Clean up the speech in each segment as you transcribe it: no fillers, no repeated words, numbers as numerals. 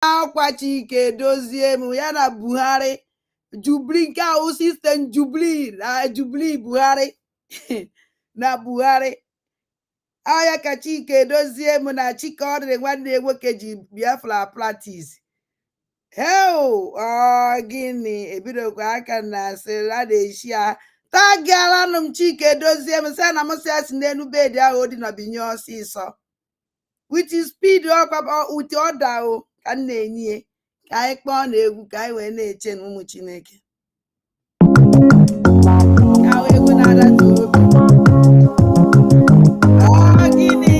akwa Chike Dozie m ya na Buhari Jubli nke ahụ sistem Jubli Buhari na Buhari aya ka Chike Dozie m na Chike ọ dịrị nwanne nwoke ji Biafra practice gịnị ebidokwa aka na sịra na-eshi ya tagialanụ m Chike Dozie m sị na m sị asị n'elu bedi ahụ dị na binye ọsịsọ with speed with order o ka m na-enye ka anyị kpọọ na egwu ka anyị wee na-eche na ụmụ Chineke ka egwu na-adata obi gịnị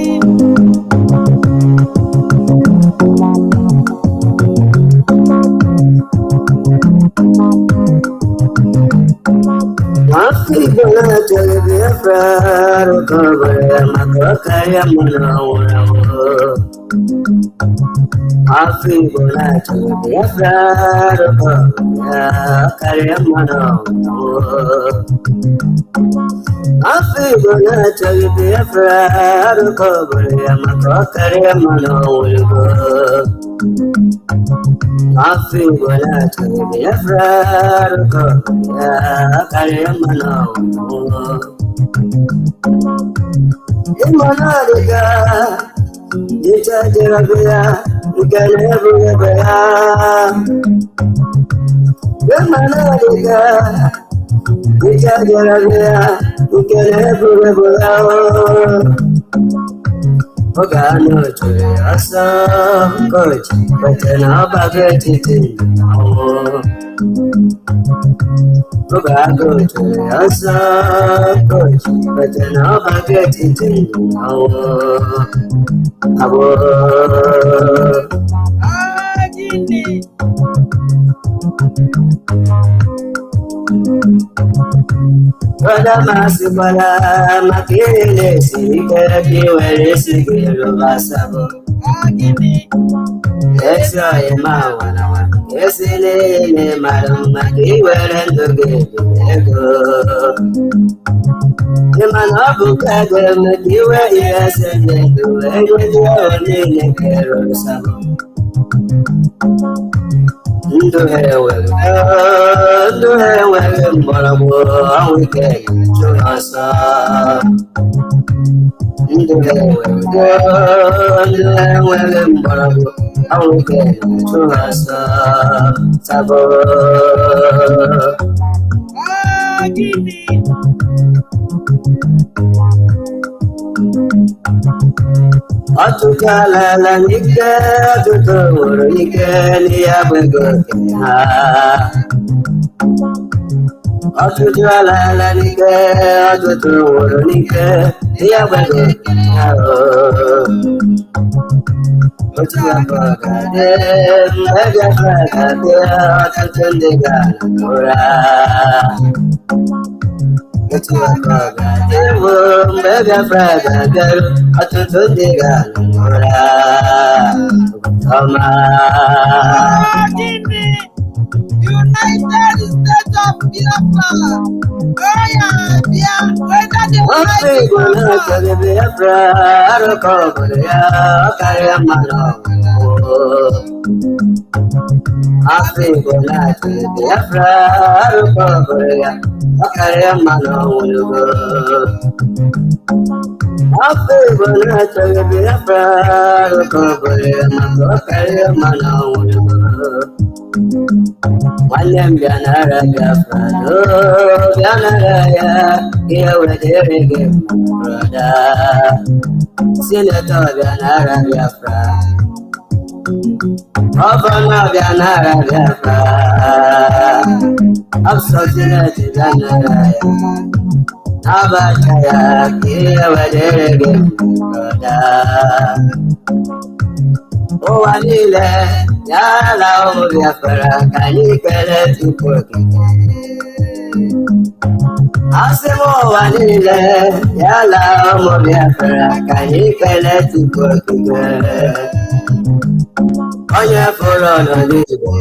onye fụrụ n'Igbo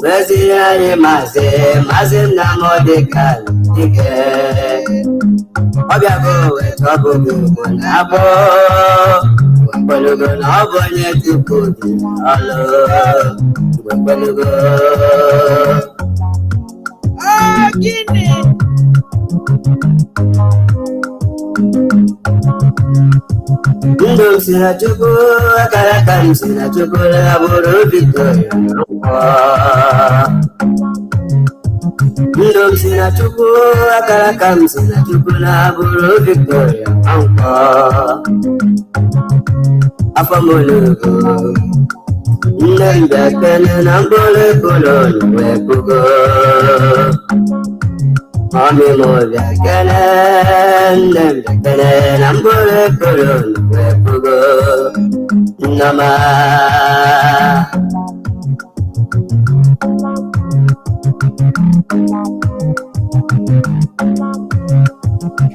weziri anyị maazị Nnamdi Kanu dike ọ bịago weta ọbụghị Igbo na-abụ Igwekwenogo na ọ bụ onye Chukwu dị ọlụ. Igwekwenogo. Gịnị? Ndụ m si na Chukwu, akara aka m si na Chukwu, na-abụrụ Victoria n'ụkwụ. Ndụ m si na Chukwu, akara aka m si na Chukwu, na-abụrụ Victoria n'ụkwụ. Afọ m olugo, nne m bịa kene na mkpụrụ ekolo wee pugo. Mami mo bịa kene, nne m bịa kene na mkpụrụ ekolo wee pugo. Nnọma.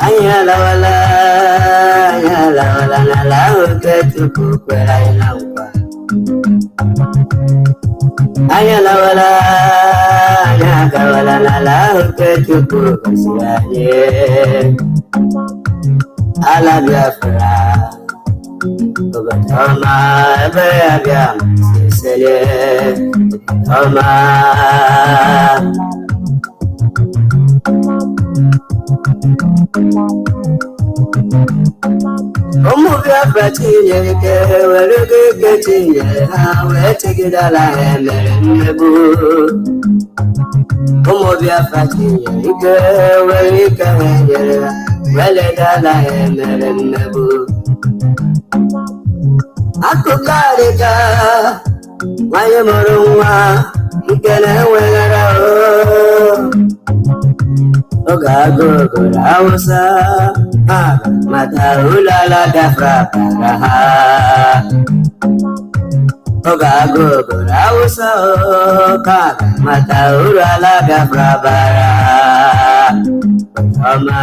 Anyị alawala n'ala ahụ nke Chukwu kwere anyị na nkwa. Anyị alawala, anyị agawala n'ala ahụ nke Chukwu gọziri anyị. Ala Biafra, obodo ọma ebe ya bịa masịsịrị obodo ọma. Ụmụ Biafra tinyere ike were ego ike tinyere ha wee chegidala ha emere mmegbu. Ụmụ Biafra tinyere ike were ike ha nyere ha wee ledala ha emere mmegbu. Akụkọ adịka nwanyị mụrụ nwa nke na-enweghara oge agụụ gụrụ Hausa ha mata ụlọ ala Biafra bara ha. Oge agụụ gụrụ Hausa ka mata ụlọ ala Biafra bara ọma.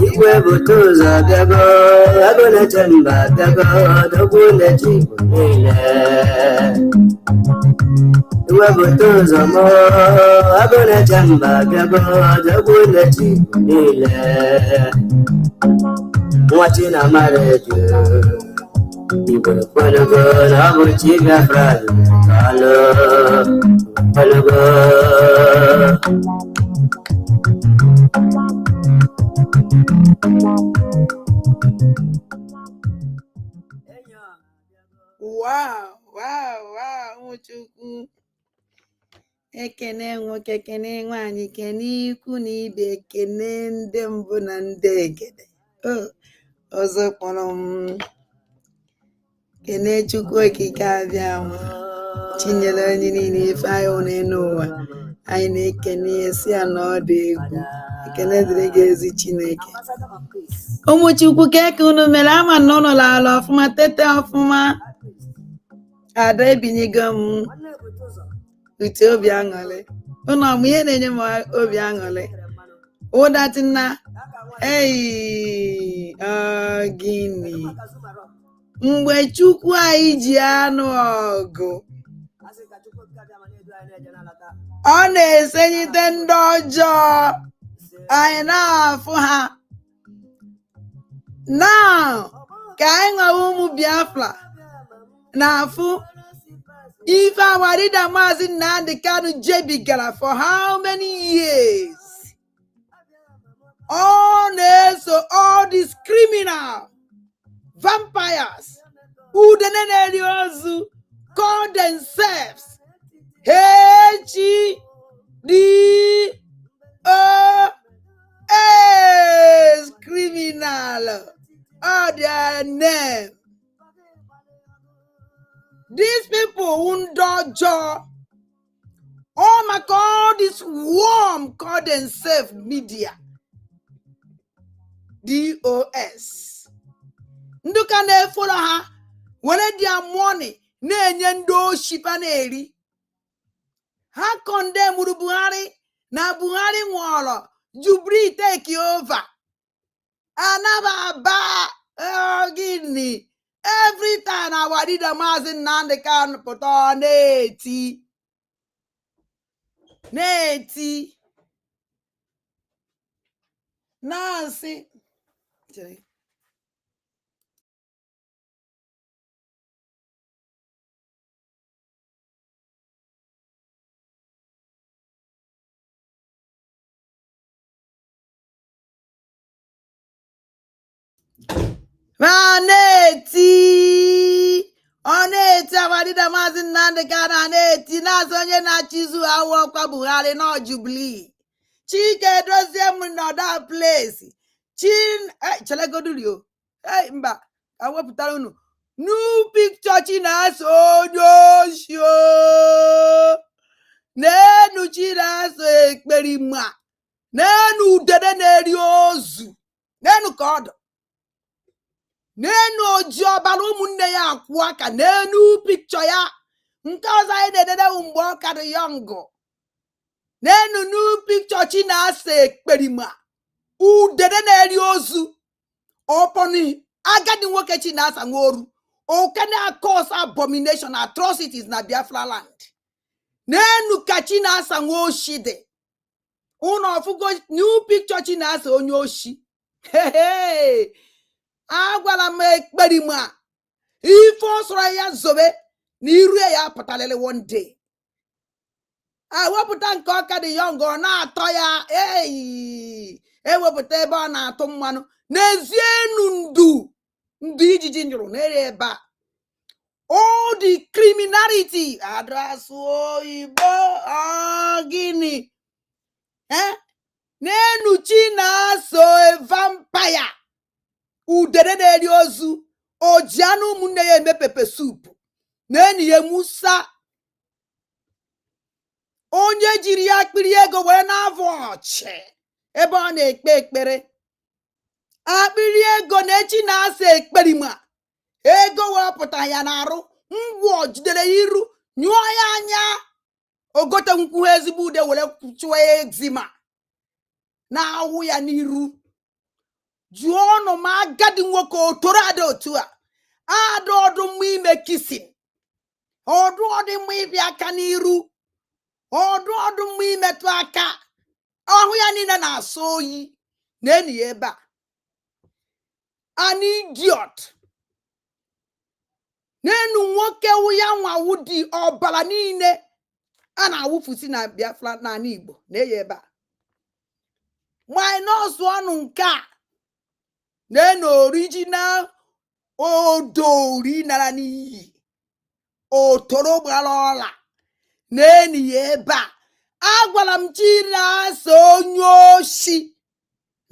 Igwe bute ụzọ bịago, ego na-eche mba bịago, dogbu na-eche Igbo niile. Igwe bute ụzọ mụ, ego na-eche mba bịago, dogbu na-eche Igbo niile. Nwa Chinamara eju, Igwekwenogo na ọ bụ Chi Biafra ọlụ. Igwekwenogo. Nwachukwu ekene nwoke, ekene nwanyị, kene ikwu na ibe, ekene ndị mbụ na ndị egede. Ọzọ kpọrọ m kene Chukwu okike abịa nwa chinyere anyị niile ife anyị hụrụ n'ụwa. Anyị na-ekene esi ya na ọ dị egwu. Ekene dịrị gị ezi Chineke. Ụmụ Chukwu ka eke unu mere, ama na ụlọ ala ọfụma, tete ọfụma. Ada ebinyego m ute obi aṅụrị. Ụnụ ọmụ ihe na-enye m obi aṅụrị ụdatina gịnị mgbe Chukwu anyị ji anụ ọgụ, ọ na-esenyite ndị ọjọọ, anyị na-afụ ha. Now ka anyị nwewe ụmụ Biafra na-afụ ife awarida Maazị Nnamdi Kanu jebigara for how many years. Ọ na-eso all these criminal vampires udene na-eri ozu call themselves Hdos criminal. All their name. These people undojo. Oh my God, this worm call themselves media. DOS. Nduka na-efolo ha were their money na-enye ndị oshipa na-eri. Ha condemn Buhari na Buhari nwụrụ, Jubri take over. Anaba gịnị? Every time our leader Maazị Nnamdi Kanu pụta na-eti na-asị chere ma na-eti ọ na-eti Amadida Maazị Nnamdị Kanu na-eti na-azụ onye na-achịzu awụ ọkwa Buhari na Jubilee Chike Dozie m nọda place chelegodurio mba ka wepụtara unu new picture chi na-asụ onye oshi n'enu chi na-asụ ekperima n'enu udede na-eri ozu n'enu ka ọdụ n'enu oji ọbara ụmụnne ya akwụ aka n'enu pikchọ ya nke ọzọ anyị na-edede mgbe ọ ka dị yọngụ n'enu nu pikchọ chi na-asa ekperima udede na-eri ozu ọpọni agadi nwoke chi na-asa nworu okene cause abomination atrocities na Biafra land n'enu ka chi na-asa nwoshi dị ụnọ ọfụgo new pikchọ chi na-asa onye oshi agwara m ekperima ife ọ sọrọ ya zobe na iru ya pụtalịrị one day ewepụta nke ọka dị yọngụ ọ na-atọ ya ewepụta ebe ọ na-atụ mmanụ n'ezie enu ndu ijiji nyụrụ n'ere ebe a all the criminality adasụ oyibo gịnị n'enu chi na-aso vampire udere na-eri ozu oji anụ ụmụnne ya eme pepe supu na-enyi ya musa onye jiri ya akpịrị ego wee na-avụ ọchị ebe ọ na-ekpe ekpere akpịrị ego na echi na-asa ekperima ego wepụta ya n'arụ ngwọ jidere ya iru nyụọ ya anya ogote nkwụ ezigbo ude were chụọ ya egzima na-awụ ya n'iru jụọ ọnụ ma agadi nwoke otoro ada otu a ada ọdụ mma ime kisin ọdụ ọdụ mma ịbịa aka n'iru ọdụ mma imetụ aka ọhụ ya niile na-asọ oyi na-enyi ya ebe a an idiot n'enu nwoke wụ ya nwawu dị ọbara niile a na-awụfusi na Biafra n'ala Igbo na-eyi ebe a minus ọnụ nke a n'enu original odori nara n'iyi otoro gbara ọla n'enyi ya ebe a agwara m chi na-asa onye oshi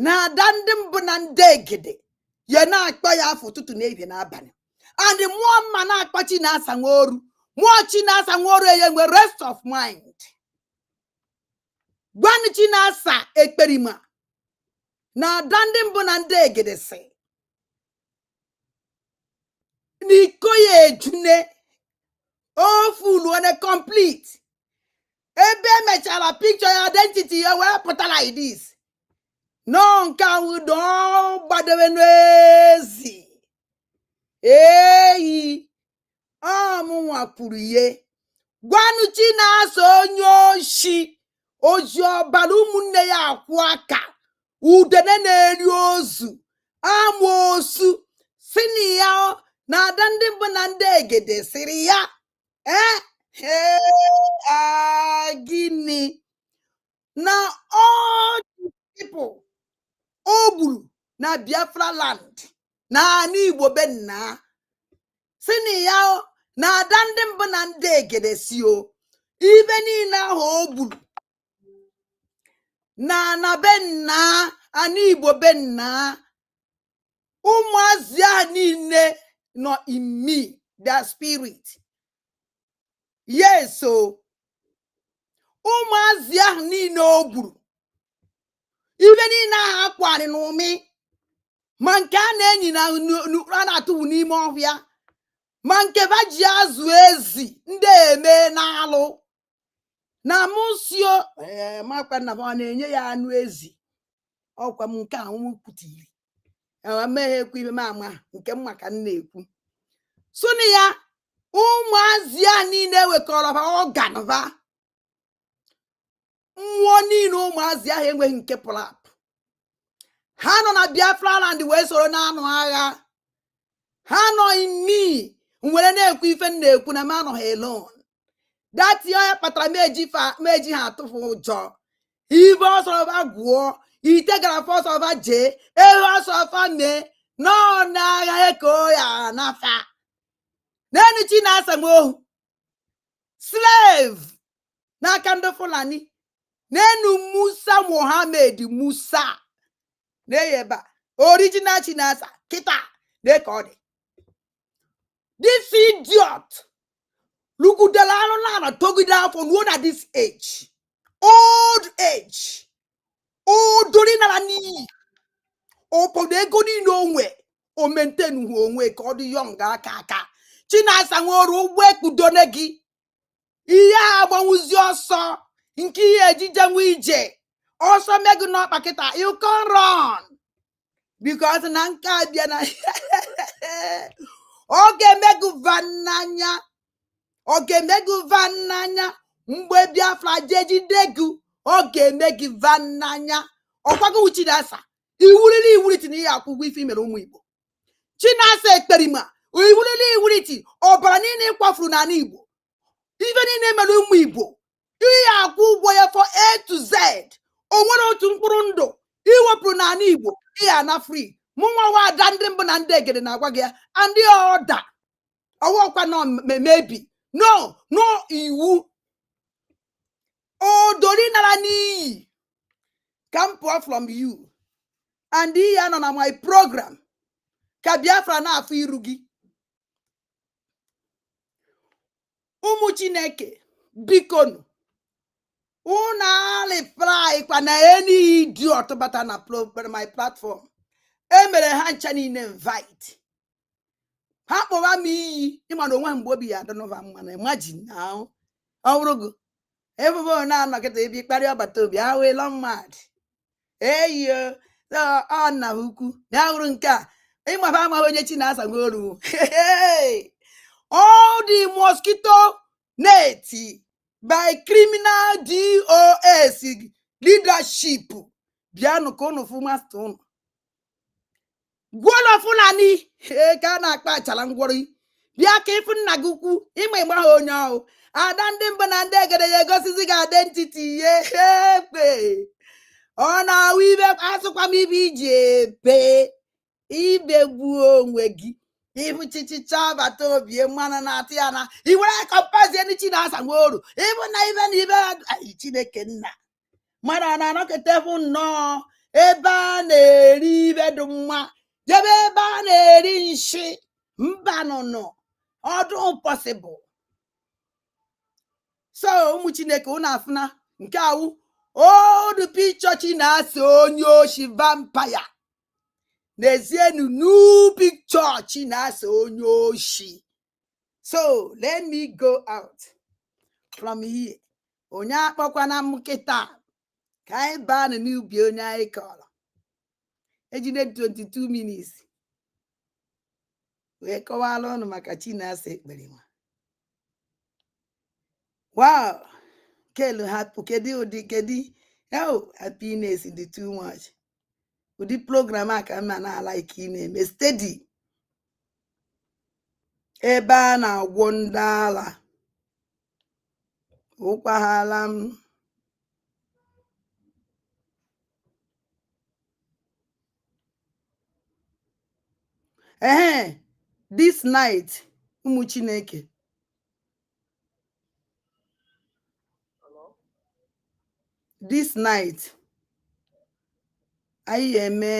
na ada ndị mbụ na ndị egede ya na-akpọ ya afọ ụtụtụ na ehihie n'abalị and mmụọ mma na-akpọ chi na-asa nworu mmụọ chi na-asa nworu ya nwe rest of mind gwanụ chi na-asa ekperima na ada ndị mbụ na ndị egede si n'iko ya ejune Ffuul one complete ebe emechara picture ya identity ya wee pụtara Hdos nọ nke ahụ do gbadebe n'ezi eyi ọmụnwa kwuru ihe gwanụ chi na-asa onye oshi oji ọbara ụmụnne ya akwụ aka udene na-eri ozu amoosu sini ya na ada ndị mbụ na ndị egede siri ya gịnị na all the people o gburu na Biafra land na ana Igbo be nna sini ya na ada ndị mbụ na ndị egede si o ibe niile ahụ o gburu na be nna ana Igbo be nna ụmụazị a niile nọ in me their spirit yes o ụmụazị ahụ niile o gburu ibe niile ahụ akwarị n'ụmị ma nke a na-enyi na a na-atụwu n'ime ọhịa ma nke ba ji azụ ezi ndị eme n'alụ na mụsio makwa na ọ na-enye ya anụ ezi ọkwa m nke ahụ kwutiri emeghekwu ibe m ama nke m maka m na-ekwu sụnụ ya ụmụazị a niile wekọrọ ha ọganva mmụọ niile ụmụazị ahụ enweghị nke pụrụ apụ ha nọ na Biafra land wee soro na-anụ agha. Ha nọ in me nwere na-ekwu ife m na-ekwu na m anọghị alone. That onye kpatara meji ha atụfu ụjọ. Ibe ọsọrọfa gwụọ ite gara fọsọfa jee ehe ọsọfa mee nọ n'agha eko ya nafa. N'enu Chinasa m ohu slave n'aka ndị Fulani. N'enu Musa Mohammed Musa n'eyeba original Chinasa kita dịka ọ dị. This idiot lugudela anụ na togide afọ ruo na this age, old age, odori nara n'iyi obodo ego niile onwe o maintain onwe ka ọ dị young aka. Chinasa nwere ụgbọ ekpudone gị ihe agbanwuzi ọsọ nke ihe ejije nwe ije ọsọ megu n'ọkpa kịta. You can run because na nke abịa na ọ ga-emegu vananya. Ọ ga-emegu vananya mgbe Biafra jejidegu. Ọ ga-emegi vananya. Ọkwago Chinasa iwuriti na ihe akwụgwọ ife mere ụmụ Igbo. Chinasa ekperima iwuriti ọbara niile kwafuru n'ala Igbo. Ife niile mere ụmụ Igbo ihe akwụ ụgwọ ya for A to Z. O nwere otu mkpụrụ ndụ iwepụrụ n'ala Igbo ihe ana free. Mụ nwa wa ada ndị mbụ na ndị egede na-agwa gị ya ndị ọda ọwọkwa nọ mebi no iwu odori nara n'iyi ka m pụọ from you and ihe anọ na my program ka Biafra na-afụ iru gị. Ụmụ Chineke bikonu unu alịprai kwa na any idiot bata na my platform. Emere ha ncha niile invite. Ha kpọwa m iyi ịma na onwe mgbe obi ya adọnọva mma na imagine now. Ọ bụrụ gị ebubo na-anọkịta ebi kparịa ọbata obi ha wee lọ mmadụ eyo ọ na ukwu ya hụrụ nke a ịmafa amaghị onye Chinasa nweru. All the mosquito net by criminal DOS leadership bịanụ ka unu fụ master unu. Gwọlọ Fulani ka a na-akpa achala ngwọrọ bịa ka ịfụ nna gị ukwu ịma ịgba ha onye ọhụ ada ndị mbụ na ndị egede ya egosizi gị identity ya ekpe. Ọ na-awụ ibe asụkwa m ibe iji ebe ibe gbuo onwe gị ịbụ chichicha abata obi mmanụ na-atụ ya na iwere kọmpazie ndị Chinasa nweoru ịbụ na ibe Chineke nna mara na anọkịta bụ nnọọ ebe a na-eri ibe dị mma jebe ebe a na-eri nshi mba nụnụ ọdụ possible. So ụmụ Chineke unu afụna nke awụ old picture Chinasa onye oshi vampire. N'ezienu new picture Chinasa onye oshi. So let me go out from here. Onye akpọkwana m kịta ka anyị baa n'ubi onye anyị kọrọ. Ejide 22 minutes wee kọwala ọnụ maka Chinasa ekperima. Wow, kelu hapụ kedu happiness dị too much. Ụdị program a ka mma na like ị na-eme steady ebe a na-agwọ ndị ala ụkwaghala m. This night ụmụ Chineke this night anyị eme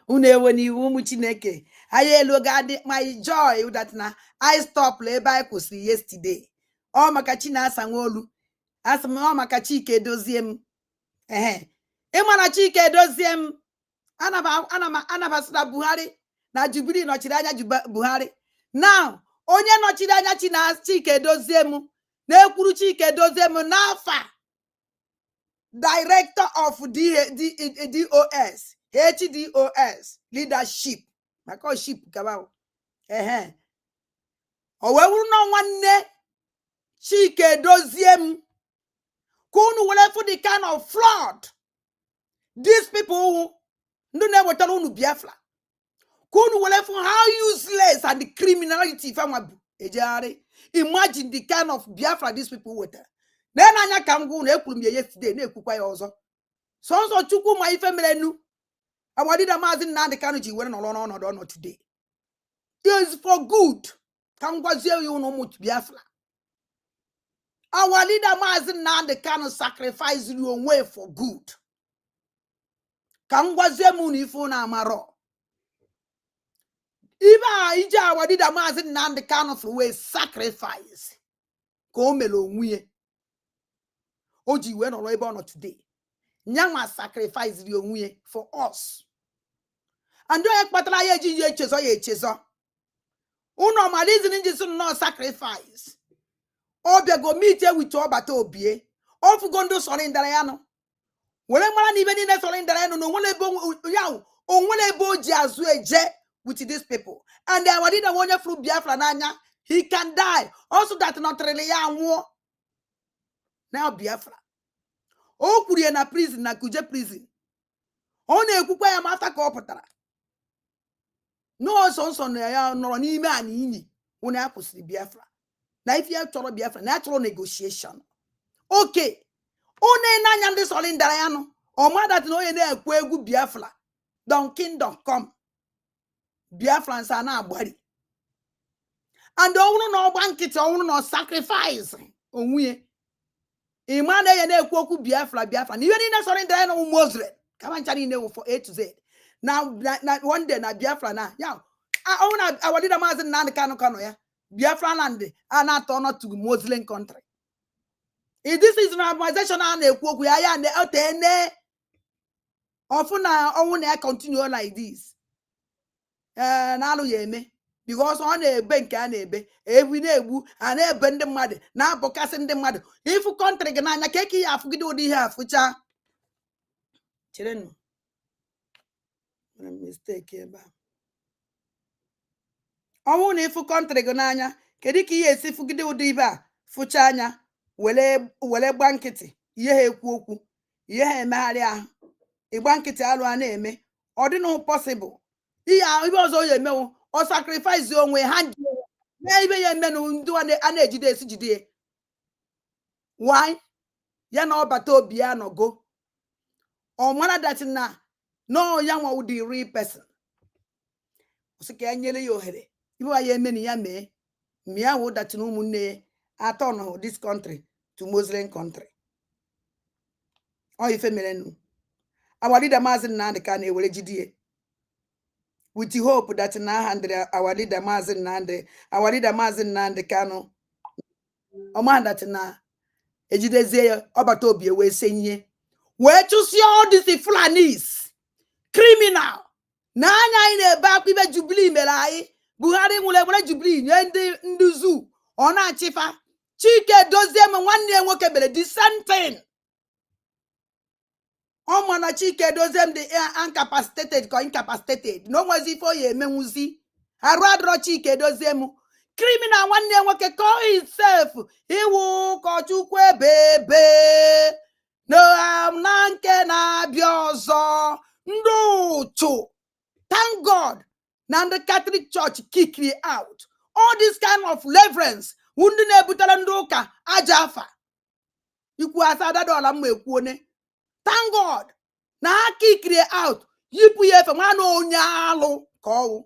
unu ewe n'iwu ụmụ Chineke. Anyị elu ga-adị my joy that na I stop ebe anyị kwụsịrị yesterday. Ọ maka Chinasa Nwolu. Asị m ọ maka Chik edozie m. Ịma na Chik edozie m. Anabasịra Buhari na Jubilee nọchiri anya Buhari. Now onye nọchiri anya Chik edozie m na-ekwuru Chik edozie m n'afa director of DOS HDOS leadership maka ship kaba o wee wuru na nwanne Chik edozie m ka unu were for the kind of fraud these people ndị na-ewetara unu Biafra ka unu were for how useless and the criminality famabu ejegharị. Imagine the kind of Biafra these people wetara. Then anya ka m gwa unu ekwuru m ya yesterday na-ekwukwa ya ọzọ. Sọnsọ Chukwu ma ife mere nu awadida Maazị Nnamdi Kanu ji were nọrọ n'ọnọdụ ọnọ today. It is for good. Ka m gwazie ya unu ụmụ Biafra. Our leader Maazị Nnamdi Kanu sacrifice you onwe for good. Ka m gwazie m unu ife unu amarọ. Ibe a ije our leader Maazị Nnamdi Kanu for way sacrifice. Ka o mere onwe ya. O ji wee nọrọ ebe ọ nọ today. Nyama sacrifice the onwe for us. And don't ekpatara ya eji echezo ya echezo. Uno ma reason nji so no sacrifice. Obia go meet with obata obie. Ofu go ndo surrender ya no. Wele mara ni ibe ni surrender ya no no wele bo yawo. Onwele bo ji azu eje with these people. And they were the one through Biafra nanya. He can die. Also that not really ya war. Now Biafra. O kwurie na prison na Kuje prison. Ọ na-ekwukwa ya ma afta ka ọ pụtara. No so na ya nọrọ n'ime ani inyi. Unu akwụsịrị Biafra. Na if ya chọrọ Biafra, na chọrọ negotiation. Okay. Unu na-anya ndị solindara ya no. O ma that na onye na-ekwu egwu Biafra. Don kingdom come. Biafrans are na agbari. And unu na ọgba nkịtị unu na sacrifice onwe. Imane ye na-ekwu okwu Biafra Biafra. Ni yeni na surrender na Muslim. Kama nchani ne for A to Z. Now one day na Biafra na. Ya. Ona awadida Maazị Nnamdi Kanu ya. Biafra land ana turn to Muslim country. If this is an organization na-ekwu okwu ya na otene ofuna owu na continue like this. Na alụ ya eme. Because ọ na-ebe nke a na-ebe ewi na-egbu a na-ebe ndị mmadụ na-abụkasị ndị mmadụ ifu kọntrị gị n'anya ka eke ya afụgide ụdị ihe afụcha cherenụ mistake ebe a ọnwụ na ifu kọntrị gị n'anya kedu ka ihe esi fụgide ụdị ibe a fụcha anya wele gba nkịtị ihe ha ekwu okwu ihe ha emegharị ahụ ịgba nkịtị alụ a na-eme ọ dịnụ possible ihe ibe ọzọ ya emewo or sacrifice onwe hand maybe ye menu ndu a na-ejide esi jide. Why? Ya na obata obi ya no go. O mara that na no ya nwa wo the real person. Osike anyele yo here. Ibo ya meni ya me. Mia wo that no munne aton this country to Muslim country. O ife mere nu. Our leader Maazị Nnamdi Kanu ewere jidie. With the hope that now our leader Maazị Nnamdi Kanu man that na ejidezie ọbata obi we senye we chụsie all these Fulanis criminal na anya anyị na-ebe akwa ibe Jubilee mere anyị Buhari nwere were Jubilee nye ndị zoo ọ na-achịfa Chik Dozie m nwanne nwoke mere the same thing. Omo na Chik Dozie m the incapacitated no nwazi ifo ya emenwuzi arụ adọrọ Chik Dozie m criminal nwanne nwoke call himself iwu ụkọchukwu ebebe no am na nke na-abịa ọzọ ndị ụtụ. Thank God na the Catholic Church kick me out all this kind of reverence ndị na-ebutere ndị ụka aja afa ikwu asada dola m ekwu one. Thank God na ha kick me out yipu ya efe nwa na onye alụ ka ọwụ.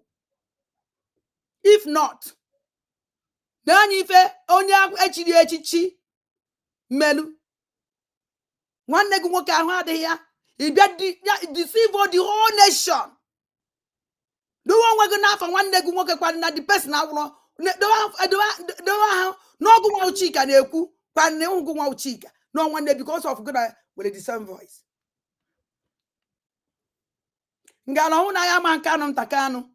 If not na anyị ife onye echiri echichi melu nwanne gị nwoke ahụ adịghị ya ịbịa deceive the whole nation do one we na for one leg nwoke kwa na the person awro do ha no go nwa Chika na ekwu kwa na go nwa Chika no one day because of God with the same voice ngala hu na ya ma Kanu ntakanu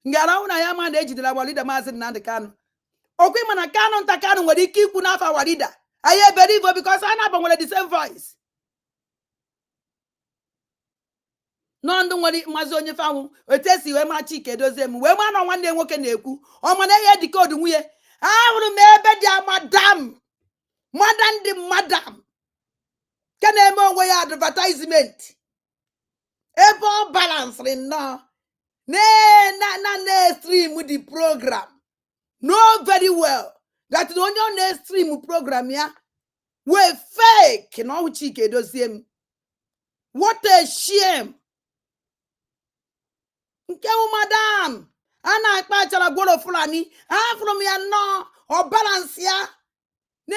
ngala hu na ya ma na ejidela walida Maazị Nnamdi Kanu okwi mana Kanu ntakanu nwere ike ikwu n'afa walida aye believe because ana banwere the same voice no ndu nwere Maazị onye fanwu etesi we ma Chike Dozie m we ma na nwanne nwoke na-ekwu o mana ihe dị code nwunye ahụrụ m ebe dị madam ka na-eme onwe ya advertisement ebe ọ balanced no na stream the program no very well that the only na stream program ya we fake no Chike Dozie m what a shame nke madam ana akpachara gworo Fulani from ya no or balance ya na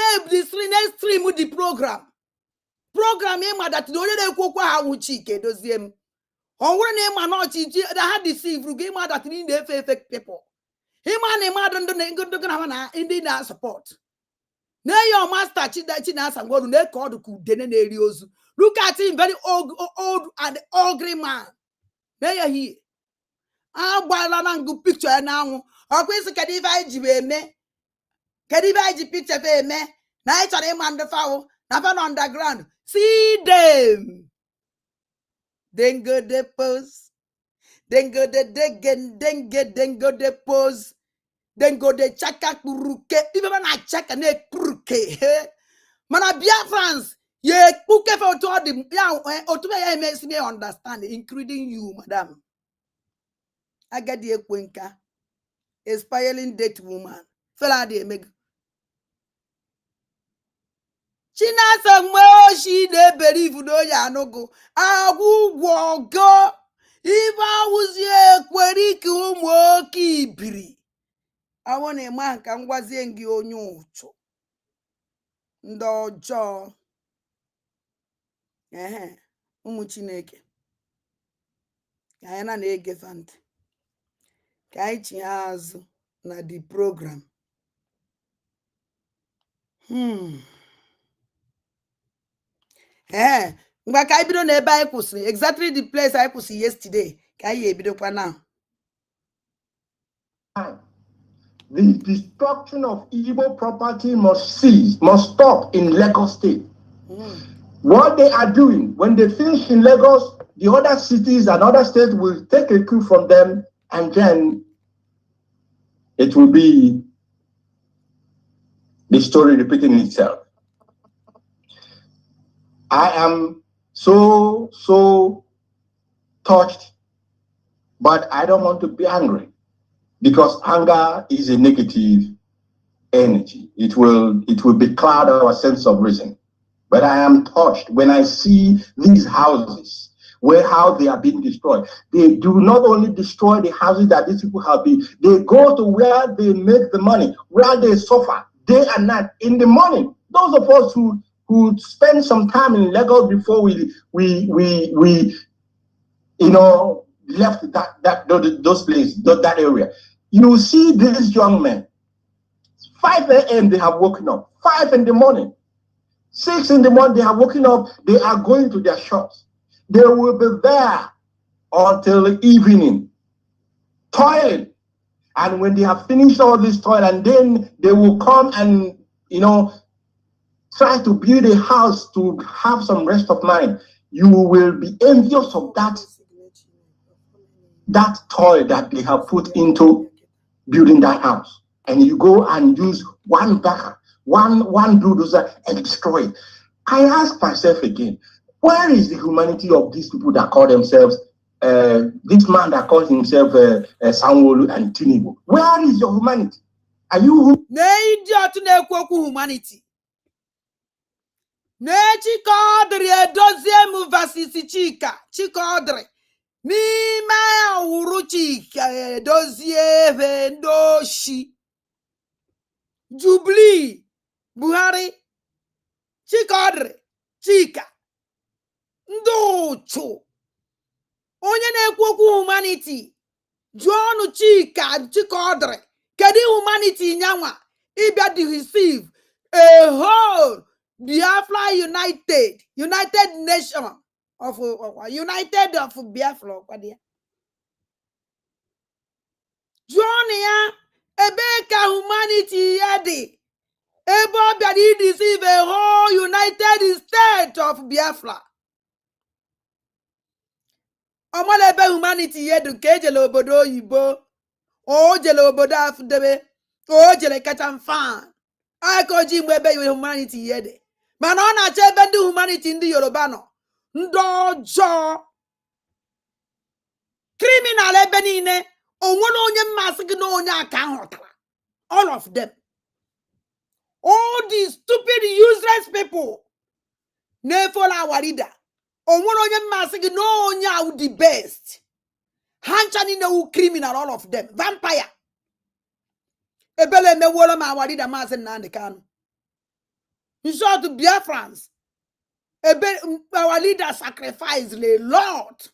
stream the program ịma that the only na-ekwokwa ha wu Chike Dozie m ọ nwere na ịma na ọchịchị that ha deceive gị ịma that ndị na-efe fake people ịma na ịma ndụ na ndị na support na your master Chidachi na Asangwaru na ka ọdụ ka udene na-eri ozu look at him very old and ugly man na ya here agbala na ngụ picture ya na anwụ ọkwa isi kedu ife anyị ji eme kedu ife anyị ji picture fe eme na anyị chọrọ ịma ndị Ffuul na fa underground see them then go the pose then go the degen then go the pose then go the chaka kuruke ife na chaka na kuruke mana Biafrans ye kuke fe otu ọ dị ya otu ya emesi me understand including you madam agadi ekwenka aspiring date woman fela dị emego Chinasa mgbe oshi na-eberivu n'onye anụgụ agwụgwọgo ibe awụzie ekwere ike ụmụ oke ibiri awụ na ịma nka ngwazie gị onye ụchụ ndị ọjọọ ụmụ Chineke ka anyị na-egefa ntị ka anyị chi azụ na the program ngwa ka anyị bido n'ebe anyị kwụsịrị exactly the place anyị kwụsịrị yesterday ka anyị ebidokwa now. The destruction of Igbo property must cease, must stop in Lagos State. What they are doing, when they finish in Lagos, the other cities and other states will take a cue from them, and then it will be the story repeating itself. I am so touched, but I don't want to be angry, because anger is a negative energy. It will becloud our sense of reason. But I am touched when I see these houses, how they are being destroyed. They do not only destroy the houses that these people have been, they go to where they make the money, where they suffer day and night. In the morning, those of us who spend some time in Lagos before we left those places, that area, you see these young men, 5 a.m. they have woken up, 5 in the morning, 6 in the morning they have woken up, they are going to their shops. They will be there until the evening, toiling. And when they have finished all this toil, and then they will come and, try to build a house to have some rest of mind. You will be envious of that toil that they have put into building that house. And you go and use one backer, one bulldozer and destroy it. I ask myself again, where is the humanity of these people that call themselves, this man that calls himself Sanwo-Olu and Tinubu? Where is your humanity? Are you humanity? Chika Dozie versus Chika n'ime awụrụ Chika Dozie Ndoshi Jubilee Buhari Chika ndị ụchụ onye na-ekwu okwu humanity Jụọnụ Chik ọdịrị kedu humanity nyanwa ịbịa to receive a whole Biafra United Nation of United of Biafra. Jụọnụ ya ebee ka humanity ya dị ebe ọ bịara receive a whole United State of Biafra. Ọmala ebe humanity ya dị nke ejele obodo oyibo o jele obodo afụdebe o jele kacha mfa aka oji mgbe ebe humanity ya dị mana ọ na-achọ ebe ndị humanity ndị Yoruba nọ ndị ọjọọ criminal ebe niile onwere onye mmasị gị na onye aka hụtara all of them. All these stupid useless people na-efola awarida onwere onye mmasị gị na onye ahụ the best. Ha ncha niile wu criminal all of them vampire. Ebele emewolo ma awarida Maazị Nnamdi Kanu. In short, Biafrans, our leader sacrificed a lot.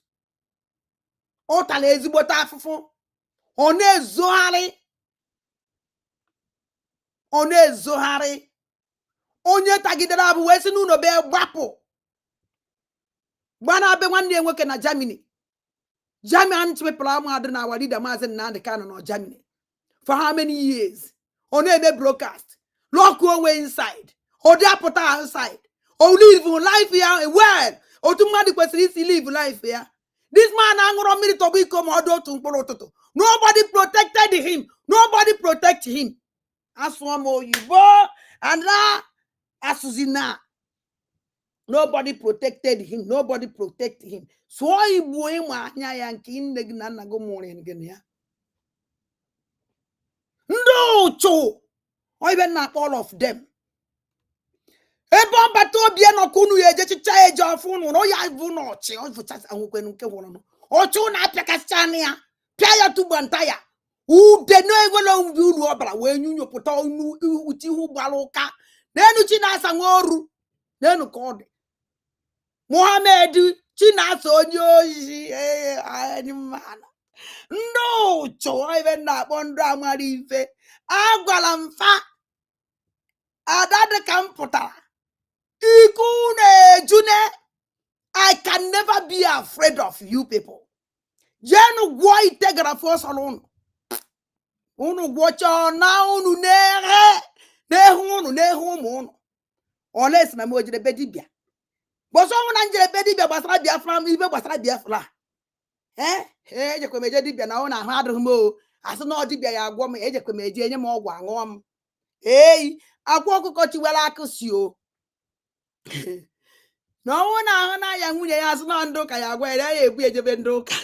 Otala ezigbote afụfụ ọ na-ezogharị onye tagidere abụ wee sị n'ụlọ be gbapụ gbana be nwanne nwoke na Germany people amadị na our leader Maazị Nnamdi Kanu na Germany for how many years ọ na-eme broadcast lock onwe inside ọ dị apụta outside o live life ya well otu mmadụ kwesịrị isi live life ya. This man aṅụrụ mmiri tọgbọ iko ma ọ dị otu mkpụrụ ụtụtụ. Nobody protected him. Nobody protect him. Asụọ m oyibo and asụzi na nobody protected him. Nobody protect him. Sụọ Igbo ịma anya ya nke nne gị na nna gị mụrụ gị ya. Ndị ụchụ oibe na-akpọ all of them. Ebe ọ bata obi nọkọ unu ya ejechicha eje ọfụ unu na ya bụ n'ọchị ọfụchasị ahụkwenu nke gwụrụ ọchụ na-apịakasịcha ya pịa ya tugba nta ya ude na-enwere uru ọbara wee nyụnyụpụta uche ihu gbara ụka n'enu Chinasa Nworu n'enu ka ọ dị Mohammed Chinasa onye ozi ndị ụchụ ebe na-akpọ ndị amara ife agwara mfa ada dị ka m pụtara iku na-ejune. I can never be afraid of you people. Jenu gwo itegara fosolo unu gwocha na unu nehu unu oles na mo jire bedibia boso na njire bedibia gbasara Biafra ibe gbasara Biafra ejekwe meje dibia na una ha adụghị m o asị na ọdibia ya agwọ m ejekwe meje enye m ọgwụ aṅụọ m akwa ọkụkọ chiwela akụsi o na ọnwụ na ahụ na ya nwunye ya asị na ndị ụka ya agwa ya ebu ejebe ndị ụka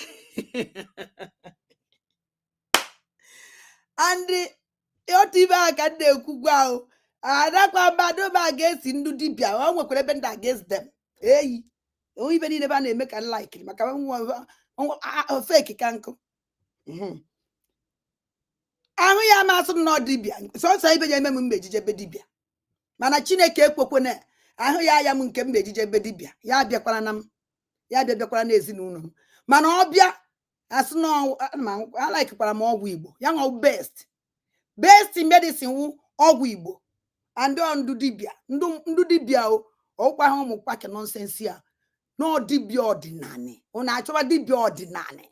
and otu ibe aka ndị ekwugwu ahụ adakwa mmadụ ma ga-esi ndị dibia o nwekwara ebe ndị against them ibe niile ba na-eme ka nlaikiri maka fake ka nkụ ahụ ya masị na dibia sọsọ ibe ya eme m ejijebe dibia mana Chineke ekwekwana ahụ ya m nke m ejijebe dibia ya bịakwara na m ya bịakwara na ezinụlọ m mana ọ bịa asị na alikekwara m ọgwụ Igbo ya nwa best medicine wụ ọgwụ Igbo and ndụ dibia ọkwa ha ụmụ kwake nonsense ya na dibia ọdịnala ọ na-achọba dibia ọdịnala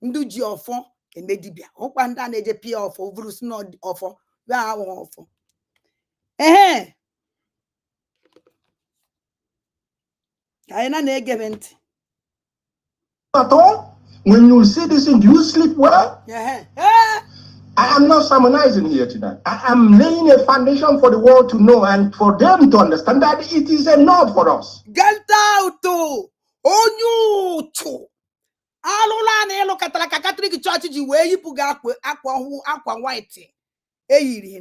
ndị ji ọfọ eme dibia ọkwa ndị a na-eje pịa ọfọ vụrụ si na ọfọ ya awụ ọfọ I at all. When you see this thing, do you sleep well? I am not sermonizing here tonight. I am laying a foundation for the world to know and for them to understand that it is enough for us. Galtauto Onyucho Alula Nelo Catholic Catholic Church where you put aqua white.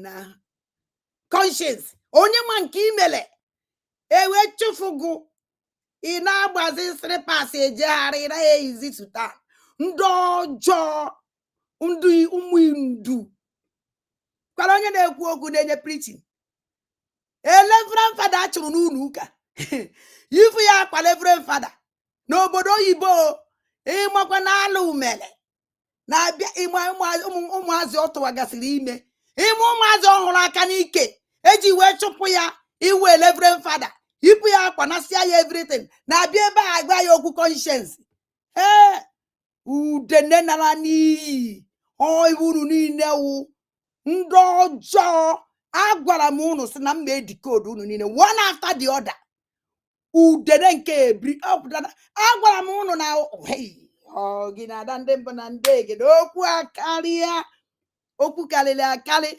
Na conscience. Onye man kimele. Ewe chufugu. Ina bazi srepas ejari na eizi suta. Ndojo undu umundu. Kwa onye na-ekwu okwu na-enye preaching. Reverend Father chụrụ n'ụlọ ụka. Yifu ya kwa Reverend Father. N'obodo oyibo ịmakwa na ala umele. na-abịa ụmụazị ọ tụwagasịrị ime ime ụmụazị ọhụrụ aka n'ike eji wee chụpụ ya iwe Reverend Fada yipụ ya akwa nasịa ya everything na-abịa ebe a agwa ya okwu conscience udene nara n'iyi unu niile wụ ndị ọjọọ agwara m unu si na mma edikoodu unu niile one after the other udene nke ebiri ọpụtara agwara m unu na gị na-ada ndị mbụ na ndị egede okwu akarịa okwu karịrị akarị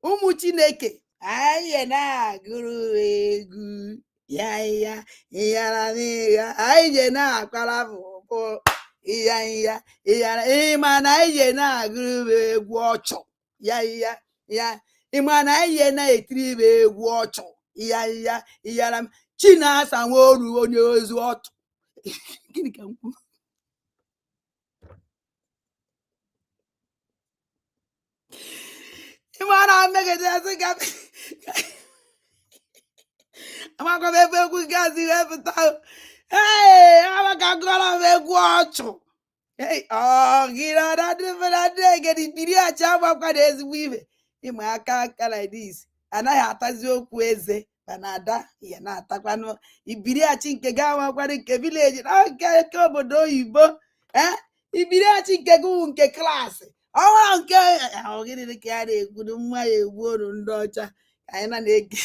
ụmụ Chineke anyị na-agụrụ egwu ya anyị je na-akwara bụ ịma na anyị je na-agụrụ egwu ọchụ ya ịma na anyị je na-etiri egwu ọchụ ya Chinasa Nworu onye ozu ọtụ gịnị ka m kwuru ịmana megide amakwa m ebe egwu gazi wepụta amaka gụọrọ m egwu ọchụ gịnadadịegedi biri acha agbakwa na ezigbo ibe ịma aka like this anaghị atazi okwu eze mana ada ya na-atakwanụ ibiriachi nke ga amakwanụ nke vileji na nke obodo oyibo ibiriachi nke gị nke klaasị ọnwa nke gịnị ka ya na-ekwuru mma ya egwu olu ndị ọcha anyị na-ege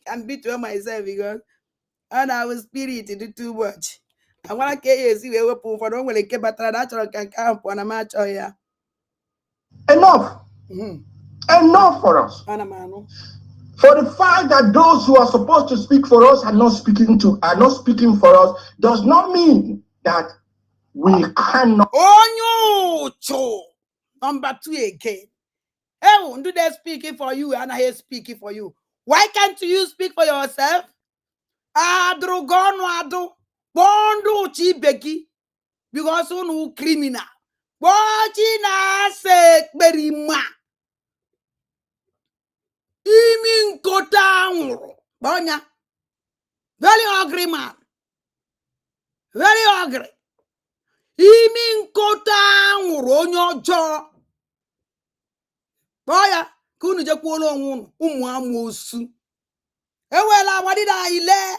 can betray myself because ọ na-awụ spirit dị too much agwara ka ya esi wee wepụ ụfọdụ o nwere nke batara na achọrọ ka nke ahụ pụọ na m achọghị ya enough for us. For the fact that those who are supposed to speak for us are not speaking for us does not mean that we cannot. Number 2 again. Do they speaking for you and I speaking for you? Why can't you speak for yourself? Adrugono Bondo chibeki because unu criminal. Bochina se berima. Imin kota Bonya. Very ugly man. Very ugly. Imin kota onyo jo. Boya kunu je kwolo nwunu umu amosu. Ewela wadida ile.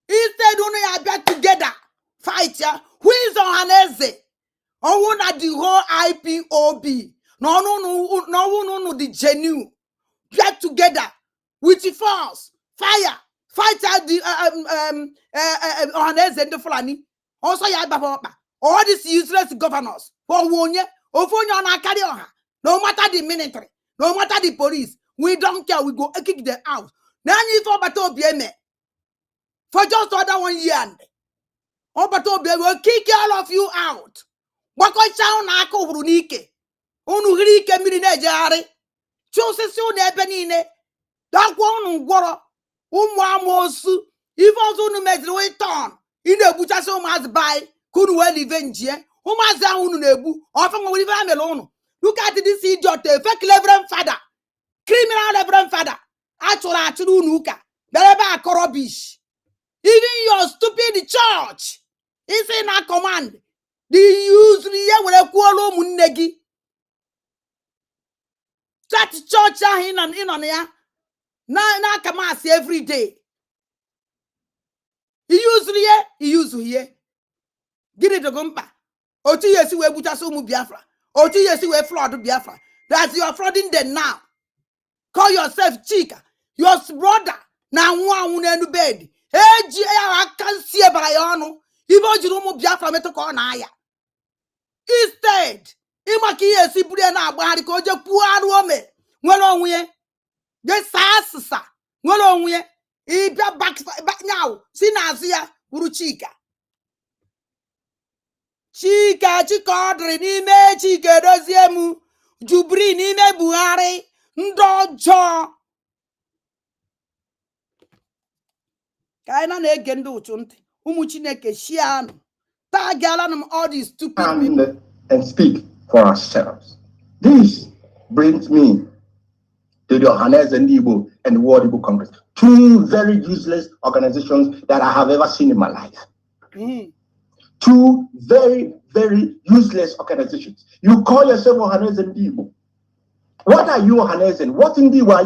Instead unu ya bia together fight ya. Who is on Haneze? Owu na the whole Ipob. No the genuine. Get together with the force, fire, fight out the Haneze and the Fulani. Also, all these useless governors. For one year, no matter the military, no matter the police, we don't care. We go kick them out. Now you for Bato BM for just other 1 year. Oh, Bato BM will kick all of you out. What sound Nako Brunike? Unurike Mirinejari. Chose ebe niile dakwa unu gwọrọ ụmụ amosu ife ọzọ unu meziri wee turn ị na-egbuchasị ụmụazị bai kunu wee live njie ụmụazị ahụ unu na-egbu ọfa nwere ife ha mere unu. Look at this idiot, a fake Reverend Father, criminal Reverend Father achụrụ unu ụka bịara ebe a kọrọbish. Even your stupid church is in a command the use ihe were kwuola ụmụnne gị. That church in on ya na kamasi every day. He use here. Get it to gumpa. Oti yesi we buta so mu Biafra. Oti yesi we flood Biafra. That you are flooding them now. Call yourself Chik. Your brother na nwa unu bed. Eji ya kan sie bayonu. Ibo juru mu Biafra meto ko na ya. Instead, imaki yesi bude na agbahari ko je puaru ome. Nwere onwe ye. Ge sasa. Nwere onwe ye. Ibia back now. Si na azu ya buru Chika. Chika ọdịrị n'ime Chike Dozie mu. Jubri n'ime Buhari. Ndị ọjọọ. Ka anyị na-ege ndị ụchụ ntị. Ụmụ Chineke shianụ. Tagala them all these stupid people. And speak for ourselves. This brings me to the Hanez and Igbo and the World Igbo Congress. Two very useless organizations that I have ever seen in my life. Two very, very useless organizations. You call yourself Ohanese Ndibo. What are you Ohanese? What Ndibo are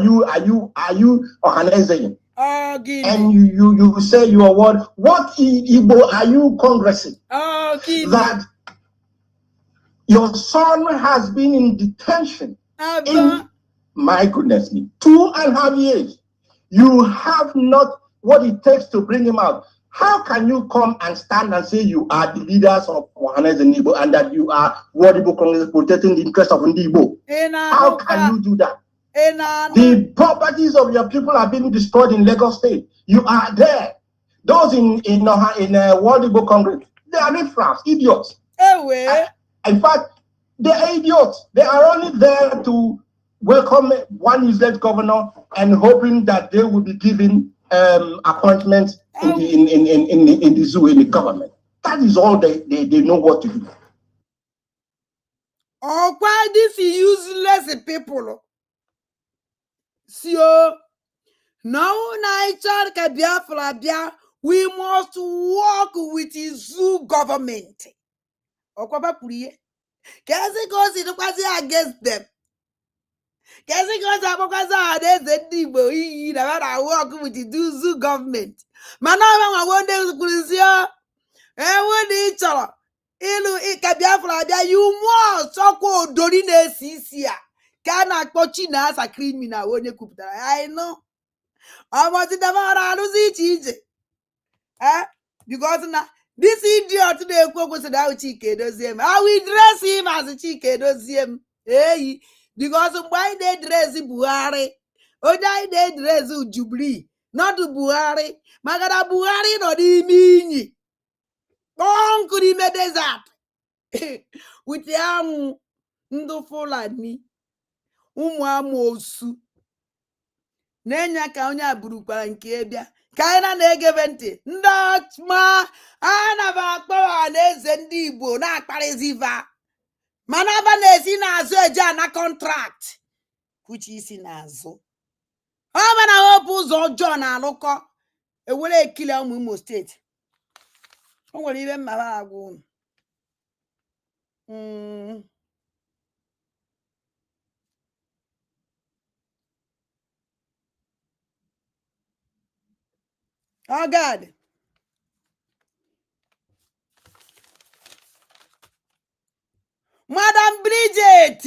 you Ohanese? And you say you are what? What Igbo are you congressing? That your son has been in detention in, my goodness me, 2.5 years. You have not what it takes to bring him out. How can you come and stand and say you are the leaders of Ohanese and Igbo and that you are what Igbo Congress protecting the interest of Igbo? How can you do that? The properties of your people are being destroyed in Lagos State. You are there. Those in World Igbo Congress, they are riffraffs, idiots. In fact, they are idiots. They are only there to welcome one useless governor and hoping that they will be given appointments in the zoo, in the government. That is all they know what to do. Oh, why these useless people? So now Biafra, we must work with the zoo government. Against them. Work with the zoo government. You must criminal. I know. I want to because now this idiot today Chik Dozi. I will dress him as a Chik Dozi. Hey, because why they dress Buhari? They dress Jubilee, not Buhari. Magada Buhari no di mini. Could he make desert with the ndo Fulani osu n'enya ka onye aburukwara nke ebia ka anyị na-egebe ntị ndị ọchịma akpọwa na-eze ndị Igbo na-akparịziva mana aba na-esi n'azụ eje ana kọntrakt kwuchi isi n'azụ ọ bana hopu ụzọ ọjọọ na-alụkọ ewere ekile ụmụ Imo steeti o nwere ibe mmara agwụ Oh God. Madam Bridget,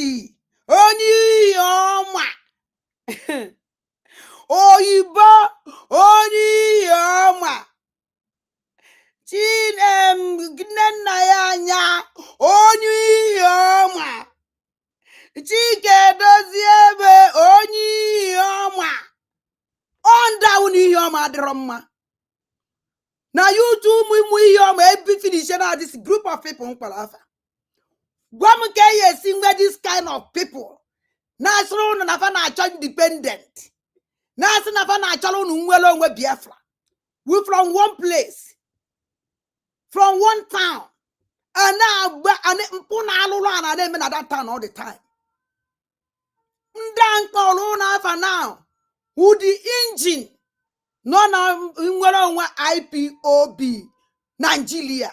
onye ọma. Oyibo, onye ọma. Nna ya anya, onye ọma. Chike Dozi ebe, onye ọma. Onda onye ọma dịrọ mma. Now you two every finish now this group of people this kind of people. Now so na independent. Now so na Biafra. We from one place, from one town, and now at that town all the time. Now who the engine. No, Ipob Nigeria.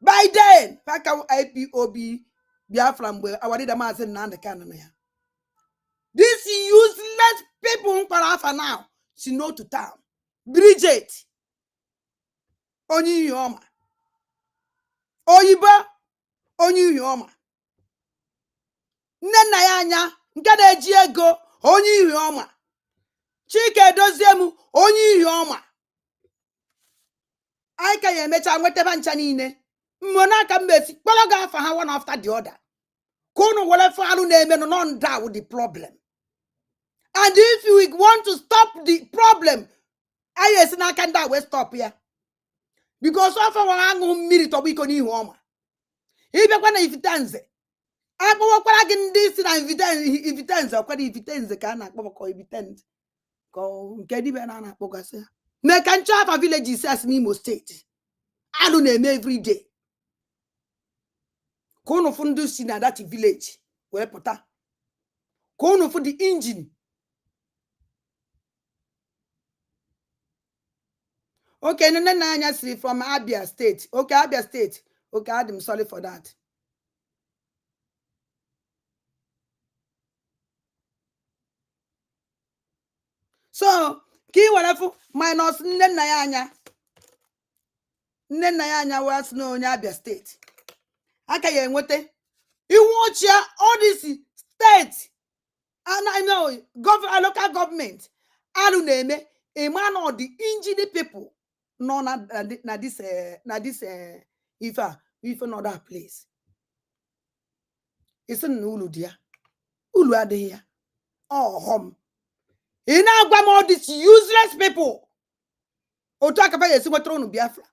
By then, Ipob Biafra this useless people now. She know to town. Bridget. Onye Yoma. Oyiba. Onye Yoma. Nne na ya anya. Nke na-eji ego. Onye Yoma. Chike Doziemu. Onye Yoma. I can mecha nweteba ncha niile. Mmona ka mbesi kpọrọ ga afa ha one after the other. Kono wole fa alu na-eme no nda with the problem. And if you want to stop the problem, I say na can that we stop here. Because often when I go mmiri to biko n'ihu ọma. Ibe kwa na ifitenze. Akpọwa kwara gị ndị si na ifitenze ọkwara ifitenze ka na akpọwa ko ifitenze. Ko nke dibe na akpọgasị. Na kan chafa villages as Imo State. Alu na-eme every day. Kono fundu si na that village wee pụta. Kono for the engine. Okay, nne na anya si from Abia State. Okay, Abia State. Okay, I'm sorry for that. So ki whatever minus nne nna ya anya. Nne nna ya anya was no onye Abia State. Aka ya enwete. Iwu ochia all this state and I know local government arụ na-eme a man of the injured people no na this if another place. It's in ulu dia. Ulu adịghị ya. Oh home. Ị na-agwa m all these useless people. Otu akapa ya esi nwetara unu Biafra.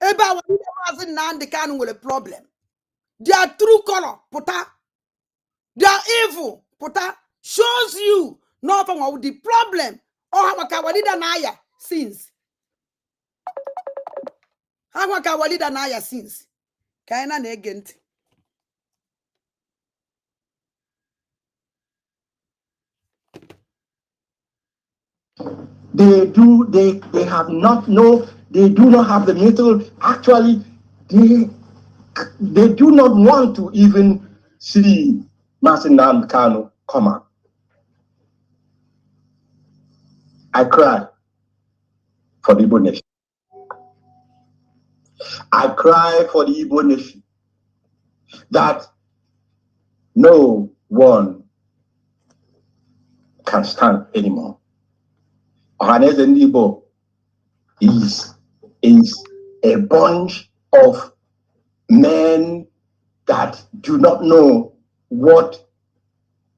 Ebe a wani maazị Nnamdi Kanu nwere problem. Their true color pụta. Their evil pụta shows you no of the problem. Oh, maka walida na aya since. Ha maka walida na aya since. Ka anyị na-ege ntị. They have not they do not have the mental. Actually, they do not want to even see Nnamdi Kanu come out. I cry for the Igbo nation. I cry for the Igbo nation that no one can stand anymore. Ohaneze Igbo is a bunch of men that do not know what,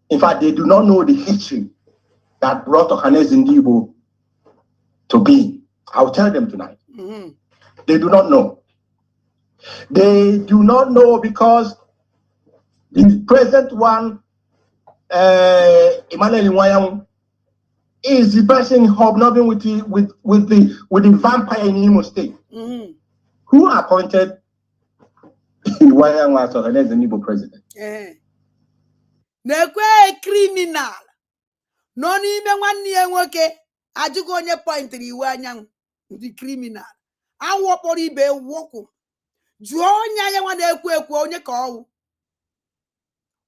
in fact, they do not know the history that brought Ohaneze Igbo to be. I'll tell them tonight. Mm-hmm. They do not know. They do not know because the present one, Emmanuel Iwayang, is the person hobnobbing with the vampire in Imo State. Mm-hmm. Who appointed Iwayang as Ohaneze Igbo president? Na-ekwe criminal. No n'ime nwanne ya nwoke ajụgo onye pointịrị iwu anyanwụ ndị criminal. Awọkpọrọ ibe wọkụ. Jụọ onye anya nwa na-ekwu ekwu onye ka ọwụ.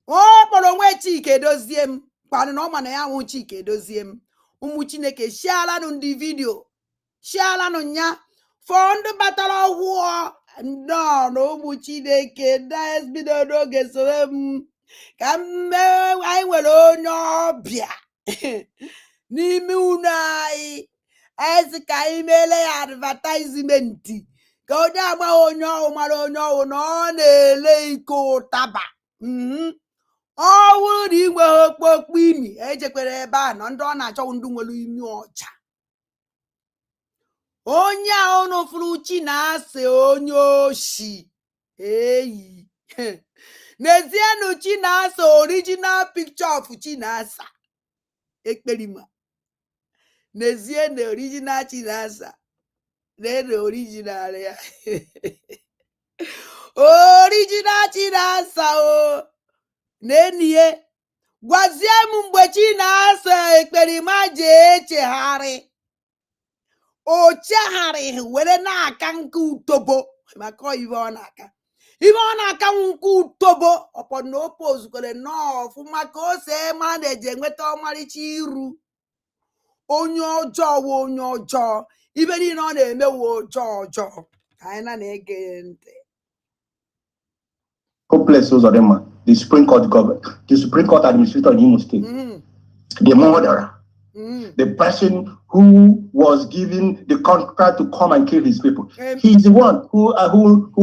O kpọrọ onwe Chik edozie m. Kwanụ na ọ ma na ya nwụ Chik edozie m. Ụmụ Chineke shialanụ ndị vidio. Shialanụ nya. Fọ ndị batara ọhụụ nọ na ụmụ Chineke na-ebido n'oge soro m. Ka anyị nwere onye ọbịa n'ime unu anyị. Ezi ka anyị meele ya advertisement. Ka onye agba onye ọwụ mara onye ọwụ na ọ na-ele iko ụtaba. Ọ bụrụ na ị nweghị okpokpo imi ejekwere ebe a na ndị ọ na-achọ ndị nwere imi ọcha. Onye a unu furu Chinasa onye oshi eyi. N'ezienụ Chinasa original picture of Chinasa ekperima. N'ezienụ original Chinasa. Nene original ya. Original Chinasa o. Nenie. Gwazie m mgbe Chinasa ekperima ji echegharị. O chegharị were na-aka nke utobo. Maka ibe ọ na-aka. Ibe ọ na-aka nke utobo. Ọpọ na opozukwere n'ọfụma ka o see ma na-eje nweta ọmarịcha iru. Onye ọjọọ wụ onye ọjọọ. Ibe niile ọ na-eme wụ ọjọọ ọjọọ. Ka anyị na-ege ntị. Hopeless those of them, the Supreme Court government, the Supreme Court administrator in Imo State, the murderer, the person who was given the contract to come and kill his people. He's the one who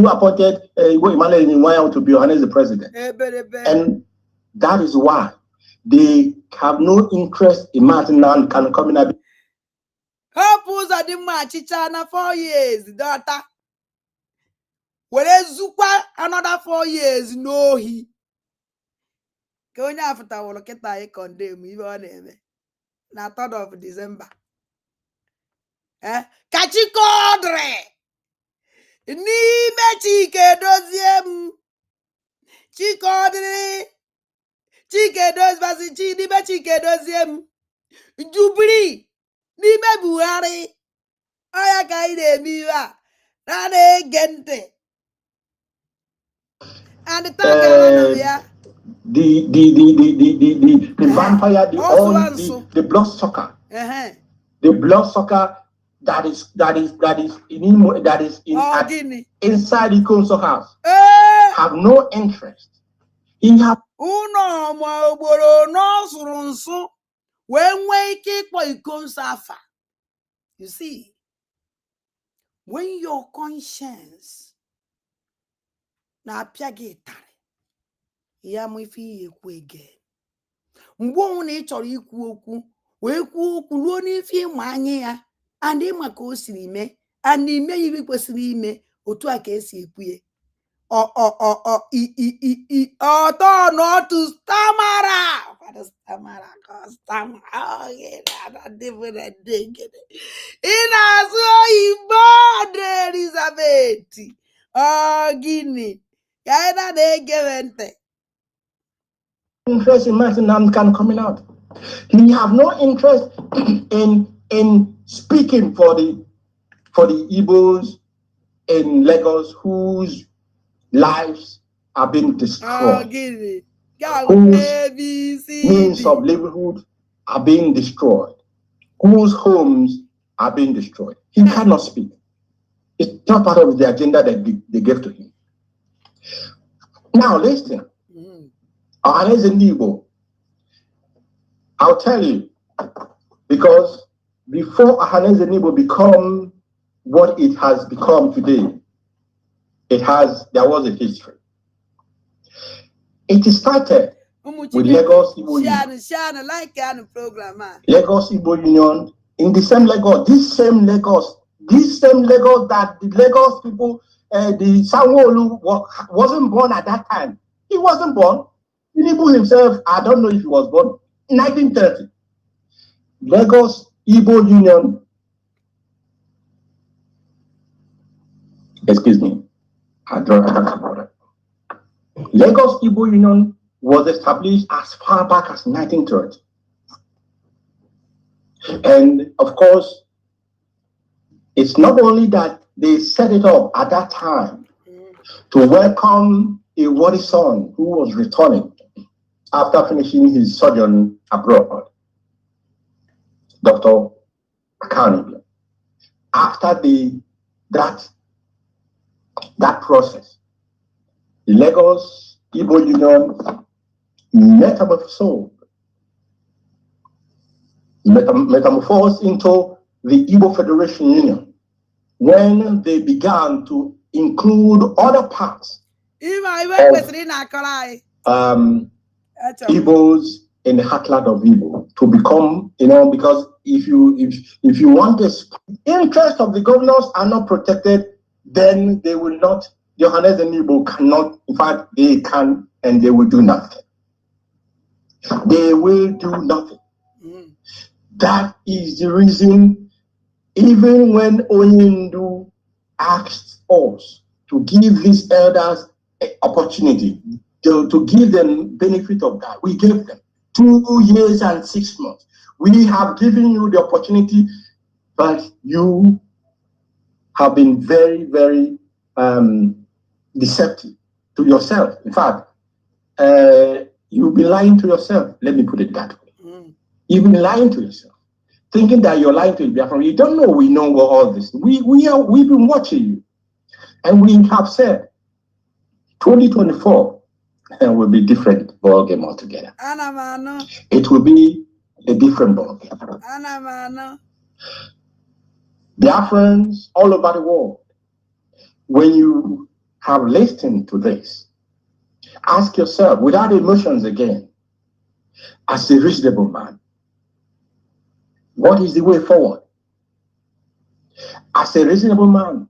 appointed Emmanuel Iwayang to be Ohaneze the president. And that is why they have no interest in Martin Nnamdi Kanu coming up. Hope ụzọ dị mma achịcha na 4 years daughter. Were zukwa another 4 years n'ohi. Ka onye afụtawụrụ kịta anyị condemn ibe ọ na-eme na 3rd of December. Ka Chikodre n'ime Chike edozie m. Chikodre Chike edozie chi n'ime Chike edozie m. Jubiri n'ime Buhari. Oya ka anyị na-eme iwe a. Gente. And the Tagala, the vampire, the bloodsucker, the bloodsucker that is inside the council house have no interest. He have you see, when your conscience na piagitare ya mo ifi ekwu again mgbe onwe na ị chọrọ ikwu okwu wee kwuo okwu ruo n'ife ịma anya ya and ịma ka o siri mee and ime ibe kwesịrị ime otu a ka esi ekwu ya ọtọ n'otu stamara ị na-asụ oyibo dị Elizabeth gịnị ka anyị na-ege ntị interest in Martin can coming out. He have no interest in speaking for the Igbos in Lagos whose lives are being destroyed, whose means of livelihood are being destroyed, whose homes are being destroyed. He cannot speak. It's not part of the agenda that they gave to him. Now listen. Haneze Igbo, I'll tell you, because before Haneze Igbo become what it has become today, there was a history. It started with Lagos Igbo Union. Lagos Igbo Union, in the same Lagos, this same Lagos that the Lagos people, the Sanwo-Olu wasn't born at that time. He wasn't born. Igbo himself, I don't know if he was born in 1930. Lagos Igbo Union, excuse me, I don't know about it. Lagos Igbo Union was established as far back as 1930. And of course, it's not only that they set it up at that time to welcome a worthy son who was returning after finishing his sojourn abroad, Dr. Akani. After that process, the Lagos Igbo Union metamorphosed into the Igbo Federation Union when they began to include other parts Igbos in the heartland of Igbo to become, because if you want this, interest of the governors are not protected, then they will not, Johannes and Igbo cannot, in fact, they can and they will do nothing. They will do nothing. That is the reason, even when Oyindu asked us to give these elders an opportunity, to give them benefit of that, we gave them 2 years and 6 months. We have given you the opportunity, but you have been very, very deceptive to yourself. In fact, you've been lying to yourself. Let me put it that way. You've been lying to yourself, thinking that you're lying to Biafra. You don't know we know all this. We've been watching you, and we have said 2024 will be different ball game altogether. It will be a different ball game. Biafrans all over the world, when you have listened to this, ask yourself without emotions again, as a reasonable man, what is the way forward? As a reasonable man,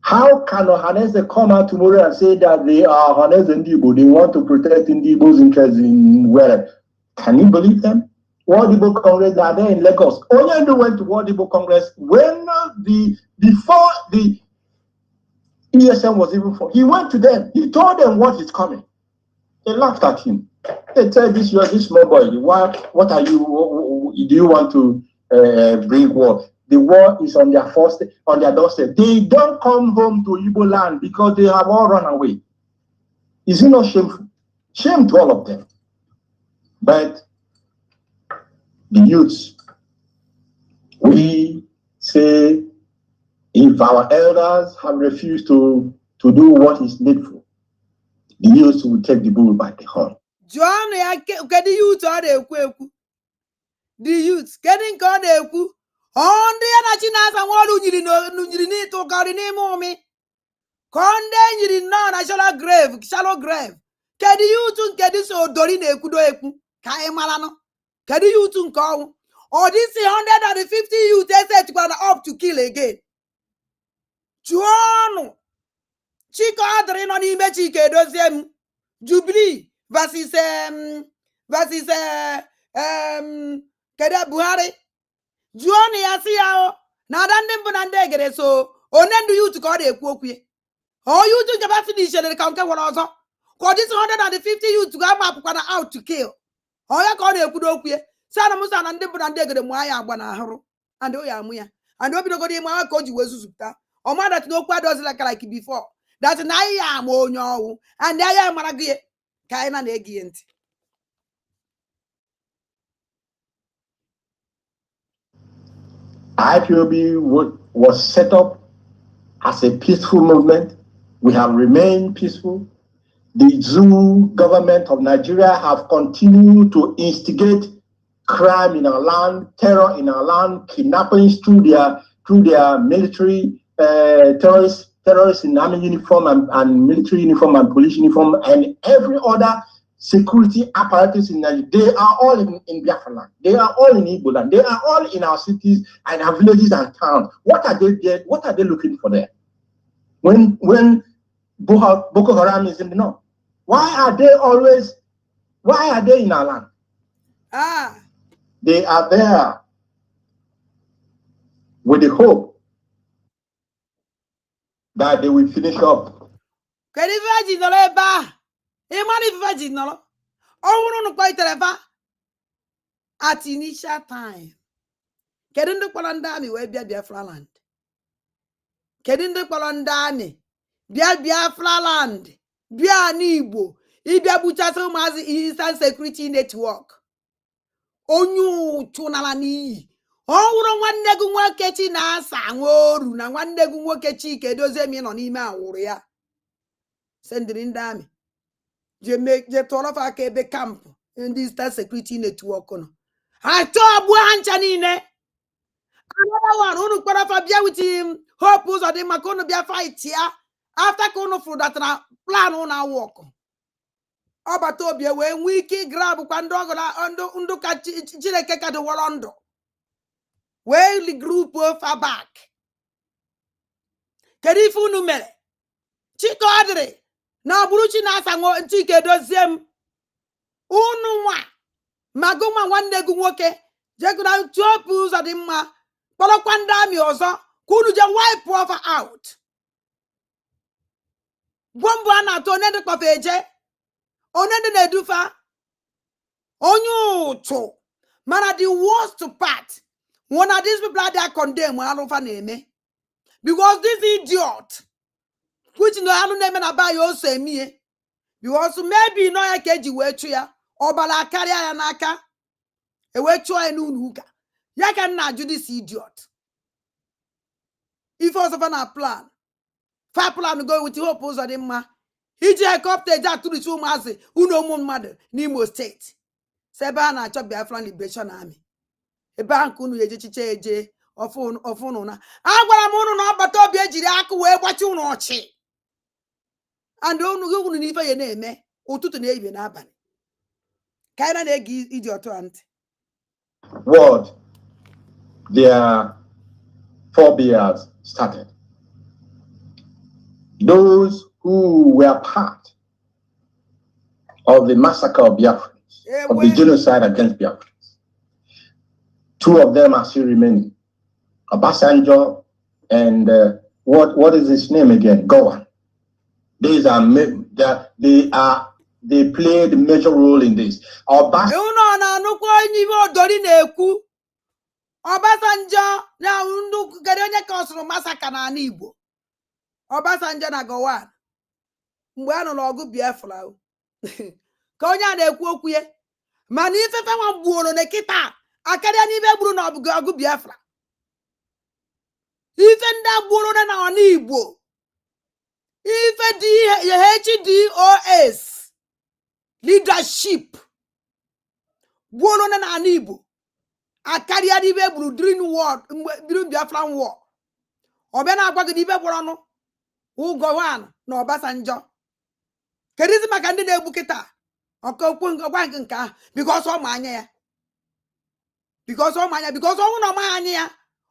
how can Ohanese come out tomorrow and say that they are Ohanese and Igbo, they want to protect Igbo's interests in where? Can you believe them? World Igbo Congress, they are there in Lagos. Onyendu went to World Igbo Congress when before the ESM was even formed. He went to them. He told them what is coming. They laughed at him. They said, "You are this small boy. What are you? Do you want to bring war?" the war is on their doorstep. They don't come home to Igbo land because they have all run away. Is it not shameful? Shame to all of them. But the youths, we say, if our elders have refused to do what is needful, the youths will take the bull by the horn. John, the youth are the youth getting called a coup. On the Anachinas and what you need to go in a moment. Conde you did not national shallow grave. Can you get this or Dorine Kudo Kai Malano? Can you call? Or this 150 youth they said to go up to kill again. Juano Chik ordering on image Dozi Jubilee versus Keda Buhari. Juani Asiao. Now then Bunandegre so onen do you to call a quoque. Oh, you took about finish and conquer what also. Cause this 150 you to come up out to kill. Oh, I call a good oak. Sana Musan and Debunandegre Moya Banaharo. And Oyamuya. And Obi go to my coach was Suta. Or man that no quite does like before. That's an I am on you. And I am Maragia. Kaina Negient. IPOB was set up as a peaceful movement. We have remained peaceful. The zoo government of Nigeria have continued to instigate crime in our land, terror in our land, kidnappings through their military terrorists in army uniform and military uniform and police uniform and every other security apparatus in Nigeria. They are all in Biafra land. They are all in Igbo land. They are all in our cities and our villages and towns. What are they looking for there? When Boko Haram is in the north, why are they in our land? They are there with the hope that they will finish up. At initial time, Kedin the Polandami where Biafra land. Kedin the Polandami, Biafra land, Bia Nibo, Ibia Buchaso Mazi Eastern Security Network. Onyu Tunalani. Oh, one negu wakechi na sangoru, na one negu wakechi Dozi mean on email warrior. Send it in dami. Je make the toll of our Quebec camp in this security network. I told Buanchanine. Another one who put up a beer with him. Hope was at the Macono Bia fight here. After Cono for that plan on our walk. Obatobia when we grab Pandogola under Chilekeka the Wallando. Well, the group of far back. Kerifu numere. Chik ordre. Now Bruchi Nasango and Chik Dozi Unuma. Maguma one negu woke. Jaguna chopus at him. Poloquandami also. Kunuja wipe over out. Bombana to another coffee. Onende nedufa. Onyu to. Man, the worst part. One of these people are condemned. Because this idiot, which no I don't name about you say me. Because maybe no I keji wechuya or bala carrier anaka. A wechua and unuka. Yakan na do this idiot. If also a plan. Far plan go with your pose of him. He just opted that to the two master, uno mother, Nemo State. Sebana chop Biafran Liberation Army. A bank unu yeje of phone ona. Agwara mono no bato bia jiri aku we kwachi unu ochi. And onu go unu nifa ye na-eme ụtụtụ na ehihie na abalị. Kaina na-egi idiot ant. What their forebears started. Those who were part of the massacre of Biafrans, of the genocide against Biafrans. Two of them are still remaining. Obasanjo and what is his name again? Gowan. These are they played a major role in this. Obasanjo na ndu gere onye ka osuru masaka na ala Igbo. Obasanjo na Gowon. Mgbe a nọ n'ọgụ Biafra ka onye a na-ekwu okwu ya mana ifefe nwa gbuoro na kịta akarịa n'ibe gburu na ọgụ Biafra. Ife ndị agburu na ala Igbo ife Hdos leadership gbuoro na ala Igbo akarịa n'ibe gburu during Biafra war. Ọbịa na-agwa gị n'ibe gburu ọnụ Gowon na Obasanjo. Kedizi maka ndị na-egbu kịta ọkokwu ngwa nke ahụ because ọ ma anya ya because ọnwụ na ọma anya ya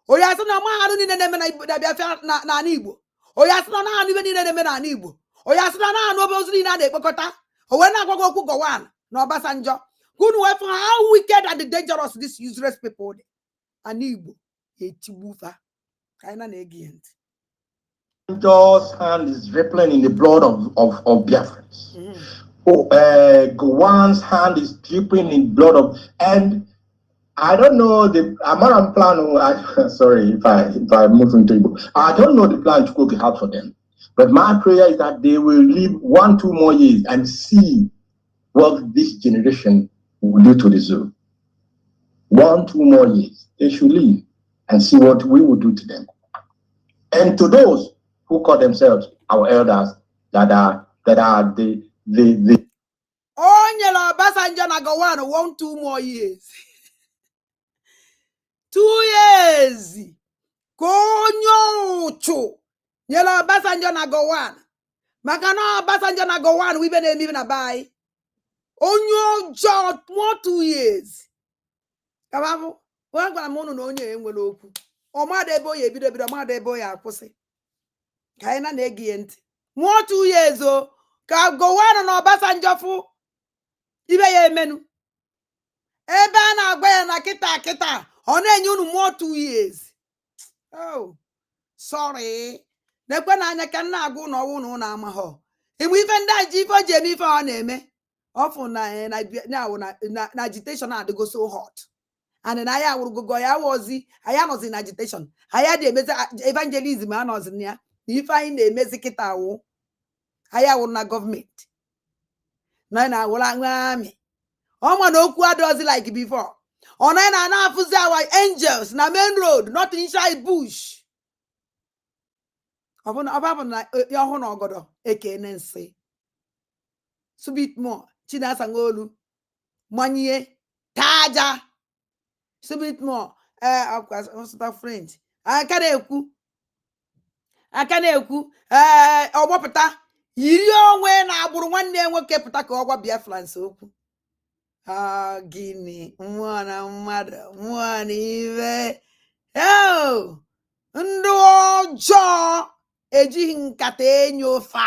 onye asị na ọma arụ niile na-eme na Biafra na ala Igbo onye asị na naanị ibe niile na-eme na ala Igbo onye asị na naanị obe ozu niile a na-ekpekọta o wee na-agwago okwu Gowon na Obasanjo kunu wee fụ how wicked and dangerous these useless people dị ala Igbo etigbufa ka anyị na-ege ya ntị. Hdos' hand is rippling in the blood of Biafrans. Gowon's hand is dripping in blood of, and I don't know the Amaran plan. Sorry if I move into Igbo. I don't know the plan to cook it out for them, but my prayer is that they will live 1-2 more years and see what this generation will do to the zoo. 1-2 more years, they should live and see what we will do to them. And to those who call themselves our elders, that are the Onye Obasanjo na Gowon 1-2 more years. 2 years. Konyo uchu. Nyela Obasanjo na Gowon. Maka na Obasanjo na Gowon we been even a buy. Onyo jo more 2 years. Kababu. Wangwa mono no onye enwere okwu. Omade boy ebido omade boy akwụsị. Ka anyị na-ege ntị. More 2 years o ka Gowon na Obasanjo fu ibe ya emenu. Ebe a na-agwa ya na kịta ọ na-enye unu more 2 years. Oh, sorry. Nekwe na anya ka nna agụ na ọwụ na ụnụ amahọ. Ịmụ ife ndị aji ife o ji eme ife ọ na-eme. Ọfụ na agitation adịgo so hot. And na ya wụrụgogo ya wozi aya nọzi na agitation. Aya dị emezi evangelism anọzi na ya. Ife anyị na-emezi kịta wụ aya wụrụ na gọọmenti. Na wụrụ amị. Ọma na okwu adọzi like before. Ọ na-afụzi our angels na main road, not inside bush. Ọ bụ na ya ọhụrụ na ọgọdọ ekene nsị. Subit more Chinasa ngolu manye taja. Subit more of French. Aka na-ekwu ọgbọpụta yiri onwe na agbụrụ nwanne nwoke pụta ka ọgwa Biafrans okwu. Gịnị mmụọ na mmadụ mmụọ na ibe ndị ọjọọ ejighị nkata enyo fa.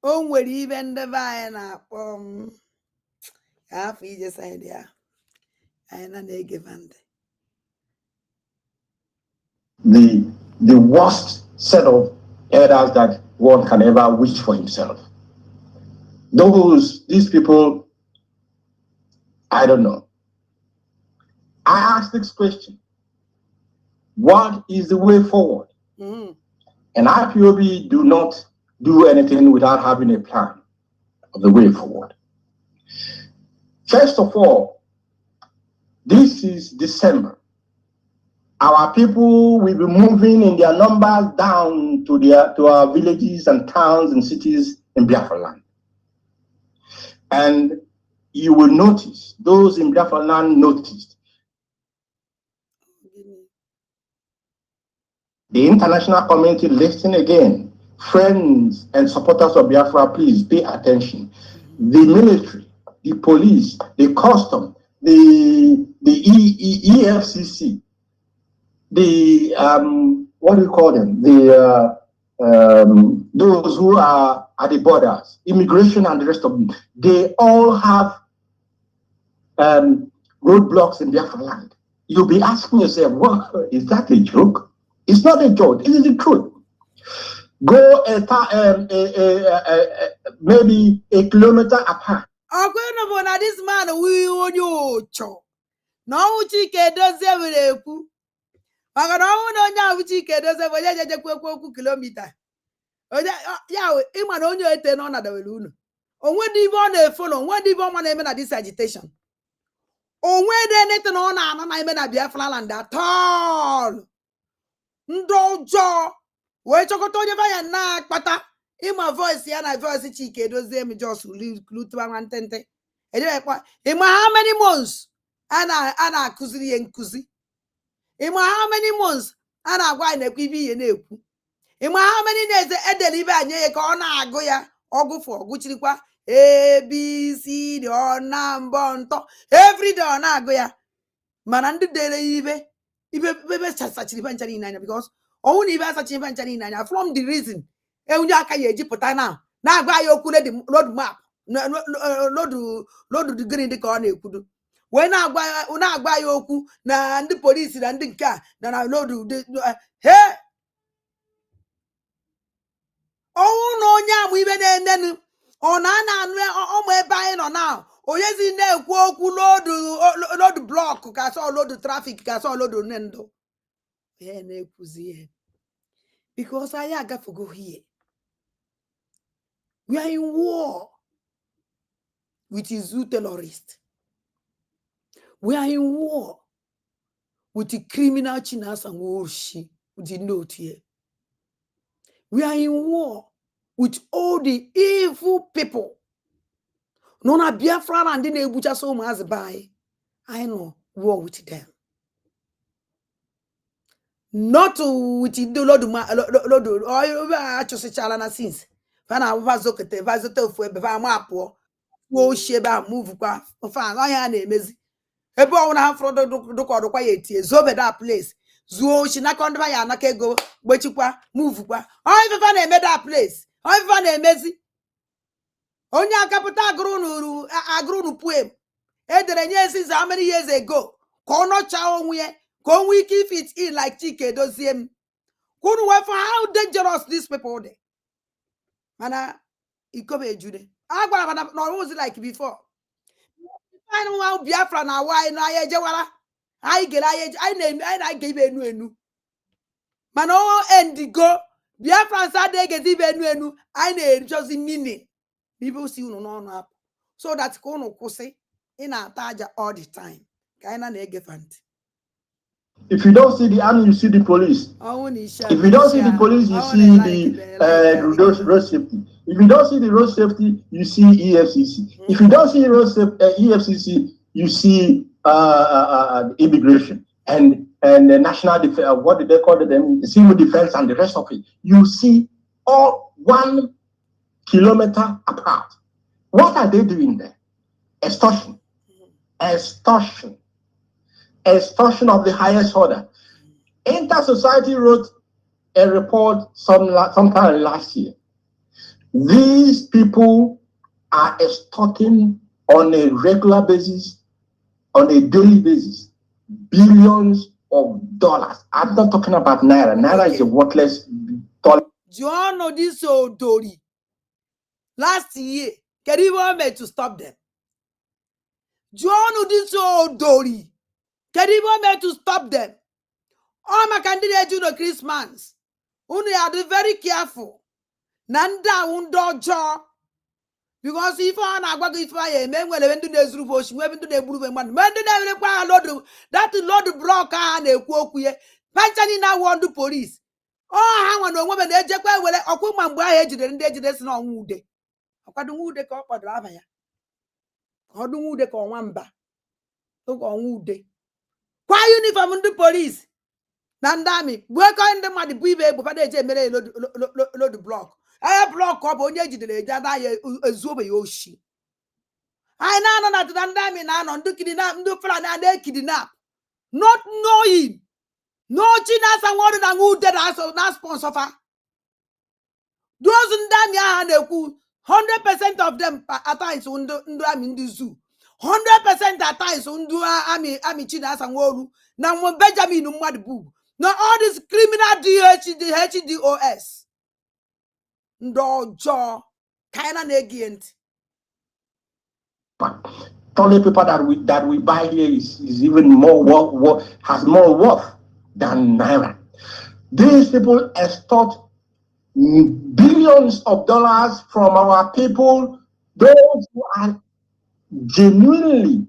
O nwere ibe ndị be anyị na-akpọ afọ ije saịdị ya anyị na-ege ntị. The worst set of elders that one can ever wish for himself. These people, I don't know. I asked this question: what is the way forward? And IPOB do not do anything without having a plan of the way forward. First of all, this is December. Our people will be moving in their numbers down to our villages and towns and cities in Biafra land. And you will notice, those in Biafra land noticed. The international community, listen again. Friends and supporters of Biafra, please pay attention. The military, the police, the custom, the EFCC, the what do you call them? Those who are at the borders, immigration and the rest of them, they all have roadblocks in Biafra land. You'll be asking yourself, what is that a joke? It's not a joke. It is the truth. Go maybe a kilometer apart. This man na ọnwụ Chike Dozie were ekwu maka na ọnwụ na onye ahụ Chike Dozie bụ onye jejekwu okwu kilomita ya ịma na onye ete na ọ nadawere unu onwe dị ibe ọ na-efolo onwe dị ibe ọma na-eme na this agitation onwe dị enete na ọ na-anọ na ime na Biafra land atọl ndị ọjọọ wee chọkọta onye banya na-akpata ịma voice ya na voice Chike Dozie m just lutuba nwantente edekwa ịma how many months a na-akụziri ihe nkụzi ịma how many months a na-agwa anyị na-ekwu ibe ihe na-ekwu ịma how many days edere ibe anyị ya ka ọ na-agụ ya ọgụfụ ọgụchirikwa abc dị ọ na mbọ ntọ everyday ọ na-agụ ya mana ndị dere ya ibe sachiri ibe ncha niile anya because ọnwụ na ibe asachi ibe ncha niile anya from the reason onye aka ya ejipụta na-agwa ya okwu road map lodu digrii dị ka ọ na-ekwudo wee na-agwa ya okwu na ndị polisi na ndị nke a na lodu he ọnwụ na onye amụ ibe na-enenu ọ na-anụ ọmụ ebe anyị nọ na onyezi na-ekwu okwu lodu blọkụ ka sọ lodu trafik ka sọ lodu ndụ ihe na-ekwuzi ihe because anyị agafego here. We are in war with Izu terrorists. We are in war with the criminal Chinas and Woshi, with the note here. We are in war with all the evil people. Nona Biafra and then Ebucha so much by. I know war with them. Not with the Lord or actually Chalana since. Fana vazokete vazote fu ebe va ma apụọ wo sheba move kwa fa anya na-emezi ebe ọ na afro dụkọdụkwa ya etie zobe that place zuo shi na kondba ya anaka ego gbechikwa move kwa onye fa na-eme that place onye fa na-emezi onye akapụta agụrụ nu poem edere nye since how many years ago ka ọ nọcha onwe ya ka onwe ike fit in like Chike Dozie m kunu we for how dangerous these people dey. Mana ikobe jude agwara na no like before I know how Biafra na why na ya ejewara anyị gere anyị na ga ibe enu mana o endigo Biafra sa de get ibe enu anyị na just meaning people see unu no no so that ka unu kwụsị ị na-ata aja all the time ka anyị na-egefa ntị. If you don't see the army, you see the police. If you don't see the police, you see the road safety. If you don't see the road safety, you see EFCC. If you don't see EFCC, you see immigration and the national defense. What did they call them? The civil defense and the rest of it. You see all 1 kilometer apart. What are they doing there? Extortion. Extortion. Extortion of the highest order. Inter-Society wrote a report sometime last year. These people are extorting on a regular basis, on a daily basis, billions of dollars. I'm not talking about Naira. Naira is a worthless dollar. Do you know this old Dory? Last year, Keribo made to stop them. Do you know this old Dory? Keribo made to stop them. All my candidates do the Christmas. Only are they very careful. Nanda undojo. Because if I na if I men when they do the Zrubosh, we do the Blue man. Men do they require Lord that Lord block and a quoque. Panchani now want the police. Oh, how one woman they just well a woman by age and that's not wood. I don't wood the cop or Lavaya. How do wood the call one ba? Look on wood. Why uniform on the police? Nandami, work on them at the Bibe, but they made a load block. I block up on the edge of the Zobe Yoshi. I know not Nandami now on the kidnap, do plan and they kidnap. Not knowing. No chinas and water than who dead as of that sponsor. Those Ndamia and the 100% of them at times under in the zoo. 100% at times under Ami chinas and Wolu. Now when Benjamin Umad Boo. Now all this criminal HDOS. Ndo jaw kinda negient. But toilet paper that we buy here is even more has more worth than naira. These people extort billions of dollars from our people, those who are genuinely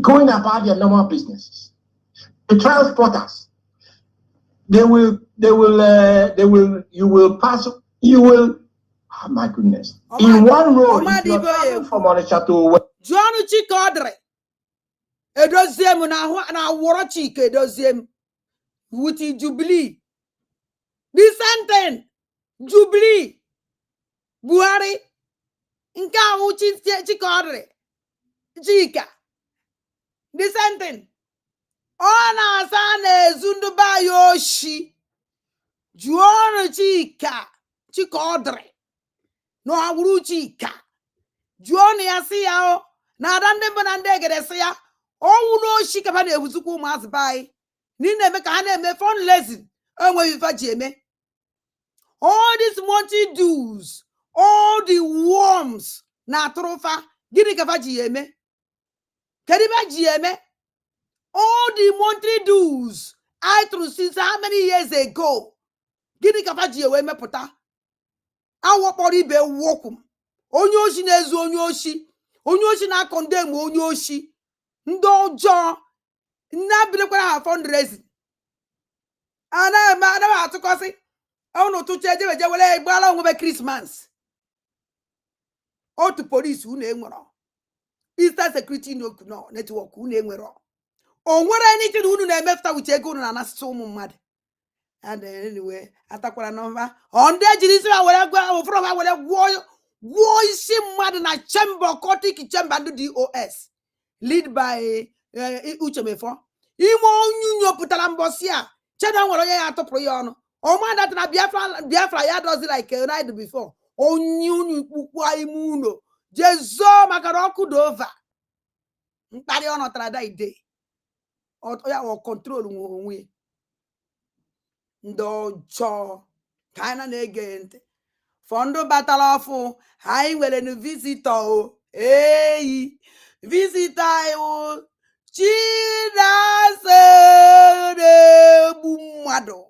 going about their normal businesses. The transporters, you will pass, oh my goodness. In one road, if you're traveling from Onitsha to John Chik Odre. Edoziem na woro Chik edoziem. Wuti Jubilee. The same thing. Jubilee. Buhari. Nke ahụ Chik Odre. Chika. The same thing. Ọ na-asa na-ezu ndị be anyị oshi. Jụọnụ Chik Odre. Na ọwụrụ Chika. Jụọnụ ya si ya o. Na ada ndị mbụ na ndị egede si ya. Ọnwụ n'oshi ka ha na-ewuzukwa ụmụazị be anyị. N'i na-eme ka ha na-eme fundraising. Enweghị ife ji eme. All these monthly dues. All the worms na atụrụfa. Gịnị ka fa ji eme? Kedu ife ji eme? All the monthly dues I through since how many years ago? Gịnị ka fa ji ewe mepụta? Awakpọrọ ibe wokum. Onye oshi na-ezu onye oshi. Onye oshi na-akọndem onye oshi. Ndị ọjọọ. Na-abidokwara ha fundraising. Ana atụkọsị. Ọnụ tụcha ejebeje were gbala onwebe Christmas. Otu polisi unu enwero. Eastern Security Network unu enwero. O nwere anything unu na-emefta uche ego unu na-anasịsị ụmụ mmadụ. And anyway, atakwara nọmba. Ndị ejiri isi ha were gwa ofụrụ ha were gwuo isi mmadụ na chamber occultic chamber ndị DOS. Lead by Uchemefo. Ime onyunyo pụtara mbọsị a. Cheda nwere onye ya atụpụrụ ya ọnụ. Ọma na Biafra ya dozi like a night before. Onyunyo kpukwa ime ụlọ. Jezo makara ọkụ dova. Mkparị ọ nọtara da ide. Ya ọ control onwe. Ndị ọjọọ ka anyị na-ege ntị. Fọndụ batara ọfụ. Anyị nwere nu visitor o. Eyi. Visitor anyị Chinase na-egbu mmadụ.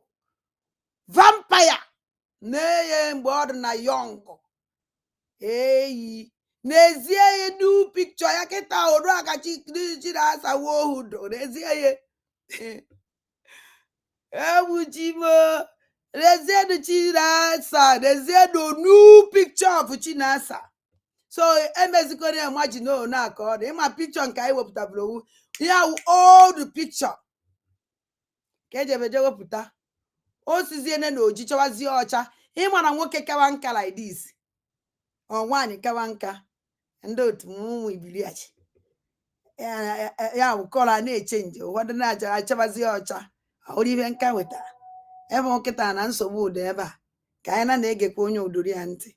Vampire na-eye mgbe ọ dị na yọngụ. Eyi n'ezie ya new picture ya kịta oru aka Chinasa wohudo n'ezie ya egbuchimo n'ezie du Chinasa n'ezie do new picture of Chinasa. So emezikọrọ imagine na aka ọ dị ịma picture nke anyị wepụtabụrụ owu ya old picture ka ejebeje wepụta. O siziene na oji chọwazie ọcha. Ịma na nwoke kawa nka like this. Ọ nwaanyị kawa nka. Ndị otu ụmụ ibiliachi. Ya kọla na-echenji. Ụfọdụ na-achabazie ọcha. Ọhụrụ ihe nka wetara. Ebe nkịta na nsogbu ụda ebe a. Ka anyị na-egekwa onye udori ya ntị.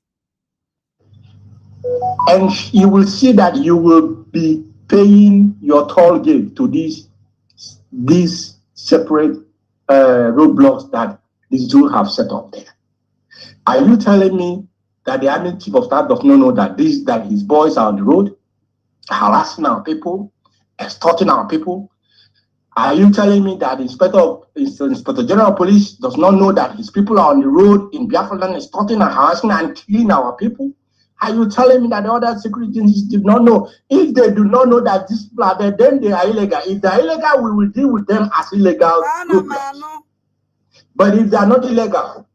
And you will see that you will be paying your toll gate to these separate roadblocks that these Jews have set up there. Are you telling me that the army chief of staff does not know that his boys are on the road, harassing our people, extorting our people? Are you telling me that Inspector General of Police does not know that his people are on the road in Biafra land, extorting and harassing and killing our people? Are you telling me that the other security agencies did not know? If they do not know that these people are there, then they are illegal. If they are illegal, we will deal with them as illegal. But if they are not illegal,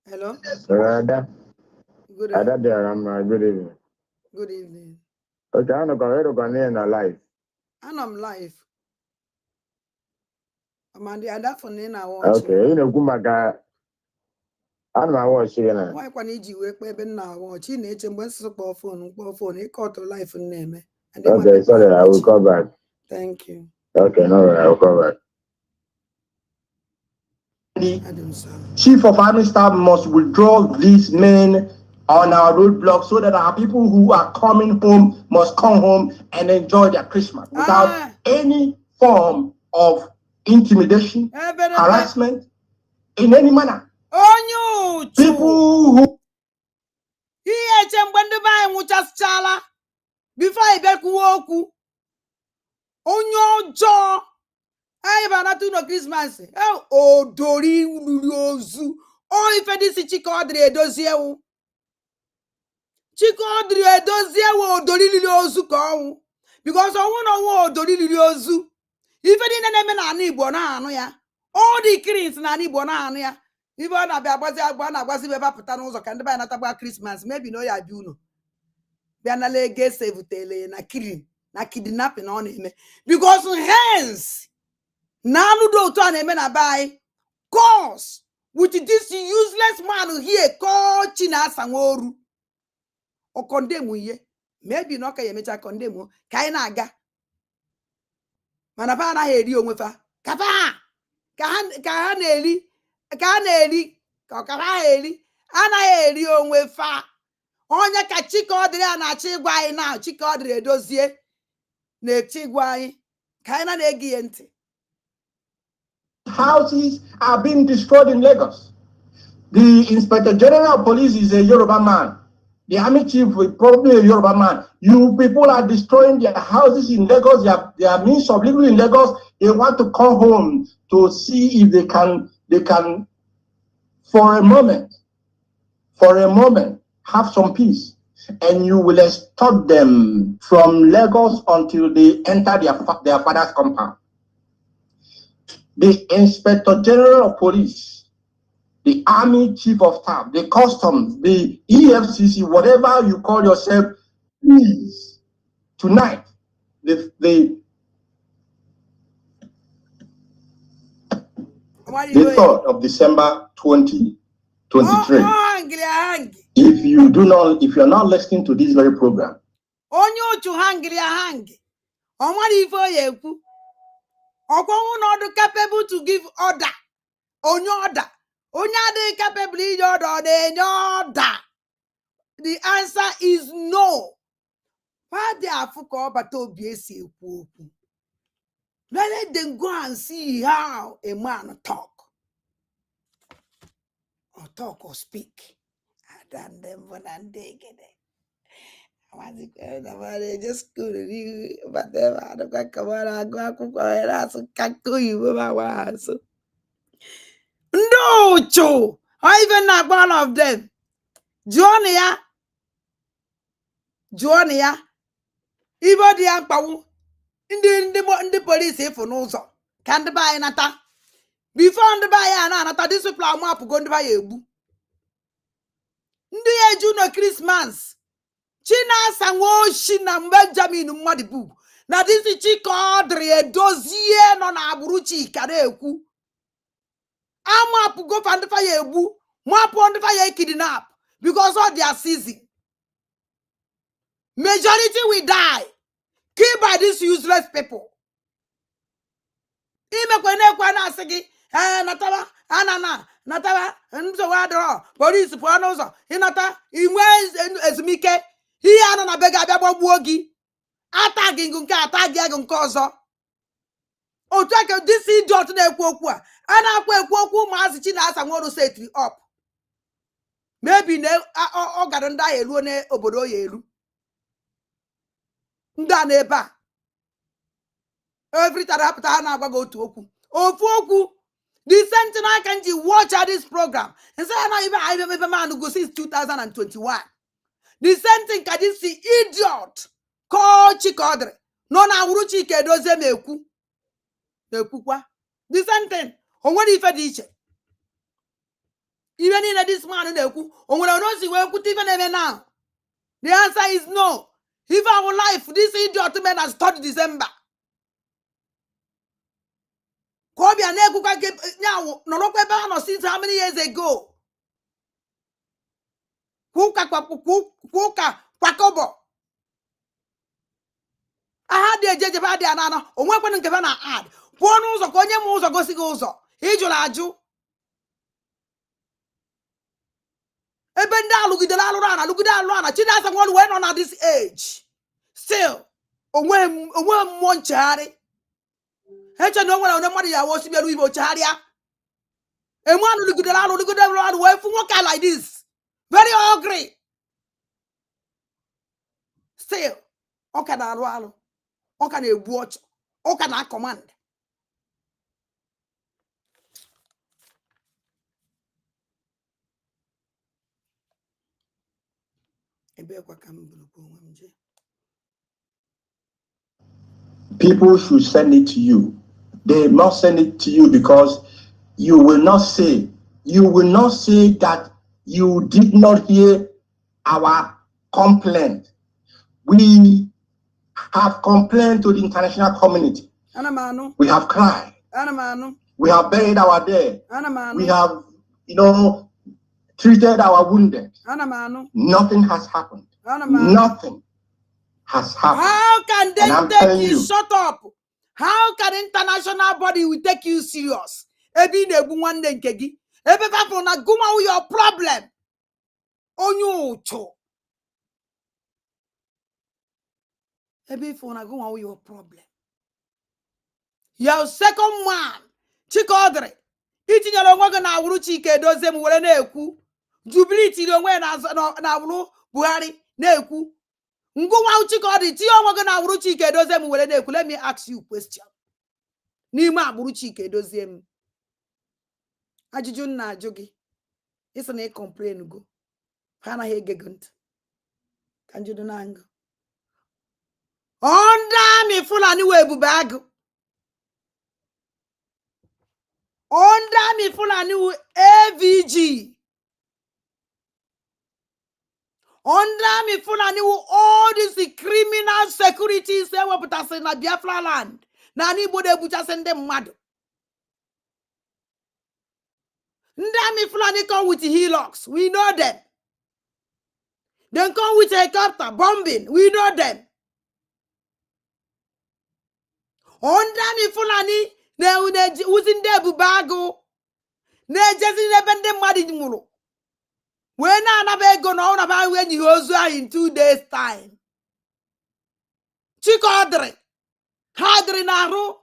Hello. Good evening. Good evening. Okay, I'm live. I'm live. Amandi ada for na watch. Okay, you know Gumaga. I'm not watching. Why can you wake up na watch? You need to mgbe phone. He caught to life name. Okay, sorry, I will call back. Thank you. Okay, no, I will call back. The chief of army staff must withdraw these men on our roadblock so that our people who are coming home must come home and enjoy their Christmas without any form of intimidation, harassment, in any manner. People who before I beg woku onyo jo I banatu no Christmas oh dori uliozu oh ife disi chikodre edozie Chikodre edozie wo dori liliozu ko because owu no wo dori liliozu ife di na-eme na ana Igbo na anu ya all the Christ na ana Igbo na anu ya ife ọ na-abịa agbazi agba na-agbazi be bapụta n'ụzọ ka ndị be anatagba Christmas maybe no ya bi uno bịa na lege sevutele na killing na kidnapping ọ na-eme because hence na anụ dị otu a na-eme na bai cause with this useless man here called Chinasa Nworu o condemn ihe maybe no ka ya emecha condemn ka anyị na-aga mana fa anaghị eri onwe fa ka ha na-eri anaghị eri onwe fa onye ka Chikodre a na-achọ ịgwa anyị na Chikodre Edozie na-eche ịgwa anyị ka anyị na-ege ya ntị. Houses are being destroyed in Lagos. The Inspector General of Police is a Yoruba man. The Army Chief is probably a Yoruba man. You people are destroying their houses in Lagos. Their means of living in Lagos. They want to come home to see if they can for a moment, have some peace. And you will extort them from Lagos until they enter their father's compound. The Inspector General of Police, the Army Chief of Staff, the Customs, the EFCC, whatever you call yourself, please, tonight, the 3rd of December 2023. If you're not listening to this very program, capable to give order. Onye capable to order. The answer is no. Why they are but let them go and see how a man talk or speak. I done them when I dig it. Just good but them I don't come on. I go can't go you no cho. I even not one of them. Jonia. Ibo di akpawu. Ndị police if no so. Can the buy nata? Before the buy anata this people are more go ndị buy egbu. Ndị eju no Christmas. Chinasa Nworu na Benjamin Mmadibu. Na this is Chikodre Edozie no na aburu Chika na-ekwu. Amapu go find the fire egbu. Mapu on the fire kidnap because of their season. Majority will die. Killed by these useless people. Ime kwene kwana asigi nataba anana nataba nzo wadro police pụọ ụzọ inata inwe ezumike ihe anana bega abịa gbagbuo gị atagi nke atagi gị nke ọzọ otu aka this idiot na-ekwu okwu a na-akwa ekwu okwu Maazị Chinasa Nworu setri up maybe na ọ gara ndị ahụ eruo n'obodo ya eru ndị a na-ebe a every time apụta ha na-agwa gị otu okwu the Sentinel can watch this program and say I remember man go since 2021 the Sentinel can just see idiot call Chikodre no na wuru Chike Edozie na-ekwukwa the Sentinel o nwere ife dị iche even in this man na-ekwu o nwere onozi wee kwute ife na-eme now the answer is no. If our life this idiot man has started December Kobia na-ekwukwa now nọrọkwa ebe ha nọ since how many years ago kwuka kwakobo aha dị ejejebe adị anana onwekwana nke ba na ad pụọ n'ụzọ ka onye m ụzọ gosi gị ụzọ ijụrụ ajụ Ebenda lugidala lurana. China someone went on at this age. Still, when monchari. Hecha no one on the money I was to be a Louis Charia. And one lugidala way for work like this. Very ugly. Still, okay, na can a watch, can I command? People should send it to you. They must send it to you because you will not say that you did not hear our complaint. We have complained to the international community. We have cried. We have buried our dead. We have, treated our wounded. Nothing has happened. Nothing has happened. How can they take you? Shut up. How can international body will take you serious? Ebi nebu one day kegi. Ebe papo na guma with your problem. Onyo cho. Ebi for na guma with your problem. Your second man, Chik. Iti nyalo ngwaga na wuru Chike Dozi mwere na eku. Jubility ngwe na wuru Buhari na eku. Ngwa Chik ti ngwaga na wuru Chike Dozi mwere na eku. Let me ask you a question. Nima wuru Chike Dozi ajụjụ na ajụ gị. Isi na complain go. Ha na hege gunt. Kan judo na ngo. Onda mi Fulani webu bag. Onda mi Fulani AVG. Onda mi Fulani all these criminal security say we put na Biafra land. Na ni bode bucha sende mad. Ndami Fulani come with Hdos. We know them. They come with helicopter bombing. We know them. Ndami Fulani ne using the bubago. Ne jesi ne bende madi muro. When I go on about when you also in 2 days time. Chik Hadri Naru.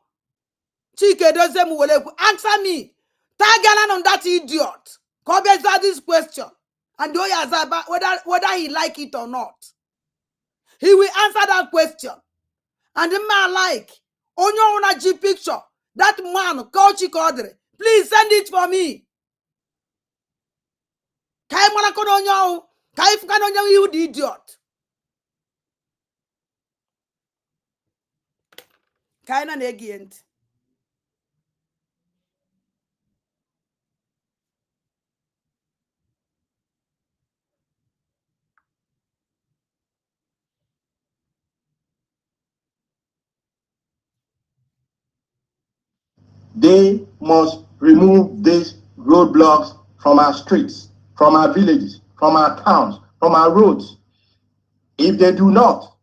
Chike Dozi mwele. Answer me. Tagalan on that idiot. Come answer this question. And do whether he like it or not. He will answer that question. And the man like, on your own G picture, that man called Chik. Please send it for me. Kai mwana kono nyo. Kai fukano nyo you the idiot. Kai na negient. They must remove these roadblocks from our streets, from our villages, from our towns, from our roads. If they do not,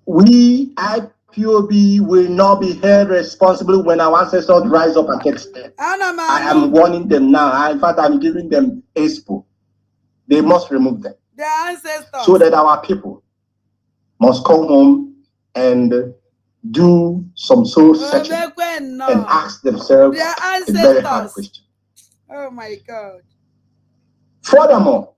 we, IPOB, will not be held responsible when our ancestors rise up and take steps. I am warning them now. In fact, I'm giving them expo. They must remove them. The ancestors. So that our people must come home and do some soul searching and ask themselves a very hard question. Oh my God. Furthermore,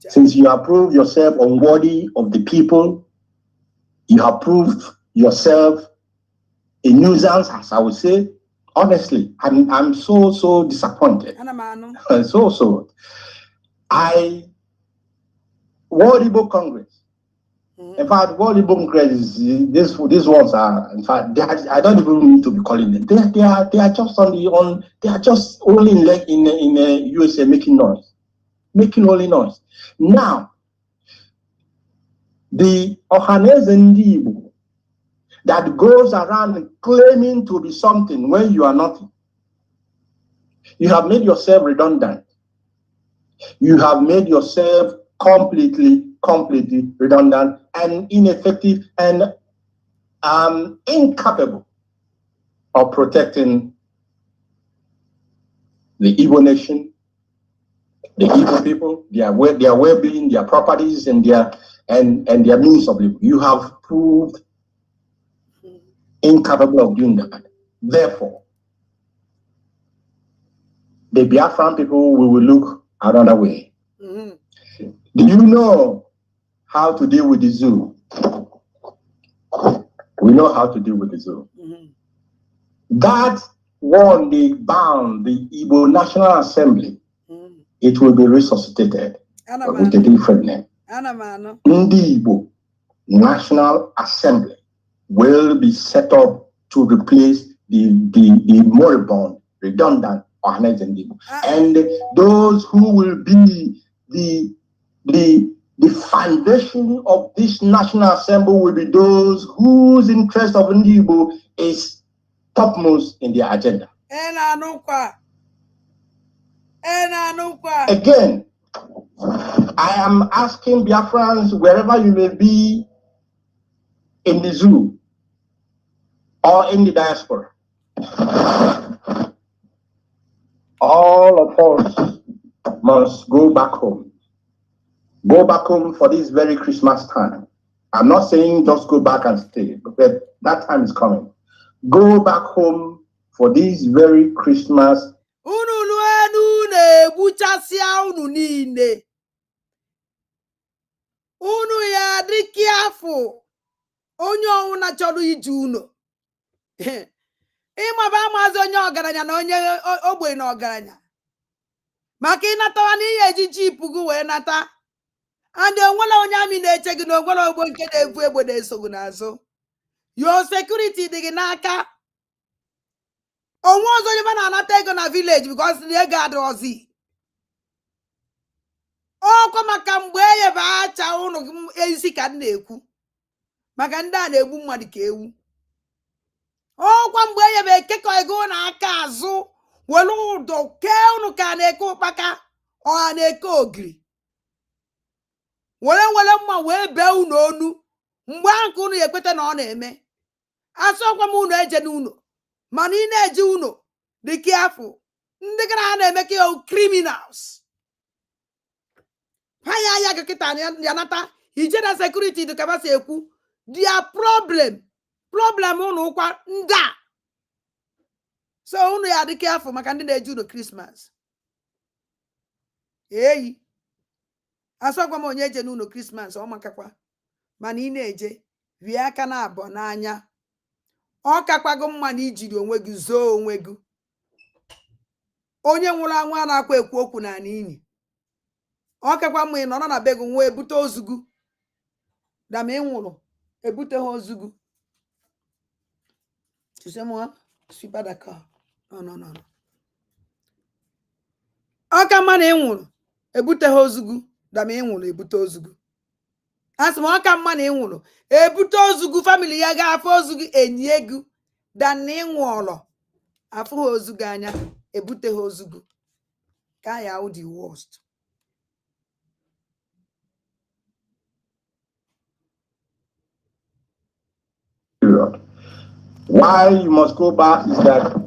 since you have proved yourself unworthy of the people, you have proved yourself a nuisance, as I would say. Honestly, I'm so disappointed. World Igbo Congress. In fact, World Igbo Congress, these ones are, in fact, I don't even need to be calling them. They are just they are just only in the USA making noise, making only noise. Now, the Ohaneze Ndibo that goes around claiming to be something when you are nothing. You have made yourself redundant. You have made yourself completely completely redundant and ineffective and incapable of protecting the Igbo nation, the Igbo people, their well-being, their properties, and their means of living. You have proved incapable of doing that. Therefore, the Biafran people will look another way. Mm-hmm. Do you know how to deal with the zoo? We know how to deal with the zoo. Mm-hmm. That one they bound the Igbo National Assembly. Mm-hmm. It will be resuscitated with a different name. Ndi Igbo National Assembly will be set up to replace the moribund, redundant and those who will be the foundation of this National Assembly will be those whose interest of Ndi Igbo is topmost in their agenda. Again, I am asking Biafrans, wherever you may be in the zoo or in the diaspora, all of us must go back home. Go back home for this very Christmas time. I'm not saying just go back and stay, but that time is coming. Go back home for this very Christmas. Unu ya dị kiafụ onye ọnwụna chọrọ ije unu ịmaba amazi onye ọgaranya na onye ogbenye na ọgaranya maka ịnatawa n'ihe eji jipu gị wee nata and onwere onye amị na-eche gị na onwere ogbo nke na-ebu egbe na-eso gị n'azụ your security dị gị n'aka onwe ọzọ onye na-anata ego na village because the ego adịghịzi ọkwa maka mgbe eyebe acha ụnụ ezi ka m na-ekwu maka ndị a na-egbu mmadụ ka ewu ọkwa mgbe eyebe ekekọ ego na-aka azụ were ụdọ kee ụnụ ka na-eke ụkpaka ọha na-eke ogiri were mma wee bee unu onu mgbe ahụ ka unu ya ekweta na ọ na-eme asọkwa m unu eje n'ụlọ mana ị na-eje unu dị kiafụ ndị gara ha na-eme ka criminals haya ya kịta ya nata ije na security dị ka basi ekwu their problem unu kwa nda so unu ya dị kiafụ maka ndị na-eje unu Christmas eyi asọkwa m onye eje n'ụlọ Christmas ọ makakwa mana ị na-eje rie aka na abụọ n'anya ọ kakwago mma na ijiri onwe gị zoo onwe gị onye nwụrụ anwụ a na-akwa ekwu okwu na n'ini ọ kakwa mma ị nọrọ na be gị nwee ebute ozugu dama ị nwụrụ ebute ha ozugu ọ ka mma na ị nwụrụ ebute ha ozugu dama ị nwụrụ ebute ozugu asị m ọ ka mma na ị nwụrụ ebute ozugu famili ya ga-afụ ozugu enyi gị dan na ịnwụ ọlọ afụ ha ozugu anya ebute ha ozugu ka ya the worst. Why you must go back is that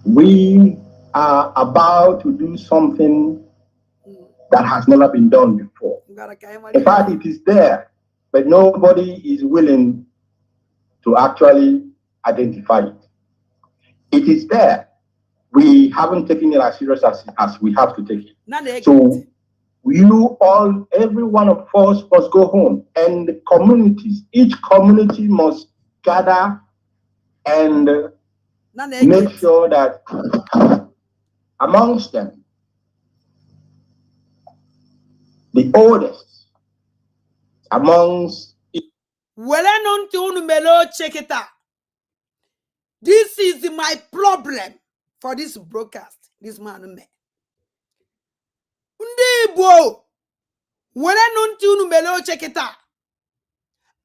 we are about to do something that has never been done before. In fact, it is there, but nobody is willing to actually identify it. It is there. We haven't taken it as serious as we have to take it. So you all, every one of us must go home, and the communities, each community must gather and make sure that amongst them, the oldest amongst this is my problem for this broadcast. This man me.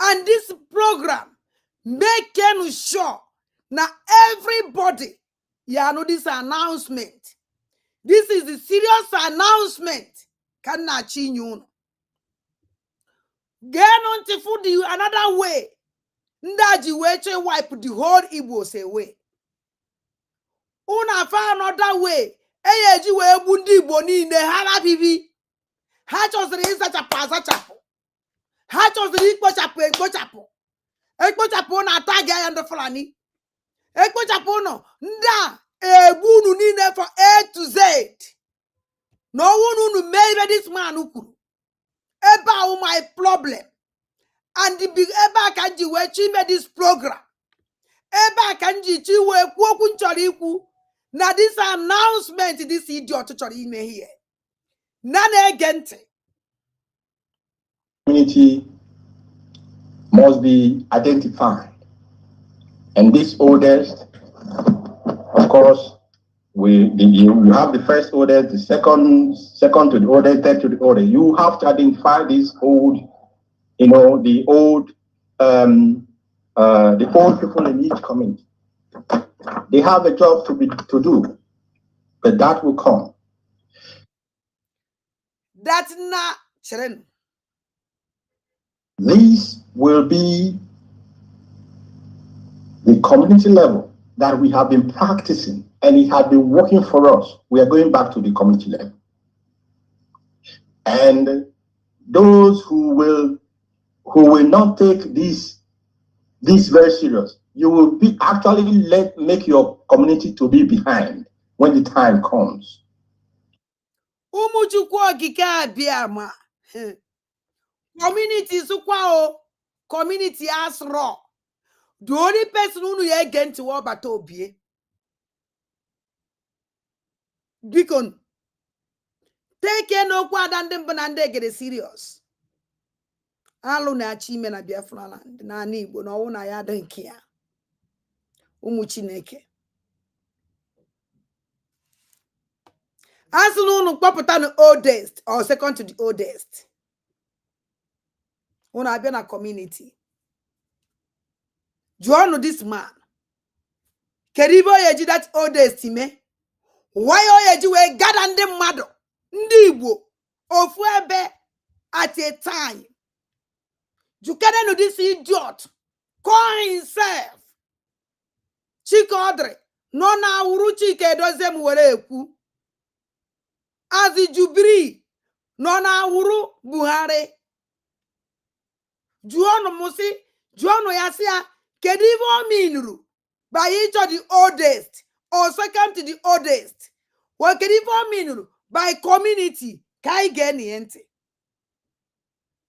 And this program making sure now everybody know this announcement. This is the serious announcement. Can not change you. Get on for the another way. Ndaji weche wipe the whole Igbos away. Una found another way. Eyeji we bundi Igbo niile ha bibi. Ha chọziri ịzachapụ azachapụ. Ha chọziri ikpochapụ ekpochapụ. Ekpochapụ na atagi anya ndị Fulani. Ekpochapụ no ndị a egbunu niile for A to Z. No one made this man kwuru. About my problem. And the big eba kanji we chi made this program. Eba kanji chi we kwu nchọrọ ikwu. Now this announcement this idiot chọrọ ime here. Nana agent. Community must be identified. And this oldest, of course, you have the first oldest, the second to the oldest, third to the oldest. You have to identify these old, the old people in each community. They have a job to do, but that will come. That's not children. This will be the community level that we have been practicing, and it has been working for us. We are going back to the community level. And those who will not take this very serious, you will be actually make your community to be behind when the time comes. Community community as raw. The only person who you again to war but obie. Deacon. Take care no quad and them banande get serious. Alo na chime na Biafra land na Igbo na ọwụ na ya dị nke ya. Ụmụ Chineke. Asụlụ unu kpọpụta the oldest or second to the oldest. Unu abịa na community. Jụọnụ this man. Kedu ibe o yeji that oldest me? Why o yeji wee gada ndị mmadụ ndị Igbo ofu ebe at a time? Jukene this idiot call himself Chik no na uru Chik Edozie m were ekwu. Azi Jubiri no na uru Buhari. Juonu musi Juonu yasia kedu ife o meanuru by each of the oldest or second to the oldest. Well, kedu ife o meanuru by community kai geni ente.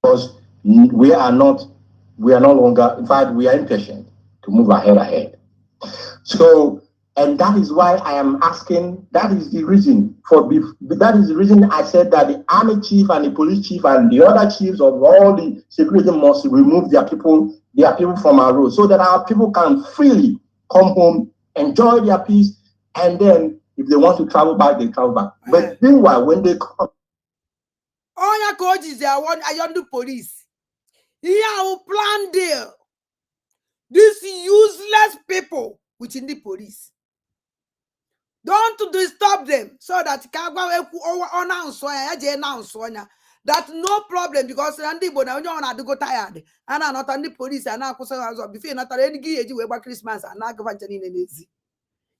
Because we are no longer, in fact, we are impatient to move ahead. So, and that is why I am asking, that is the reason I said that the army chief and the police chief and the other chiefs of all the security must remove their people from our road so that our people can freely come home, enjoy their peace, and then if they want to travel back, they travel back. But meanwhile, when they come, all your coaches they are one the police. Here will plan deal. These useless people within the police. Don't disturb them so that that no problem because Randy Bona go tired and are not on the police and now before not any Christmas and now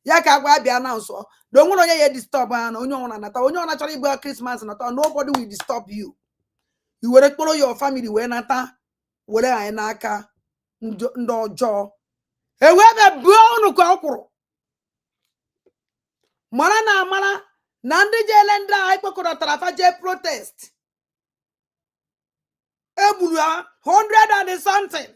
Yakagwa be announced. Don't want to disturb and only Christmas and nobody will disturb you. You will follow your family when were I naka no jaw. A weather blown kokoro. Mana Nandi Jelenda Hypocora Trafaje protest. Ebula 100 and something.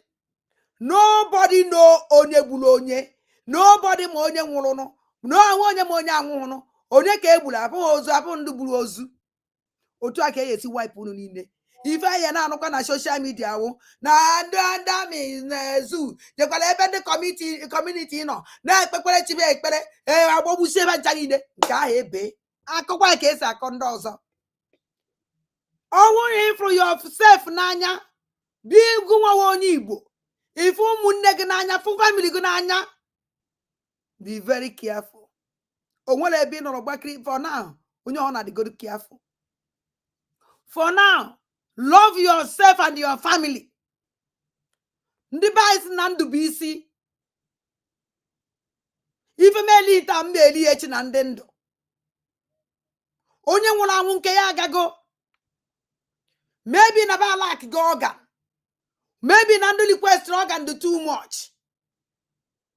Nobody know onye bulonye. Nobody monye wolono. No onye monya wono. Onye ke ebula ozu apon du bulu ozu. Otu ake yesi wipe unu nine. If I na na social media na me na zoo je kwala ebe the community no na ekpekpere chibe ekpere agbobu se ba janide nke a ebe akokwa ka esi akọ ndị ọzọ owu for yourself n'anya bi gu nwa onye Igbo if ụmụnne gị n'anya fu family gị n'anya be very careful onwere ebe nọrọ gbakiri for now onye ọ na dị good careful for now. Love yourself and your family. Ndị be anyị si na ndụ bụ isi. Ife meli ita mmeli echi na ndị ndụ. Onye nwụrụ anwụ nke ya agago. Maybe na ba like go organ. Maybe na ndị request organ do too much.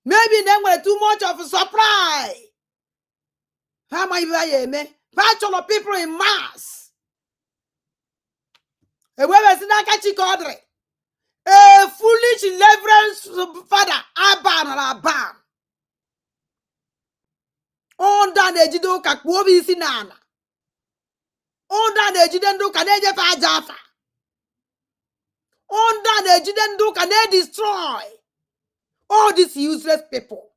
Maybe they were too much of a surprise. How am I me? Bachelor people in mass. A woman is not Chik. A foolish reverence father, Aban or Aban. On down the Jido Kakwobi Sinana. On down the Jidendo Kaneja Fajafa. On down the Jidendo Kane destroy all these useless people.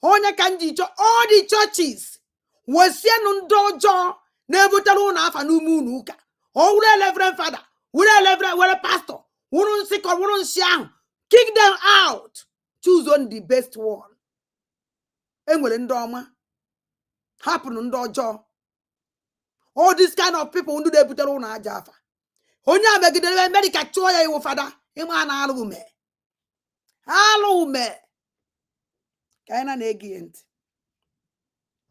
All the churches was seen dojo never tell half a new moon. Oh, reverend father, reverend pastor, wouldn't sick or wouldn't shang. Kick them out. Choose on the best one. And will endoma happen on dojo. All this kind of people who do they put their own jaffa. Onya make the medical choya your father. Iman alume. Alume. Kaina negient.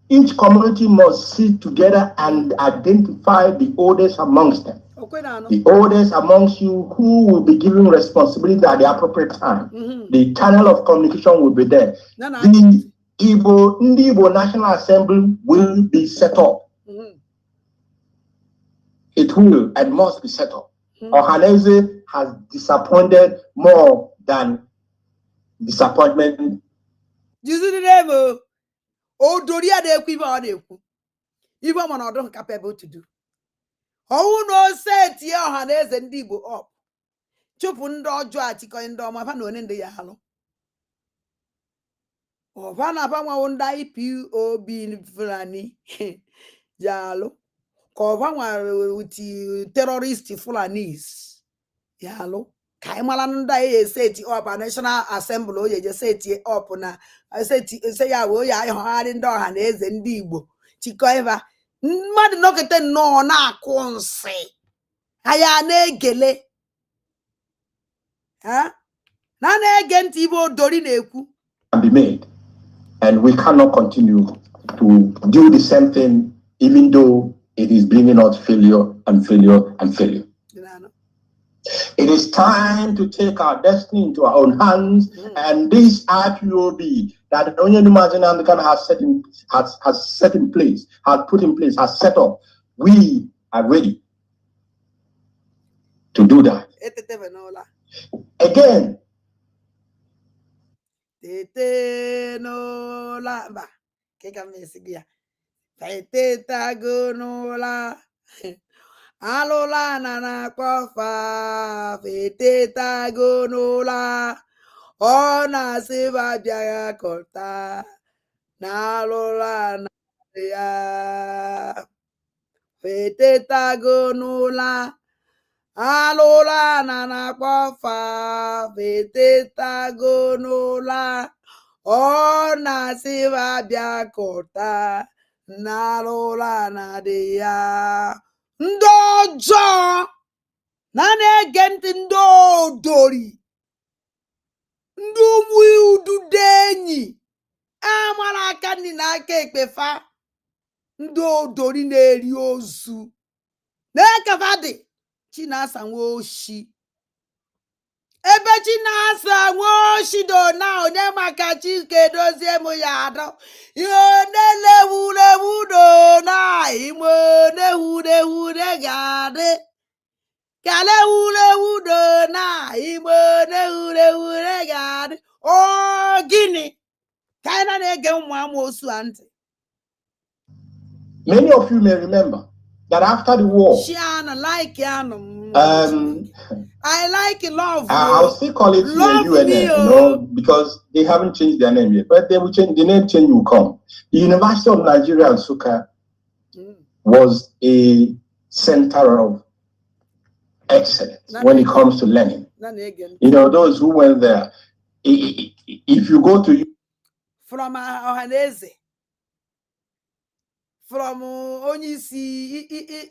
Each community must sit together and identify the oldest amongst them. The oldest amongst you who will be given responsibility at the appropriate time. The channel of communication will be there. The Igbo National Assembly will be set up. It will and must be set up. Ohaneze has disappointed more than disappointment. Oh, Doria de Quiva, even when I don't capable to do. Oh, no, said Yohanes and Dibo up. Chupundo Joatico and Doma Fanon in the Yalo. Oh, Vanapama won't die, Ipob in Fulani. Yalo. Covama with the terrorist Fulanis. Yalo. Kaimalanda said up a National Assembly, you just said up on a. I said, say, I will, I had in Dohanes and Dibo. Chicoeva, mad knock at the no, na conse. I negele. Huh? None again, Tibo Dorineku. Can be made, and we cannot continue to do the same thing, even though it is bringing out failure and failure and failure. It is time to take our destiny into our own hands, and this IPOB that the Only Mazinandikan has set in place, has put in place, has set up. We are ready to do that. Again. Alola nana kofa fete tagonola ona siva biaga kota nalola na ya fete tagonola alola nana kofa fete tagonola ona siva biaga kota nalola na ya. Ndojo nane genti ndo dori ndu ududenyi amara kani na kekpefa ndo dori na-eri ozu na-ekefadi chinasa nwoshi ebe chinasa nwoshi do na onye maka Chike dozie mụ ya adọ ihe na-elewu do na imo newu ga-adị kalewu do na imo newu ga-adị o gịnị ka anyị na-ege ụmụ amoosu ntị. Many of you may remember that after the war, I like love. I'll still call it UNN, because they haven't changed their name yet. But they will change. The name change will come. The University of Nigeria in Nsukka was a center of excellence when it comes to learning. You know, those who went there. If you go to from Ohaneze, from onye isi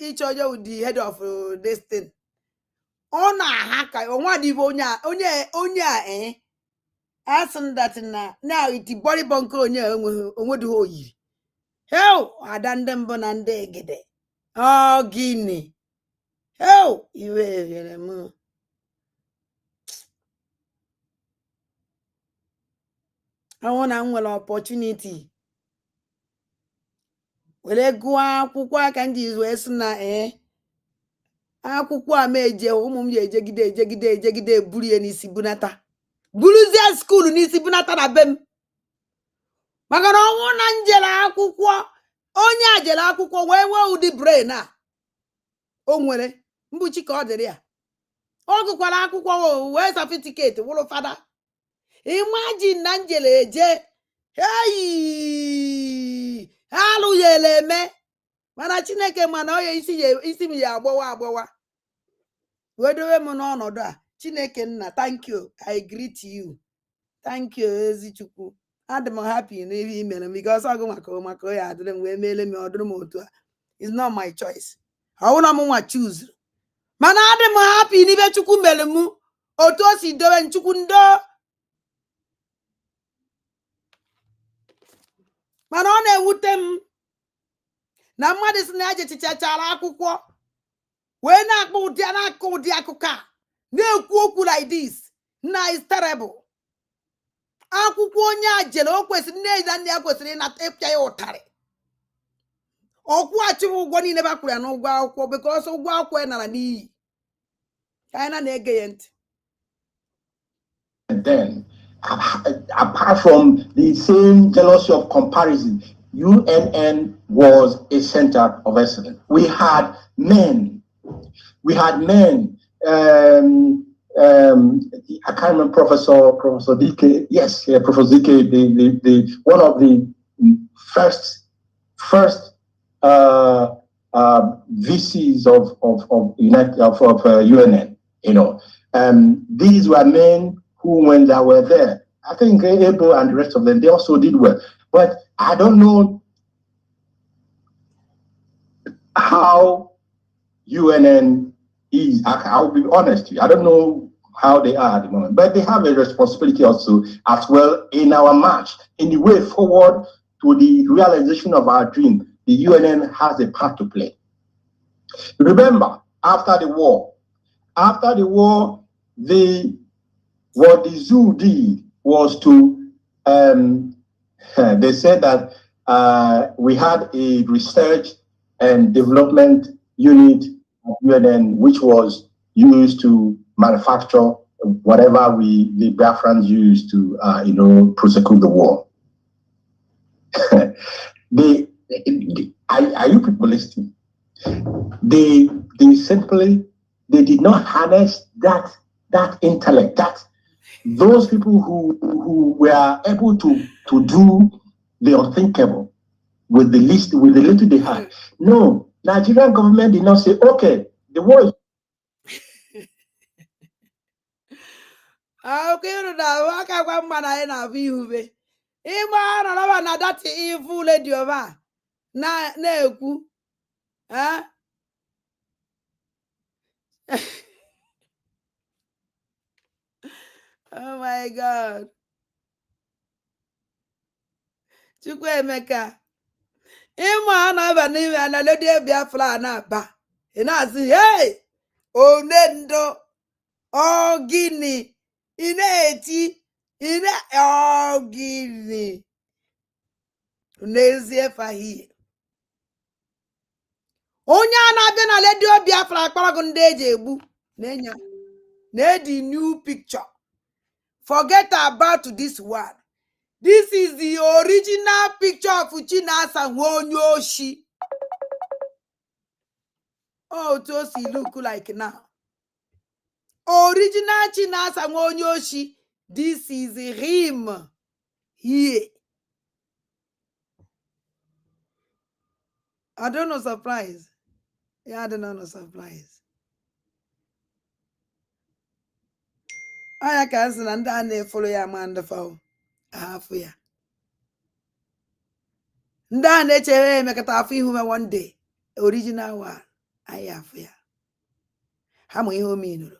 ịchọje with the head of this thing. Ọ na-aha ka onwa dịbụ onye a asị that na iti body bunker onye onwedịghị oyiri. Hell, ada ndị mbụ na ndị egede. Oh, gịnị? Hell, iwe ghere m. I want to nwere opportunity. Were gụọ akwụkwọ aka ndị izu wee sị na akwụkwọ a meje ụmụ m ji ejegide eburu ya n'isi bunata. Buruzie skuulu n'isi bunata na be m. Maka na ọnwụ na njele akwụkwọ onye a jere akwụkwọ wee nwee ụdị brain a o nwere mbuchi ka ọ dịrị ya. Ọ gụkwara akwụkwọ wee certificate wụrụ fada. Imagine na njele eje alụghele eme mana Chineke mana onye isi m ya agbawa wee dowe m n'ọnọdụ a. Chineke nna, thank you, I greet you, thank you Ezichukwu. Adị m happy n'ihe i mere m because ọgụ maka onye adịrị m wee meele m ọdụrụ m otu a. It's not my choice. Ọ bụrụ na m nwa choose mana adị m happy n'ibe Chukwu mere m otu o si dowe Chukwu ndo. Mana ọ na-ewute m na mmadụ si na eje chichachara akwụkwọ wee na-akpọ ụdị akụkọ a na-ekwu okwu like this na is terrible. Akwụkwọ onye a jere o kwesịrị nne na nne ya kwesịrị ịnata ịpịa ya ụtarị. Ọkwụ achịghị ụgwọ niile bakwuru ya n'ụgwọ akwụkwọ because ụgwọ akwụkwọ ya nara n'iyi. Ka anyị na-ege ya ntị. And then, apart from the same jealousy of comparison, UNN was a center of excellence. We had men. I can't remember Professor DK. Yes, Professor DK. The one of the first VCs of UNN. You know, these were men who, when they were there, I think Ipob and the rest of them, they also did well. But I don't know how UNN is. I'll be honest, I don't know how they are at the moment, but they have a responsibility also as well in our march, in the way forward to the realization of our dream. The UNN has a part to play. Remember, after the war, what the zoo did was to, they said that we had a research and development unit at UNN, which was used to manufacture whatever the Biafrans used to, prosecute the war. Are you people listening? They simply did not harness that intellect, those people who were able to do the unthinkable with the little they had. No, Nigerian government did not say, okay, the war is Okay, waka kwa mwana na viube. Ima na na that evil lady over. Na ekwu. Huh? Oh my God. Chukwu Emeka. Ima na ba ni na lady Biafra na ba. Ina si hey. Onendo. Oh gini. Ine gini. N'ezie fahi. Onye a na-abịa na redio Biafra akpọrọ ndị eji egbu n'enya the new picture. Forget about this one. This is the original picture of Chinasa Nwonyoshi. Oh, Dozi look like now. Original Chinasa Nwonyoshi. This is him here. I don't know, surprise. Yeah, I don't know, surprise. I can't say that I follow ya man the foul. Half ya. ndị a na-echere emekọta afọ ihu me one day original one anyị afọ ya ha ma ihe o menụrụ.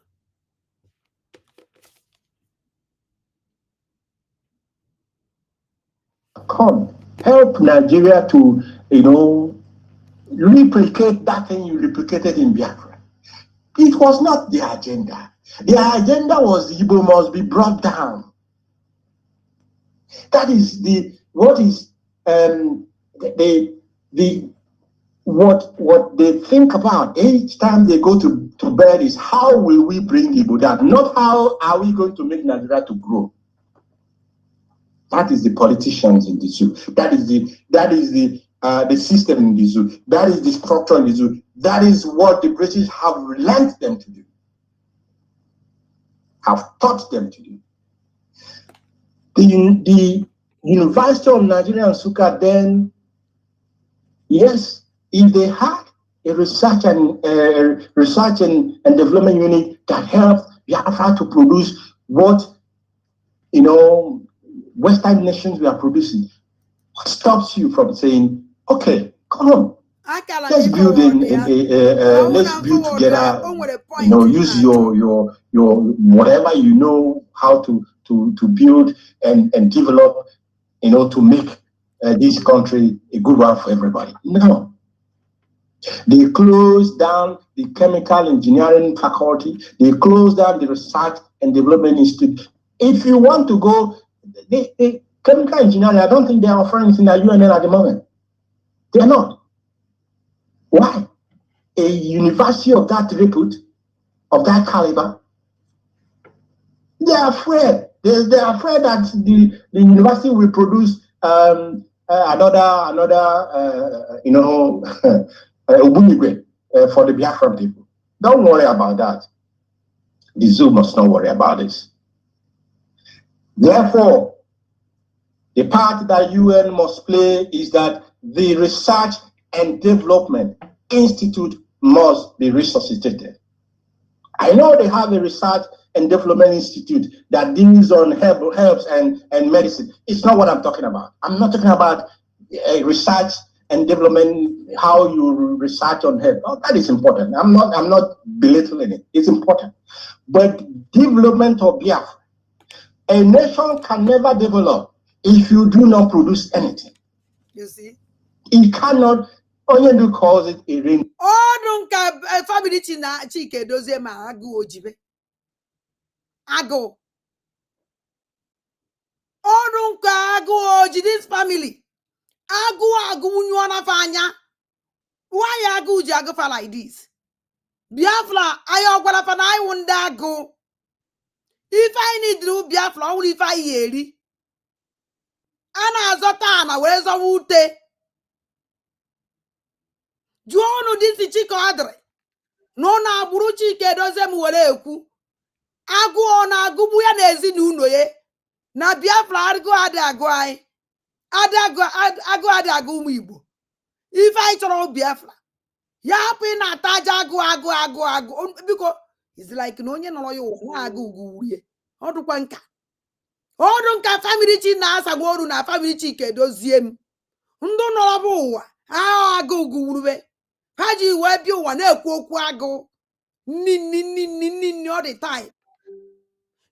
Come, help Nigeria to, replicate that thing you replicated in Biafra. It was not the agenda. The agenda was the Igbo must be brought down. That is what they think about each time they go to bed is how will we bring Igbo down, not how are we going to make Nigeria to grow. That is the politicians in the zoo. That is the system in the zoo. That is the structure in the zoo. That is what the British have learned them to do, have taught them to do. The University of Nigeria and Nsukka then, yes, if they had a research and development unit that helped Biafra to produce what Western nations were producing, what stops you from saying, okay, come on, let's build let's build together, use your whatever you know how to build and develop, to make this country a good one for everybody. No. They closed down the chemical engineering faculty. They closed down the research and development institute. If you want to go, the chemical engineering, I don't think they are offering anything at UNN at the moment. They're not. Why? A university of that repute, of that caliber, they are afraid. They're afraid that the university will produce another Ubunigwe for the Biafran people. Don't worry about that. The zoo must not worry about this. Therefore, the part that UN must play is that the Research and Development Institute must be resuscitated. I know they have a Research and Development Institute that deals on herbs and medicine. It's not what I'm talking about. I'm not talking about research and development, how you research on herbs. Oh, that is important. I'm not belittling it. It's important. But development of Biafra, a nation can never develop if you do not produce anything. You see? It cannot, only do cause it a ring. Oh, don't family Chik Dozi ma agụ ojibe. Agụ. Oh, don't agụ oji this family. Agụ nyuana fanya. Why agụ ji agụ fa like this? Biafra, ayo gwara fa na I wunda agụ. If I need to Biafra, only if I yeri. Ana azota na wee zọwa ute. Jụọ ọnụ disi Chike adịrị. No na agbụrụ Chike Dozi m were ekwu. Agụ ọ na-agụgbu ya na ezinụlọ ya. Na Biafra agụ adị agụ anyị. Agụ adị agụ ụmụ Igbo. Ife anyị chọrọ Biafra. Ya hapụ ị na-ata aja agụ. Biko, it's like na onye nọrọ ya ụwa na-agụ ugwu urie. Ọ dụkwa nka. Ọdụ nka family Chi na-asa gworu na family Chike Dozie m. Ndụ nọrọ bụ ụwa. Agụ ugwu urube. Ha ji wee bịa ụwa na-ekwu okwu agụ. Nini all the time.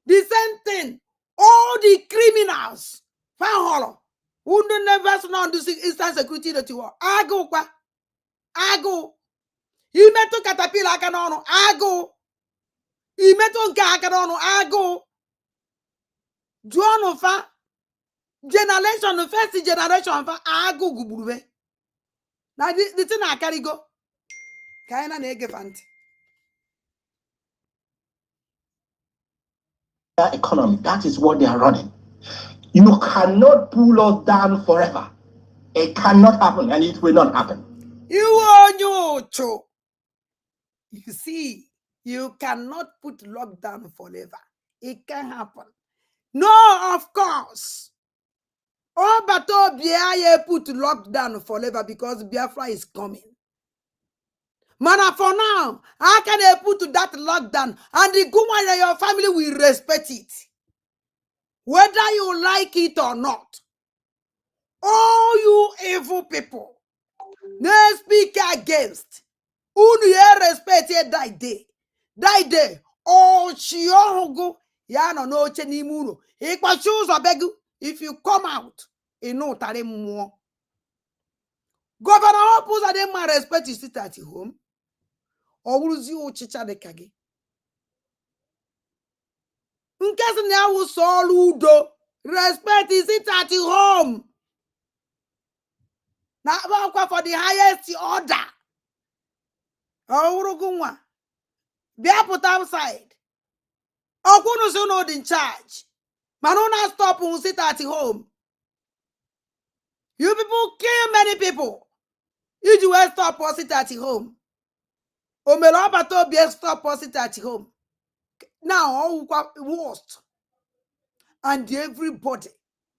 The same thing. All the criminals. Faholo. Who never know the Eastern Security that you are. Agụ kwa. Agụ. Imetụ katapila aka n'ọnụ. Agụ. Imetụ nke aka n'ọnụ. Agụ. Jụọ fa. Generation, first generation fa. Agụ gugburube. Now the thing I carry go. Kaina na-ege fanti. Economy, that is what they are running. You cannot pull us down forever. It cannot happen, and it will not happen. You see, you cannot put lockdown forever. It can't happen. No, of course. Oh, but Biafra put lockdown forever because Biafra is coming. Mana, for now, how can they put that lockdown and the Guma and your family will respect it? Whether you like it or not. All you evil people, they speak against. Unu ye respect ye that day. That day, oh chiogo, ya no no che ni munu. Ikwa choose obegu. If you come out, you know tare more. Governor Opus and them respect you sit at home. Or will you chicha de kage? Nkesi na wu so ludo. Respect is it at home. Na for the highest order. Orugunwa. Be put outside. Okunu so not in charge. Manuna stop and sit at home. You people kill many people. You will stop or sit at home. Omelobato be stop or sit at home. Now all worst. And everybody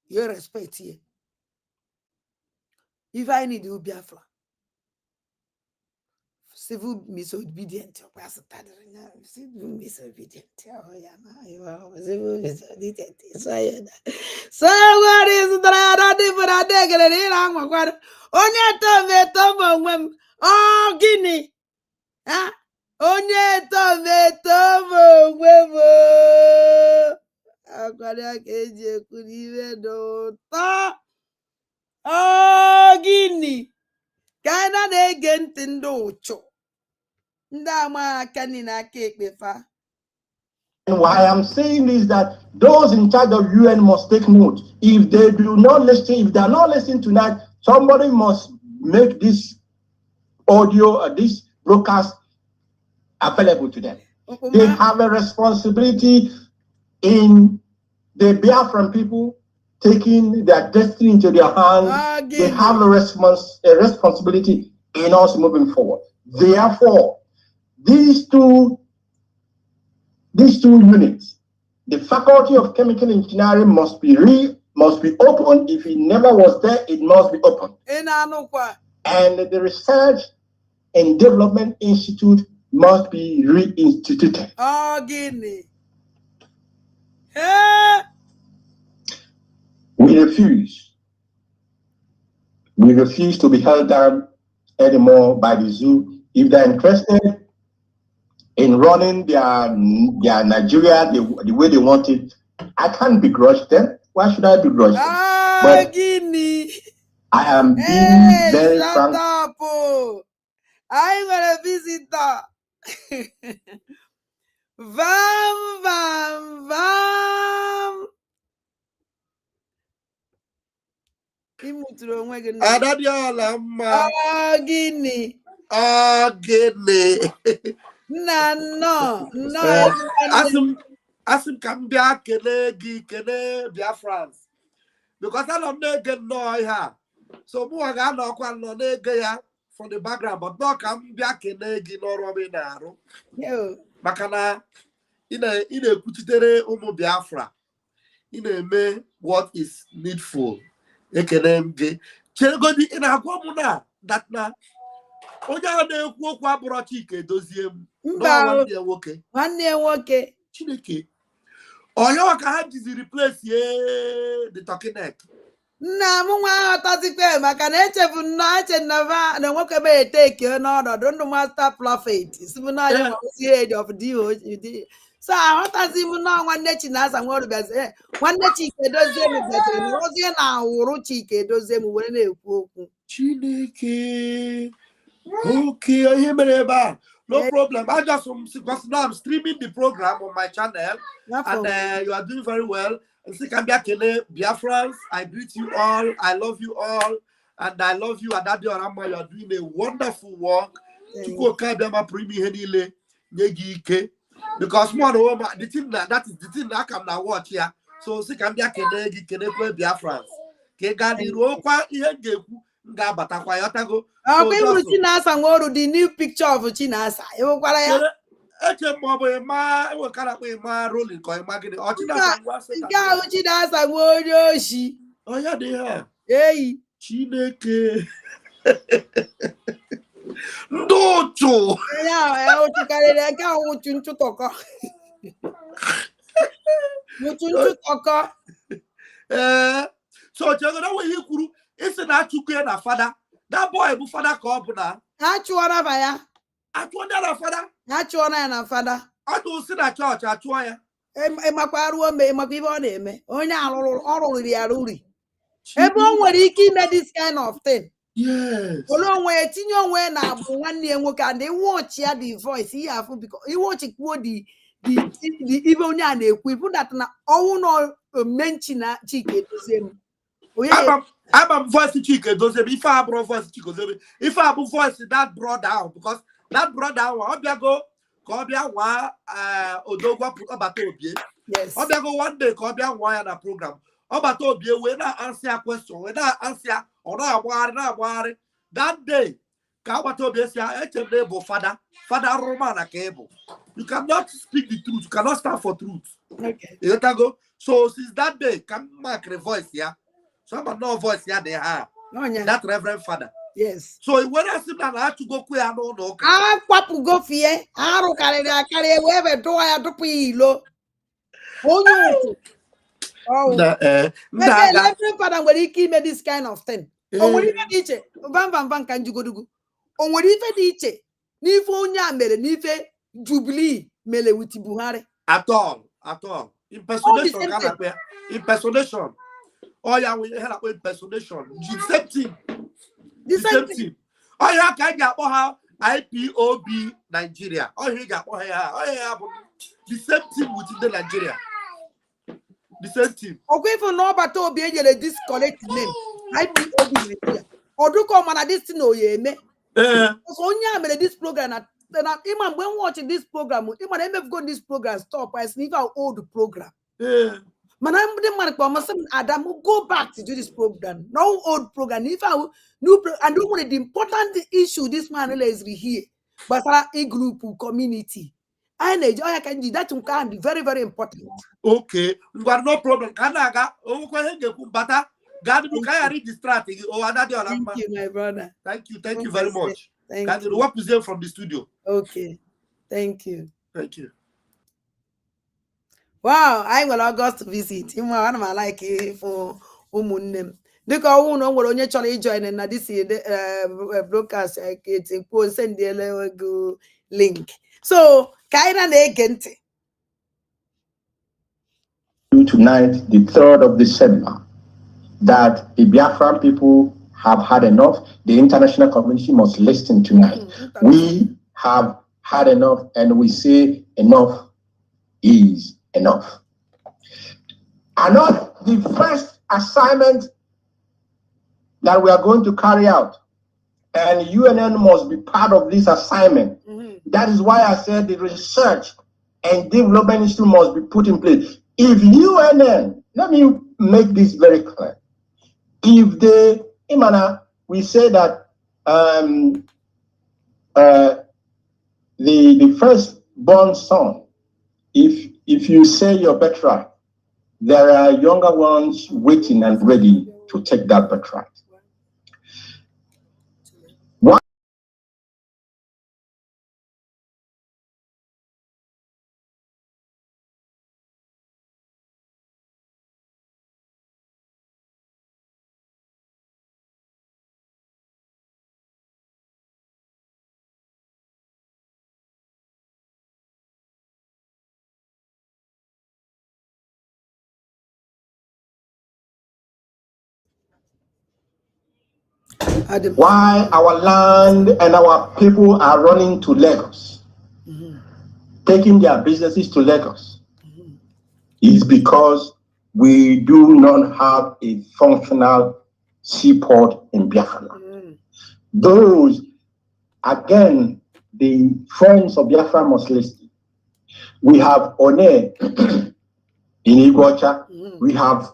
you respect here. If I need you Biafra. Civil disobedient. Civil disobedient. Oh, yeah, civil disobedient. So what is that? Onye tome oh, Guinea. Ah, onye tome wemo. Akwara keje kuriwe do ta. Oh, Guinea. Kana na-ege ntị ndị ụchụ ndị ama aka nị n'aka ekpefa. And why I'm saying is that those in charge of UN must take note. If they do not listen, if they are not listening tonight, somebody must make this audio, this broadcast available to them. They have a responsibility in the Biafran people taking their destiny into their hands. They have a responsibility in us moving forward. Therefore, these two units, the Faculty of Chemical Engineering must be open. If it never was there, it must be open. And the Research and Development Institute must be reinstituted. Oh, Guinea. We refuse. We refuse to be held down anymore by the zoo. If they're interested in running their Nigeria the way they want it, I can't begrudge them. Why should I begrudge them? But Guinea. I am being very frank. I'm gonna visit the Vam. Adadiola mma. Guinea. Guinea. No. Asim ka m bịa kele Biafrans. Because I don't na-ege nnọọ ihe. So mụ ga-anọkwa nọ na-ege ya from the background, but no ka m bịa kele gị n'ọrụ ọma ị na-arụ. Maka na ị na-ekwuchitere ụmụ Biafra. Ị na-eme what is needful. Ekele m gị. Cheregodi ị na-agwa m na that na onye a na-ekwu okwu abụrụ Chik edozie m. Nwanne ya nwoke. Nwanne ya nwoke. Chineke. Oyo ka ha jizi replace the talking neck. Nna m nwa aghọtazikwe maka na echefu na nwoke be eteke n'ọnọdụ ndụ master prophet si m na ya nwazi head of DOD. So aghọtazi m na nwanne Chinasa Nworu bịazi nwanne Chik edozie m bịaziri na ozie na awụrụ Chik edozie m were na-ekwu okwu. Chineke. Okay, ihe mere ebe a. No problem. I just because now I'm streaming the program on my channel, and you are doing very well. And Biafrans, I greet you all. I love you all, and I love you. Adadi Orama, you are doing a wonderful work. Because the thing that is the thing that I can now watch here. So Biafrans. Chinasa Nworu, the new picture of Chinasa. Chinasa Nworu. Oh, yeah, they are. Hey. Chineke. Ndocho. Yeah, So, It's not to create a father. That boy, who father called now. Achụọra ba ya. Achụọra father. Achụọra ya na fada. I don't see that church. Achụọ ya. Ịmakwa ruo mgbe ịmakwa ibe ọ na-eme. Onye ọrụrụ ya ruri. Ebe o nwere ike ime this kind of thing. Yes. Olu onwe etinye onwe na abụ nwanne ya nwoke and watch ya the voice ihe afụ because he watch kwuo the ibe onye a na-ekwu ibu that na ọnwụ no menchi na Chik Edozie. I'm voice Chik Edozie. If I brought voice Chik Edozie, if I brought voice that brought down because that brought down Obiago Kobia wa Odogwa put Obato Obie. Yes. Obiago one day Kobia wa na program. Obato Obie we na answer a question, we na answer or na worry. That day, Kawato Obie say HMD Father Roman cable. You cannot speak the truth, you cannot stand for truth. Okay. You go. So since that day, come mark the voice here. Some no voice here they have. Oh, yeah. That Reverend Father. Yes. So when I see that I have to go queer, I don't know. Kwapu go fie. Arụ karịrị webe dụọ ya tupu ilo. Onye otu. Oh. Reverend Father nwere ike ime this kind of thing. O nwere ife dị iche. Van ka njugodugu. O nwere ife dị iche. N'ife onye a mere n'ife Jubilee mere with Buhari. At all. Impersonation. Impersonation. Oh yeah, we have impersonation. The same thing. Oh yeah, can get how Ipob Nigeria. Oh here got the same team within the Nigeria. The same team. Okay, for no but Obi ejele this correct name. Ipob Nigeria. Oduko mana this thing oyeme. So onye amere this program na Imam when watching this program, Imam MF go this program stop as leave our old program. Man, I'm the man Adam go back to do this program. No old program. If I new and don't want the important issue this man is here. But a group community. And I can do that can be very, very important. Okay, we got no problem. Kanaga, butter. God, you can read the strategy. Thank you, my brother. Thank you very much. Thank you. What present from the studio? Okay, thank you. Thank you. Wow, I will August visit. You know, I like it for umunnem. Because we know onye chọrọ join na this broadcast it's send the link. So, kaina na-ege ntị. Tonight, the 3rd of December, that the Biafran people have had enough. The international community must listen tonight. We have had enough, and we say enough is enough. And not the first assignment that we are going to carry out, and UNN must be part of this assignment. That is why I said the research and development institute must be put in place. If UNN, let me make this very clear. If they, Imana, we say that the firstborn son, if you say your birthright, there are younger ones waiting and ready to take that birthright. Why our land and our people are running to Lagos, taking their businesses to Lagos, is because we do not have a functional seaport in Biafra. Those, again, the friends of Biafra must listen. We have One in Iguacha, we have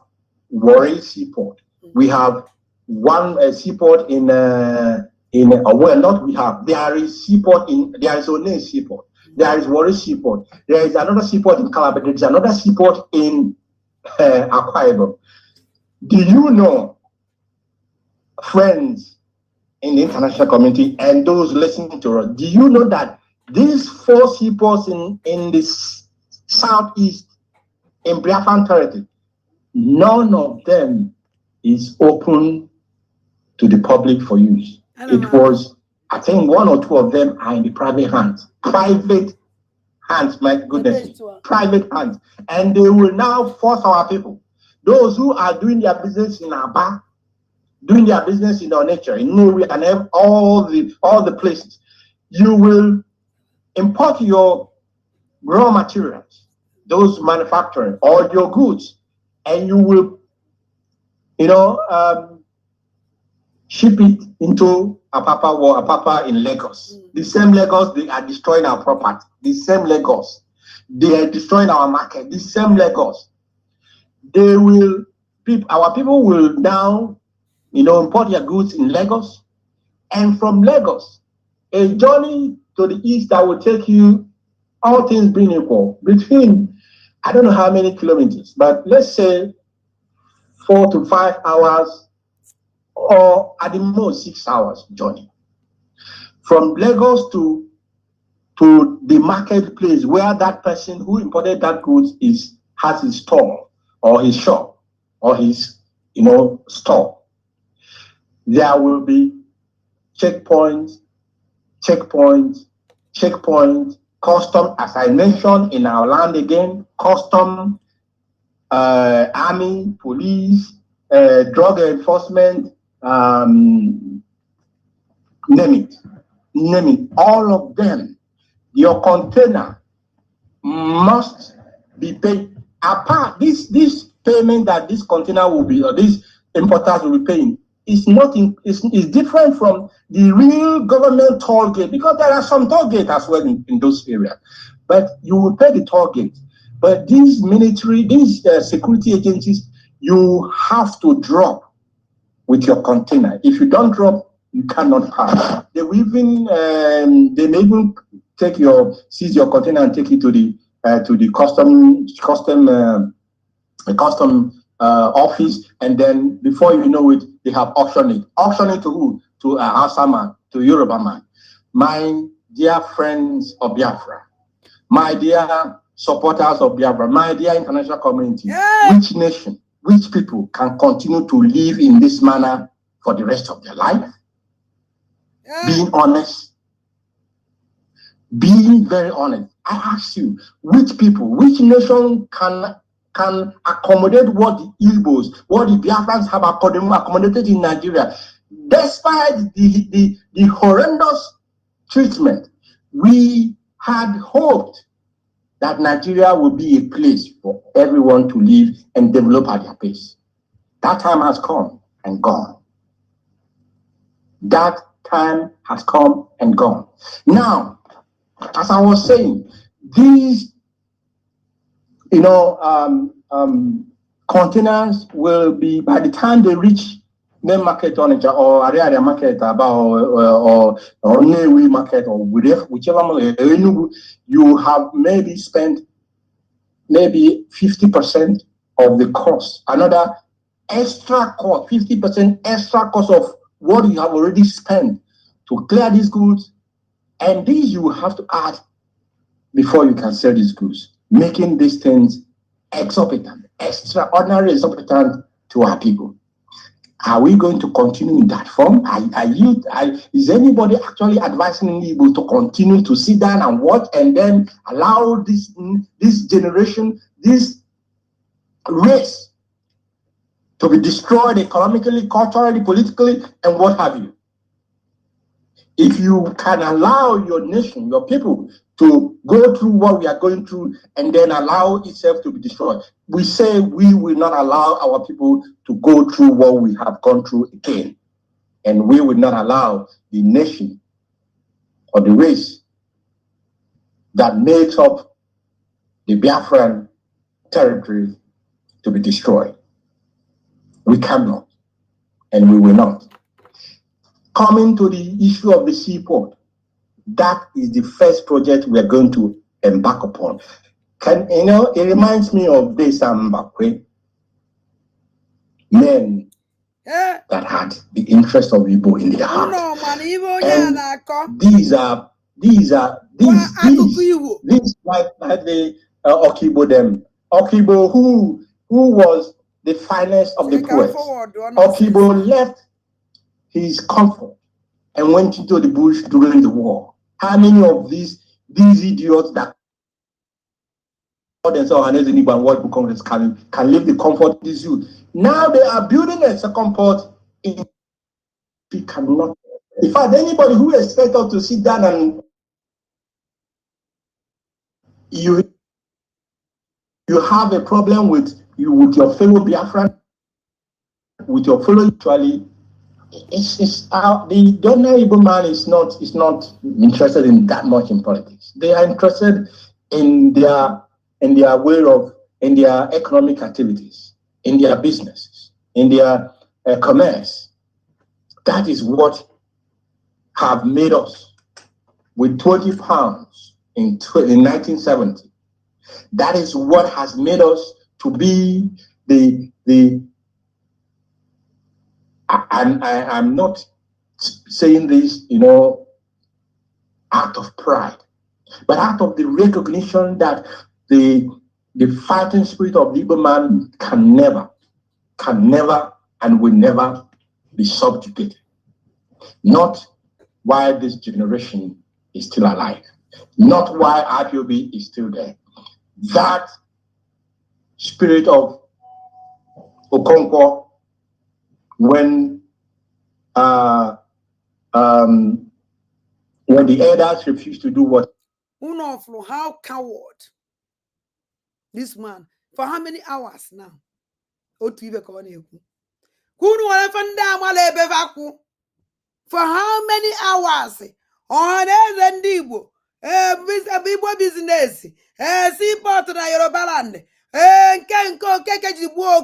Warri Seaport, we have one seaport in well, not we have. There is seaport there is One Seaport, there is Warri Seaport, there is another seaport in Calabar, there is another seaport in Akwa Ibom. Do you know, friends in the international community and those listening to us, do you know that these 4 seaports in the southeast in Biafran territory, none of them is open to the public for use. It was, I think, 1 or 2 of them are in the private hands. Private hands, my goodness, private hands. And they will now force our people, those who are doing their business in Aba, doing their business in Onitsha, in Norway, and all the places. You will import your raw materials, those manufacturing, or your goods, and you will, ship it into Apapa in Lagos. The same Lagos, they are destroying our property. The same Lagos, they are destroying our market. The same Lagos, our people will now, import their goods in Lagos, and from Lagos, a journey to the east that will take you, all things being equal, between, I don't know how many kilometers, but let's say 4 to 5 hours, or at the most 6 hours journey from Lagos to the marketplace where that person who imported that goods has his store or his shop or his store. There will be checkpoints, custom, as I mentioned, in our land again, custom, army, police, drug enforcement, name it, all of them. Your container must be paid. Apart, this payment that this container will be, or these importers will be paying, is different from the real government toll gate, because there are some toll gates as well in those areas. But you will pay the toll gate. But these security agencies, you have to drop with your container. If you don't drop, you cannot pass. They may even seize your container and take it to the custom office, and then before you know it, they have auctioned it. Auctioned it to who? To Hausa man, to Yoruba man. My dear friends of Biafra, my dear supporters of Biafra, my dear international community, which nation, which people can continue to live in this manner for the rest of their life? Being honest, being very honest. I ask you, which people, which nation can accommodate what the Igbos, what the Biafrans have accommodated in Nigeria, despite the horrendous treatment? We had hoped that Nigeria would be a place for everyone to live and develop at their pace. That time has come and gone. That time has come and gone. Now, as I was saying, these containers will be, by the time they reach main market on or area market or Newi market or whichever, you have maybe spent maybe 50% of the cost, another extra cost, 50% extra cost of what you have already spent to clear these goods, and these you will have to add before you can sell these goods, making these things exorbitant, extraordinary exorbitant to our people. Are we going to continue in that form? Is anybody actually advising people to continue to sit down and watch and then allow this generation, this race to be destroyed economically, culturally, politically, and what have you? If you can allow your nation, your people, to go through what we are going through and then allow itself to be destroyed, we say we will not allow our people to go through what we have gone through again. And we will not allow the nation or the race that makes up the Biafran territory to be destroyed. We cannot, and we will not. Coming to the issue of the seaport, that is the first project we are going to embark upon. It reminds me of this Mbakwe, men that had the interest of Igbo in their heart. And these like the Okibo them. Okibo who was the finest of the poets. Okibo left his comfort and went into the bush during the war. How many of these idiots that themselves and World Congress can live the comfort of this youth? Now they are building a second port in we cannot. In fact, anybody who expects us to sit down and you have a problem with your fellow Biafran, with your fellow actually, the ordinary Igbo man is not interested in that much in politics. They are interested in their way of in their economic activities, in their businesses, in their commerce. That is what have made us with 20 pounds in 1970. That is what has made us to be I'm not saying this, out of pride, but out of the recognition that the fighting spirit of the Igbo man can never, and will never be subjugated. Not while this generation is still alive. Not while IPOB is still there. That spirit of Okonkwo, when the elders refused to do what? How coward this man for how many hours now? For how many hours? On Igbo business, seaport na Yoruba land, nke ji gbuo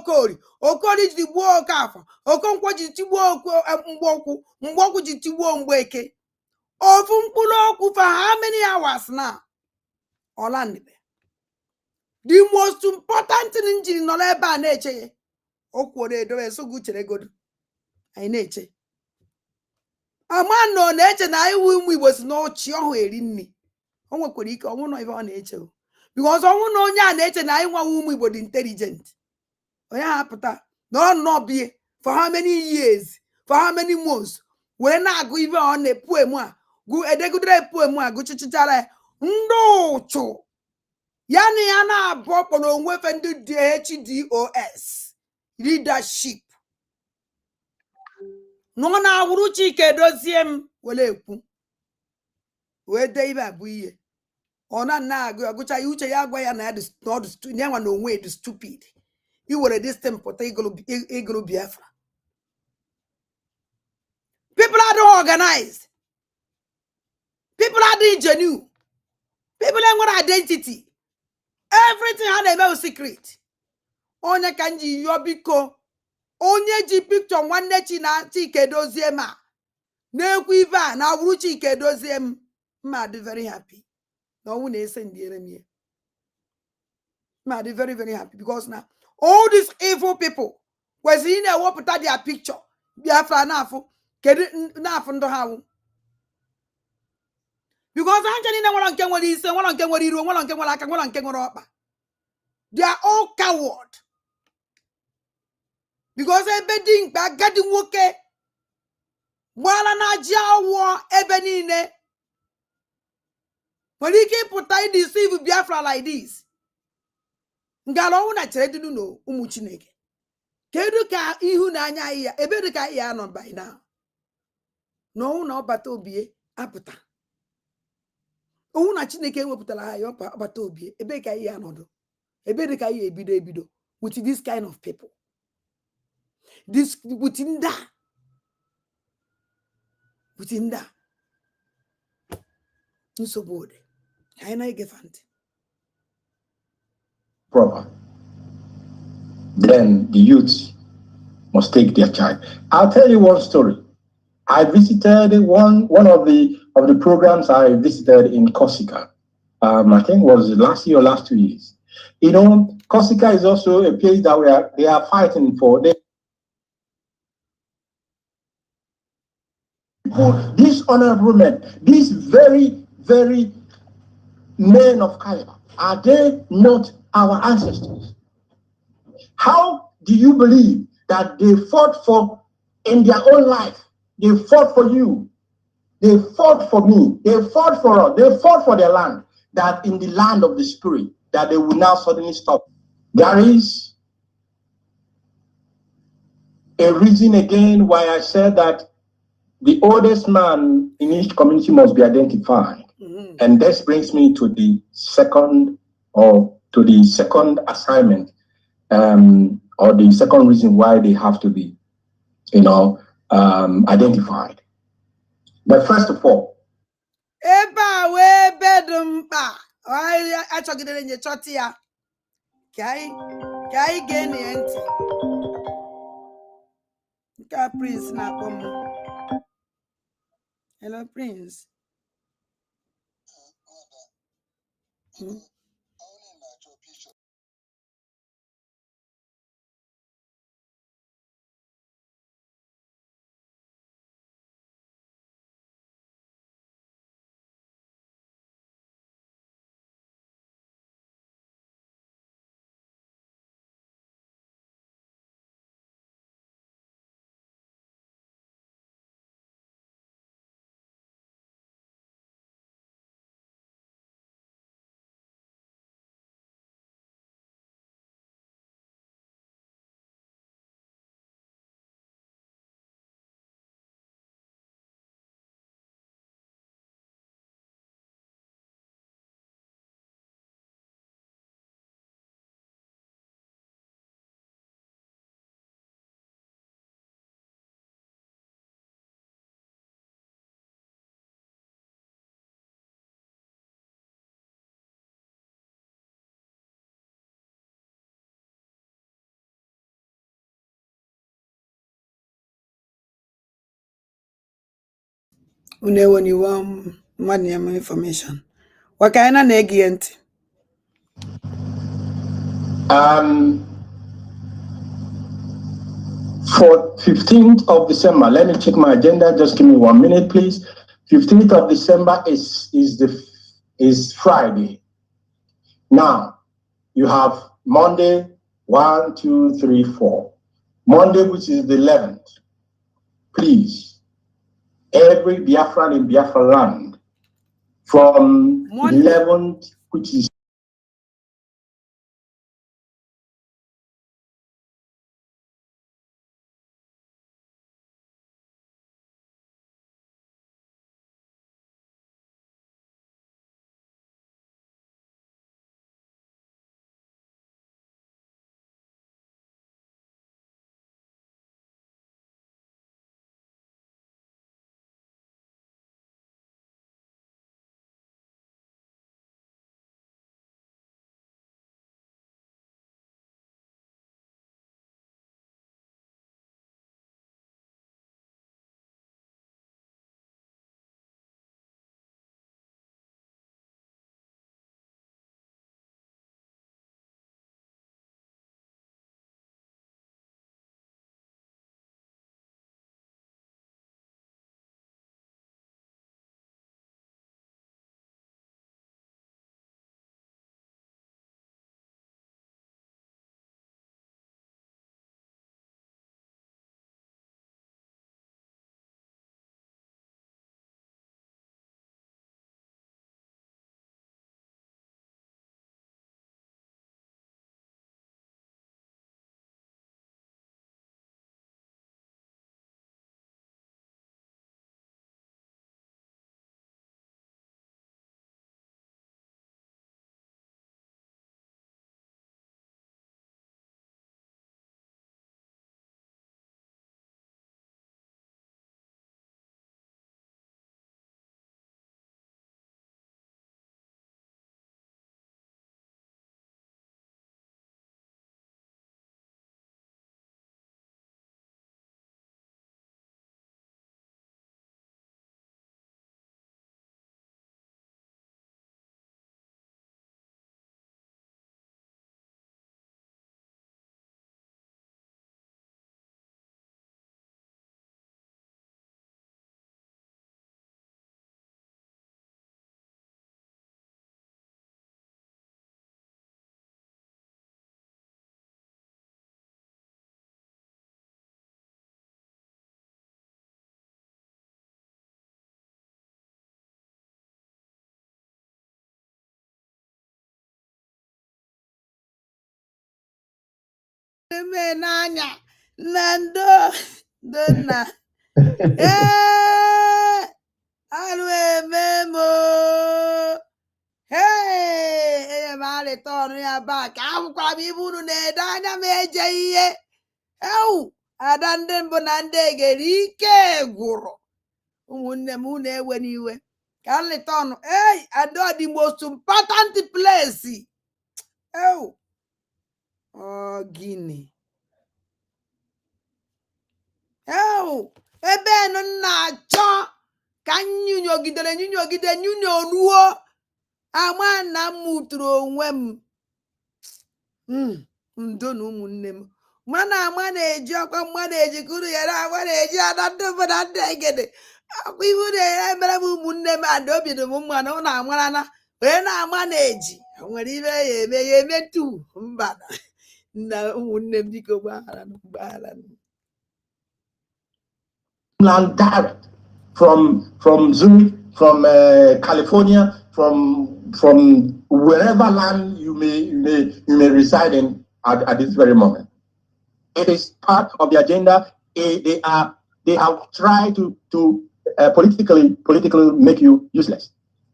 Okori ji gbuo Okafor, Okonkwo ji tigbuo Mgbokwu ji tigbuo Mgbeke. Ofu mkpụrụ okwu for how many hours now? Olandibe. The most important thing njiri nọ ebe a na-eche ya. Okwu na-edowe so guchere godu. Anyị na-eche. Amano na-eche na iwu ụmụ Igbo si n'ọchị ọhụ eri nri. O nwekwara ike ọnwụ nọ ebe ọ na-eche o. Because ọnwụ na onye a na-eche na nwa ụmụ Igbo dị intelligent. Onye hapụta na ọ bie for how many years, for how many months, were na-agụ ibe ọ na-epoem a, edegudere poem a gụchichichara ya ndị ụchụ ya na ya na-abụ kpọrọ onwefe ndị Hdos leadership nọ na-awụrụ Chike dozie m were ekwu wee dee ibe abụ ihe ọ na-agụ agụcha ya uche ya agwa ya na ya nwa na onwe dị stupid iwere this thing pụta ịgụrụ Biafra. People are not organized. People are the genuine. People ain't got identity. Everything had a no secret. Onye kanji yobiko. Onye ji picture one nechi na Chike Dozie ma. Nekwu iva na wuru Chike Dozie ma be very happy. No one is sending me. Ma be very, very happy because now all these evil people was in a what put their picture. Biafra nafu. Kedu nafu ndo hawu. Because they are all coward. Because everything back getting woke. Wala na jawo ebenine. When he can put I deceive Biafra like this. Ngalo una chedu no umuchineke. Kedu ka ihu na anya ya ebedu ka ya no by now. No no batobie aputa. Una Chineke wepụtara ha ya ọbata obi ebe ka ihe anọdụ ebe dị ka ihe ebido with this kind of people this within that nsogbu dị anyị na-egefe ntị proper, then the youths must take their child. I'll tell you one story. I visited one of the programs I visited in Corsica. I think it was last year or last 2 years. Corsica is also a place that they are fighting for. These honorable men, these very, very men of caliber, are they not our ancestors? How do you believe that they fought for in their own life They fought for you. They fought for me. They fought for us. They fought for their land. That in the land of the spirit, that they will now suddenly stop. There is a reason again why I said that the oldest man in each community must be identified. Mm-hmm. And this brings me to the second assignment, or the second reason why they have to be, identified. But first of all, eba we bedumpa I achọgidere nye chọta ya ka anyị ga-enye ntị nke a Prince na-akpọ m. Hello Prince. When you want money and information. What kind of negient? For 15th of December, let me check my agenda. Just give me 1 minute, please. 15th of December is Friday. Now, you have Monday, 1, 2, 3, 4. Monday, which is the 11th. Please, every Biafran in Biafra land, from Monday. 11th, which is Nanya Nando Donna. Eh, alwe memo. Hey, male tonu ya back. Awu kwa bibunu ne danya meje iye. Ewu, adande mbonande gerike guro. Umunne mune ewe niwe. Kali tonu, hey, ado the most important place. Ewu. Oh, Guinea. Ewu, ebe no na-achọ ka nyunyogidere nyunyo ruo ama na m mụtụrụ onwe m ndo na ụmụnne m mana ama na-eji ọkwa mmadụ ejikuru yara ama na-eji adadụ obodo ndị egede akwa ihu na-ere mere m ụmụnne m ada obi dị m mma na ụlọ amara na wee na-ama na-eji nwere ibe ya emetu mba na ụmụnne m biko gbaghara Land direct from Zurich, from California, from wherever land you may reside in at this very moment. It is part of the agenda. They have tried to politically make you useless.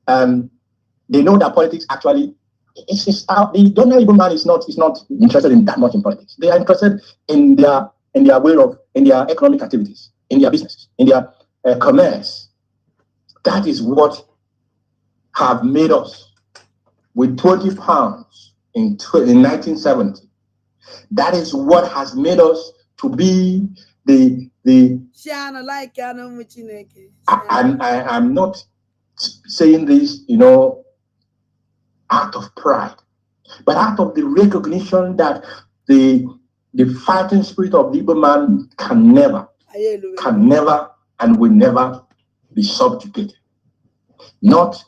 They know that politics actually the ordinary man is not interested in that much in politics. They are interested in their way of in their economic activities, in their business, in their commerce. That is what have made us with 20 pounds in 1970. That is what has made us to be the. I'm not saying this, out of pride, but out of the recognition that the fighting spirit of the Igbo man can never and will never be subjugated. Not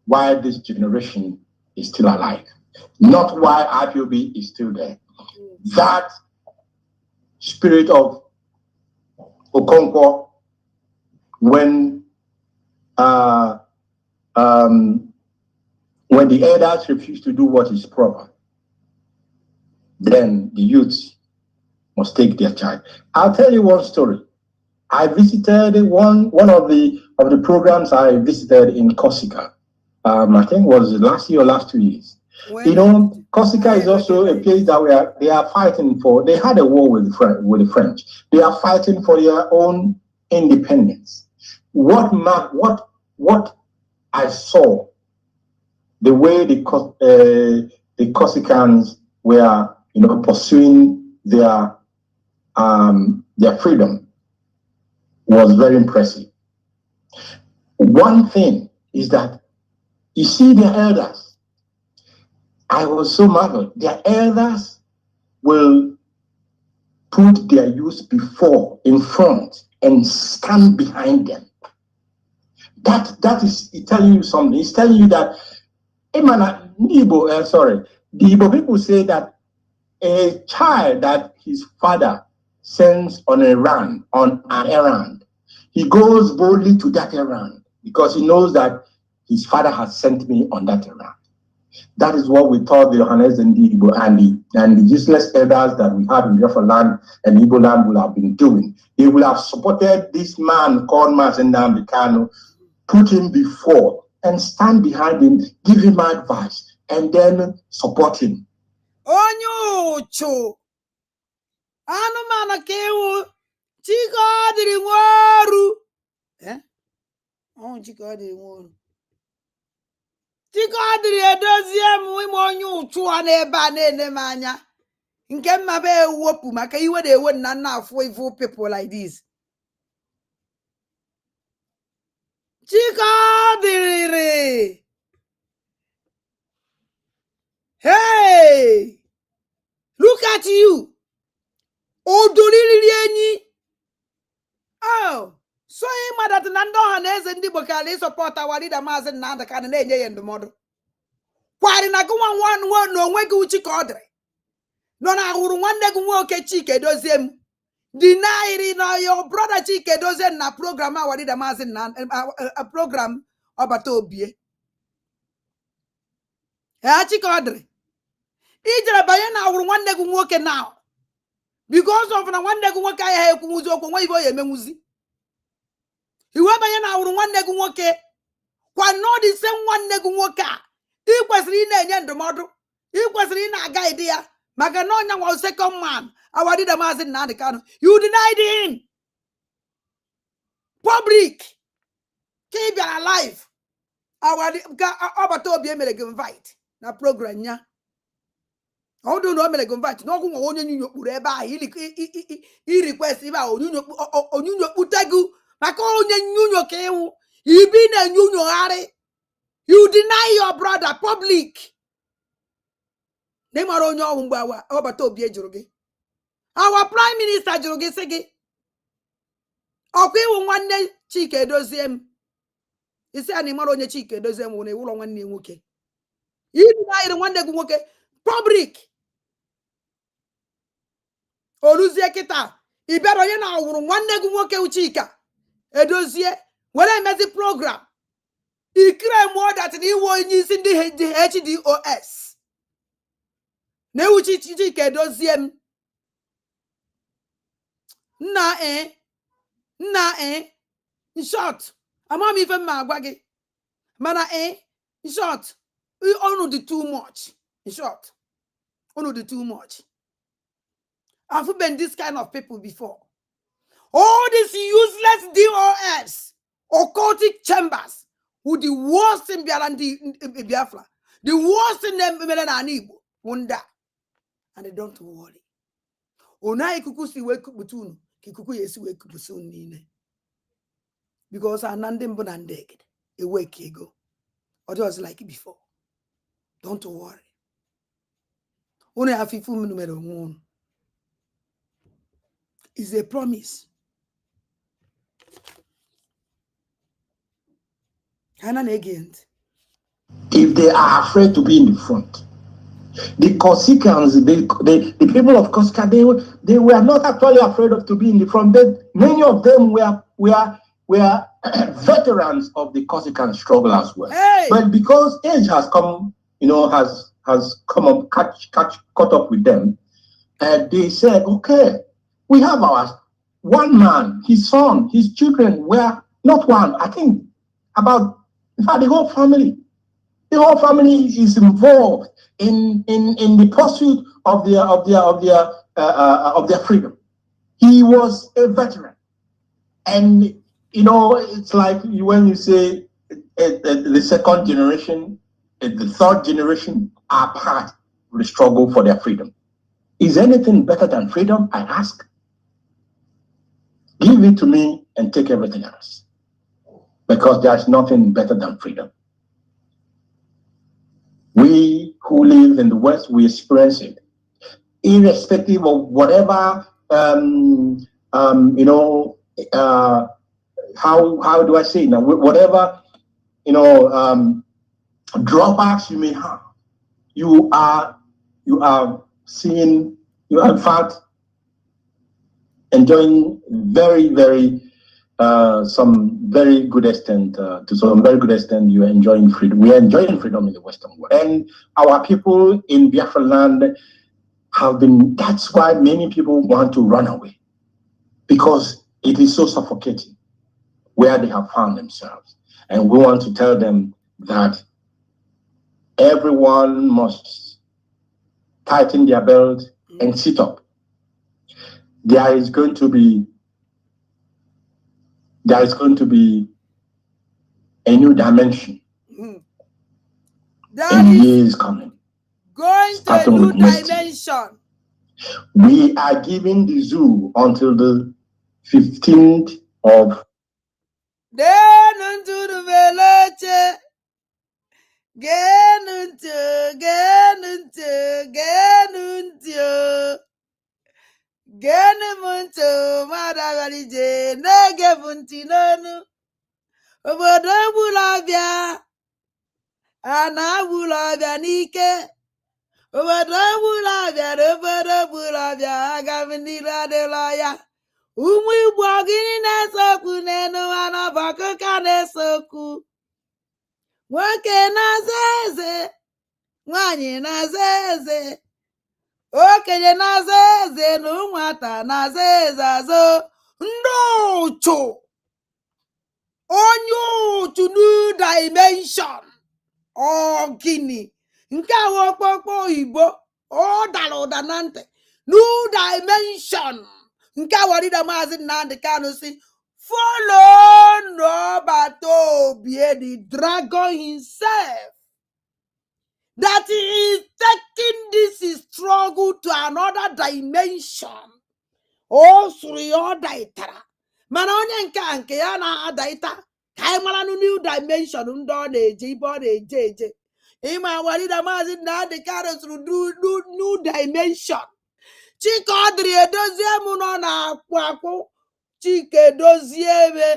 while this generation is still alive. Not while IPOB is still there. That spirit of Okonkwo, when the elders refuse to do what is proper, then the youths must take their charge. I'll tell you one story. I visited one of the programs I visited in Corsica. I think it was last year or last 2 years. Corsica is also a place that they are fighting for. They had a war with the French. They are fighting for their own independence. What I saw, the way the Corsicans were, pursuing their freedom was very impressive. One thing is that you see their elders. I was so marveled. Their elders will put their youth in front, and stand behind them. That is telling you something. It's telling you that the Igbo people say that a child that his father sends on an errand, he goes boldly to that errand because he knows that his father has sent me on that errand. That is what we thought the Johannes and the Igbo and the useless elders that we have in Biafra land and Igbo land will have been doing. They will have supported this man called Mazen Nnamdi Kanu, put him before and stand behind him, give him advice, and then support him. Onyocho anụmanụ ka iwu Chike ọ dịrị nworu Chike ọ dịrị nworu Chike ọ dịrị edozie m ime onye ụchụ a n'ebe a na-ene m anya nke mma be ewepụ maka iwe na-ewe na nna afụ evil people like this. Chike ọ dịrị hey, look at you. Oh, so him that Nando and as in the Bocali support our leader Mazen Nanda can and the model. Why did I go on one word no way go Chik Odre? No, I would one day go walk a Chik Hdos. Deny it your brother Chik Hdos and a program our leader Mazen a program about Tobie. Chik Odre. Either by an hour one day go walk now. because of na nwanne gị nwoke ya ekwumuzi okwu nwa ibe ya emenwuzi iwe banye na awụrụ nwanne gị nwoke kwa n'ọdị se nwanne gị nwoke a ị kwesịrị ị na-enye ndụmọdụ ị kwesịrị ị na-aga ide ya maka na ọnya nwa second man our leader Maazị Nnamdi Kanu you denied him public ka ị bịara live ọbata obi emere gị invite na program ya ọdụ na o mere gị invite n'ọgwụ nwa onye nyunyo kpuru ebe ahụ i request ebe ahụ onyunyo kputegu maka onye nyunyo ka ịwụ ibi na nyunyogharị you deny your brother public na mara onye ọwụ mgbe ọbata obi jụrụ gị our prime minister jụrụ gị sị gị ọkwa ịwụ nwanne Chik edozie m isi a na ịmara onye Chik edozie m wụ na ịwụlọ nwanne nwoke idinayịrị nwanne gị nwoke public oluzie kịta ị bịara onye na-awụrụ nwanne gị nwoke Chika edozie were emezi program ikire mụọ datịna iwe onye isi ndị Hdos na-ewu Chika edozie m nna in short ama m ife mma agwa gị mana in short unu dị too much in short unu dị too much. I've been this kind of people before. All these useless DOS, occultic chambers, with the worst in Biafra, the worst in them Igbo, wonder, and they don't worry. Ona ikuku si wake up between kikuku yesi wake up soon nine. Because anandem bonandeged, a wake ego, or just like before. Don't worry. Only have Ffuul numero 1. Is a promise. If they are afraid to be in the front, the Corsicans, the people of Corsica, they were not actually afraid of to be in the front. Many of them were veterans of the Corsican struggle as well. Hey! But because age has come, has come up, caught up with them, they said, okay, we have our one man, his son, his children were not one. I think about, in fact, the whole family. The whole family is involved in the pursuit of their freedom. He was a veteran, and it's like when you say the second generation, the third generation are part of the struggle for their freedom. Is anything better than freedom? I ask. Give it to me and take everything else, because there's nothing better than freedom. We who live in the West, we experience it, irrespective of whatever, how do I say now? Whatever, drawbacks you may have, you are seeing, you are in fact enjoying very, very, some very good extent, to some very good extent, you are enjoying freedom. We are enjoying freedom in the Western world. And our people in Biafra land have been, that's why many people want to run away, because it is so suffocating where they have found themselves. And we want to tell them that everyone must tighten their belt and sit up. There is going to be a new dimension in years coming. Going to a new dimension. We are giving the zoo until the 15th of. Obodo Bulabia, Ana Bulabia Nike, Obodo Bulabia, Gavinira de Laya, Umi Bogin Soku, Neno, Ana Bacoka Soku, Wake Nazeze, Wani Nazeze, okenye na-aza eze na nwata na-aza eze azụ ndị ụchụ onye ụchụ new dimension gịnị nke ahụ okpokpo oyibo ọ dara ụda na ntị new dimension nke awarida Maazị Nnamdi Kanu si follow n'ọbata obie the dragon himself that he is taking this struggle to another dimension. O suru ya ọ daitara mana onye nke ya na-adaita ka anyị mara new dimension ndị ọ na-eje ibe ọ na-eje eje ịma awarida Maazị Nnamdi Kanu suru new dimension. Chik ọdịrị edozie m nọ na-akpụ akpụ Chik edozie ebe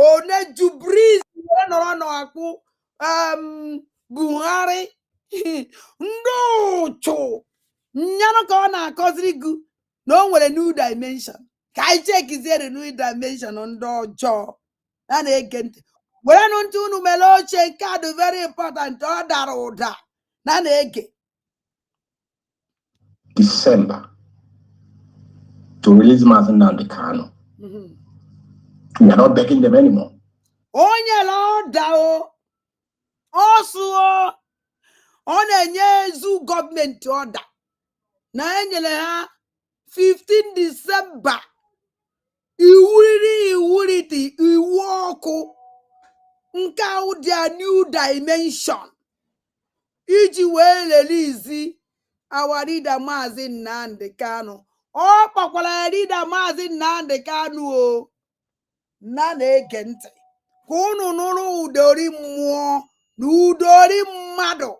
one jubriz wee nọrọ n'akpụ Buhari ndị ụchụ nyanụ ka ọ na-akọziri gị na o nwere new dimension ka anyị chekiziere new dimension ndị ọjọọ a na-ege ntị werenụ ntị unu mere ochie nke a dị very important ọ dara ụda na na-ege December to release Maazị Nnamdi Kanu. We are not begging them anymore. onye la ọda ọsụọ ọ na-enye ezu gọọmenti ọda na enyere ha 15 Disemba iwuriti iwu ọkụ nke ahụ dị a new dimension iji wee release our leader Maazị Nnamdi Kanu. Ọ kpakwara ya leader Maazị Nnamdi Kanu o na na-ege ntị ka unu nụrụ udori mmụọ na udori mmadụ.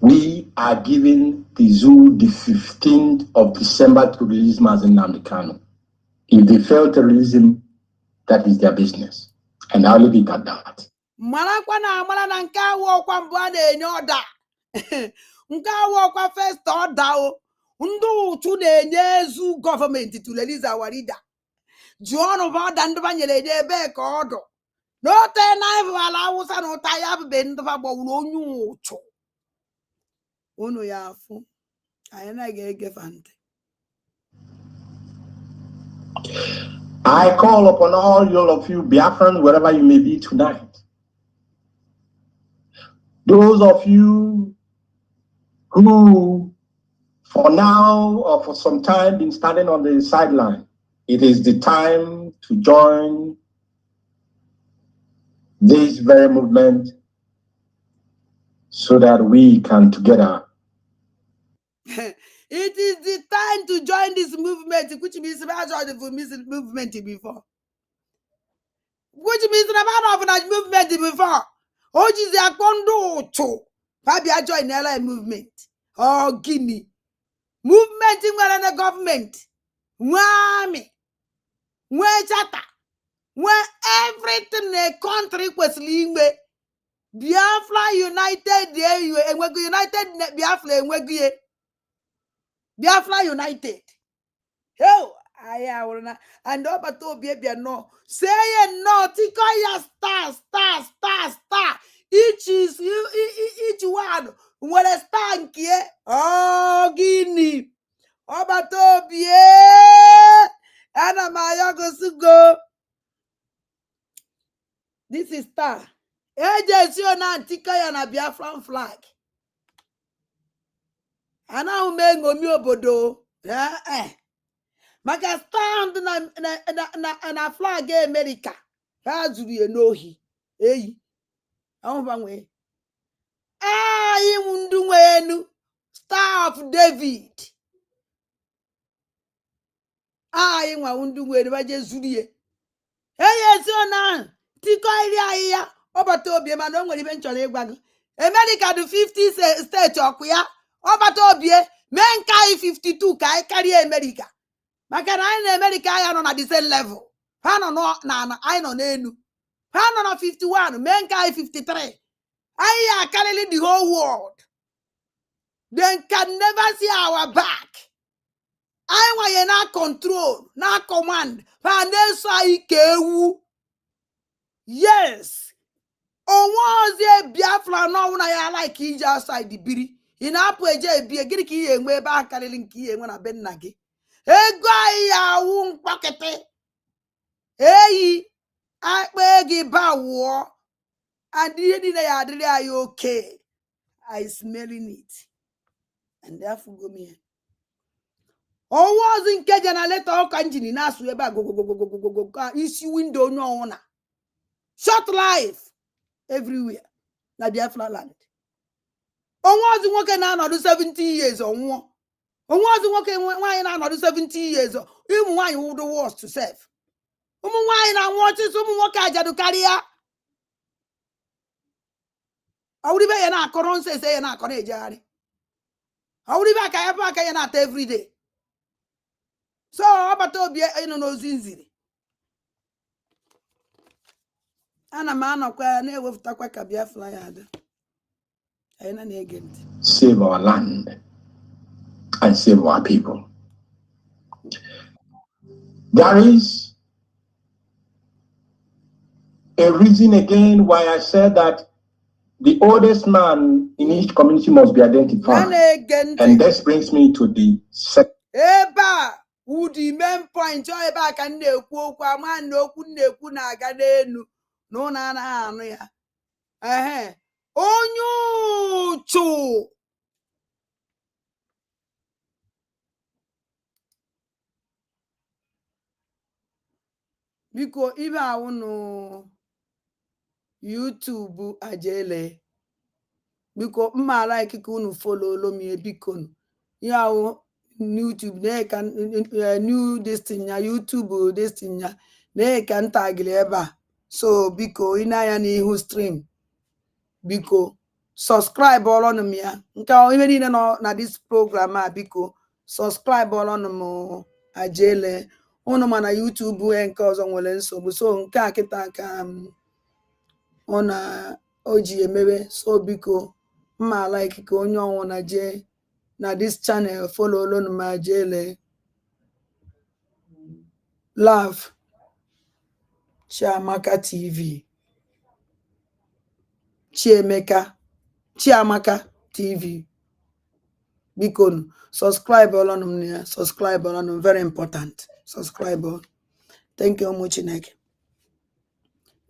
We are giving the zoo the 15th of December to release Maazị Nnamdi Kanu. If they fail to release him, that is their business. And I'll leave it at that. Marakwa na amara na nke awụ ọkwa mbụ a na-enye ọda nke awụ ọkwa first ọda o ndị ụchụ na-enye ezu gọọmenti to release our leader ji ọnụ bụ ọda ndị banyere enye ebe ka ọdụ n'ote na ala Awụsa na ụta ya bụbe ndị gbawuru onye ụchụ unu ya afụ anyị na-ga-egefa ntị. I call upon all of you Biafrans, wherever you may be tonight. Those of you who, for now or for some time, been standing on the sideline, it is the time to join this very movement so that we can together. It is the time to join this movement, which means I've joined the movement before. Which means I've not that movement before. Which is a condo cho. Fabia join the movement. Oh, Guinea. Movement in the government. Whammy. Where chata. Where everything the country was leaving. Biafra United, and we're united Biafra and we're Biafra United. Oh, and over to baby no. Say no, Tikoya star. Each one. What a stank, yeah. Oh, Guinea. Over to be and my to go. This is star. Agency on Tikoya na Biafran flag. And now mengo mi obodo maka stand na flag America ha zuru enohi eyi ahụbanwe ndu nwenu Star of David nwa ndu nwenu baje zuru ye esi ona tiko iri ahịa ọbata obi mana o nwere ibe nchọrọ ịgwa gị America do 50 state ọkụ ya ọbata obie mee nke anyị 52 ka anyị karịa America maka na anyị na America ya nọ na the same level ha nọ na anyị nọ n'elu ha nọ na 51 mee nke anyị 53 anyị ya karịrị the whole world. They can never see our back. anyị nwaye na control na command ha na-eso anyị ka ewu. Yes, onwe ozi Biafra n'ọnwụ na ya like ije outside biri ị na-apụ eje ebie gịnị ka ihe enwe ebe a karịrị nke ihe enwe na be nna gị ego anyị ya awụ mkpọkịtị eyi akpa gị bawụọ adị ihe niile ya adịrị anyị oke I smelling it and therefore go me ọnwa ọzọ nke jenareto ọka injin na-asụ ebe a gogogogogogogo ka isi windo onye ọnwụna short life everywhere na Biafra land ọnwa ọzọ nwoke na-anọdụ 70 years ọnwụọ ọnwa ọzọ nwoke nwaanyị na-anọdụ 70 years ụmụ nwaanyị wụdụ worst to serve ụmụ nwaanyị na-anwụ ọchịchị ụmụ nwoke ajadu karịa ọwụribe ya na-akọrọ nsọ ese ya na-akọrọ ejegharị ọwụribe aka ya bụ aka ya na-ata everyday so ọbata obi ịnụ n'ozi nziri ana m anọkwa na-ewepụtakwa ka Biafra ya ada anyị na-ege ntị. Save our land and save our people. There is a reason again why I said that the oldest man in each community must be identified. And this brings me to the second. Eba the main point ebe a ka na-ekwu okwu ama na okwu na-ekwu na-aga n'elu na ụlọ anaghị anụ ya onye ụchụ biko ibe awụ nụ YouTube ajele biko mma like ka unu follow me biko ya awụ YouTube na-eka new destin ya YouTube destin ya na-eka ntagili ebe a so biko ị na-anya n'ihu stream biko subscribe ọlọnụ m ya nke ihe niile nọ na this program a biko subscribe ọlọnụ m ajele unu ma na YouTube nke ọzọ nwere nsogbu so nke a kịta ka ọ na oji emewe so biko mma like ka onye ọnwụ na jee na this channel follow alone ma jele love Chiamaka TV Chiamaka TV biko subscribe alone m subscribe alone very important subscribe thank you much Chineke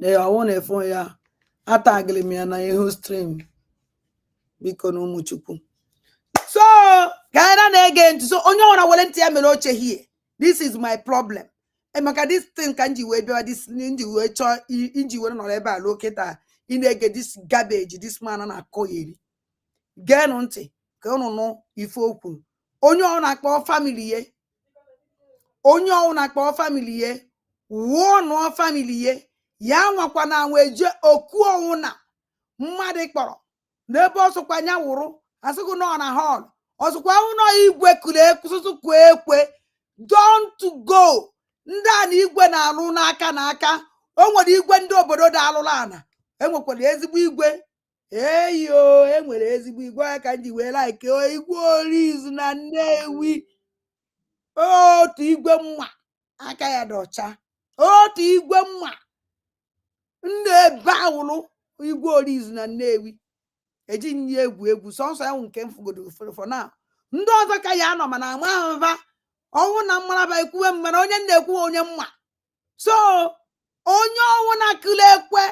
I want to phone ya atagli m ya na ihu stream biko na ụmụ Chukwu so gaira na-ege ntị so onye ọra wele ntị ya mere oche here this is my problem maka this thing ka nji wee bịa this nji wee chọọ inji were nọrọ ebe a loketa ị na-ege this garbage this man na-akọ eri geenụ ntị ka unu nụ ife okwu onye ọ na-akpọ family ye onye ọ na-akpọ family ye wuo nụọ family ye ya nwakwa na nwe je oku ọnwụ na mmadụ kpọrọ n'ebe ọsụkwa nya wụrụ asịgụ nọ na hall ọsụkwa ụnọ igwe kụrụ ekwụsụsụ kwe ekwe don't go ndị a na igwe na-alụ n'aka n'aka o nwere igwe ndị obodo da-alụla ana enwekwara ezigbo igwe eyo enwere ezigbo igwe ka nji wee like igwe Orizu na Nnewi otu igwe mma aka ya dị ọcha otu igwe mma ebe awụlụ igwe Orizu na Nnewi eji nye egwu sọsọ ya nke mfugodo for now ndị ọzọ ka ya anọ mana ama ahụva ọnwụ na mmaraba ekwuwe mmana onye na-ekwu onye mma so onye ọnwụ na-akụla ekwe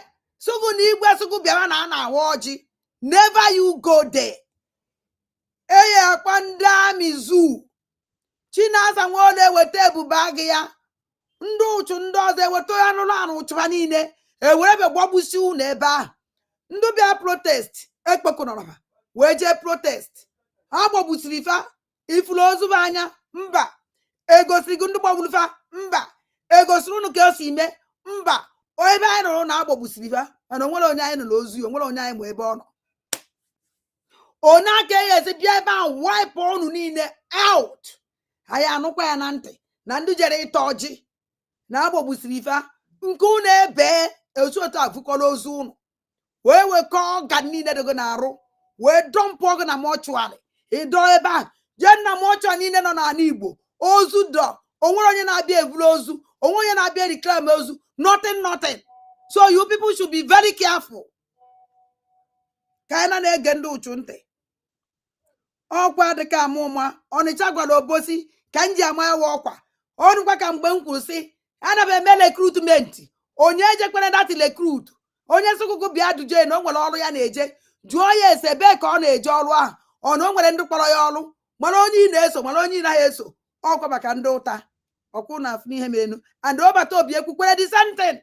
sụgụ na igwe sụgụ bịara na a na-awa ọjị never you go there eye akpa ndị amị zoo Chinasa Nwaole eweta ebube agị ya ndị ụchụ ndị ọzọ eweta ya n'ụlọ anụ ụchụba niile ewere ebe gbagbusi ụlọ ebe ahụ ndị bịa protest ekpekọnọrọba wee jee protest ha gbagbusiri ifa ifuru ozuba anya mba egosiri gị ndị gbagburu fa mba egosiri unu ka o si ime mba ebe anyị nọrọ na agbagbusiri ifa mana onwere onye anyị nọrọ ozu onwere onye anyị ma ebe ọ nọ onye aka ezi bịa ebe ahụ wipe ọnụ niile out anyị anụkwa ya na ntị na ndị jere ịta ọjị na agbagbusiri ifa nke unu ebe otu otu afụkọrọ ozu unu wee wekọọ ọga niile dịgo na-arụ wee dọmpụ ọgụ na mọchụarị ịdọ ebe ahụ jee na mọchụarị niile nọ n'ala Igbo ozu dọ onwere onye na-abịa evuru ozu onwe onye na-abịa reclaim ozu nothing so you people should be very careful ka anyị na-ege ndị ụchụ ntị ọkwa dịka amụma Ọnịcha gwara Obosi ka m ji ama yawa ọkwa ọnụkwa ka mgbe m kwuru sị ana m eme rekrutmenti onye ejekwere dati rekrut onye sụkụkụ bịa duje na o nwere ọrụ ya na-eje jụọ ya ese ebe ka ọ na-eje ọrụ ahụ ọ na o nwere ndị kpọrọ ya ọrụ mana onye ị na-eso mana onye ị naghị eso ọkwa maka ndị ụta ọkwụ na afụ n'ihe menu and ọbata obi ekwukwere the same thing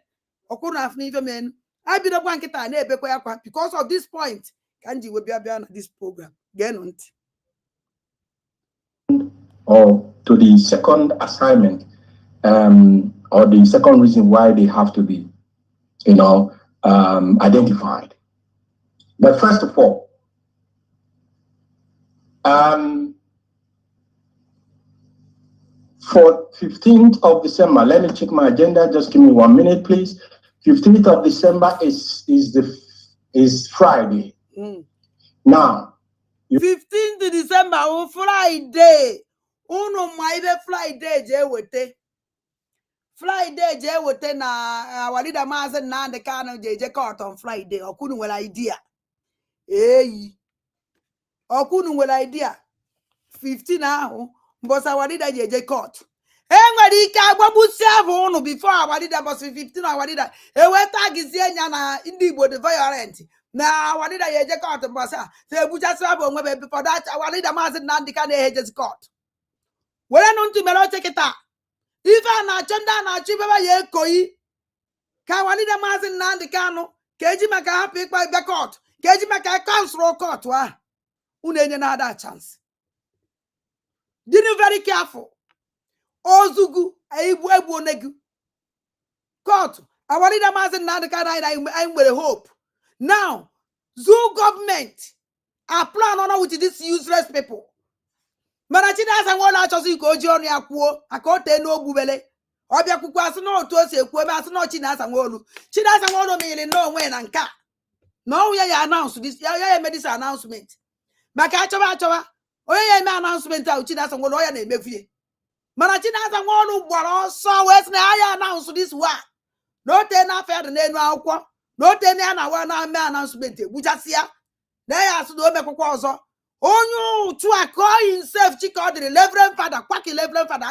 ọkwụ na afụ n'ihe menu abidokwa nkịta na-ebekwa ya kwa because of this point ka m ji wee bịa na this program geenụ ntị. Or to the second assignment, or the second reason why they have to be, identified. But first of all, for 15th of December, let me check my agenda. Just give me 1 minute, please. 15th of December is Friday. Now, 15th December on Friday. Unu ma ibe Friday je wete. Friday je wete na walida Maazị Nnamdi Kanu je court on Friday. Okunu nwere idea. Eyi. Okunu nwere idea. 15 ahụ mbosa walida je court. Enwere ike agbagbusi abụ unu before awalida bosi 15 awalida. Eweta gizie nya na ndị Igbo the violent. Na awalida je court mbosa. Se ebuchasi abụ onwe before that awalida Maazị Nnamdi Kanu eje court. Were nụ ntị mere oche kịta ife a na-achọ ndị a na-achọ ibeba ya ekoyi ka walide Maazị Nnamdi Kanu ka eji maka hapụ ịkpa ịbịa kọt ka eji maka kansụl kọt ahụ unu enye na ada chance. Dịnụ very careful. Ozugu egbu onegu kọt awalide Maazị Nnamdi Kanu anyị nwere hope now. Zoo government are plan on with these useless people. Mana Chinasa Nwodo achọzi ka o ji ọnụ ya kwuo aka o tee n'ogbubele ọ bịakwukwu asị na otu o si ekwu ebe asị na Chinasa Nwodo miri n'onwe na nke a na ọnwụ ya announce this ya eme this announcement maka achọba onye ya eme announcement ahụ Chinasa Nwodo ya na-emefie mana Chinasa Nwodo gbara ọsọ wee sị na ya announce this one na o tee n'afọ ya dị n'elu akwụkwọ na o tee na ya na wa na-eme announcement egbuchasị ya na ya asị na o mekwukwa ọzọ. Onye otu a call himself Chik ọ dịrị Reverend Father kwaki Reverend Father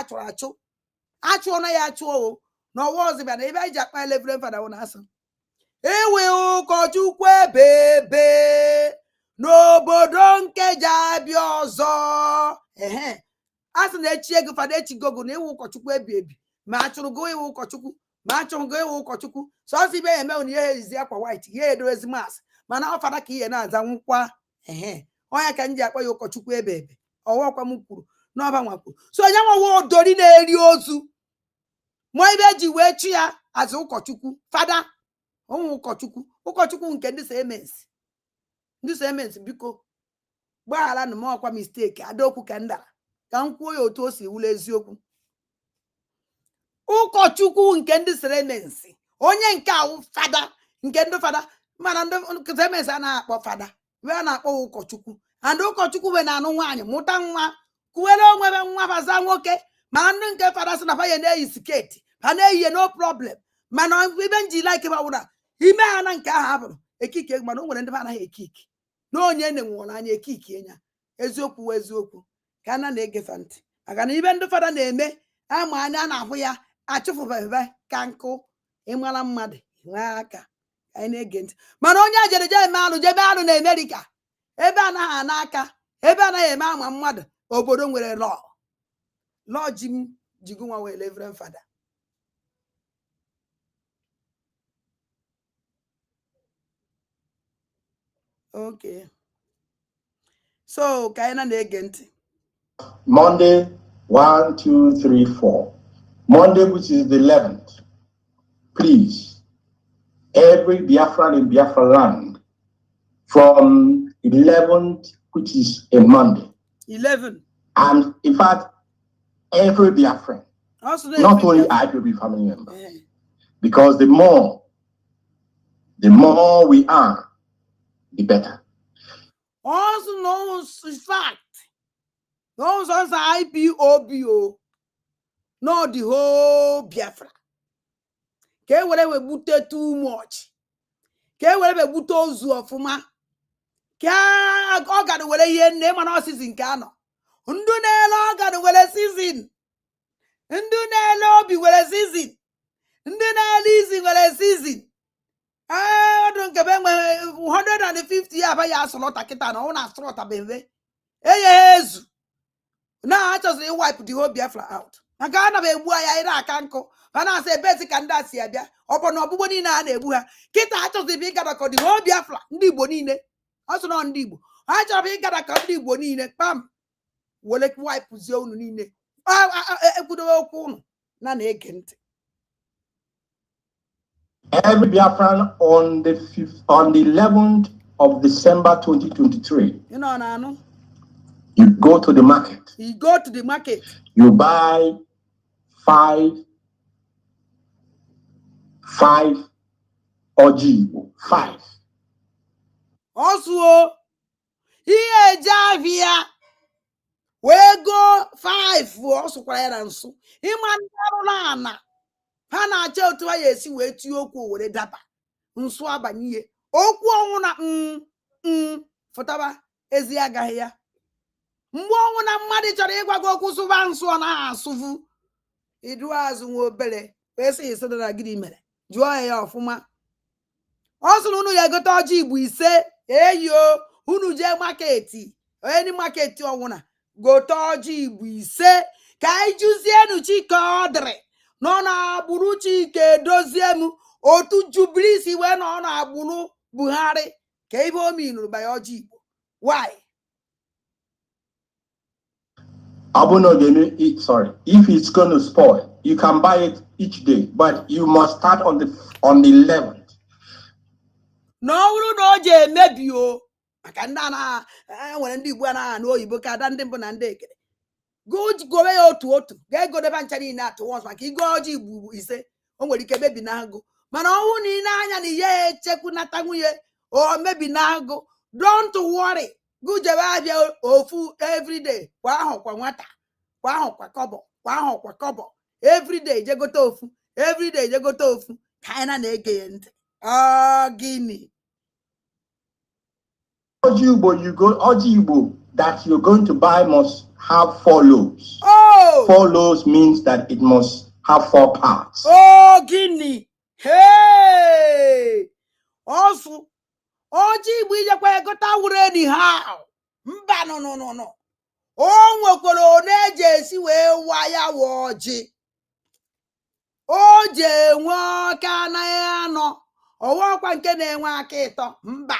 achụọ na ya achụọ na ọwa ọzọ bịa na ebe anyị ji akpa Reverend Father ọ na-asụ ewe ụkọchukwu ebebe n'obodo nke ji abịa ọzọ asị na echi ego Fada echigogo na iwu ụkọchukwu ebi ma achụrụ go iwu ụkọchukwu ma achụrụ go iwu ụkọchukwu sọsọ ibe ya eme na ihe ezizi akwa white ihe edozi mas mana ọ Fada ka ihe na-aza nkwa onye ka m ji akpọ ya ụkọchukwu ebe ọwọkwa m kwuru n'ọba nwa kwuru so onye nwawa odori na-eri ozu ma ibe ji wee chi ya azụ ụkọchukwu Fada ụmụ ụkọchukwu nke ndị Siemens biko gbaghara na m ọkwa mistake adaokwu ka ndara ka m kwuo ya otu o si wule eziokwu. Ụkọchukwu nke ndị Siemens onye nke ahụ Fada nke ndị Fada mana ndị Siemens anaghị akpọ Fada wee na-akpọ ụkọchukwu and ụkọchukwu wee na-anụ nwaanyị mụta nwa kuwere onwebe nwa baza nwoke ma ndị nke Fada sị na fa ya na-eyi sketi ha na-eyi no problem mana ibe nji like bawụra ime ha na nke ahụ abụrụ ekike mana o nwere ndị anaghị ekike na onye na-enwere anya ekike nya eziokwu ka a na-egefe ntị maka na ibe ndị Fada na-eme ama anya na-ahụ ya achụfụbebe ka nkụ ịmara mmadụ nwee aka anyị na-ege ntị mana onye ajereje eme alụ jebe alụ na Amerịka ebe anaghị ana aka ebe anaghị eme ama mmadụ obodo nwere lọọ ji m jigo nwa wee Reverend Fada. Okay, so ka anyị na-ege ntị. Monday, 1, 2, 3, 4. Monday, which is the 11th. Please, every Biafran in Biafra land from 11th, which is a Monday. 11. And in fact, every Biafran, not only IPB family members, because the more we are, the better. Also knows in fact, those are IPOBO, not the whole Biafra. Ke whatever bute too much. Ke whatever bute ozu ofuma. ka ọ ga were ihe nne mana season nke anọ ndu na-ele ọ ga were season ndu na-ele obi were season ndị na-ele isi were season ọdụ nke be nwe 150 ya aba ya asụlọta kịta na ọ na-asụlọta bebe eye ezu na achọziri wipe the whole Biafra out maka ana m egbu ya ire aka nkụ ma na-asị ebezi ka ndị a si abịa ọ bụ na ọgbụgbọ niile a na-egbu ha kịta achọziri ịgadakọ the whole Biafra ndị Igbo niile ọ sị na ndị Igbo ha chọrọ ịgadakọ ndị Igbo niile kpam were wipezie unu niile ekwudowe okwu unu na-ege ntị. Every Biafran on the 11th of December 2023. You know, Nano? You go to the market. You go to the market. You buy five Ojibo. 5. Also, here Javia. We go 5 also quiet and so. Iman ha na-acha otu a ya esi wee tie okwu were daba nso abanye ihe okwu ọnwụ na fụtaba ezi agaghị ya mgbe ọnwụ na mmadụ chọrọ ịgwa gị okwu sụba nsụ ọ naghị asụvu idu azụ nwa obere wee sị ịsịdị na gịnị mere jụọ ya ọfụma ọ sịrị unu ya egote ọjị Igbo 5 eyo unu jee maketi onye maketi ọnwụna gote ọjị Igbo 5 ka anyị jụzienu Chik ọ dịrị nọ na-agbụrụ Chik edozie m otu jubilisi wee nọ na-agbụrụ Buhari ka ibe o minụrụ banye ọjị Igbo. Why? Sorry, if it's going to spoil, you can buy it each day, but you must start on the 11th. No, no, je emebi o maka ndị a nwere ndị Igbo anaghị anụ oyibo ka ada ndị mbụ na ndị ekere gowe ya otu ga-egodebe ncha niile atụ once maka igo ọjị Igbo 5 o nwere ike mebi n'agụ mana ọnwụ na ị na-anya na ihe ya echekwu nata nwunye o mebi n'agụ don't worry gujebe abịa ofu everyday kwa ahụ kwa nwata kwa ahụ kwa kọbọ kwa ahụ kwa kọbọ everyday jegote ofu everyday jegote ofu ka anyị na-ege ya ntị gịnị Oji Igbo that you're going to buy must have 4 loaves. 4 loaves means that it must have 4 parts. Gịnị? Hey! Also, Oji Igbo ijekwa egota wuru anyhow. Mba no. O nwekwara one je esi wee wa ya wa ọjị. O je nwe aka na ya nọ. Ọwọkwa nke na-enwe aka ịtọ. Mba.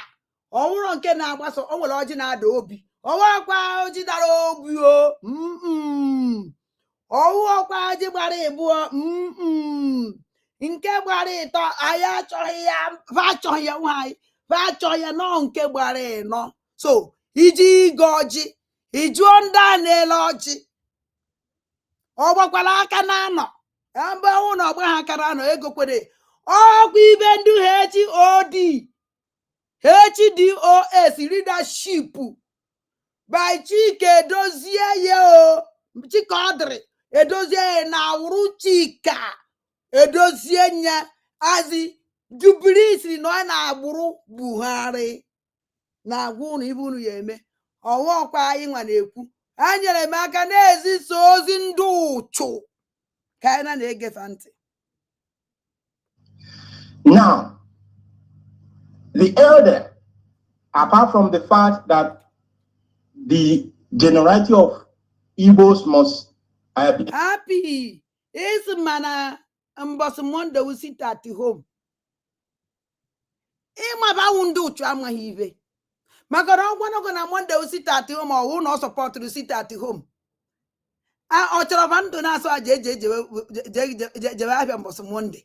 Ọwụrụ nke na-agbaso o nwere ọjị na-ada obi. Ọwọkwa ọjị dara obi o. Ọwụkwa ọjị gbara ịbụọ. Nke gbara ịtọ anyị achọghị ya achọghị ya nwanyị achọghị ya nọ nke gbara ịnọ. So iji ige ọjị ijuo ndị a na-ele ọjị ọ gbakwara aka na anọ mgbe ọnwụ na ọgba ha aka na anọ ego kwere ọgwụ ibe ndị HDOS leadership by Chik edozie ya o Chik ọ dịrị edozie ya na awụrụ Chika edozie nya azi jubilisi na ọ na-agbụrụ Buhari na-agwa unu ibe unu ya eme ọwọkwa anyị nwa na-ekwu ha nyere m aka na-ezisa ozi ndị ụchụ ka anyị na-egefe ntị. Now, the elder, apart from the fact that the generality of Igbos must be happy is mana mbọsị Monday we sit at home ịmaba ndị ụchụ amaghị ibe maka na ọgwanogo na Monday we sit at home ọwụ na ọ sọpọtụrụ sit at home ọ chọrọ ba ndụ na-asọ aja jebe abịa mbọsị Monday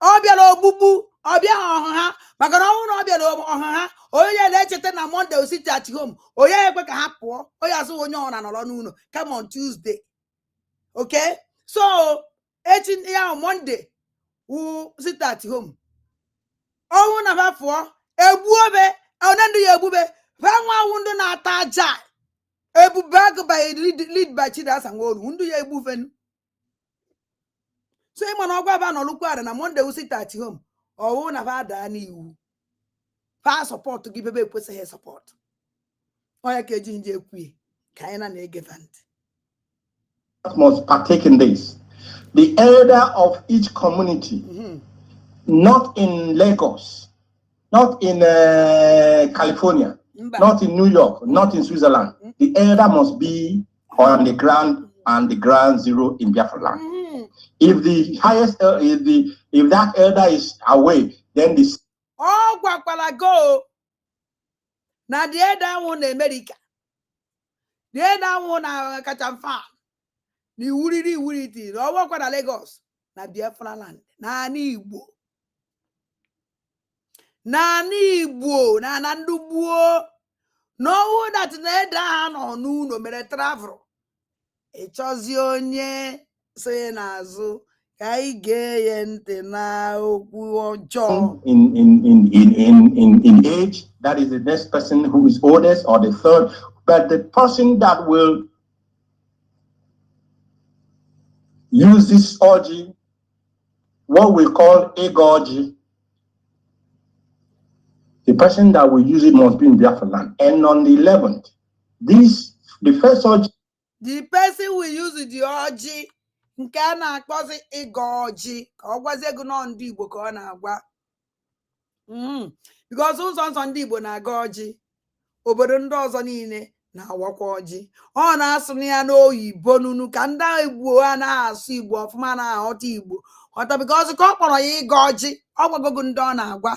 ọ bịara ogbugbu ọ bịa ọha maka na ọnwụ na ọ bịara ọha onye na-echeta na Monday we sit at home onye ekwe ka ha pụọ onye azụ onye ọra nọrọ n'ụlọ come on Tuesday. Okay, so echi ya Monday we sit at home ọnwụ na ba pụọ egbuobe onye ndị ya egbube ba nwa ndụ na-ata aja ebube agụ by lead by Chidasa Nworu ndụ ya egbufenu. So ịma na ọgwa ba nọlụkwa ara na Monday we sit at home ọwụ na ba daa n'iwu fa support to give ebe kwesịghị support oya ka eji nje ekwu ka anyị na na-egevant must partake in this. The elder of each community, not in Lagos, not in California, not in New York, not in Switzerland. The elder must be on the ground and the ground zero in Biafra land. If the highest, if that elder is away, then this. Oh, gwakwala go. Na the elder one in America. The elder one na Kachamfa. Ni wuriti. No work na Lagos. Na Biafra land. Na ni Igbo. Na ni Igbo. Na nandubuo. No that na elder no no mere travel. Echozi onye say nazu. In age, that is the next person who is oldest or the third, but the person that will use this orgy, what we call egorgy, the person that will use it must be in Biafra land. And on the 11th, the first orgy, the person will use the orgy. Nke a na-akpọzi ịga ọjị ka ọ gwazie ego nọ ndị Igbo ka ọ na-agwa because ụzọ nsọ ndị Igbo na-aga ọjị obodo ndị ọzọ niile na-awakwa ọjị ọ na-asụ ya n'oyibo nunu ka ndị Igbo a na-asụ Igbo ọfụma na-aghọta Igbo ghọta because ka ọ kpọrọ ya ịga ọjị ọ gwagogo ndị ọ na-agwa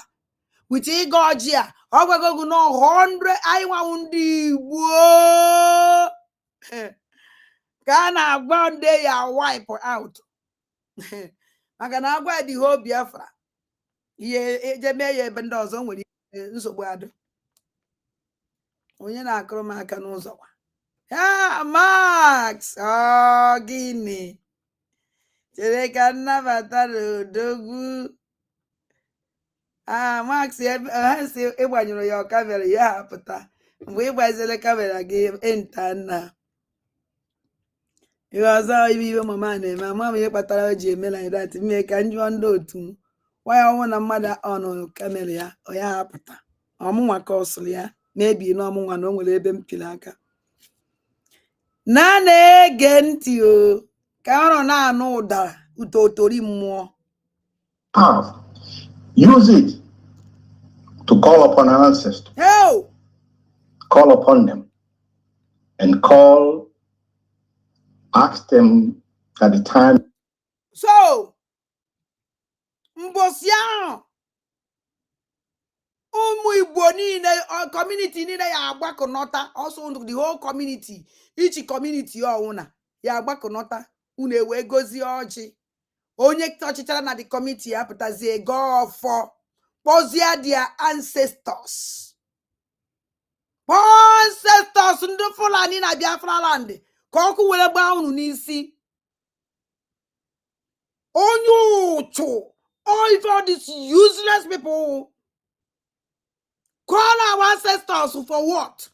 with ịga ọjị a ọ gwagogo na 100 anyị nwanwu ndị Igbo ka na-agwa ndị ya wipe out maka na agwa dị ho Biafra ihe ejeme ya ebe ndị ọzọ nwere nsogbu adụ onye na-akụrụ m aka n'ụzọ kwa ya Max gịnị chere ka nnabata n'odogwu Max ha si ịgbanyụrụ ya kamera ya apụta mgbe ịgbazile kamera gị enta nna ọzọ ibe mama na-eme ama m ihe kpatara o ji eme na dat mee ka njụọ ndị otu m nwanyị ọnwụ na mmadụ ọnụ kamera ya ọ ya apụta ọmụnwa ka ọsụrụ ya na-ebi n'ọmụnwa na o nwere ebe mpili aka na-ege ntị o ka ọ na-anụ ụda utotori mmụọ use it to call upon our ancestors. Call upon them and ask them at the time. So, mbosi ahụ ụmụ Igbo niile community niile ya agbakọnọta also the whole community each community ọwụna ya agbakọnọta unu ewe gozie ọjị onye ọchịchara na the committee ya pụtazie go for kpọzie their ancestors ndị Fulani na Biafra land ka ọkụ were gbaa unu n'isi onye ụchụ all these useless people call our ancestors for what?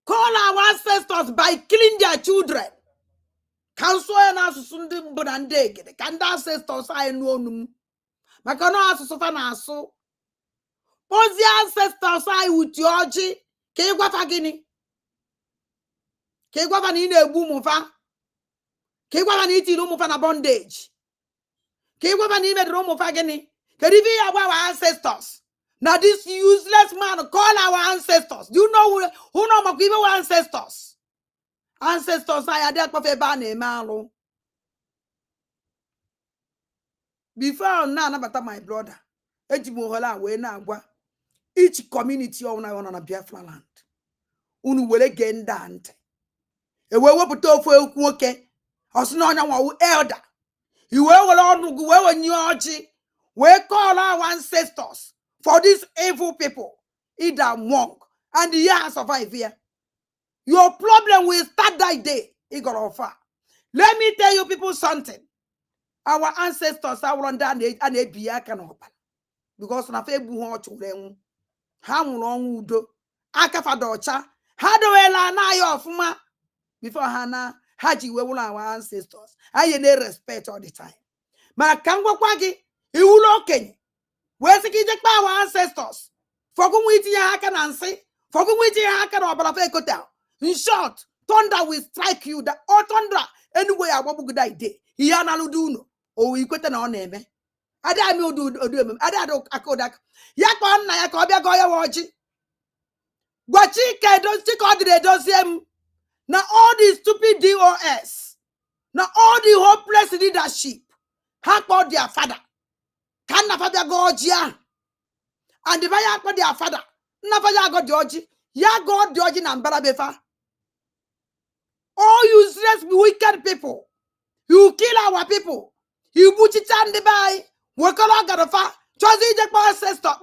Call our ancestors by killing their children. Council and asụsụ ndị mbụ na ndị egede ka ndị ancestors anyị nụ onu m maka na asụsụ fa na-asụ ozi ancestors anyị wuti ọjị ka ịgwafa gịnị ka ịgwafa na ị na-egbu ụmụfa ka ịgwafa na itiri ụmụfa na bondage ka ịgwafa na imedere ụmụfa gịnị kedu ife ya gwa our ancestors na this useless man call our ancestors. Do you know who know makwa ibe our ancestors anyị adị akpafe ebe a na-eme alụ before na-anabata my brother eji m ohere a wee na-agwa each community ọwụna na Biafra land unu were gee ndị a ntị ewee wepụta ofu ekwu nwoke ọsị na ọnya nwawu elder iwe were ọnụ gị wee wenye ọjị wee call our ancestors for these evil people either monk and the year survive here. Your problem will start that day. Let me tell you people something. Our ancestors are on that and they be because na febu ho churenu ha nwụrụ udo akafa docha ha dowela na ya ofuma before ha ji we our ancestors anyị na respect all the time ma ka ngwakwa gị iwulo okenye wee sị ka ije kpaa our ancestors fọgụnwa itinye ha aka na nsị fọgụnwa itinye ha aka na ọbara fekotel. In short, thunder will strike you. The thunder anyway agbagbugoda ide ihe analụdo unu o ikwete na ọ na-eme ada ami odu ada akodak ya ka nna ya ka ọ bịa gọọ ya ọjị gwa Chike Dozi ka ọ dịrị edozie m na all the stupid DOS na all the hopeless leadership ha kpọ their father ka nna fa bịa gọọ ọjị ahụ and if ya kpọ their father nna fa ya gọ dị ọjị ya gọọ dị ọjị na mbara befa. All useless wicked people. You kill our people. You buchicha ndị be anyị. Wekọrọ garafa. Chozi ijekpa ancestor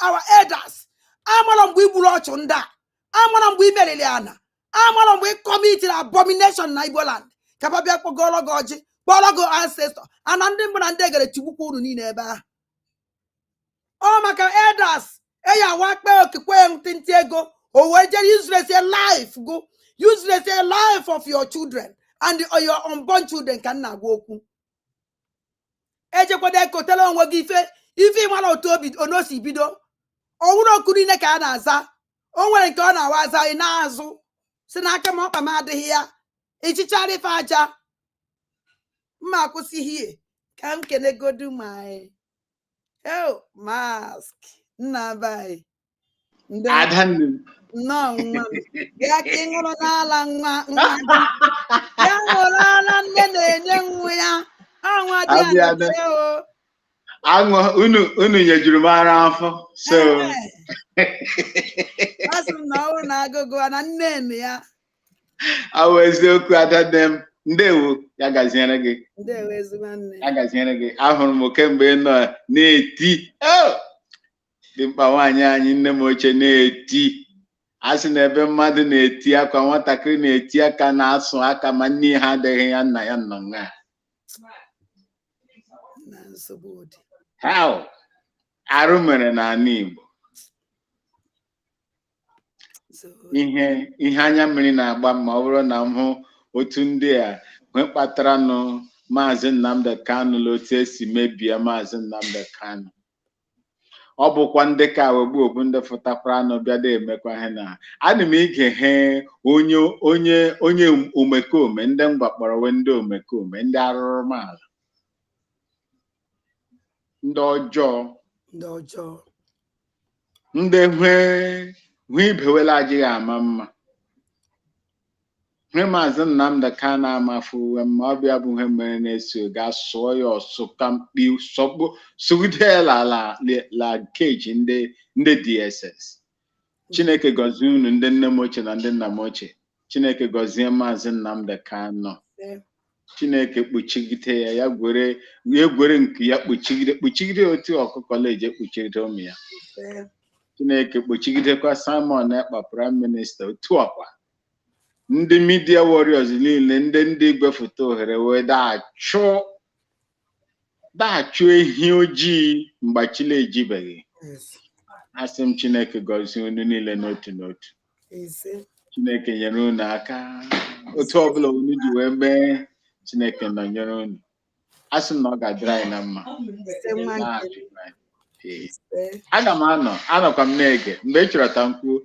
our elders. Amara mgbe igburu ọchụ ndị a. Amara mgbe imerili ana. Amara mgbe commit abomination na Igbo land. Kapa bịa kpọgọrọ gị ọjị. Kpọrọ gị ancestor. Ana ndị mbụ na ndị egere tigbukwa unu niile ebe ahụ. Ọ maka elders. Eya wakpe okikwe ntịntị ego. O wee jere useless a life go. Useless a life of your children and your unborn children can na gwa okwu. Ejekwede kotela onwe gị ife ịmara otu obi onosi bido. Ọwụrụ okwu niile ka a na-aza. O nwere nke ọ na-awa aza ị na-azụ. Si n'aka ma ọkpa m adịghị ya. Ichichara ife aja. Mma akwụsị hie. Ka m kenegodu my mask. Nna bai. Adanne. No, ya ka ị ṅụrụ n'ala nwa ya ṅụrụ ala nne na-enye nwa ya ọnwa dị o aṅụ unu nyejuru m ara afọ so asị m na ọrụ na agụgụ na nne ya awụ eziokwu Adanne m ndewo ya gaziere gị ndewo ezigbo nne ya gaziere gị ahụrụ m kemgbe ị nọ na-eti dị mkpa nwaanyị anyị nne m ochie na-eti asị na ebe mmadụ na-eti akwa nwatakịrị na-eti aka na-asụ aka ma nne ha adịghị ya nna ya nọ nga how arụ mere n'ala Igbo ihe anya mmiri na-agba ma ọ bụrụ na m hụ otu ndị a wee kpatara nụ Maazị Nnamdi Kanu otu esi mebie Maazị Nnamdi Kanu. Ọ bụkwa ndị ka ogbu ndị fụtakwara anụ bịa da emekwa ihe na ana m ige he onye omekome ndị mgbakpọrọ we ndị omekome ndị arụrụmala ndị ọjọọ ndị hwe ibewela adịghị ama mma hwe Maazị Nnamdi Kanu amafu uwe ma ọ bịa bụ ihe mere na-eso ga-asụọ ya ọsụ ka mkpi sọgbu sugide la keji ndị DSS. Chineke gọzie unu ndị nne m ochie na ndị nna m ochie. Chineke gọzie Maazị Nnamdi Kanu. Chineke kpuchigide ya gwere nke ya kpuchigide otu ọkụkọ leje kpuchigide ụmụ ya. Chineke kpuchigidekwa Simon Ekpa Prime Minister otu ọkwa. Ndị media warriors niile ndị igwefoto ohere wee dachụ ehi ojii mgbachile ejibeghị. Asị m Chineke gọzie unu niile n'otu n'otu. Chineke nyere unu aka otu ọbụla unu ji wee mee Chineke nọnyere unu. Asị m na ọ ga-adịrị anyị na mma. Aga m anọkwa m na-ege mgbe ị chọrọ ka m kwuo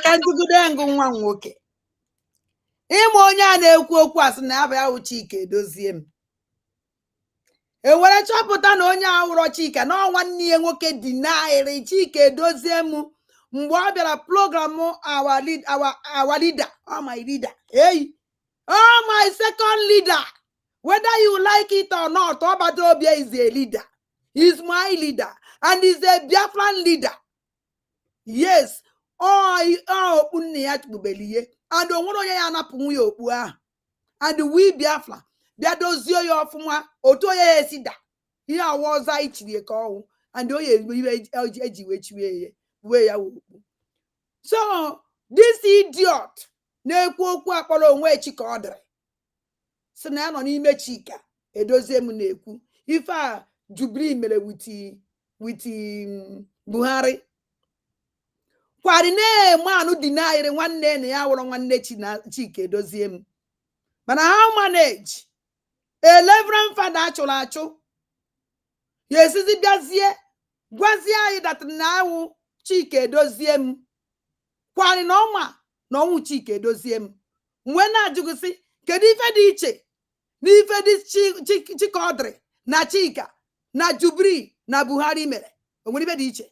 ka ntụgide ngụ nwa nwoke ịma onye a na-ekwu okwu asị na abụ ya wụ Chike Dozie m ewere chọpụta na onye ahụrọ Chike na nwanne ya nwoke dị naịrị Chike Dozie m mgbe ọ bịara program our leader my leader my second leader whether you like it or not Obata Obia is a leader. He's my leader and he's a Biafran leader. Yes. Nne ya tụbelie and onwere onye ya anapụ ya okpu ahụ and we Biafra bịa dozie ya ọfụma otu onye ya esi da ihe awaọza ichirie ka ọnwụ and onye eji wechiwe ya okpu. So this idiot na-ekwu okwu akpọrọ onwe chi ka ọ dịrị si na ya nọ n'ime Chika Edozie m na-ekwu ife a Jubili mere witi Buhari kwari na-emanụ dị naịrị nwanne na ya wụrụ nwanne Chika Edozie m mana how manage a reverend father achụrụ achụ ya esizi bịazie gwazie anyị that na-awụ Chik Dozie m kwari na ọma na ọnwụ Chik Dozie m mgbe na-ajụgụsị kedu ife dị iche na ife dị Chikodri na Chika na Jubri na Buhari mere onwere ife dị iche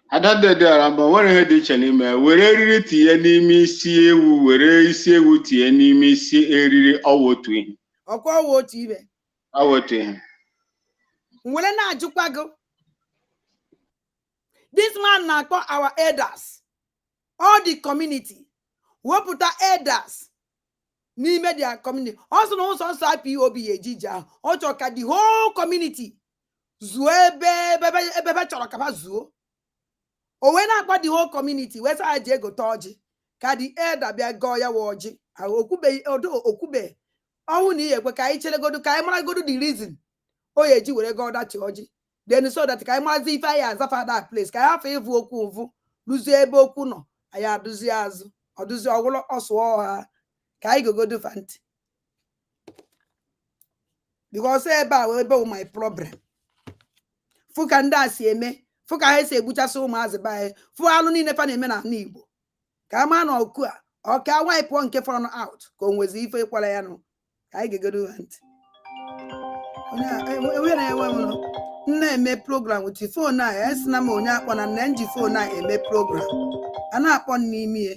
Adadedara nwere ihe dị iche n'ime were eriri tinye n'ime isi ewu were isi ewu tinye n'ime isi eriri otu ihe ọkwa ọwa otu ibe otu ihe nwere na-ajụkwa gị this man na-akpọ our elders all the community wepụta elders n'ime their community ọ sị na ụzọ nsọ IPOB ejije ahụ ọ chọrọ ka the whole community zuo ebe chọrọ ka ha zuo o wee na-akpa the whole community wee sị ha ji egote ọjị ka the elder bịa gọọ ya wa ọjị okwube ọnwụ na ihe ekwe ka anyị cheregodo ka anyị maragodo the reason o ya eji were gọọ dachi ọjị then so that ka anyị marazi ife anyị azafa that place ka anyị hafụ ịvụ okwu mvụ rụzie ebe okwu nọ anyị adụzie azụ ọdụzi ọwụlọ ọsụọ ha ka anyị gogodo fanti because ebe a ebe bụ my problem fụ ka ndị a si eme fụ ka ha si egbuchasị ụmụazị be anyị fụ alụ niile fa na-eme n'ala Igbo ka a maa na ọkụ a ọka waipụọ nke fọrọ out ka o nwezi ife ịkwara ya nụ ka anyị ga-egodo ha ntị onye na-enwe m na-eme program with fon a ya si na m onye akpọ na nne nji fon a eme program a na-akpọ n'ime ya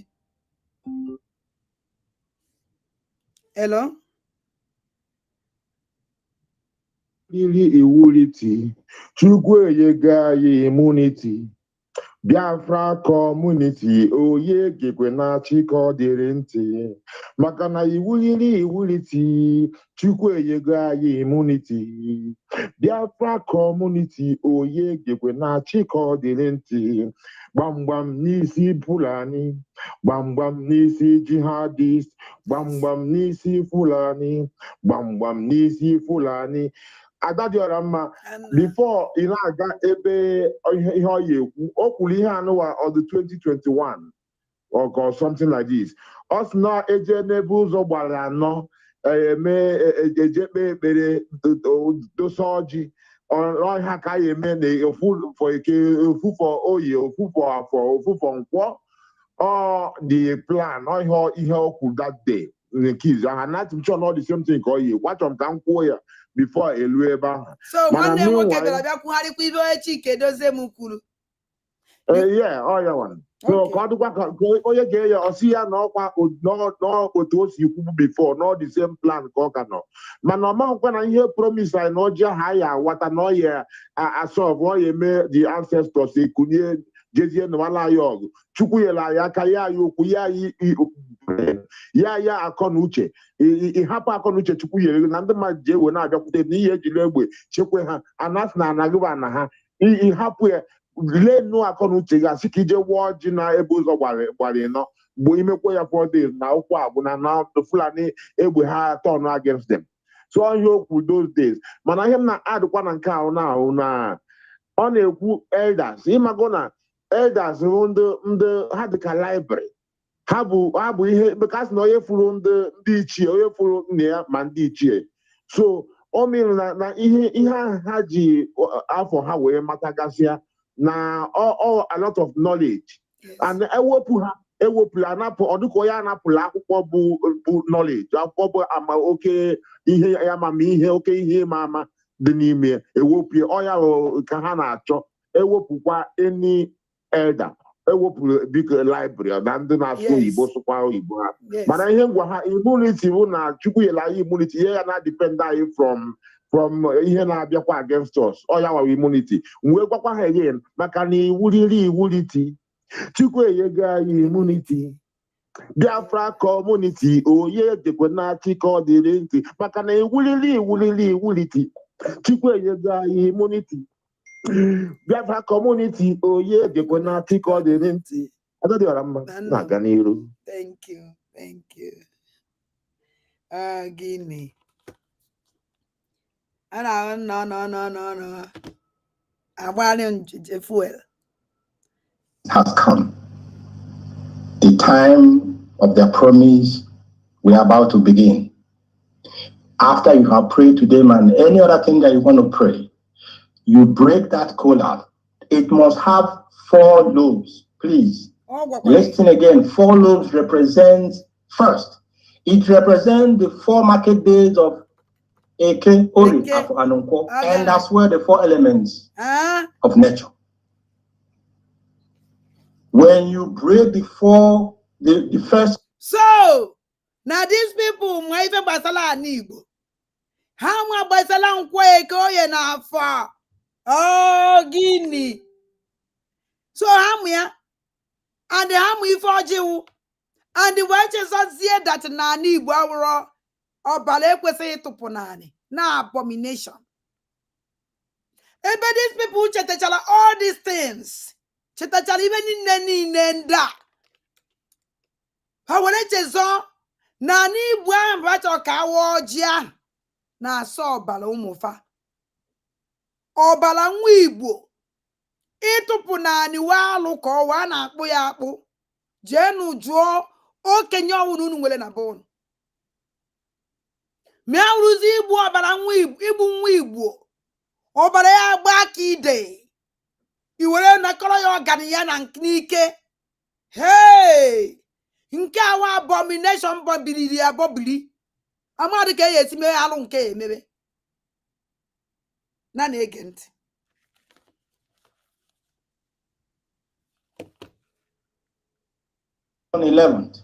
hello Iwuliti Chukwueyega immunity Biafra community oye gekwe na Chikodiri ntị maka na iwuliti Chukwueyega immunity Biafra community oye gekwe na Chikodiri ntị gbamgbam n'isi Fulani gbamgbam n'isi jihadist gbamgbam n'isi Fulani gbamgbam n'isi Fulani Adadiora mma before ị na-aga ebe ihe ọ ya ekwu o kwuru ihe anụwa of the 2021 or something like this ọ sị na eje n'ebe ụzọ gbara anọ eje kpee ekpere dosa ọjị ọha ka ya eme na ofufọ eke ofufọ oyi ofufọ afọ ofufọ nkwọ the plan ihe o kwuru that day nke izu aha na atụmchọ na ọ the same thing ka ọ yi kwachọ m ka m kwuo ya before elu ebe ahụ so nwanne nwoke bịara bịa kwugharịkwa ibe onye Chik Dozie m kwuru yeah ọ ya nwa so ka ọ dịkwa ka onye ga-enye ya ọsị ya na ọkwa otu o si kwubu before na the same plan ka ọ ka nọ mana ọ maghịkwa na ihe promise anyị na ọjị aha ya awata na ọ ya asọvụ ọ ya eme the ancestors ekunye jezie nwala anyị ọgụ Chukwu nyere anyị aka ya anyị okwu ya akọ na uche ịhapụ akọ na uche Chukwu nyere na ndị mmadụ ji ewe na-abịakwute na ihe ejiri egbe chekwe ha anasị na anaghịba na ha ịhapụ ya lee nnọọ akọ na uche ga-asị ka ije wụọ ọjị na ebe ụzọ gbara ịnọ mgbe imekwa ya 4 days na ụkwụ agwụna na Fulani egbe ha turn against them so ihe okwu those days mana ihe m na-adịkwa na nke ahụ na ọ na-ekwu elders ịmago na elders bụ ndị ha dịka library ha bụ ihe bekasị na onye furu ndị ichie onye furu nne ya ma ndị ichie so o mere na ihe ha ji afọ ha wee matagasịa na a lot of knowledge and ewepụla anapụ ọ dịka onye anapụla akwụkwọ bụ knowledge akwụkwọ bụ ama oke ihe ya amamihe oke ihe ịma ama dị n'ime ewepụ ọya ka ha na-achọ ewepụkwa any elder ewepụrụ biko library na ndị na-asụ oyibo sụkwa oyibo ha mana ihe ngwa ha immunity bụ na Chukwu nyere anyị immunity ihe ya na-depend anyị from ihe na-abịakwa against us ọ ya nwawa immunity wee gwakwa ha again maka na iwuliti Chukwueyega anyị immunity Biafra community onye dịkwa na Chikodiri ntị maka na iwuliti Chukwueyega anyị immunity Biafra community oye dịkwa na Chikodiri ntị Adadiora mma na-aga n'iru. Thank you gịnị no agbara Ffuul has come. The time of their promise we are about to begin. After you have prayed to them and any other thing that you want to pray, you break that kola. It must have 4 lobes. Please listen again. 4 lobes represent first. It represents the 4 market days of Eke, Ori, Afo, Anonko, and that's where the 4 elements of nature. When you break before the first. So now these people might even basala nibo. How much basala nkwe koye na fa? Oh, Guinea. So how ya? And the ham we for you. And the watches are here that na nibo awro or bale kwese to ponani. Na abomination. And but these people chetachala all these things. Chetachala even in neni nenda. Ha wale chezo na ni bua mbacho ka wojia na so obala umufa. Obala nwa Igbo ịtụpụ naanị walụ ka ọwa na-akpụ ya akpụ. Jenu jụọ okenye ọwụrụ unu nwere na bọọlụ. Mịa rụzi igbu ọbara nwa Igbo. Ọbara ya gba aka ide. Iwere nakọrọ ya ọgani ya na n'ike. Hey! Nke awa abomination bọbiri ya bọbiri. Amadị ka esi mee alụ nke emebe. Na na-ege ntị. On 11th,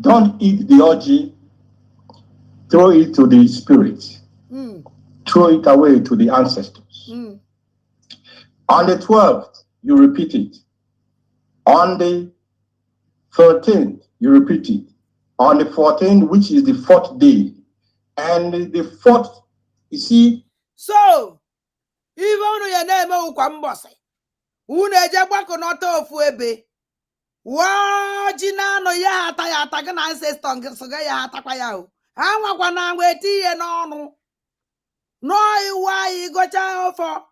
don't eat the orgy, throw it to the spirit, throw it away to the ancestors. On the 12th, you repeat it. On the 13th, you repeat it. On the 14th, which is the 4th day, and the 4th, you see. So, even your name Ukwambose, Uneja Bakonoto of Webe. Wajina no ya atagana ancestor soga ya atakwaya. Anwa kwa na weti ye no iwa igocha ofo.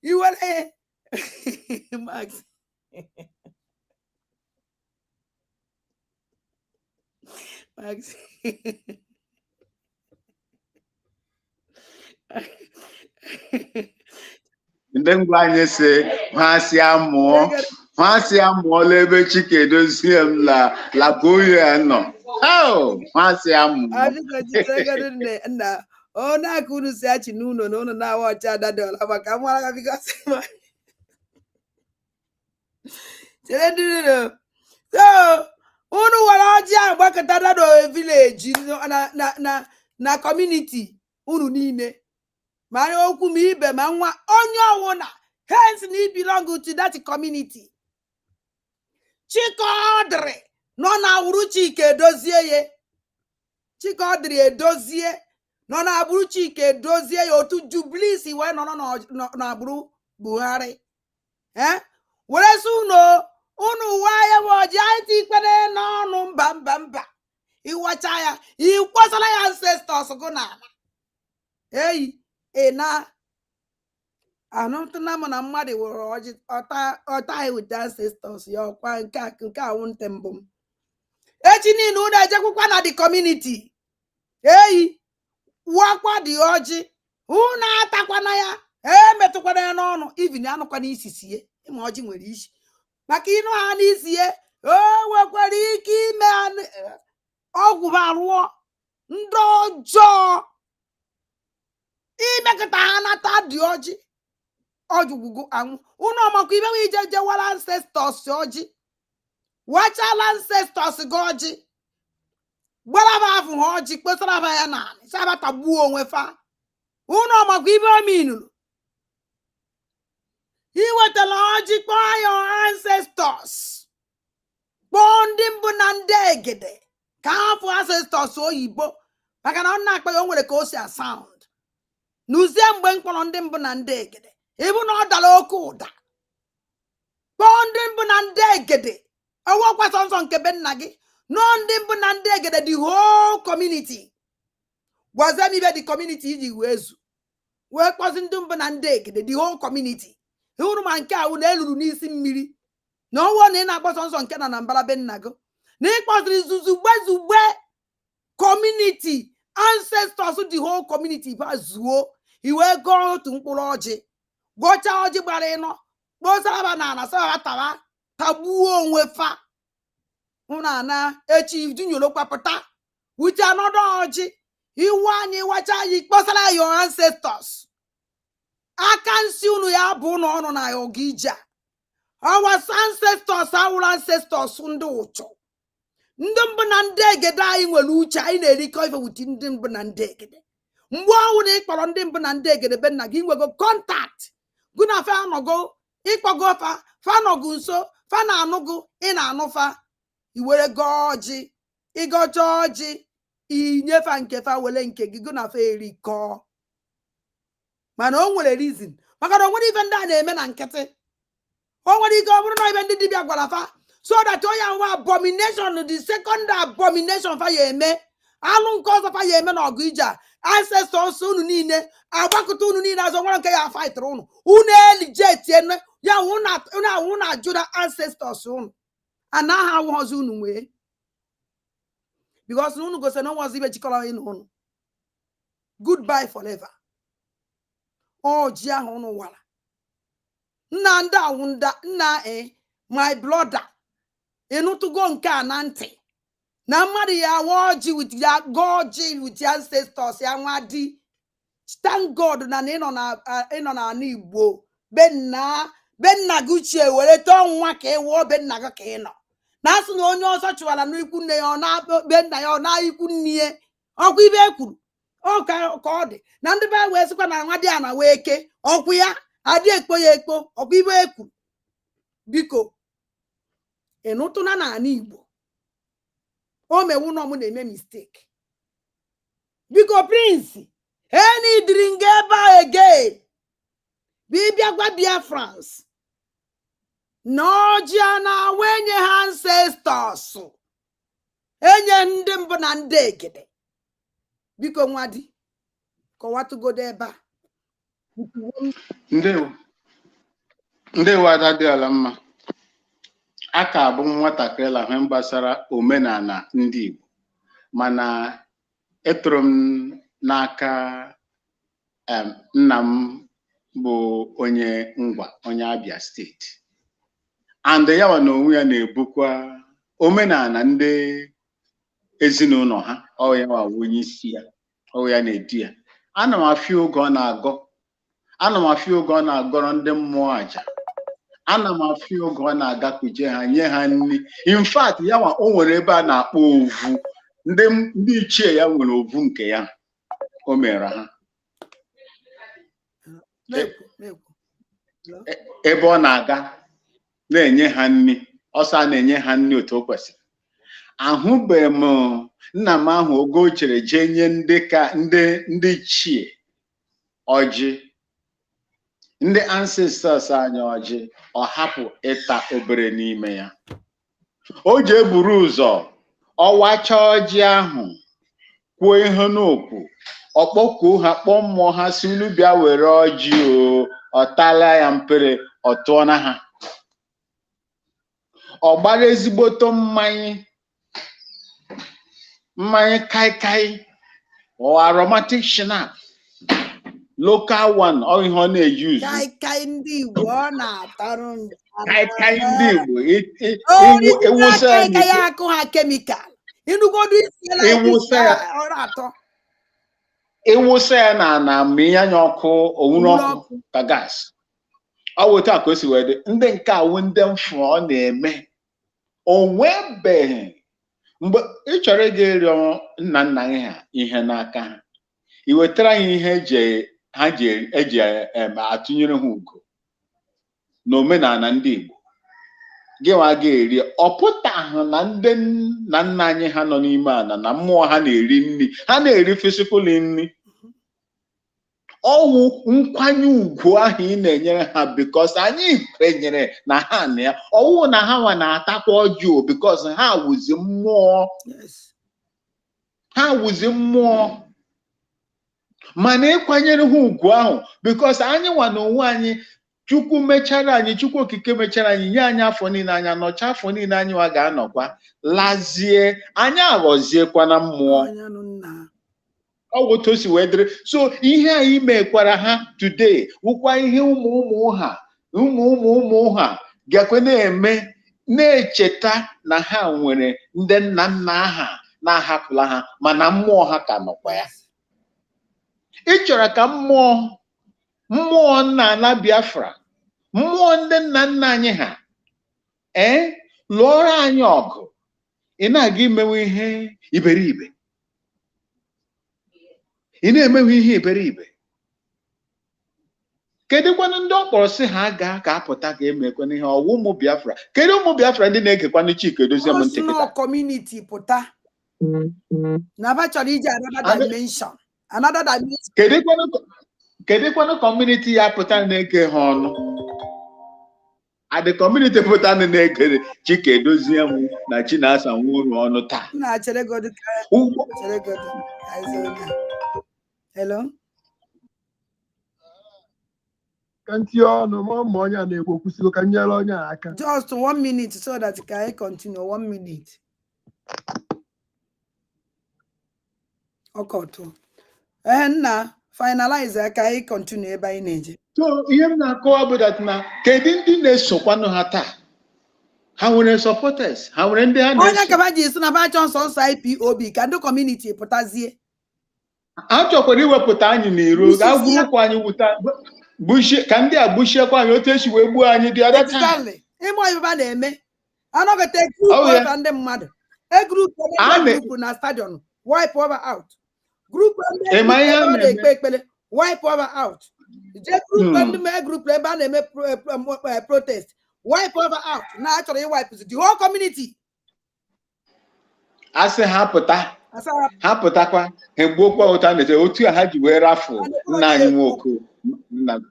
Iwale Max. Max. Ndị ngwa anyị si ha si amụọ lebe Chik edozie m la koye nọ. Oh, ha si amụọ. Na ọ na-akụrụ si achị n'ụlọ na ụlọ na-awa ọcha adadola maka nwara ga because so unu wara ọjị agbakọta dado village na community unu niile. Ma okwu m ibe ma nwa onye ọwụna hence na belong to that community. Chikodri nọ na awụrụ Chik edozie ye. Chikodri edozie nọ na abụrụ Chik edozie ya otu Jubilees wee nọ na abụrụ Buhari. Were sị unu waya woji aiti ikpere n'ọnụ mba. Iwacha ya, ikwasala ya ancestors go na. Hey. Na anụtụna m na mmadụ were ọjị ọta with ancestors ya ọkwa nke awụnte mbụ m. Echi niile unu ejekwukwa na the community. Wakwa dị ọjị unu atakwana ya metụkwana ya n'ọnụ even anụkwana isisi ye ịma ọjị nwere isi maka ịnụ ha n'isi ye nwekwara ike ime ọgwụ barụọ ndị ọjọọ imekọta ha nata dị ọjị ọjụgwụgwụ anwụ unu ọmakwa ibe wee ije wara ancestors ọjị wachala ancestors gị ọjị gbaraba afụ ha ọjị kpesara ba ya na sabata gbuo onwe fa unu ọmakwa ibe ominuru iwetala ọjị kpọọ ya ancestors kpọọ ndị mbụ na ndị egede ka ha fụ ancestors oyibo maka na ọ na-akpa ya o nwere ka o si asound. N'uzie mgbe mkpọrọ ndị mbụ na ndị egede ịbụ na ọ dara oke ụda kpọọ ndị mbụ na ndị egede ọwọkwa sọnsọ nke be nna gị nọ ndị mbụ na ndị egede the whole community gwazie m ibe the community iji wee zu wee kpọzi ndị mbụ na ndị egede the whole community ịhụrụ ma nke ahụ na-eluru n'isi mmiri na ọwụọ na ị na-akpọ sọnsọ nke na mbara be nna gị na ịkpọziri zugbe community ancestors the whole community ba zuo iwe gọọ otu mkpụrụ ọjị gọcha ọjị gbara ịnọ kposara na ana sara tawa tagbuo onwe fa una na echi dunyoro kwapụta with another ọjị iwu anyị wacha anyị kposara your ancestors aka nsi unu ya bụ n'ọnụ na oge ije our ancestors our ancestors ndị ụchụ ndị mbụ na ndị egede anyị nwere uche anyị na-erikọ ife wuti ndị mbụ na ndị egede mgbe ọnwụ na ịkpọrọ ndị mbụ na ndị egede be nna gị nwego kọntakt gụ na fa anọgo ịkpọgo fa nọgụ nso fa na-anụgụ ị na-anụfa iwere gọọ ọjị ịgọcha ọjị inyefa nke fa were nke gị gụ na fa erikọ mana o nwere reason maka na o nwere ife ndị a na-eme na nkịtị o nwere ike ọ bụrụ na ibe ndị dibịa gwara fa so that onye nwa abomination the second abomination fa ya eme alụ nke ọzọ fa ya eme na ọgụ ije ancestors unu niile agbakọta unu niile azọ nwere nke ya fightara unu elijetie ya unu na-ajụda ancestors unu anaghị awụghọzi unu nwee because unu gosi na nwazi ibe jikọrọ ịnụ unu goodbye forever ọjị ahụ unu wara nna ndị awụ nna my brother ịnụtụgo nke a na ntị na mmadụ ya awa ọjị with ya gọọjị with ya ancestors ya nwa di thank God na ịnọ n'ala Igbo be nna gị uchie were tọọ nwa ka ịwụọ be nna gị ka ị nọ na asị na onye ọzọ chụwara n'ikwu nne ya ọ na-be nna ya ọ na-ikwu nne ya ọkwa ibe ekwuru ka ọ dị na ndị be wee sịkwa na nwa dị a na wee ke ọkwụ ya adị ekpo ya ekpo ọkwa ibe ekwuru biko ịnụtụna n'ala Igbo o mewu na ọmụ na-eme mistake biko prince enidiri nga ebe a again bibia gwa Biafrans na ọjị a na-awa enye ha ancestors enye ndị mbụ na ndị egede biko nwadi kọwatụgodo ebe a ndewo ada dị ala mma aka abụ nwatakịrị la ihe gbasara omenala ndị Igbo mana etoro m n'aka nna m bụ onye Ngwa onye Abia steeti and ya nwa na onwe ya na-ebukwa omenala ndị ezinụlọ ha ọ ya nwa onye isi ya ọ ya na-edu ya ana m afịa oge ọ na-agọrọ ndị mmụọ aja ana m afịa oge ọ na-agakuje ha nye ha nri in fact ya nwa o nwere ebe a na-akpọ ovu ndị ichie ya nwere ovu nke ya o mere ha ebe ọ na-aga na-enye ha nri ọsọ na-enye ha nri otu o kwesịrị ahụbeghị m nna m ahụ oge o chere jee nye ndị ichie ọjị ndị ancestors anyị ọjị ọ hapụ ịta obere n'ime ya o ji eburu ụzọ ọwacha ọjị ahụ kwuo ihe n'okwu ọkpọkuo ha kpọọ mmụọ ha si unu bịa were ọjị ọ tala ya mpere ọ tụọ na ha ọ gbara ezigboto mmanya kaikai or aromatic shinap local one ọ ihe ọ na-use kaikai ndị Igbo ọ na-atarụ kaikai ndị Igbo ewusa ya akụ ha kemikal inugodu isi ọ na-atọ ewusa ya na mmiri anya ọkụ onwuru ọkụ ka gas ọ weta ka o si wee dị ndị nke awụ ndị mfu ọ na-eme onwebeghị mgbe ị chọrọ ịga ịrịọ nna nna gị ha ihe n'aka ha i wetara ya ihe eji atụnyere ha ugo n'omenala ndị Igbo gị nwa ga-eri ọ pụtaghị na ndị nna nna anyị ha nọ n'ime ala na mmụọ ha na-eri nri ha na-eri physical nri ọwụ nkwanye ugwu ahụ ị na-enyere ha because anyị kwenyere na ha na ya ọwụ na ha nwa na-atakwa ọjọọ because ha wụzi mmụọ mana ịkwanyere ha ugwu ahụ because anyị nwa na onwe anyị Chukwu mechara anyị Chukwu okike mechara anyị nye anyị afọ niile anya nọcha afọ niile anyị wa ga-anọkwa lazie anyị aghọziekwa na mmụọ otu si wedere so ihe anyị mekwara ha today wụkwa ihe ụmụ ha gakwe na-eme na-echeta na ha nwere ndị nna nna ha na-ahapụla ha mana mmụọ ha ka nọkwa ya. Ị chọrọ ka mmụọ nna ala Biafra, mmụọ ndị nna nna anyị ha lụọrọ anyị ọgụ, ị na-aga imewe ihe iberibe, ị na-emewe ihe iberibe. Kedụkwanụ ndị ọ kpọrọ sị ha gaa ka apụta ka emekwana ihe ọwụ ụmụ Biafra? Kedu ụmụ Biafra ndị na-egekwanụ Chik Edozie m ntị kịta? Community pụta na ba chọrọ ije another dimension. Kedụkwanụ community ya pụta na-ege ha ọnụ? Adị community pụta na-ege Chik Edozie m na Chinasa Nwuru ọnụ taa. Hello. Just 1 minute so that I can continue. 1 minute. Okay. And now finalize. I can continue by energy. So ihe na-akọwa bụ that na kedu ndị na-esokwanụ ha taa? Ha nwere supporters, ha nwere ndị ha na-eso. Onye kaba ji isi na ba Johnson IPOB ka ndị community pụtazie. A chọkwara iwepụta anyị n'iro, ga-agwụkwa anyị wuta bushie ka ndị a bushiekwa anyị otu esi wee gbuo anyị dị ọda taa. Ịmụ ibe ba na-eme. Anọgete group over ndị mmadụ. Group na stadium wipe over out. Group na-ekpe ekpele wipe over out. Group ebe a na-eme protest wipe over out. Na achọrọ iwipe the whole community. Asị ha pụta. Ha pụtakwa egbuokwa ụta na otu ha ji wee rafu nna anyị nwoke.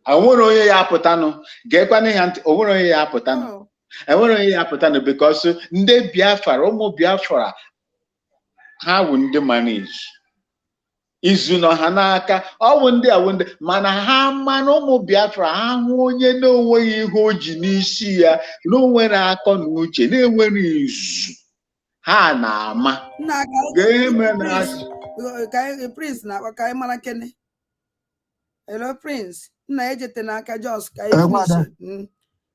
Onwere onye ya apụtanụ ga-ekwana ihe ntị, onwere onye ya apụtanụ, enwere onye ya apụtanụ because ndị Biafra, ụmụ Biafra ha bụ ndị mana izu nọ ha n'aka, ọ bụ ndị awụ ndị mana ha mana ụmụ Biafra ha hụ onye na-enweghị ihe o ji n'isi ya, na onwere akọ na uche, na-enwere izu, ha na-ama ga-eme na Prince na ka mara kene. Hello Prince, nna ejete n'aka Jos ka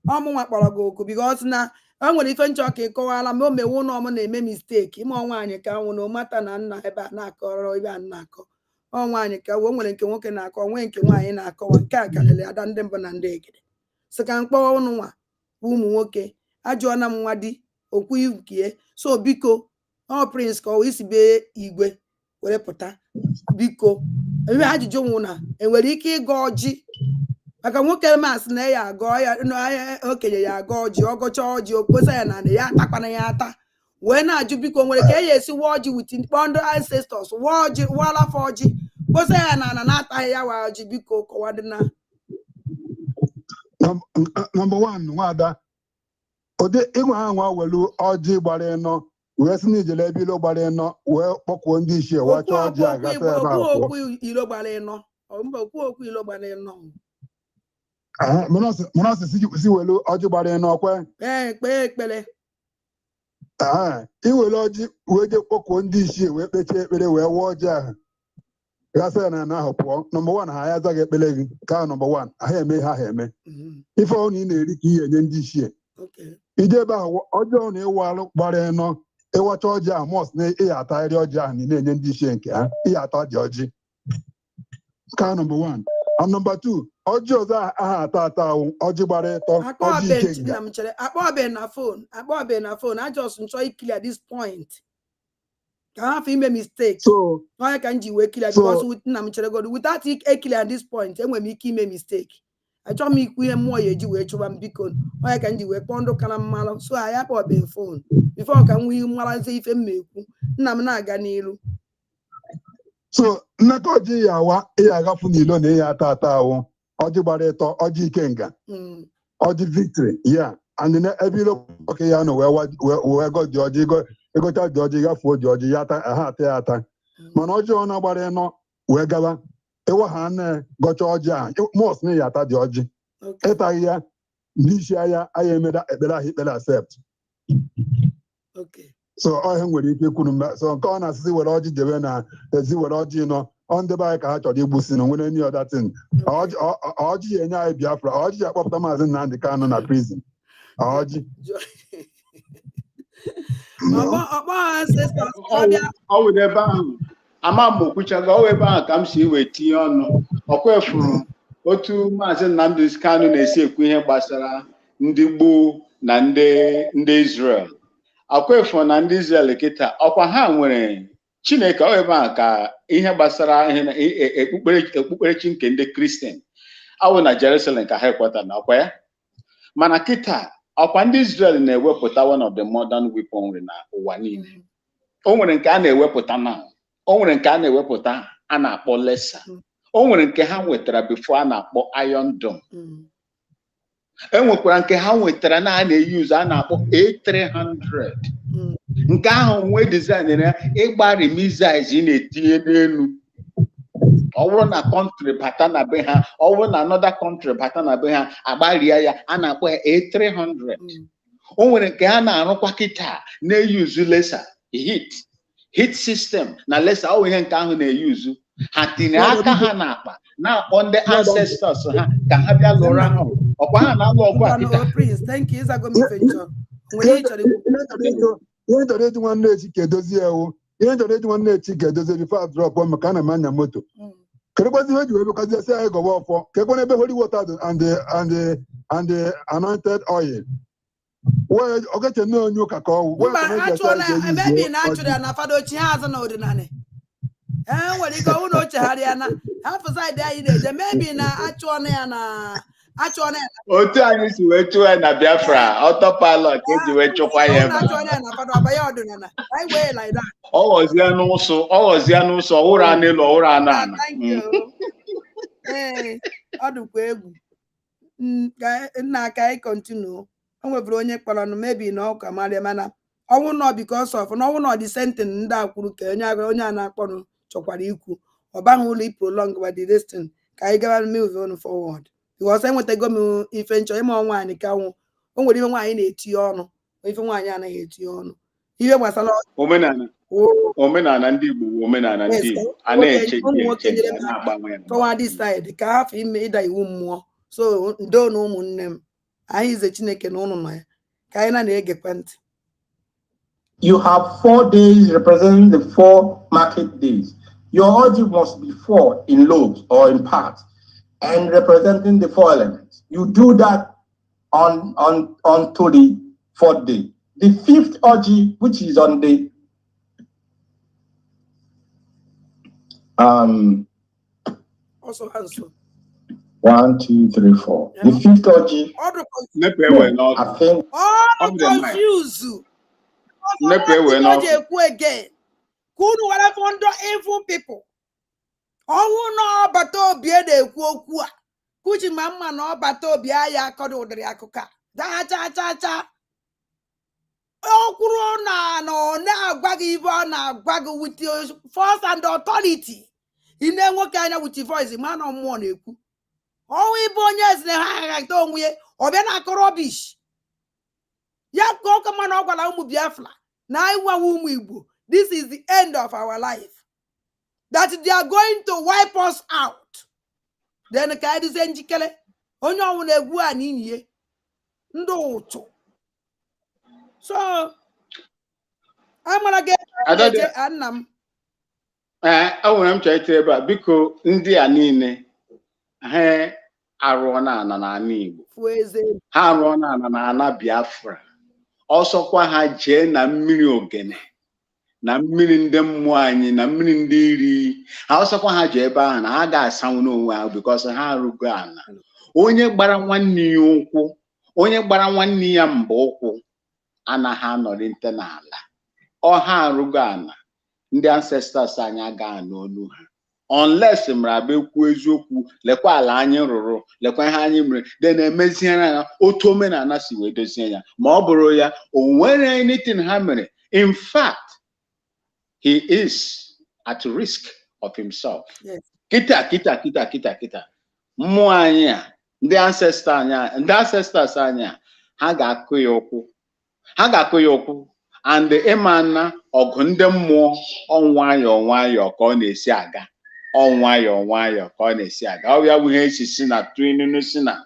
ọmụnwa kpọrọ gị oku because na o nwere ife nchọ ka ịkọwala ma o mewu na ọmụ na-eme mistake ime ọnwaanyị ka nwụ na ụmata na nna ebe a na-akọrọ ebe a na-akọ ọnwaanyị ka o nwere nke nwoke na-akọ nwee nke nwaanyị na-akọwa nke a karịrị ada ndị mbụ na ndị egede sị ka mkpọwa ụnụ nwa ụmụ nwoke ajụọ na m nwa di okwu ikie so biko ọ Prince ka ọ isi bee igwe were pụta biko ebe ajụjụ nwụ na enwere ike ịga ọjị maka nwoke masị na ya agọ ya okenye ya agọ ọjị ọgọcha ọjị okposa ya na ya atakwana ya ata wee na-ajụ biko nwere ka e ya esi wa ọjị wit kpọọ ndị ancestors wa ọjị wala afọ ọjị kposa ya na na-ataghị ya wa ọjị biko kọwadịna. Number 1 nwada ode ịnwa ha nwa welu ọjị gbara ịnọ wee si n'ijele ebe ilo gbara ịnọ wee kpọkwuo ndị ichie wee chọọ ọjị agata ebe ahụ okwu ilo gbara ịnọ mba okwu ilo gbara ịnọ Mụnọsị si welu ọjị gbara ịnọ kwe kpee ekpere iwere ọjị wee je kpọkwuo ndị ichie wee kpechie ekpere wee wụọ ọjị ahụ gasị ya na ahụ pụọ. Number 1 ha ya azaghị ekpere gị ka number 1 aha eme ihe ahụ eme ife ọnụ ị na-eri ka ihe enye ndị ichie ije ebe ahụ ọjọọ na ịwụ alụ gbara ịnọ ịwacha ọjị ahụ mọs na ịya atagharị ọjị ahụ na na-enye ndị ichie nke ha ịya ata ọjị ka number 1. Number 2 ọjị ọzọ aha ata ahụ ọjị gbara ịtọ ọjị ike nga akpọbe na phone I just nchọ ikili at this point ka ha fe ime mistake onye ka m ji wee kilia because nna m chere god without ekili at this point enwere m ike ime mistake achọrọ m ikwu ihe mmụọ ya eji wee chụba m biko onye ka m ji wee kpọọ ndụ kara mmalụ so anyị akpọbe phone before ka m nwee mmarazi ife m ekwu nna m na-aga n'ilu so nneka ọjị ya awa ịya agafu n'ilo na ịya ata ahụ ọjị gbara ịtọ ọjị ikenga ọjị victory ya and ebe ilo oke ya nọ wee gọji ọjị ịgọcha dị ọjị gafuo ji ọjị ya ha ata ya ata mana ọjị na gbara ịnọ wee gaba ịwa ha na-gọcha ọjị ahụ mọs na ịya ata dị ọjị ịtaghị ya ndị isi anya emeda ekpere ahụ ikpere accept so ọhịa nwere ike kwuru mgbe so nke ọ na-asịsị were ọjị jebe na ezi were ọjị nọ on the bike ha chọrọ igbusi na nwere any other thing. Ọjị enye anyị Biafra, ọjị akpọpụta Maazị Nnamdi Kanu na prison. Ọjị. Ọ wụ ebe ahụ ama m okwuchago ọ wụ ebe ahụ ka m si wee tinye ọnụ ọkwa efuru otu Maazị Nnamdi Kanu na-esi ekwu ihe gbasara ndị gboo na ndị Israel. Ọkwa efuru na ndị Israel kịta ọkwa ha nwere Chineke ọ ebe ahụ ka ihe gbasara okpukperechi nke ndị Kristian awụ na Jerusalem ka ha ekweta na ọkwa ya mana kịta ọkwa ndị Israel na-ewepụta one of the modern weaponry na ụwa niile. O nwere nke a na-ewepụta na o nwere nke a na-ewepụta a na-akpọ lesa. O nwere nke ha nwetara before a na-akpọ Iron Dome. E nwekwara nke ha nwetara na a na-eyuzu a na-akpọ A300. Nke ahụ nwee design ya ịgbari missiles na-etinye n'elu. Ọ bụrụ na country bata na be ha, ọ bụrụ na another country bata na be ha agbaria ya a na-akpọ ya A300. O nwere nke ha na-arụkwa kịta na-eyuzu lesa heat system na lesa ọ ihe nke ahụ na-eyuzu ha tinye aka ha n'akpa na-akpọ ndị ancestors ha ka ha bịa lụrụ ahụ ọkwa ha na-alụ ọgụ a kịta. Ihe chọrọ eji nwanne echi ka edozi ewu ihe chọrọ eji nwanne echi ka edozi bifo drop maka ana m anya moto kerekwazi ihe ji wee bekazi esi anyị gọba ọfọ ka ekwe n'ebe holy water and the anointed oil ọ gache nne onye ụka ka ọwụ nwere ike ọnwụ na o chegharịa na hafụ saịdị anyị na-eje mebi na achụọna ya na otu anyị si wee chụọ ya na Biafra autopilot eji wee chụkwa ya ebe ọ ghọzie n'ụsọ ọhụrụ anụ ịlụ ọhụrụ anụ ana. Ọ dịkwa egwu nna aka anyị kọntinu. O nweburu onye kpọrọ nụ mebi na ọka marịa mana ọnwụ nọ because of na ọnwụ nọ dị sentin ndị akwuru ka onye a na-akpọrọ chọkwara ikwu ọ baghị ụlọ iprolong by the destin ka anyị gara move on forward because enwetago m ife nchọ ịma nwaanyị ka nwụ o nwere ife nwaanyị na-etinye ọnụ ife nwaanyị anaghị etinye ọnụ ihe gbasara omenala ndị Igbo omenala ndị Igbo a na-eche ụmụ nwoke nyere m forward side ka hafụ ime ịda iwu mmụọ so ndo na ụmụnne m anyị ize Chineke na ụnụ nọ ya ka anyị na-egekwa ntị. You have 4 days representing the 4 market days. Your orgy must be 4 in lobes or in parts and representing the 4 elements. You do that onto the 4th day. The 5th orgy, which is on the also answer. 1, 2, 3, 4. The 5th orgy. I think. Confuse. Again. Kunu wala fondo evil people. Ọnwụ na ọbata obi na-ekwu okwu a kuchi ma mma na ọbata obi ya akọrọ ụdịrị akụkọ a cha okwuru na ọ na-agwa gị ibe ọ na-agwa gị with force and authority ị na-enwoke anya with voice ma na mmụọ na-ekwu ọnwụ ibe onye ezine ha aghaghị onwe ya ọ bịa na akọ rubbish ya ka ọ kama na ọ gwara ụmụ Biafra na anyị nwanwe ụmụ Igbo this is the end of our life. That they are going to wipe us out. Then ka anyị dị njikere onye ọnwụ na-egwu a n'inye ndị ụtụ. So amara gị nna m. Enwere m chọrọ ebe a biko ndị a niile ha arụọ na ana n'ala Igbo. Ha arụọ na ana n'ala Biafra. Ọsọkwa ha jee na mmiri ogene. Na mmiri ndị mmụọ anyị na mmiri ndị iri ha ọsọkwa ha ji ebe ahụ na ha ga-asanwu n'onwe ha because ha arụgo ana onye gbara nwanne ya ụkwụ onye gbara nwanne ya mba ụkwụ anaghị anọrị nte n'ala ọ ha arụgo ana ndị ancestors anyị agaghị n'olu ha unless mara bekwu eziokwu lekwa ala anyị rụrụ lekwa ihe anyị mere de na-emeziere ya otu omenala si wee dozie ya ma ọ bụrụ ya o nwere anything ha mere. In fact, he is at risk of himself. Yes. Kita. Mmụọ anyị a, ndị ancestors anyị a, ha ga-akụ ya ụkwụ. And ịma na ọgụ ndị mmụọ nwayọọ ka ọ na-esi aga. nwayọ ka ọ na-esi aga. Ọ ya bụ ihe si na trinunu si na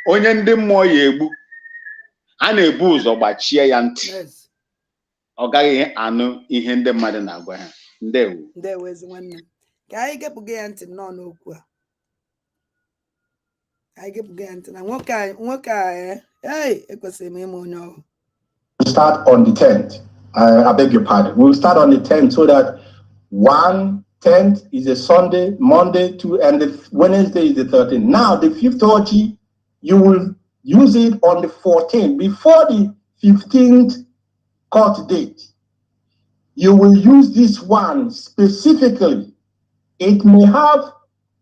onye ndị mmụọ ya egbu a na-ebu ụzọ gbachie ya ntị. Ọ gaghị anụ ihe ndị mmadụ na-agwa ha. Ndewo ezi nwanne. Ka anyị gepụga ya ntị nọ n'okwu a. I give Gant and what ekwesịrị m ime onye ọhụụ. We'll start on the 10th. I beg your pardon. We'll start on the 10th so that 10th is a Sunday, Monday, 2, and the Wednesday is the 13th. Now, the 5th orgy, you will use it on the 14th. Before the 15th court date, you will use this one specifically. It may have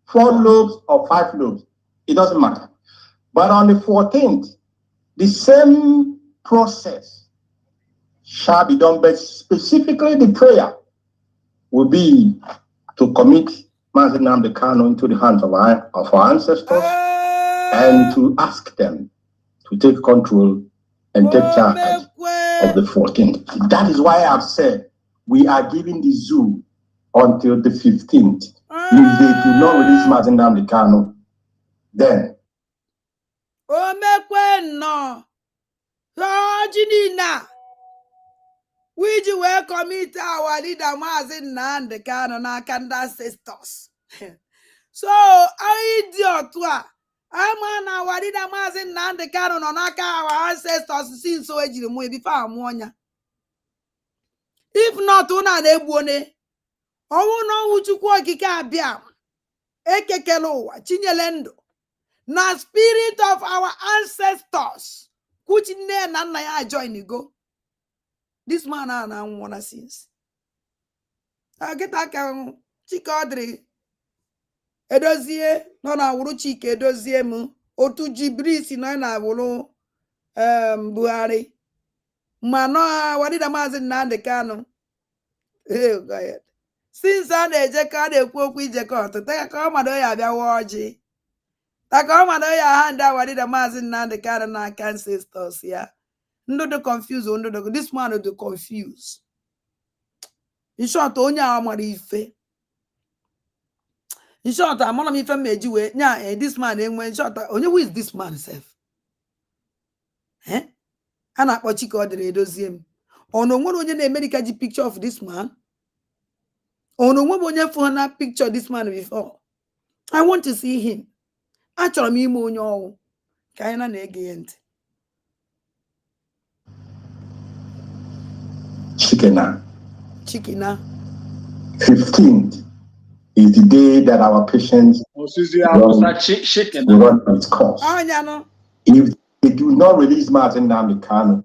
4 lobes or 5 lobes. It doesn't matter. But on the 14th, the same process shall be done, but specifically the prayer will be to commit Mazi Nnamdi Kanu into the hands of our ancestors and to ask them to take control and take charge of the 14th. That is why I've said we are giving the zoo until the 15th. If they do not release Mazi Nnamdi Kanu, then we will commit our leader Mazi Nnamdi Kanu n'aka ndị ancestors. So our idiot I'm our leader Mazi Nnamdi Kanu nọ n'aka our ancestors since so ejiri mụ before amụọnya. If not, una na-egbuone ọnwụ n'ọnwụ Chukwu okike abịa ekekele ụwa chinyele ndụ na spirit of our ancestors which nne na nna ya join go. This man na wanna since I get aka Chik edozie no na wuru Chik edozie mu otu Jibril no na wuru Buhari mano wadida Mazi Nnamdi Kanu. Oh God. Since I na-eje ka na-ekwu okwu ije ka ọtụtụ ka ọ mado ya bịa wọji taka ọ mado ya ha ndị wadida Mazi Nnamdi Kanu na ancestors ya. Ndodo confused, ndodo. This man is confused. In short, onye amara ife. In short, I'm on ife mejiwe. Nya, this man in short. Onye who is this man self? Ana akpọ Chik edozie m. Ono nwere onye na America ji picture of this man. Ono nwere onye fo na picture this man before. I want to see him. Achọrọ m ime onye ọwụ. Ka anyị na-ege ya ntị. Chikina. 15th is the day that our patients will run its course. If they do not release Mazi Nnamdi Kanu,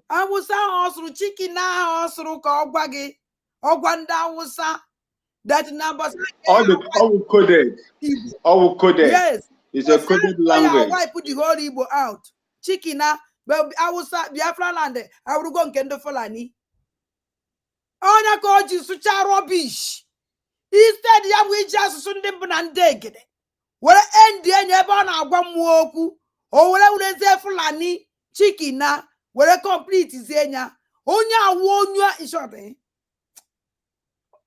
that number all coded. Yes, it's a coded language. Why put the whole Igbo out? Chikina, but I will say Biafra land. I will go and Kendo Fulani. Ona koji sucha rubbish. Instead, ya we just Sunday Bunandegede. Where end the ebe na agwa muoku. O where uneze Fulani Chikina. Where complete zenya. Onya wonwa ishote.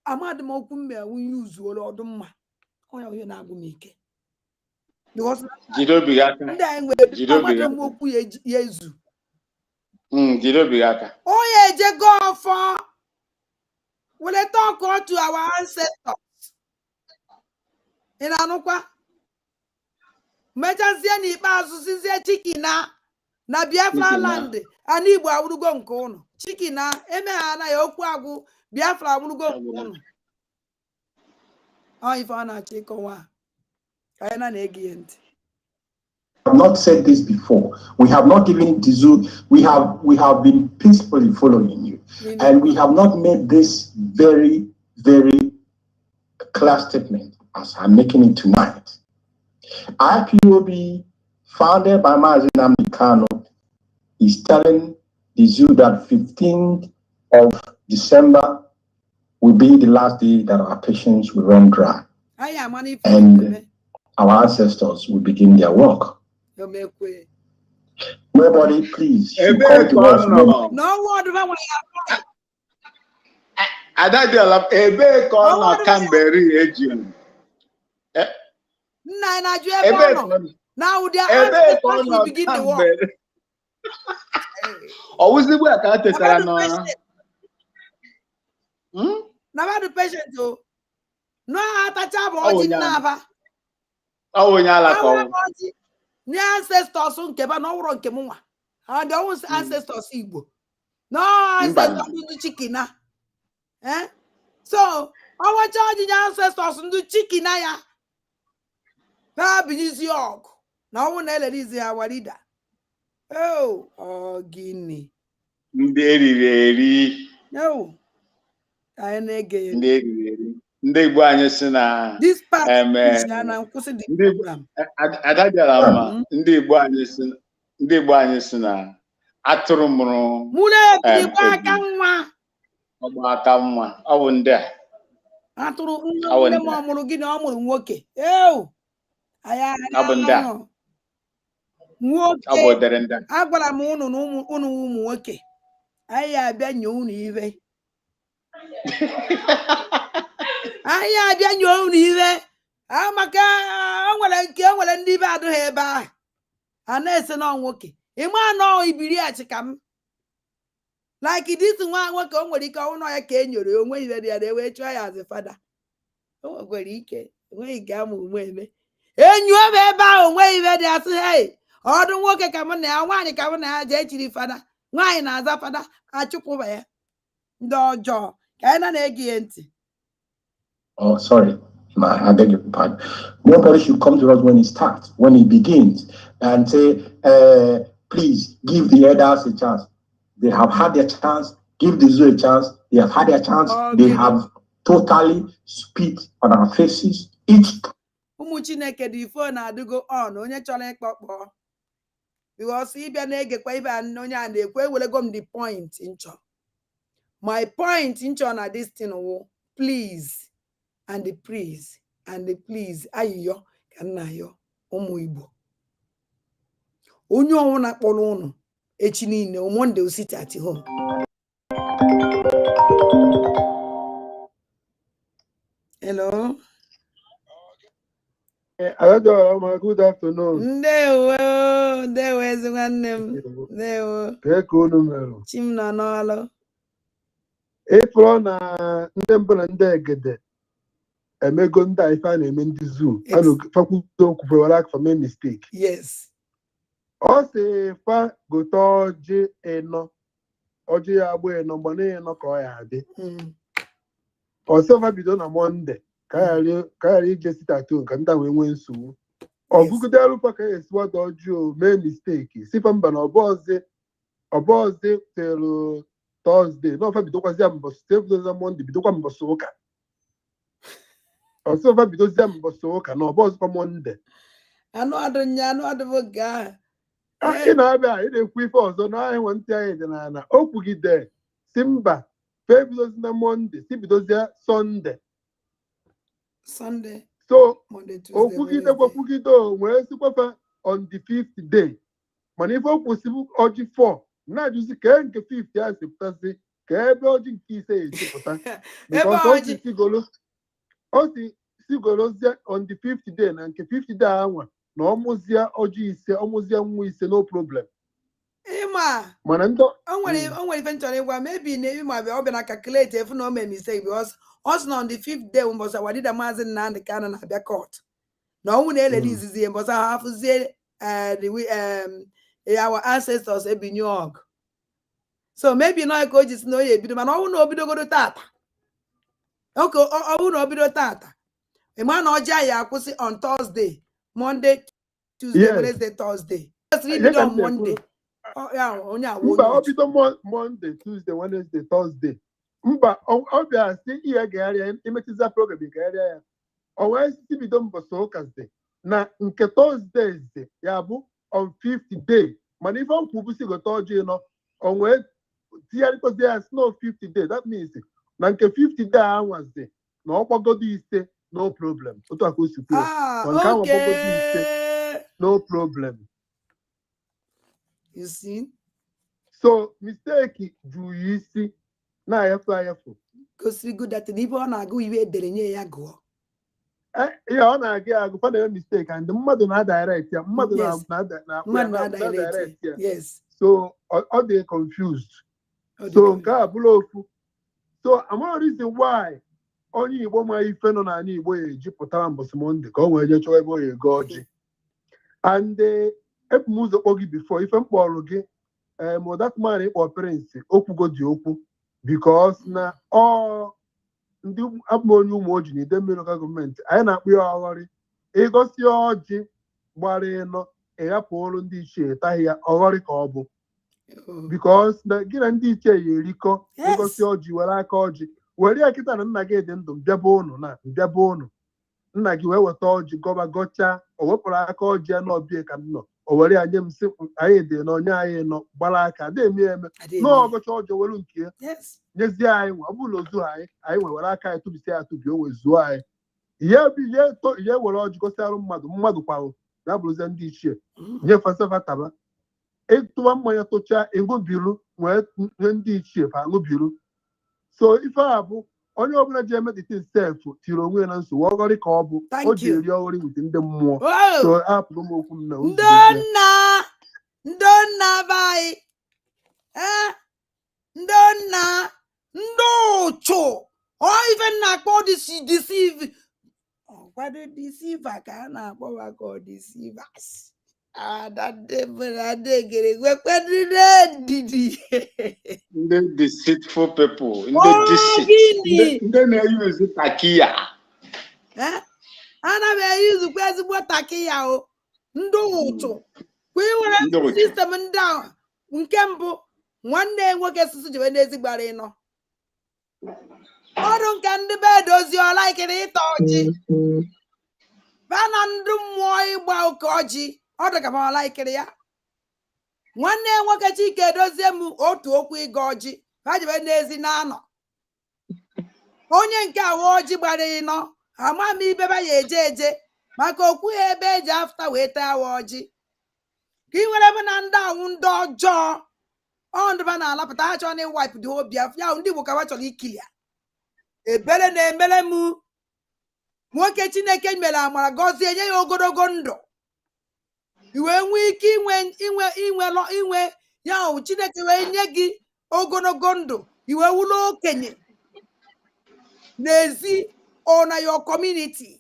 Amad mokumbe we use odumma. Onya we na agumike. Because Jido bigaka. Amad moku yezu. Jido bigaka. Oye je go for. Will they talk to our ancestors? In Anukwa, Metansia ni Bazuzi Chikina, na Biafra land, and Ibu would go on. Chikina, Emehana Yokwagu, Biafra would go on. Oh, if Anna Chikowa, I am an agent. I have not said this before. We have not given the zoo. We have been peacefully following you, and we have not made this very, very clear statement as I'm making it tonight. IPOB, founded by Mazi Nnamdi Kanu, is telling the zoo that 15th of December will be the last day that our patients will run dry, and our ancestors will begin their work. Nobody, please. No word. Adadiola ebe ka ọ nọ Canberra ejion. Nna na ju Ebe ebe ka no. ọ nọ. Now their Ebe ka ọ ancestors nọ will begin the war. Canberra. Ọ wụzigbu ka a tetara n'ọrụ. Never the patient o. No atacha bo Ọ oji onye naba. Ọ onye ala ka ọ. Ni ancestors nke ba no wuro nke mwa. And those ancestors Igbo. No ancestors ndị Chik na. So, our charge ancestors ndị Chik na ya. Na binizi ọgụ. Na ọnwụ na-elerizi ya warida. Oh, gịnị. Ndị eriri eri. No. Anyị na-ege ya. Ndị eriri eri. Ndị Igbo anyị si na This part is na nkwụsị the program. Adadiola ma ndị Igbo anyị si na atụrụ mụrụ Mụ na-ebi aka nwa. Ọgba aka nwa. Ọ bụ ndị a. Atụrụ nne m ọmụrụ gị na ọ mụrụ nwoke. Ọ bụ ndị a. Nwoke. Agwara m unu na ụmụ nwoke. Anyị abịa nye unu iwe. Anyị abịa nye unu iwe. Maka o nwere ndị ibe adịghị ebe ahụ. A na-ese na nwoke. Ịma nọ ibiri achịka m. Like this nwa nwoke o nwere ike ọnwụ ya ka e nyere onwe iwe dị ya na-ewe chụọ ya as a father. O nwere ike enweghị ga amụ ụmụ eme. Enyu ebe ahụ onwe iwe dị asị hey ọdụ nwoke ka m na ya nwaanyị ka m na ya jee chiri fada. Nwaanyị na-aza fada achụpụba ya. Ndị ọjọọ ka anyị na-ege ntị. Oh, sorry. I beg your pardon. Nobody should come to us when it starts, when it begins, and say, please give the elders a chance. They have had their chance. Give the zoo a chance. They have had their chance. They have totally spit on our faces. Ụmụ Chineke dị phone na-adịgo on onye chọrọ ịkpọkpọ. Because ịbịa na-egekwa ibe onye a na-ekwu ewelego m the point nchọ. My point nchọ na this thing wụ please and the please and the please ayịyọ ka nna yọ ụmụ Igbo. Onye ọnwụ na-akpọrọ unu echi niile on Monday will sit at home. Hello. Good afternoon. Ndewo ezi nwanne m. Ndewo. Chim nọ n'ọlụ. Ịfụrụ na ndị mbụ na ndị egede emego ndị a ife a na-eme ndị zoo. Fakwute okwu fewara aka mee mistake. Yes. Ọ sị fa gote ọjị ịnọ. Ọjị ya agba ịnọ mgbe na ịnọ ka ọ ya adị. Ọ sị fa bido na Monde ka ghara ije sitatu ka ndị wee nwee nsogbu. Ọgụgụde arụfa ka ya esiwada ọjị mee mistake. Sifa mba na ọbọzi telu Thursday. N'ọfa bidokwazi ya mbọsị tebidoza Monde bidokwa mbọsị ụka. Ọsọfa bidozi ya mbọsị ụka na ọbọzịkwa Monde. Anụ adịbụ gaa. Ị na-abịa ị na-ekwu ife ọzọ na ahịa ntị anyị dị n'ala o kwugide si mba fee bidozi na Monde si bidozie Sunday. So okwugide wee sikwafa on the 5th day mana ife o kwụsịbụ ọjị 4 na-ajụzi ka nke 5th ya sipụtasị ka ebe ọjị nke ise esipụta o si sigolozie on the 5th day na nke 5th day anwa na ọmụzie ọjị ise ọmụzie nwa ise no problem. Mana ndị o nwere ife nchọrọ ịgwa maybe na ebi ma ọ bịa na calculate efu na o mee mistake because us na on the 5th day mbọsị wadida maazị Nnamdị Kanụ na-abịa court na ọnwụ na-elere izizi mbọsị ha afụzie our ancestors ebinye ọgụ. So maybe na ka o ji si na oyi ebido mana ọnwụ na obidogoro tata. Okay, ọnwụ na obido tata. Ịma na ọjị anyị akwụsị on Thursday, Monday, Tuesday, Wednesday, Thursday. On Monday. Mba ọ bido Monday, Tuesday, Wednesday, Thursday. Mba ọ bịa si ihe gagharịa imechiza program gagharịa ya. O wee si bido mbọsị ụkazi na nke Thursday ya bụ on 5th day. Mana ife ọkwụ bụ si gote ọjị nọ o wee tinyerịkọzi ya snow 50 day. That means na nke 50 day anwazi na ọkwagodo ise no problem. Otu aka o si kwuo. Nke ahụ ọkwagodo ise no problem. You see? So mistake jụrụ isi na-ayafu ayafu. gosiri good that ibe ọ na-agụ iwe edere nye ya gụọ. Ihe ọ na-aga agụ fa na mistake and mmadụ na-direct ya mmadụ Yes. Mmadụ na-direct ya. yes. So ọ dị confused. Ọ dị So confused. nke a bụrụ ofu. So amaghị reason why onye Igbo ma ife nọ n'ala Igbo ya eji pụtara mbọsị Monde ka ọ nwee je chọọ ebe ọ ya ego ọjị. And ebu m ụzọ kpọ gị before ife m kpọrọ gị ma that man ịkpọ Prince okwugo dị okwu because na ndị abụ onye ụmụ ojii na ide mmiri local gọọmenti anyị na-akpụ ya ọghọrị ịgosi ọjị gbara ịnọ ịghapụ ọrụ ndị ichie taghị ya ọghọrị ka ọ bụ because na gị na ndị ichie ya erikọ ịgosi ọjị were aka ọjị were ya kịta na nna gị dị ndụ mbịaba ụnụ nna gị wee weta ọjị gọba gọchaa o wepụrụ aka ọjị ya n'ọbịa ka m nọ o were ya nye m sị anyị dị na onye anyị nọ gbara aka adị eme n'ọgọcha ọjị were nke ya nyezie anyị nwe ọ bụrụ na ozu anyị were aka anyị tụbisi ya atụbi o wee zuo anyị ihe were ọjị gosiarụ mmadụ kwarụ na abụrụzie ndị ichie nye fasefa taba ịtụba mmanya tụchaa ịṅụbiru wee nye ndị ichie fa aṅụbiru so ife a bụ onye ọbụla ji emeditin sef tiri onwe ya na nsogbu ọghọrị ka ọ bụ o ji eri ọghọrị wute ndị mmụọ so apụrụ m okwu m na ndị nna be anyị ndị nna ndị ụchụ ife na-akpọ deceive kwado deceiver ka a na-akpọ maka deceivers adadegere gwekwadide ndidi ndị deceitful people ndị na-eyuzu takiya ana m eyuzukwa ezigbo takiya o ndị ụchụ kwa iwere sistem ndị ahụ nke mbụ nwanne nwoke susu jebe n'ezigbara ịnọ ọrụ nke ndị be Dozi ọlaikiri ịta ọjị bana ndị mmụọ ịgba oke ọjị ọ dịka ma ọlaikiri ya nwanne nwoke Chike dozie m otu okwu ịga ọjị ha jebe n'ezi na-anọ onye nke ahụ ọjị gbara ịnọ ama m ibeba ya eje maka okwu ya ebe eji afta wee taa awa ọjị ka ị nwere bụ na ndị ahụ ndị ọjọọ ndụba na-alapụta ha chọrọ na ịwaipụ dị obi ya ndị Igbo ka ha chọrọ ikili ya ebere na-emere m nwoke Chineke mere amara gọzie nye ya ogologo ndụ iwe nwee ike inwe ya ahụ Chineke wee nye gị ogologo ndụ iwe wụlọ okenye n'ezi na your community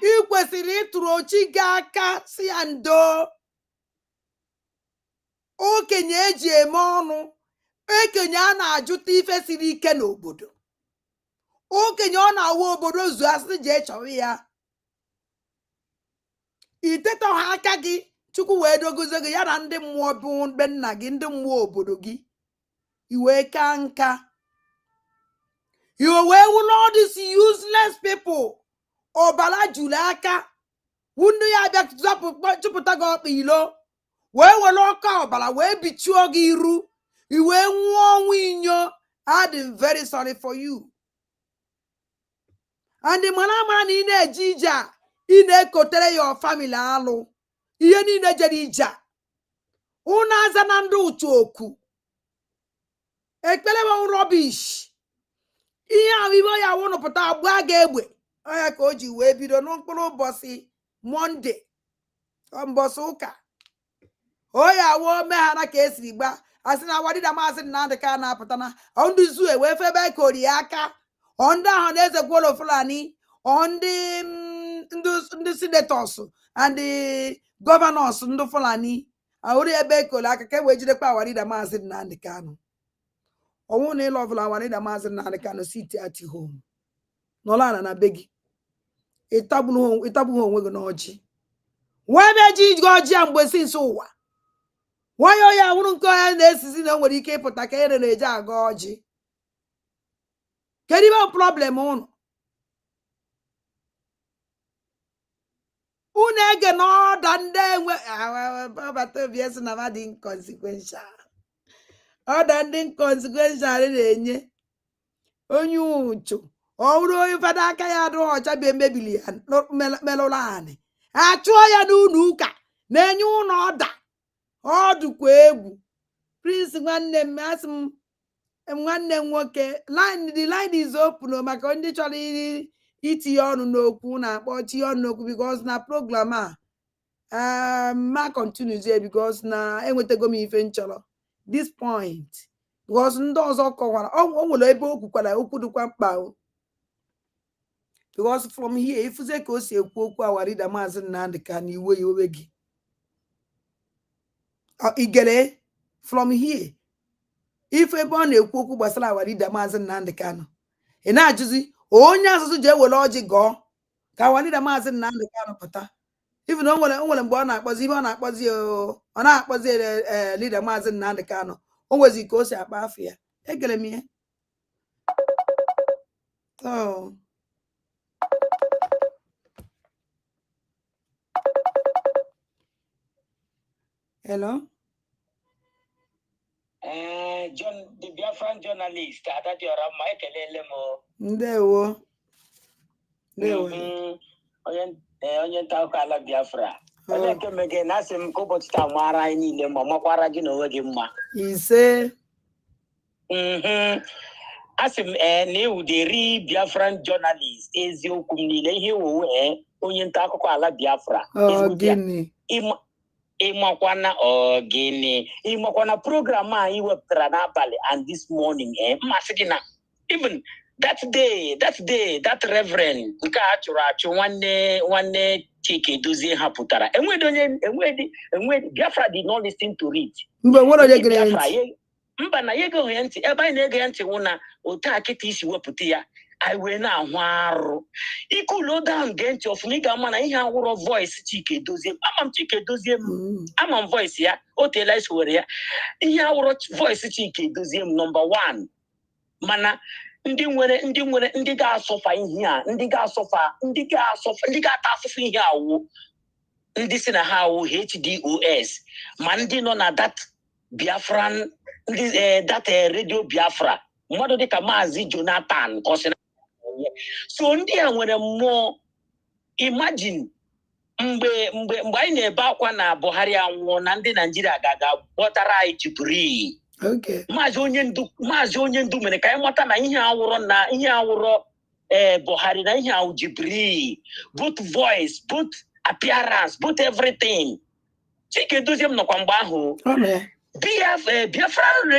ị kwesịrị ịtụrụ ochi gị aka si ya ndo okenye eji eme ọnụ okenye a na-ajụta ife siri ike n'obodo okenye ọ na-awa obodo zuo asị jee chọrọ ya iteta ha aka gị Chukwu wee dogozie gị ya na ndị mmụọ bụ be nna gị ndị mmụọ obodo gị iwee ka nka iwe wee wụlọ all these useless people ọbara juru aka wundu ya bịa chụpụta gị ọkpa ilo wee were ọka ọbara wee bichuo gị iru iwe nwụọ ọnwụ inyo I'm very sorry for you and mara na ị na-eje ije a ị na-ekotere ya family alụ ihe niile jere ije a unu aza na ndị ụtụ oku ekpere bụ rubbish ihe ahụ ibe ya wụnụpụta agba ga egbe ọya ka o ji wee bido n'mkpụrụ ụbọchị Monde mbọsị ụka oya wo meghara ka esiri gba asị na wadida maazị Nnamdị ka na-apụta na ndị zue wee febe kori aka ndị ahụ na-eze gwolo Fulani ndị senators and governors ndị Fulani ahụrụ ebe ekoli aka ka wee jidekwa awarida maazị Nnamdị Kanụ ọnwụ na ịlọ ọbụla awarida maazị Nnamdị Kanụ siti at home nọla na be gị ịtabụghị onwe gị n'ọjị wee be ji ọjị a mgbe si nso ụwa nwanyị onye awụrụ nke onye na-esizi na o nwere ike ịpụta ka ere na-eje aga ọjị kedu ibe problem unu ege n'ọda ndị enwebata obi esi na mmadụ inconsequential ọda ndị inconsequential na-enye onye ụchụ ọhụrụ onye fada aka ya adụ ọcha bụ emebili ya merụrụ anị achụọ ya n'ụlọ ụka na-enye ụlọ ọda ọdụkwa egwu Prince nwanne m asị m nwanne m nwoke the line is open maka ndị chọrọ itinye ọnụ n'okwu na-akpọ tinye ọnụ n'okwu because na program a ma continue there because na enwetago m ife nchọrọ this point because ndị ọzọ kọwara o nwere ebe o kwukwara okwu dịkwa mkpa because from here ifuze ka o si ekwu okwu awarida Maazị Nnamdi Kanu iwe iwe gị igere from here ife ebe ọ na-ekwu okwu gbasara awarida Maazị Nnamdi Kanu ị na-ajụzi onye asụsụ ji ewere ọjị gọọ ka awarida Maazị Nnamdi Kanu pụta even o nwere mgbe ọ na-akpọzi ibe ọ na-akpọzi leader Maazị Nnamdi Kanu o nwezi ka o si akpa afọ ya egere m ihe hello John, the Biafran journalist, Adadiora Michael Lemo. Ndewo. Onye nta akụkọ ala Biafra. Onye kemege na asị m ka ụbọchị taa mara anyị niile ma makwara gị na onwe gị mma. Ise. Asị m na ewuderi Biafran journalist eziokwu m niile ihe iwu onye nta akụkọ ala Biafra. Gịnị? Ịmakwana program a iwepụtara n'abalị and this morning mmasị gị na even that day that reverend nke a chụrụ achụ nwanne Chik Dozie ha pụtara enwedi Biafra did not listen to it. Mba na ya ege ntị ebe anyị na-ege ya ntị wụ na otu akịta isi wepụta ya anyị wee na-ahụ arụ ikulo down gee ntị ọfụma ị ga-ama na ihe awụrọ voice Chik Dozie ama m Chik Dozie m ama m voice ya o teela isi were ya ihe awụrọ voice Chik Dozie m number 1 mana ndị ga-asọfa ihe a ndị ga-ata afụfụ ihe awụ ndị si na ha awụ HDOS ma ndị nọ na that Biafran that radio Biafra mmadụ dịka Maazị Jonathan so ndị a nwere mmụọ imagine mgbe anyị na-ebe akwa na Buhari anwụọ na ndị Naijiria ga-aga kpọtara anyị Jibri Maazị onye ndu mere ka anyị mata na ihe awụrọ Buhari na ihe awụ Jibri both voice both appearance both everything Chik Dozie m nọkwa mgbe ahụ Biafran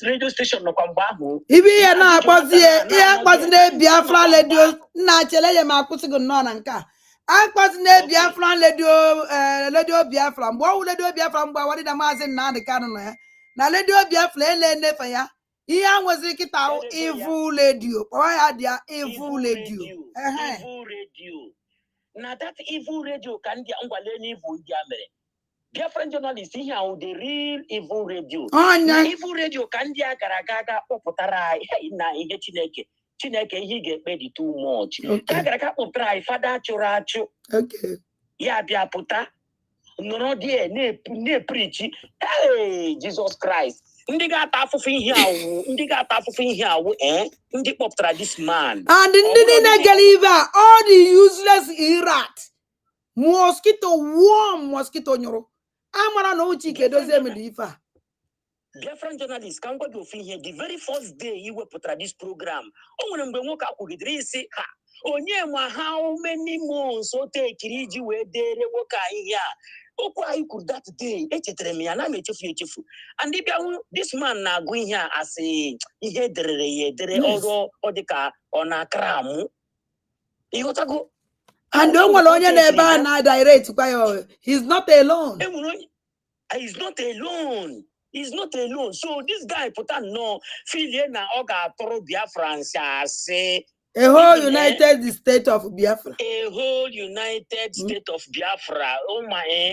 radio station nọkwa mgbe ahụ ibe ihe na-akpọzi na Biafran radio nna chele ya ma akwụsịghị nnọọ na nke a akpọzi na Biafran radio Biafra mgbe ọwụ radio Biafra mgbe awarida Maazị Nnamdi Kanu nọ ya na radio Biafra ele-enefe ya ihe a nweziri kịta Ffuul radio kpọwa ya dị ya Ffuul radio na that Ffuul radio ka ndị ngwale n'ivu ndị a mere Biafran journalist ihe ahụ the real Ffuul radio Ffuul radio ka ndị a gara aga kpọpụtara anyị na ihe Chineke ihe ga-ekpe dị too much ka gara aga kpọpụtara anyị fada chụrụ achụ ya bịa pụta nọrọ die na-eprichi Jesus Christ ndị ga-ata afụfụ ihe awụ ndị kpọpụtara this man and ndị niile gara ibe a all the useless rat mosquito nyụrụ amara na Chik Dozie mere ife a Biafran journalist ka m gwa gị ofu ihe the very first day i wepụtara this program o nwere mgbe nwoke akwụgidere isi ha onye ma how many months o tekiri iji wee dere nwoke ihe a okwu anyị kwuru that day echetara m ya na m echefu and bịa this man na-agụ ihe a asị ihe edere ọrụ ọ dịka ọ na-akara amụ ịghọtago and o nwere onye na-ebe a na-direct kwa ya he's not alone he's not alone so this guy pụta nnọọ filie na ọ ga-atụrụ Biafra asị a whole United States of Biafra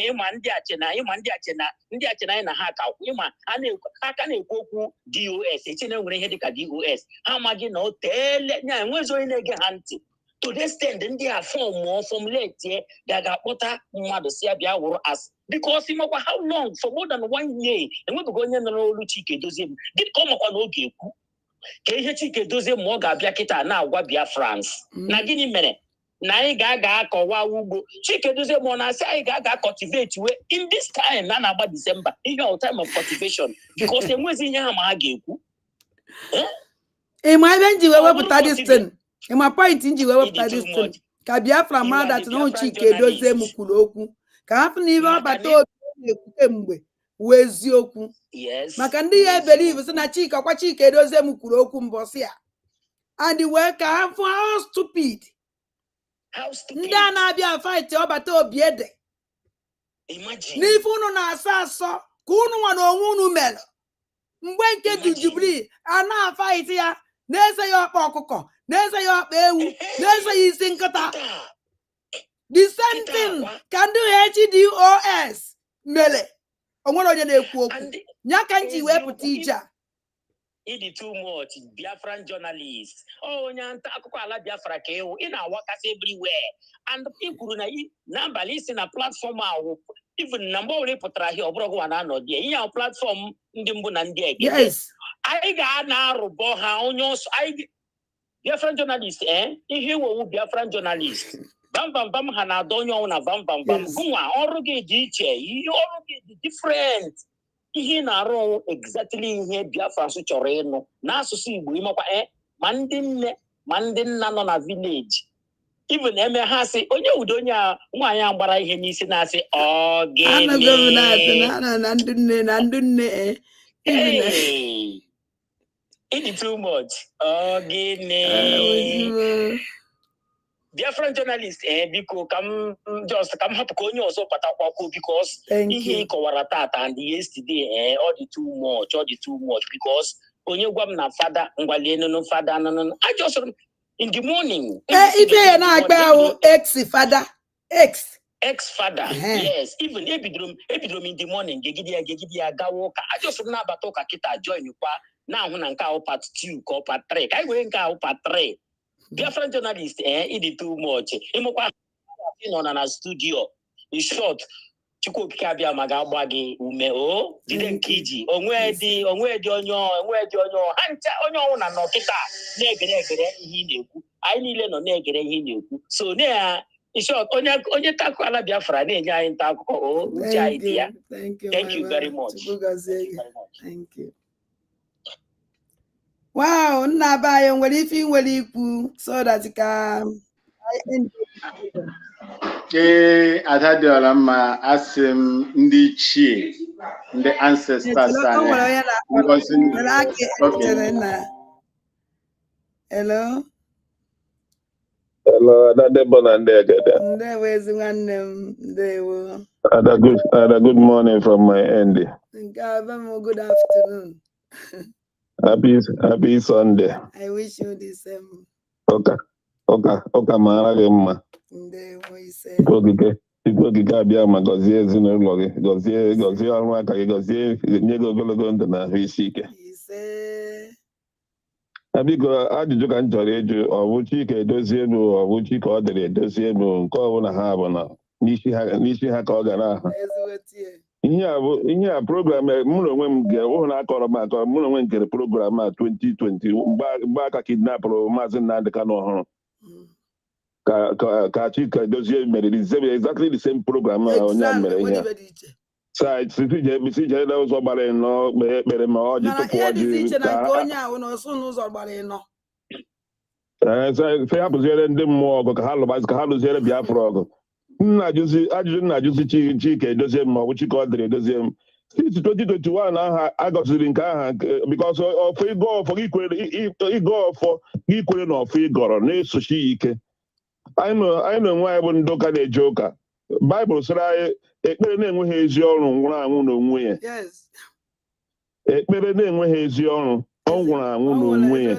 ịma ndị achịna anyị na ha ka ịma aka na-ekwu okwu DOS echena nwere ihe dịka DOS ha amaghị na o teele nya enwezi onye na-ege ha ntị to the extent ndị a formulate ga-akpọta mmadụ si ya bịa wụrụ as because ịmakwa how long for more than 1 year enwebeghị onye nọ n'olu Chik Dozie m gịnị ka ọ makwa na oge ekwu ka ihe Chik Dozie ma ọ ga-abịa kịta na-agwa Biafrans na gịnị mere na anyị ga-aga akọwa ugbo Chik Dozie ma ọ na-asị anyị ga-aga cultivate we in this time na na-agba December ihe all time of cultivation because enwezi ihe ha ma ha ga-ekwu Ịma ebe nji wee wepụta this thing. Ịma point nji wee wepụta this thing. Ka Biafra ma that na Chike Edozie m kwuru okwu. Ka hapụ na ibe ọbata obi na-ekwute mgbe wee eziokwu. Maka ndị ya believe sị na Chike ọkwa Chike Edozie m kwuru okwu mbọsị ya. And wee ka ha fụ how stupid. Ndị a na-abịa fight ọbata obi ede. N'ife unu na-asọ asọ ka unu nwa na onwe unu mere. Mgbe nke Jubili a na-fight ya na-eze ya ọkpa ọkụkọ, na-eze ya ọkpa ewu, na-eze ya isi nkịta. The same thing ka ndị Hdos mere. O nwere onye na-ekwu okwu. Nya ka nji wee pụta ije a. Ịdị too much Biafran journalist. Onye nta akụkọ ala Biafra ka ewu. Ị na-awakasị everywhere. And kwuru na mbalị isi na platform ahụ. Even na mgbe ole pụtara ahịa ọ bụrụ gwa na anọ dị. Ihe ahụ platform ndị mbụ na ndị ege. Yes. Anyị ga-na-arụbọ ha onye ọsọ. Biafran journalist, ihe iwewu Biafran journalist. Bam ha na-adọ onye ọnwụ na bam. Gụnwa ọrụ gị dị iche. Ihe ọrụ gị dị different. Ihe na-arụ ọnwụ exactly ihe Biafra chọrọ ịnụ n'asụsụ Igbo ịmakwa ma ndị nne ma ndị nna nọ na village. Even eme ha sị onye udo onye nwaanyị a gbara ihe n'isi na-asị ọ gịnị. Na ndị nne Ịdị too much. Ọ gịnị. Biafran journalist, biko ka m hapụ ka onye ọzọ kpatakwa okwu because ihe kọwara tata and yesterday ọ dị too much because onye gwa m na fada ngwalie nụnụ fada nụnụ I just in the morning. Ibe ya na-agba ahụ ex-fada. Ex-fada, yes. Even ebidoro m in the morning gegide ya gawa ụka. I just na-abata ụka kịta join kwa na-ahụ na nke ahụ part 2 ka ọ part 3 ka anyị were nke ahụ part 3. Biafran journalist, ịdị too much. Ịmụkwa nọ na studio. In short, Chukwu okike abịa ma ga-agba gị ume o jide nke iji onwe dị onye ha ncha onye ọnwụ na nọkịta na-egere ihe ị na-ekwu. Anyị niile nọ na-egere ihe ị na-ekwu. So in short, onye takụ ala Biafra na-enye anyị nta akụkọ o uche anyị dị ya. Thank you very much. Thank you. Wow, nna be anyị nwere ife nwere ikwu so that ka Ada dị ọla mma asị m ndị ichie ndị ancestors anyị. Hello. Hello, Ada Debo na ndị Egede. Ndewo ezi nwanne m, ndewo. Ada, good morning from my end. Good afternoon. Happy Sunday. I wish you the same. Ọka mara gị mma. Ndewo ise. Ikwu okike abịa ma gọzie ezinụlọ gị, gọzie ọrụ aka gị, gọzie nye gị ogologo ndụ na ahụ isi ike. Biko ajụjụ ka m chọrọ ịjụ ọ bụ Chike Edozie bụ ọ bụ Chike ọ dịrị Edozie bụ nke ọbụla ha bụ na n'isi ha ka ọ gara aha. Ihe a program mụ na onwe m ga-ụhụ na akọrọ m mụ na onwe m kere program a 2020 mgbe aka kidnapụrụ maazị Nnamdị Kanụ ọhụrụ ka Chike Edozie mere exactly the same program onye a mere ihe a site ije na ụzọ gbara ịnọ kpee ekpere ma ọ ji tupu ọ ji fe hapụziere ndị mmụọ ọgụ ka ha lụziere Biafra ọgụ. Ajụjụ nna-ajụzi Chike Edozie ma ọ bụ Chike ọ dịrị Edozie m since 2021 aha agọziri nke aha because ọfọ ịgọ ọfọ gị kwere na ọfọ ịgọrọ na-esochi ya ike. Anyị na onwe anyị bụ ndị ụka na-eje ụka. Baịbụl sịrị anyị ekpere na-enweghị ezi ọrụ nwụrụ anwụ n'onwe ya. Ekpere na-enweghị ezi ọrụ ọ nwụrụ anwụ n'onwe ya.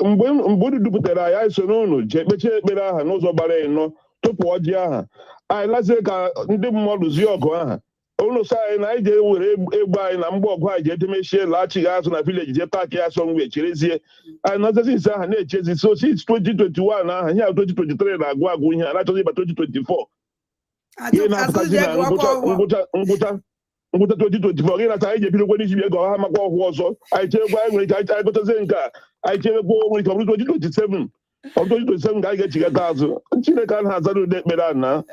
Mgbe unu dupụtara anyị so n'unu jee kpechie ekpere aha n'ụzọ gbara ịnọ tupu ọjị aha anyị lazie ka ndị mmadụ zie ọgụ aha ụlọ sọ anyị na anyị jee were egbe anyị na mgbe ọgụ anyị jee demechie laghachighị azụ na vileji jee paakị ya sọ mgbe cherezie anyị nazazi ise aha na-echezi so since 2021 aha ihe a 2023 na-agwụ ihe a na-achọzi ịba 2024 ihe na-apụtazi na ngwụcha 2024 gị nata anyị jebiri ụgwọ n'iji ego ha makwa ọhụụ ọzọ anyị cherekwa anyị nwere ike anyị gotazie nke a anyị cherekwa nwere ike ọ bụrụ 2027 ọ bụrụ 2027 ka anyị ga-echigata azụ Chineke anaghị azara ụdị ekpere a na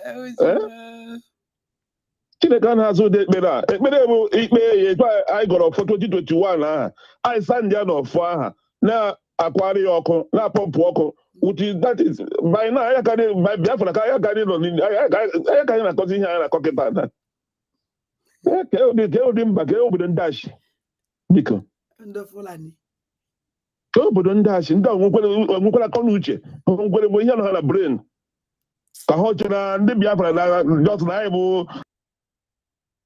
Chineke na-azụ ụdị ekpere a ekpere bụ ikpe ya ekpe anyị gọrọ for 2021 aha anyị sand ya n'ọfọ aha na-akwari ya ọkụ na-apọmpụ ọkụ that is by now ya karị by Biafra ka ya karị nọ ya karị na-akọzi ihe anyị na-akọ kịta na ke ụdị mba ke obodo ndị achị biko ke obodo ndị achị ndị onwekwara akọ na uche onwekwere bụ ihe nọ ha na brain ka ha chere na ndị Biafra na just na anyị bụ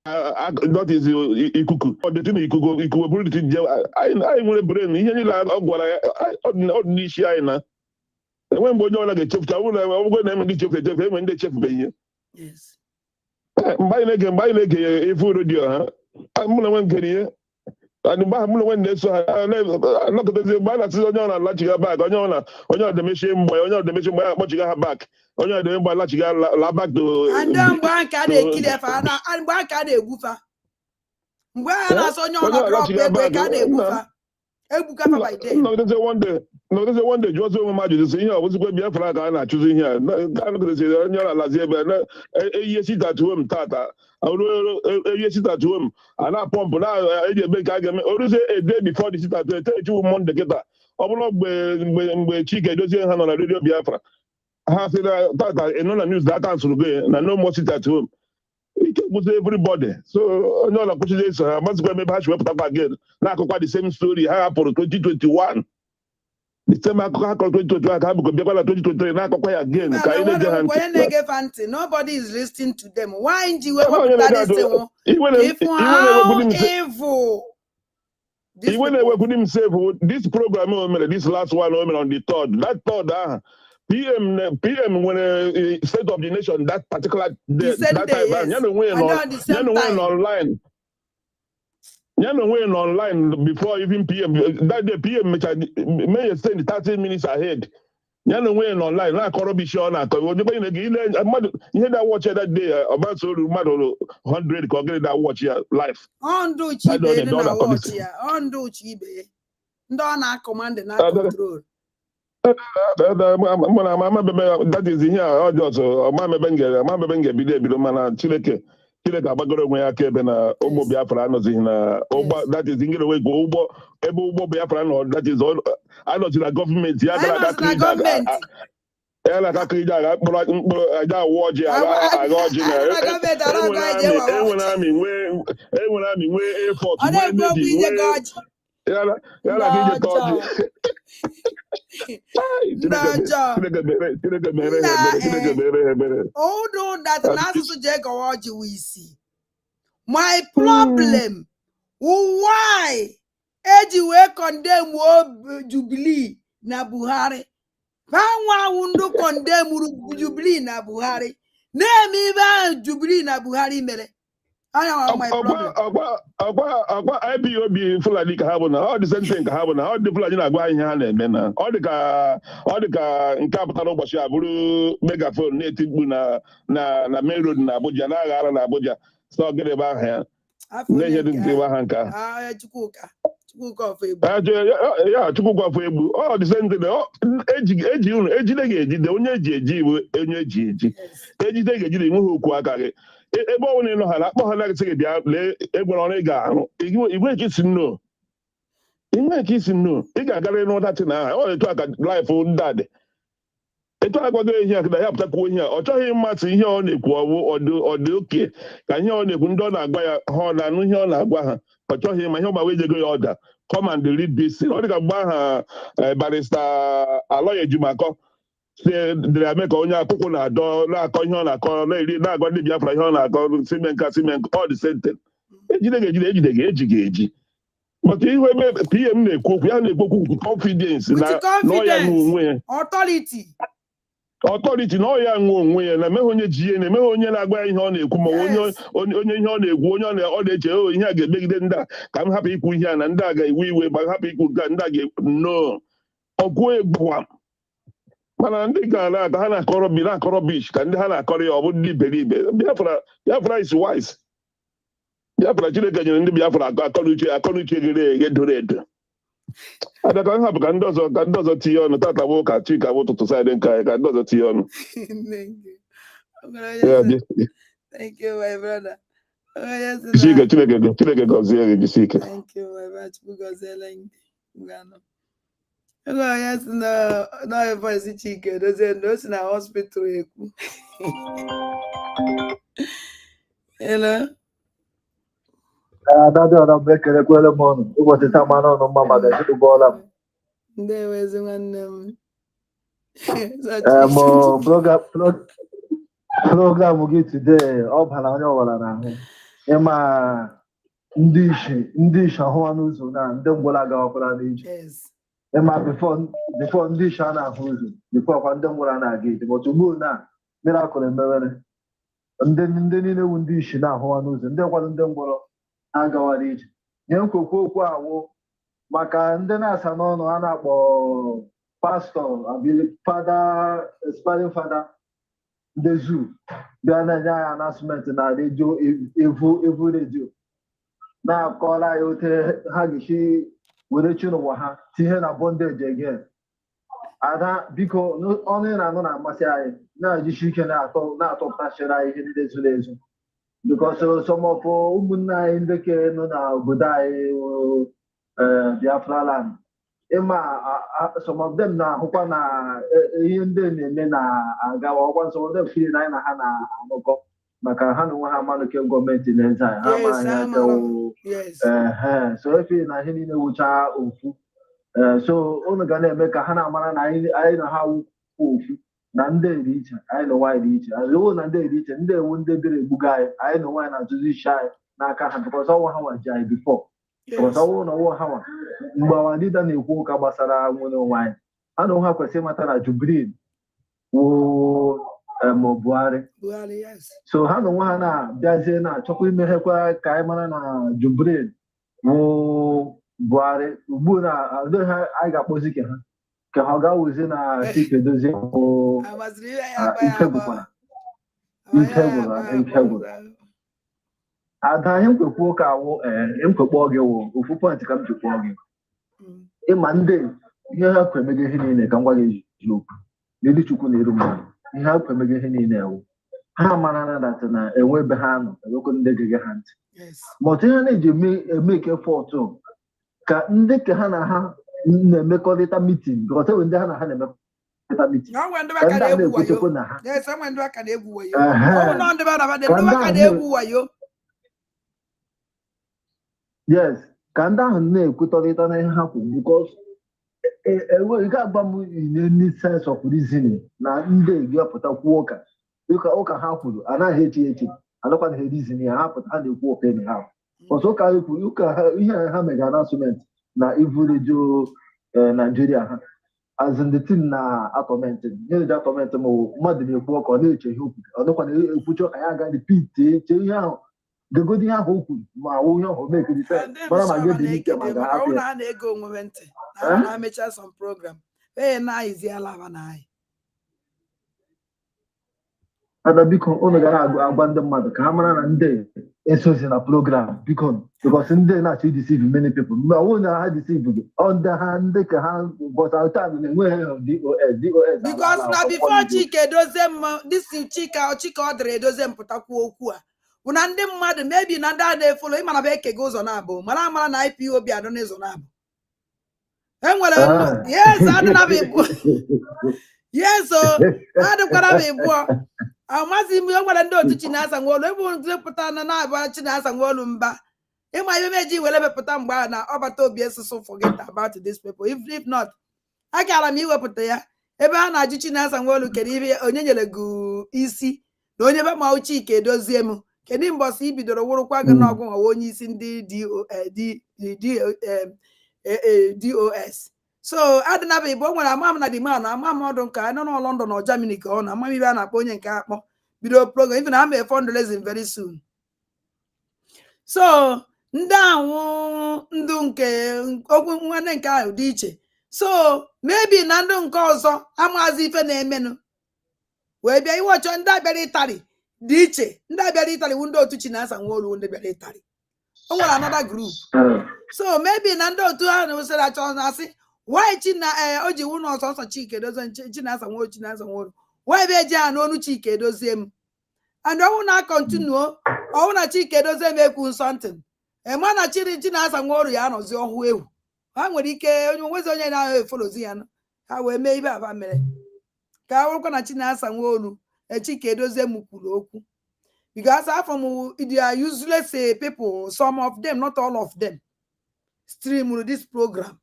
that is ikuku ọ dị na ikuku bụrụ dị je anyị nwere brain ihe niile ọ gwara ya ọ dị n'isi anyị na enwe mgbe onye ọbụla ga-echefuta ọgwụgwọ na-eme ndị chefu echefu enwe ndị echefubeghị ihe mgbe anyị na-ege ya efu redio ha mụ na nwe nkere ihe mgbe ahụ mụ na nwe na-eso ha anọkọtazi mgbe a na-asị onye ọ na-alachiga bak onye ọ demechie mgbe onye ọ demechie mgbe ya akpọchiga ha bak onye ọ demegbe alachiga la bak to mgbe aka na-egbufa mgbe a na-asị onye ọ na-drọp ebe ka a na-egbufa egbukafa by day nọgidezi one day jụọzi onwe m ajụjụ ihe ọ bụzikwa Biafra ka a na-achụzi ihe a anọgidezi onye ọ na-alazi ebe eyihe sitatuwe m tata eyihe sitatuwe m a na-apọmpụ na-eji ebe nke a ga-eme oruzie a day before the sitatu etechiwu Monde kịta ọ bụrụ mgbe Chik edozie ha nọ na redio Biafra ha sị na tata ịnọ na news aka nsụrụ gị na no more sitatuwe m ike gwụzi everybody so onye ọ na-akwụchizi eso ha mazikwa ebe ha chi wepụtakwa again na-akụkwa the same story ha hapụrụ 2021 the same akụkọ ha kọrọ 2021 ka ha bụkwa bịakwa na 2023 na-akọkwa ya again ka anyị na-eje ha ntị nobody is listening to them why nji wepụta this iwe na-ewekwudi m save this program o mere this last one o mere on the third that third aha PM nwere state of the nation that particular day that time ya na onwe ya online ya na onwe ya online before even PM that day PM may send 30 minutes ahead ya na onwe ya online na-akọrọ bishi ọ na-akọ onye na-ege ile mmadụ ihe da watch that day ọbanso olu mmadụ 100 ka ọ gịrị da watch ya live ndụ chibe na watch ya ndụ chibe ndị ọ na-akọmand na control that is ihe a ọjọọ ọzọ ọmamebe m ga-ebido ebido mana Chineke agbagoro onwe ya aka ebe na ụgbọ Biafra anọzighị na ụgbọ that is ngere wee ụgbọ ebe ụgbọ Biafra nọ that is anọzi na gọọmenti ya gara aka kiri agha mkpụrụ aja awụ ọjị agha ọjị na enwere amị nwee air force nwee navy ya na ka ije ta ọjị although that n'asụsụ ji egowa ọjị wụ isi my problem why eji wee condemn Jubilee na Buhari hanwawụ ndị condemn Jubilee na Buhari na-eme ibe ahụ Jubilee na Buhari mere agwa IPOB Fulani ka ha bụ na ọ dị same thing ka ha bụ na ọ dị Fulani na-agwa ihe ha na-eme na ọ dị ka nke a pụtara ụbọchị a bụrụ megafon na-eti mkpu na main road na Abuja na-aghara na Abuja sọ gịnị ebe ahụ ya na-ihe dị nke aha nke a Chukwuka afọ egbu ọ dị same thing eji unu ejide ga-ejide onye eji eji bụ onye eji eji ejide ga-ejide enweghị okwu aka gị ebe ọ bụla ị nọ ha na-akpọ ha na-agịsị gị bịa lee egwere ọrụ ị ga-arụ igwe ike isi nno ị ga-agarịrị n'ụdatị na aha ọ etu a ka laịfụ ndị a dị etu a gwago ihe a ka ya pụtakwuo ihe a ọ chọghị mmasị ihe ọ na-ekwu ọ dị oke ka ihe ọ na-ekwu ndị ọ na-agwa ya ha ọ na-anụ ihe ọ na-agwa ha ọ chọghị ma ihe ọ gbawa ejego ya ọda come and read this ọ dị ka mgbe aha barista Aloy Ejimakọ dịrị ame ka onye akwụkwọ na-adọ na-akọ ihe ọ na-akọ na-eri na-agwa ndị Biafra ihe ọ na-akọ simenka ọ dị senten ejide ga eji maka ihe ebe PM na-ekwu okwu ya na-ekwu okwu confidence na ọya nwe onwe ya ọtọriti na ọya nwe onwe ya na-emeghị onye ji ihe na-emeghị onye na-agba ya ihe ọ na-ekwu ma onye ihe ọ na-ekwu onye ọ na-eche ihe a ga-emegide ndị a ka m hapụ ikwu ihe a na ndị a ga-ewe iwe ma hapụ ikwu nke ndị a ga-no ọgụ egbuwa mana ndị gara aka ha na-akọrọ bish ka ndị ha na-akọrọ ya ọ bụ ndị iberibe Biafra is wise Biafra Chineke nyere ndị Biafra akọnuche gere eghe doro edo adaka nha bụ ka ndị ọzọ tinye ọnụ tata bụ ka Chik bụ ụtụtụ saịdị nka ya ka ndị ọzọ tinye ọnụ Thank you, my brother. yes, Chike, Chineke gọzie gị Chike. thank you very much. Yes, no voice Chike doesn't know in a hospital. Hello. Adadị ọra mgbe ekelekwele m ọnụ ụbọchị taa mana ọnụ mma mmadụ ezigboọla m. Ndewezi nwanne m. Program gị today ọ bara onye ọbara n'ahụ. Ịma ndị ishi ọhụwa n'ụzọ na ndị ngwụla gawakwara n'ije. Ịma bifo ndị ishi a na-ahụ ụzọ bifo ọkwa ndị ngwụla na-aga ije but ugbu na miracle emewere ndị niile wu ndị ishi na-ahụwa n'ụzọ ndị kwado ndị ngwụrọ ha gawara ije. Nye nkwekwe okwu awụ maka ndị na-asa n'ọnụ a na-akpọ pastọ fada aspiring fada ndị zoo bịa na-enye anyị announcement na redio evu redio na-akọrọ anyị otu ha ga-esi were chi n'ụwa ha tinye na bondage again. Ada biko ọnụ ị na-anụ na-amasị anyị na-ejisi ike na-atọpụtachiri anyị ihe niile zuru ezu because some of ụmụnne anyị ndị ke nọ n'obodo anyị Biafra land ịma some of them na-ahụkwa na ihe ndị na-eme na-agawa ọkwa nsọ ndị fili na anyị na ha na-anụkọ maka ha na onwe ha amanụke gọọmenti na-eze anyị ha so efili na ihe niile wụcha ofu so unu ga na-eme ka ha na-amara na anyị na ha wụ ofu na ndị eri iche anyị na nwaanyị dị iche azụwo na ndị eri iche ndị ewu ndị bere egbuga anyị na nwaanyị na-atụzi isi anyị n'aka ha bikọs ọnwa ha nwaji anyị bifọ bikọs ọnwụ na ọnwụ ha nwa mgbe awa dịda na-ekwu ụka gbasara nwere onwe anyị ha na onwe ha kwesịrị ịmata na Jubril wụ Buhari so ha na onwe ha na-abịazie na-achọkwa imeghekwa ka anyị mara na Jubril wụ Buhari ugbu na adịghị ha anyị ga-akpọzi ke ha ka ha ga-awụzi na Chike Dozie ike gwụkwara ike gwụrụ ada ihe mkwekwu ụka awụ mkwekpọ gị wụ ofu pọntị ka m chekpọọ gị ịma ndị ihe ha kwemego ihe niile ka m gwa gị ji okwu n'elu Chukwu na-eru mmadụ ihe ha kwemego ihe niile ewu ha mara na data na enwe ebe ha nọ enwekwa ndị gege ha ntị ma otu ihe na-eji eme ike fọtụ ka ndị ka ha na ha na-emekọrịta mitin because ndị ha na ha na-emekọrịta mitin ka ndị a na-ekwetekwe na ha yes ka ndị ahụ na-ekwetọrịta na ihe ha kwuru because enweghị ga-agba m any sense of reasoning na ndị ga-apụta kwuo ụka ha kwuru anaghị echi anakwana ha reasoning ha pụta ha na-ekwu opinion ha ọzọ ụka ha kwuru ụka ihe ha mega announcement na ivu redio Nigeria ha azụ the team na atọmentị ihe ji atọmentị ma mmadụ na-ekwu ọka ọ na-eche ihe okwu ọ dịkwa na-ekwuchi ọka ya aga repeat eche ihe ahụ gegodi ihe ahụ o kwuru ma awụ ihe ọhụ mekerite mara ma ga ebi ike ma ga-ahapụ ada biko unu gara agwa ndị mmadụ ka ha mara na ndị esozi na program biko because ndị na-achọ ideceive many people mgbe ọnwụ na ha deceive gị ndị ha ndị ka ha bọta time na-enweghị DOS because na before Chike Dozie this Chike ọ dịrị edozie mpụtakwu okwu a bụ na ndị mmadụ mebi na ndị a na-efolo ịmana bụ eke gị ụzọ na-abụ mara amara na IPOB adọ n'ụzọ na-abụ enwere yes adịnabụ ịbụ yes adịkwara m ịbụọ amazi m enwere ndị otu Chinasa Nwaolu ebe ndị pụta na-abụ Chinasa Nwaolu mba ịma ihe meji were mepụta mgbe a na ọbata obi esusu forget about this people if not agara m iwepụta ya ebe ha na-ajụ Chinasa Nwaolu kedu ihe onye nyere gị isi na onye be ma Chike Dozie m kedu mbọsị i bidoro wụrụkwa gị n'ọgụ ọwa onye isi ndị DOS so adịnabụ ịbụ o nwere ama m na diman ama m ọdụ nka nọ na London na Germany ka ọ na ama ibe a na-akpọ onye nke akpọ bido program even ha mee fundraising very soon so ndị ahụ ndụ nke okwu nwanne nke ahụ dị iche so maybe na ndụ nke ọzọ amazi ife na-emenụ wee bịa iwe ọchọ ndị abịara ịtarị dị iche ndị abịara ịtarị wu ndị otu Chinasa Nwaolu ndị bịara ịtarị o nwere another group so maybe na ndị otu ha na-usoro achọ na-asị why o ji wụ na ọsọsọ Chike Dozie Chinasa Nwaolu why be eji ha n'onu Chike Dozie m and ọnwụ na continue ọwụ na Chik Edozie mekwu something ema na chi na-asa nwa ọrụ ya anọzi ọhụ ewu ha nwere ike onye nwezi onye na-ahụ efolozi ya ha wee mee ibe aba mere ka a wụrụkwa na chi na-asa nwa olu Chik Edozie m kwuru okwu because afọ they are useless people, some of them, not all of them, stream this program.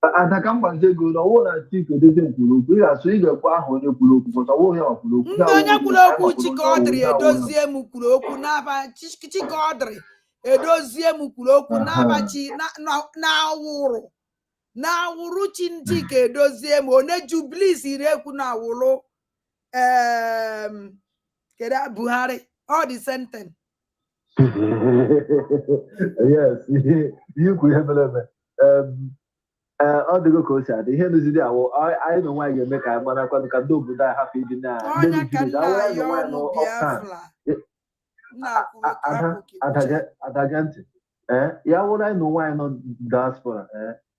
Adaka mgbaze go na ọwụ na Chik Edozie kwuru okwu ị ga-asụ ị ga-ekwu aha onye kwuru okwu because ọwụ ya kwuru okwu ndị onye kwuru okwu Chik Edozie m kwuru okwu n'aba Chik Edozie m kwuru okwu n'aba chi na-awụrụ chi Chik Edozie m onye Jubilee iri ekwu na-awụrụ Keda Buhari all the same thing. Yes, you could have ọ dịgo ka o si adị ihe nụziri awụ anyị na nwaanyị ga-eme ka anyị mara ka ndị obodo anyị hapụ ịdị na adaga ntị ya wụrụ anyị na nwaanyị nọ diaspora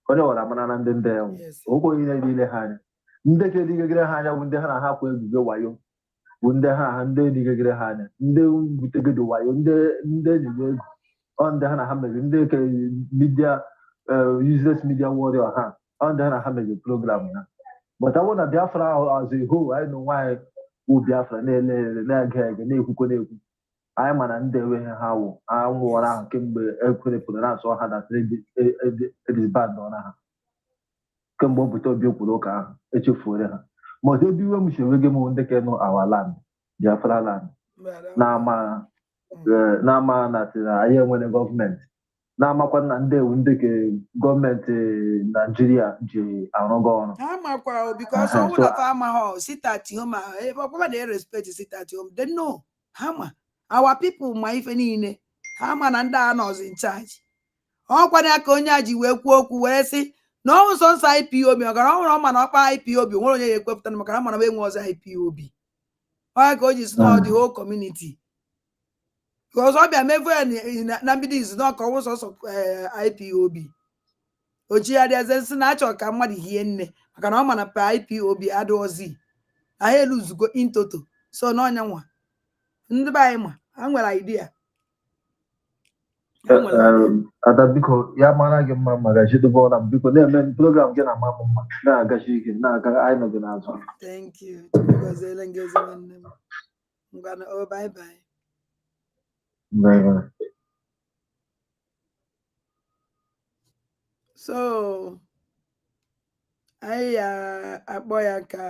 onye wara mara na ndị ndị ya okwu ihe niile ha anya ndị ka edigegere ha anya bụ ndị ha na-ahapụ ebubo wayo bụ ndị ha ndị edigegere ha anya ndị butegodo wayo ndị enyi egwu ọ ndị ha na ha mere ndị ke midia useless media warrior ha ọ ndị ha na ha mere program ha but ọ na Biafra as a whole anyị na nwaanyị wụ Biafra na-ege ege na-ekwukwe na-ekwu anyị mana ndị enweghị ha wụ anwụọra ahụ kemgbe ekwerepụrụ na-asọ ha na edisband na ha kemgbe ọ bụta obi kwuru ụka ahụ echefuore ha ma ọzọ ebe iwe m si enweghị m ndị ke nụ our land Biafra land na-ama na sị na anyị enwere gọọmenti na-amakwa na ndị ewu ndị ke gọọmenti Naijiria ji arụgo ọrụ ha makwa because ọnwụ na fa amaghọ sit at home ọkpọba na respect sit at home they know ha ma our people ma ife niile ha ma na ndị a nọzi in charge ọkwana ya ka onye a ji wee kwuo okwu wee sị na ọnwụ nsọ nsọ IPOB ọgara ọhụrụ ọma na ọkpa IPOB nwere onye ya ekwepụtara maka na mana enwe ọzọ IPOB onye ka o ji si na the whole community because ọ bịa mevu ya na mbido izu na ọka ọnwụ sọsọ IPOB oji ya dị eze nsị na achọ ka mmadụ hie nne maka na ọ mana pa IPOB adịghọzi na ha eluzugo intoto so n'ọnya nwa ndị be anyị ma ha nwere idea ada biko ya mara gị mma maka chidobe na biko na-eme program gị na mama mma na-agachi ike na-aga anyị nọ gị n'azụ thank you gọziele ngezi nwanne m ngwana o bye bye so anyị ya akpọ ya ka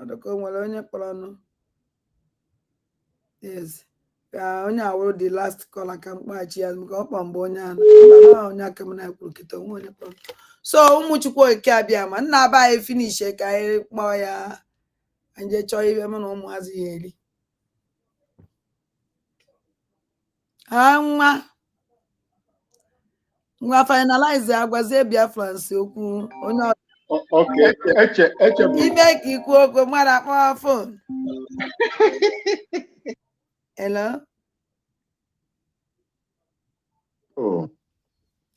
ọdụka o nwere onye kpọrọ ọnụ yes ka onye awụrụ the last caller ka mkpaghachi ya maka ọkpa mgbe onye onye aka m na-ekwuru kịta onwe onye kpọrọ so ụmụ Chukwu Okike abịa ma nna aba anyị finishe ka anyị kpọọ ya anyị chọọ ihe mụ na ụmụazị ya eri ha nwa finalize agwazie Biafrans okwu onye ime ka ikwu okwu mmadụ akpọ fon hello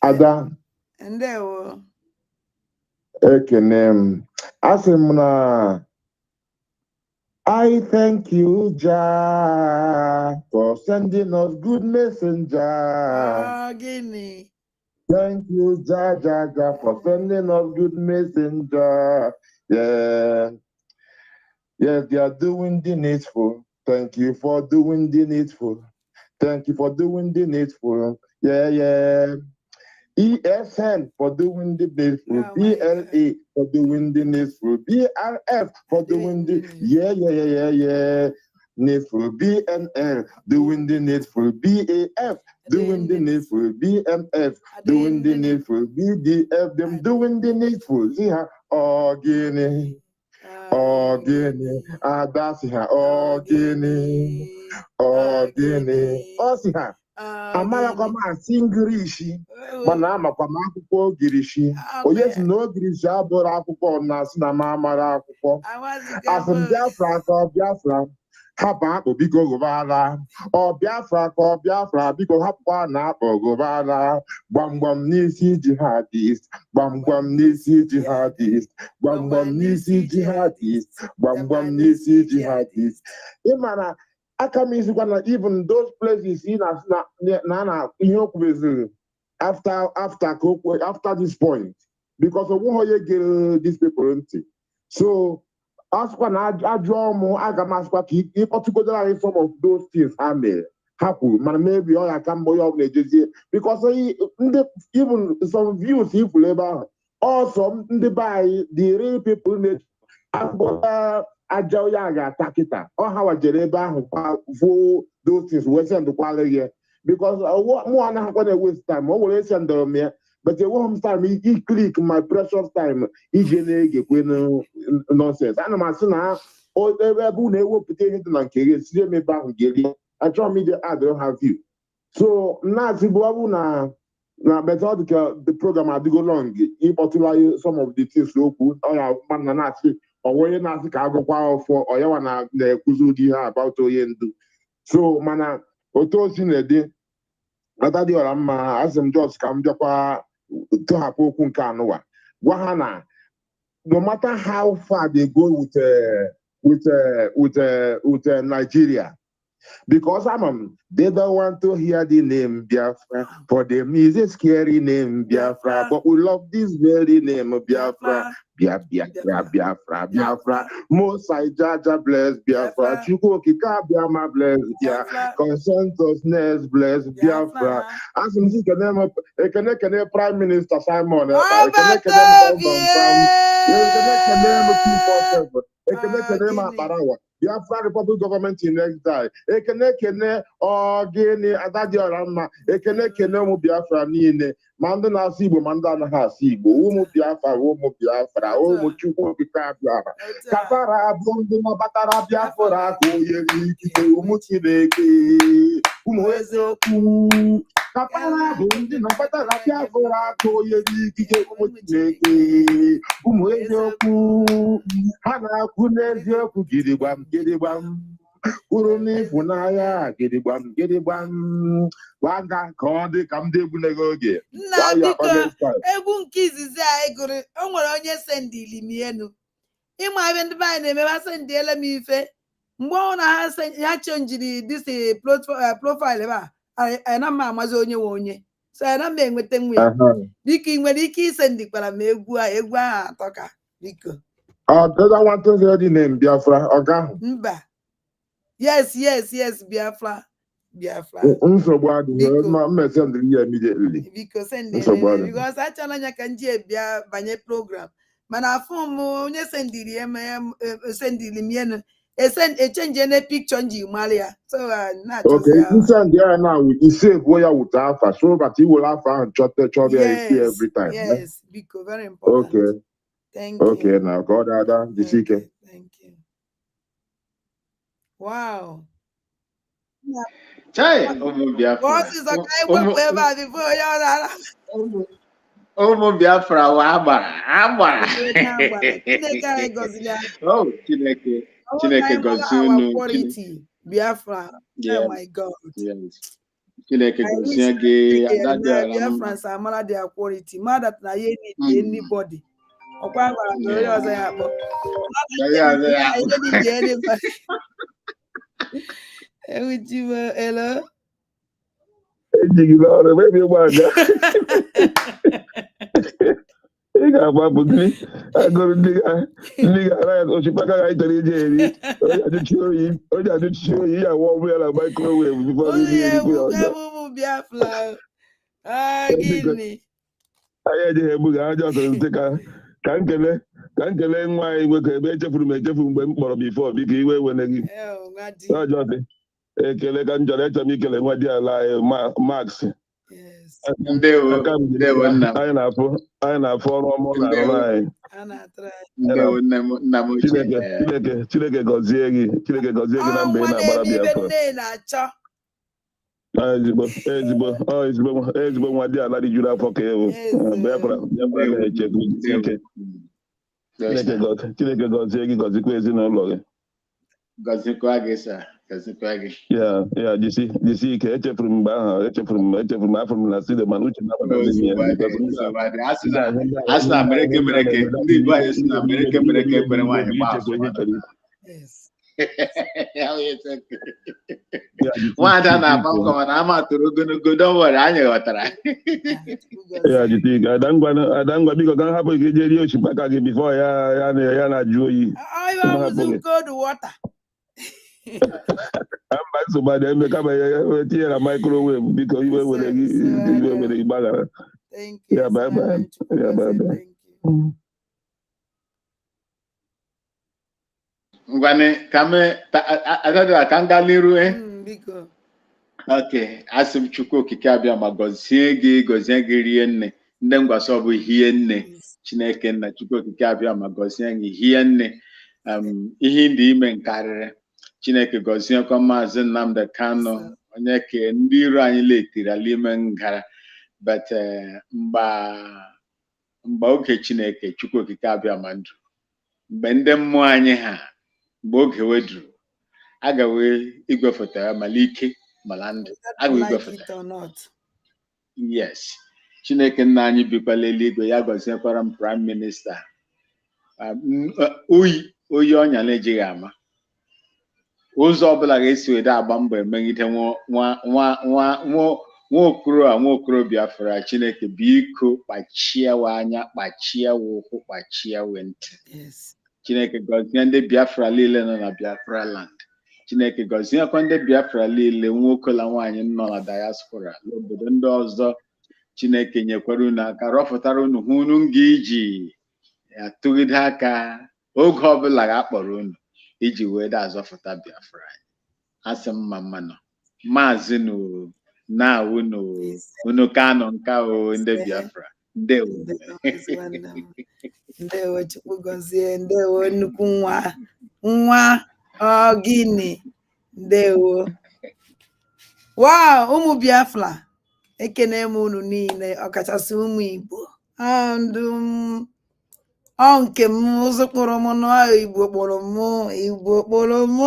Ada ndewo ekene m asị m na I thank you, Jah, for sending us good messenger. Guinea. Thank you, Jah, for sending us good messenger. Yeah. Yes, they are doing the needful. Thank you for doing the needful. Thank you for doing the needful. Yeah. ESN for doing the needful. BLA for doing the needful. BRF for doing the yeah. Needful. BNL doing the needful. BAF doing the needful. BMF doing the needful. BDF them doing the needful. See her Guinea. Guinea. That's her Guinea. See her. Amalakwa asị ngirishi mana amakwa m akwụkwọ ogirishi onye si na ogirishi abụrụ akwụkwọ na-asị na m amara akwụkwọ asị m Biafra ka ọ Biafra hapụ akpụ biko gụbara ọ Biafra ka ọ Biafra biko hapụkwa na akpọ gụbara gbamgbam n'isi jihadist gbamgbam n'isi jihadist gbamgbam n'isi jihadist gbamgbam n'isi jihadist ịmana Akamizikwana, even those places in after this point, because of what you get these people into. So askwana ajomo agamaskwa if particular in some of those things happen, man, maybe I can boy up because even some views if labor also the real people aja ya ga-ata kịta ọ ha wajere ebe ahụ vuo those things wee sendkwala ya because mụ anaghịkwa na waste time o were sendọrọ m ya but enweghị m time click my precious time ije na-egekwe nonsense. Ana m asị na ebe ụ na-ewepụta ihe dị na nke gị siri m ebe ahụ ga-eri achọrọ m ide add have you. So na-asị bụ ọ bụ na methodika the program adịgo long ịkpọtụla some of the things okwu ọ ya mmadụ na-asị onye na-asị ka agụkwa ọfọ ọyawa na-ekwuzi ụdị ihe about onye ndu. So mana otu o si na-ede atadịọra mma asị m jos ka m bịakwa tọhapụ okwu nke anụwa gwa ha na no matter how far they go with Nigeria, because they don't want to hear the name Biafra. For them is a scary name Biafra, but we love this very name Biafra. Biafra. Mosai Jaja bless Biafra. Chuko Kika Biama bless Biafra. Consensusness bless Biafra. As you see, can Prime Minister Simon. Biafra Republic government in exile. Ekene ogene adadiora mma. Ekene mu Biafra niile. Manda na Igbo manda na ha Igbo. Umu Biafra, umu Chukwu Okike Biafra. Kafara abụndị na batara Biafra ka onye ikike umu Chineke. Umu eziokwu. Kafara abụndị na batara Biafra ka onye ikike umu Chineke. Umu eziokwu. Ha na-akwu n'eziokwu gidigbam kwuru n'ịfụnanya gidigbam gbaga ka ọ dị ka m dị egwu n'ego oge nna biko egwu nke izizi anyị gụrụ o nwere onye sendili m enu ịma ebe ndị be anyị na-eme ha sendiele m ife mgbe ọ na ha chenjiri disi profile ebe a na mma amazi onye nwe onye so na mma enweta nwe biko ị nwere ike isendikwara m egwu ahụ atọka biko. Doesn't want to hear the name Biafra. Okay. Mba. Yes, Biafra. Immediately. Because send because I challenge can bia banye program. Mana form onye sendiri sendili mienu. Send a change in a picture nji malia. So not okay. You send there now. You save where with Alpha so that he will have and chop every time. Yes, because very important. Okay. Thank you. Okay, now God, Ada, the seeker. Thank you. Wow. Chai, what is a guy whatever before you Biafra Waba. Oh, Chineke Gozunu. Quality Biafra. Yes. Oh my God. Yes. Chineke Gozunu. Biafrans are mad at their quality. Mad at anybody. Okay, hello. Ka nkele nwa anyị nwoke ebe echefuru mgbe m kpọrọ bifo biko iwe wene gị ọjọọ ekele ka m jọrọ eche m ikele nwa dị ala anyị Max anyị na-afụ ọrụ ọma na-arụ anyị Chineke gọzie gị na mgbe ị na-agbara Biafra ezigbo nwa dị ala rijuru afọ ka ewu Biafra na-echefu ike Chineke gọzie gị gọzikwa ezinụlọ gị gọzikwa gị sa gọzikwa gị ya jisi ike echefuru m mgbe ahụ afọ m na side mana uche asị na mereke ndị Igbo anyị si na mereke mere nwaanyị gba Nwada na-agba mbọ mana ama tụrụ ogologo dọwara anyị ghọtara. Ya Chik, Adangwa biko ka hapụ gị jee rie osikapa gị bifo ya na-ajụ oyi. Cold water. Mba nsogbu adị eme kama ya tinye na microwave biko iwe were gị gbaghara. Thank you. Yeah, bye bye. Yeah, bye bye. Ngwane ka m gaa n'iru biko. Okay, asị m Chukwu okike abịa ma gọzie gị rie nne ndị ngwasị ọ bụ hie nne Chineke nna Chukwu okike abịa ma gọzie gị hie nne ihe ndị ime nkarịrị Chineke gọziekwa Maazị Nnamdi Kanu onye ke ndị iro anyị letiri ala ime ngara but mgbe oge Chineke Chukwu okike abịa ma ndụ mgbe ndị mmụọ anyị ha mgbe oge weduru agawe igwefoto ya malike malando agawe igwefoto yes Chineke nna anyị bikwala eluigwe ya gọziekwara m prime minista oyi ọnya na-ejighị ama ụzọ ọbụla ga-esi wede agba mbọ emegide nwaokoro Biafra Chineke biko kpachiewa anya kpachiewa ụkwụ kpachiewa ntị Chineke gọzie ndị Biafra niile nọ na Biafra land Chineke gọziekwa ndị Biafra niile nwoke na nwaanyị nọ na diaspora n'obodo ndị ọzọ Chineke nyekwara unu aka rọpụtara unu hụ unu ga-iji atụgide aka oge ọbụla ga-akpọrọ unu iji wee azọpụta Biafra asị mma mmanụ maazị na unu Kanu nka ndị Biafra ndewo ndewo Chukwu gọzie ndewo nnukwu nwa gịnị ndewo ụmụ Biafra ekene m unu niile ọkachasị ụmụ Igbo nke m ụzọ kpọrọ m Igbo kpọrọ m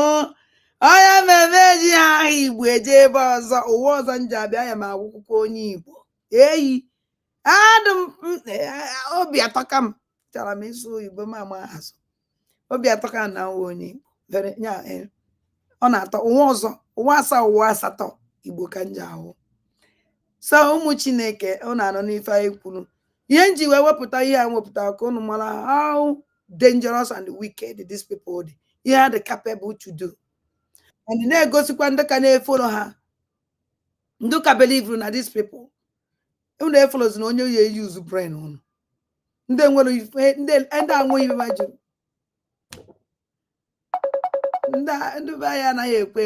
onye mmemme ji aha Igbo eje ebe ọzọ ụwa ọzọ nji abịa ya ma akwụkwọ onye Igbo eyi obi atọka m chọrọ m ịsụ Igbo ma ama azụ obi atọka na onye Igbo ọ na-atọ ụwa asaa ụwa asatọ Igbo ka nji ahụ so ụmụ Chineke unu anọ n'ife anyị kwuru ihe nji wee wepụta ihe a wepụta ka unu mara how dangerous and wicked these people dị ihe ha dị capable to do and na-egosikwa ndị ka na-efolo ha ndị ka believe na these people unu efollows na onye ya use brain unu ndị nwere ndị anweghị ibe jụrụ ndị be anyị anaghị ekwe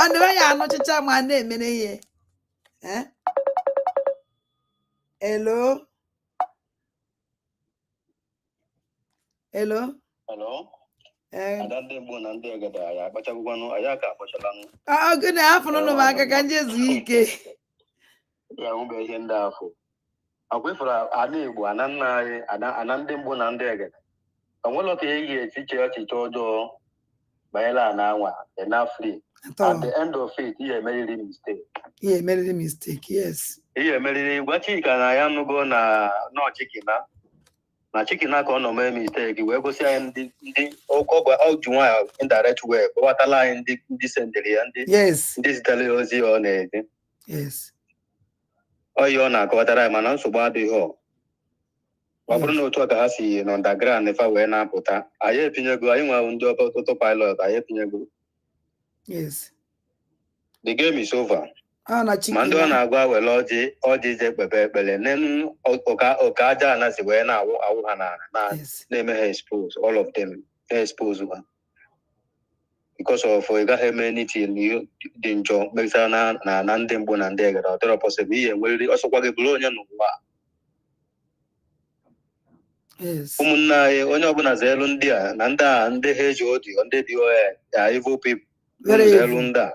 ndị be anyị anọchicha ma na-emere ihe hello gịnị afụrụ ụnụ m aka ka nje zuo ike akwefere ana Igbo ana nna anyị ana ndị mbụ na ndị egede onwere ka eyi echiche ọchịchị ọjọọ banyere ana anwa free at the end of it ihe emeriri mistake yes ihe emeriri gwa Chika na ya nụgo na Chikina ka ọ nọ mee mistake wee gosi anyị ndị ọjụ nwaanyị indirect way kpọwatala anyị ndị sendere ya ndị zitere ozi ọ na-ede oyi ọ na-akọwatara anyị mana nsogbu adịghị ọ bụrụ na otu a ka ha si na underground fa wee na-apụta anyị epinyego anyị nwere ndị ọtụtụ pilot anyị epinyego the game is over ma ndị ọ na-agwa were ọjị je kpebe ekpere nenu oke aja anazi wee na-awụ ha na-eme ha expose all of them expose ha because of ị gaghị eme anything dị njọ mesara na ndị mgbu na ndị egere ọ dịrọ possible ihe nweriri ọsọkwa gị bụrụ onye n'ụwa ụmụnne anyị onye ọbụla zeelu ndị a na ndị ha eji odiyo ndị dị evil people zeelu ndị a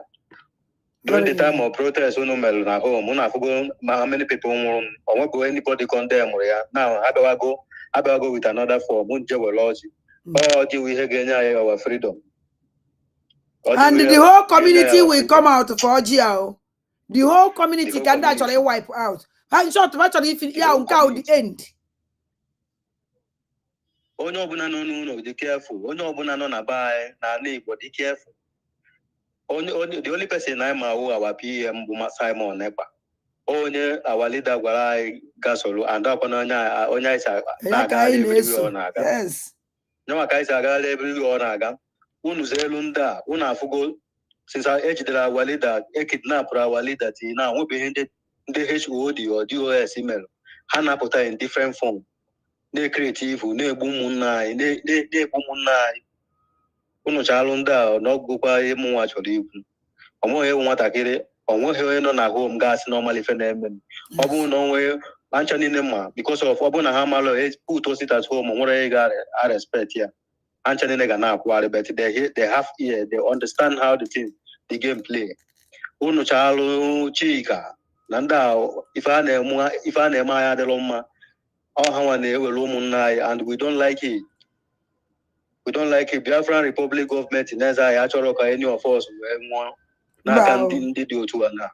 during the time of protest unu merụ na home unu afụgo how many people nwụrụ onwebụ anybody condemn ya now abịago with another form nje were ọjị ọjị ihe ga-enye anyị our freedom and the whole community will come out for ọjị the whole community can actually wipe out ha short actually if ya nke the end onye ọbụla nọ n'ụlọ dị careful, onye ọbụla nọ na be na Igbo dị careful. The only person I know our PM bụ Simon Ekpa. Onye our leader gwara anyị gasoro and onye isa na-aga everywhere ọ na-aga. Yes. Nwa ka isa aga everywhere ọ na-aga. Unu zelu ndị a, unu afụgo since ejidere our leader, kidnapụrụ our leader ti na nwebeghị ndị HOD or DOS email. Ha na-apụta in different form. Na-ekreti ivu, na-egbu ụmụnna anyị. Unu chalụ ndị a n'ọgụgụkwa ihe mụnwa chọrọ ikwu. Onweghị ewu nwatakịrị, onweghị onye nọ na home gasị normal ife na-eme. Ọ bụrụ na onwe ancha niile mma because of ọ bụrụ na ha malụ put sit at home nwere ihe ga respect ya. Ancha niile ga na-akwụgharị but they have ear, they understand how the game play. Unu chalụ Chika na ndị a ife a na-eme anyị adịrọ mma. Ọ ha nwa na-ewere ụmụnna anyị and we don't like it. We don't like it. Biafran Republic government in Ezra achọrọ ka any of us wee nwụọ n'aka ndị dị otu a na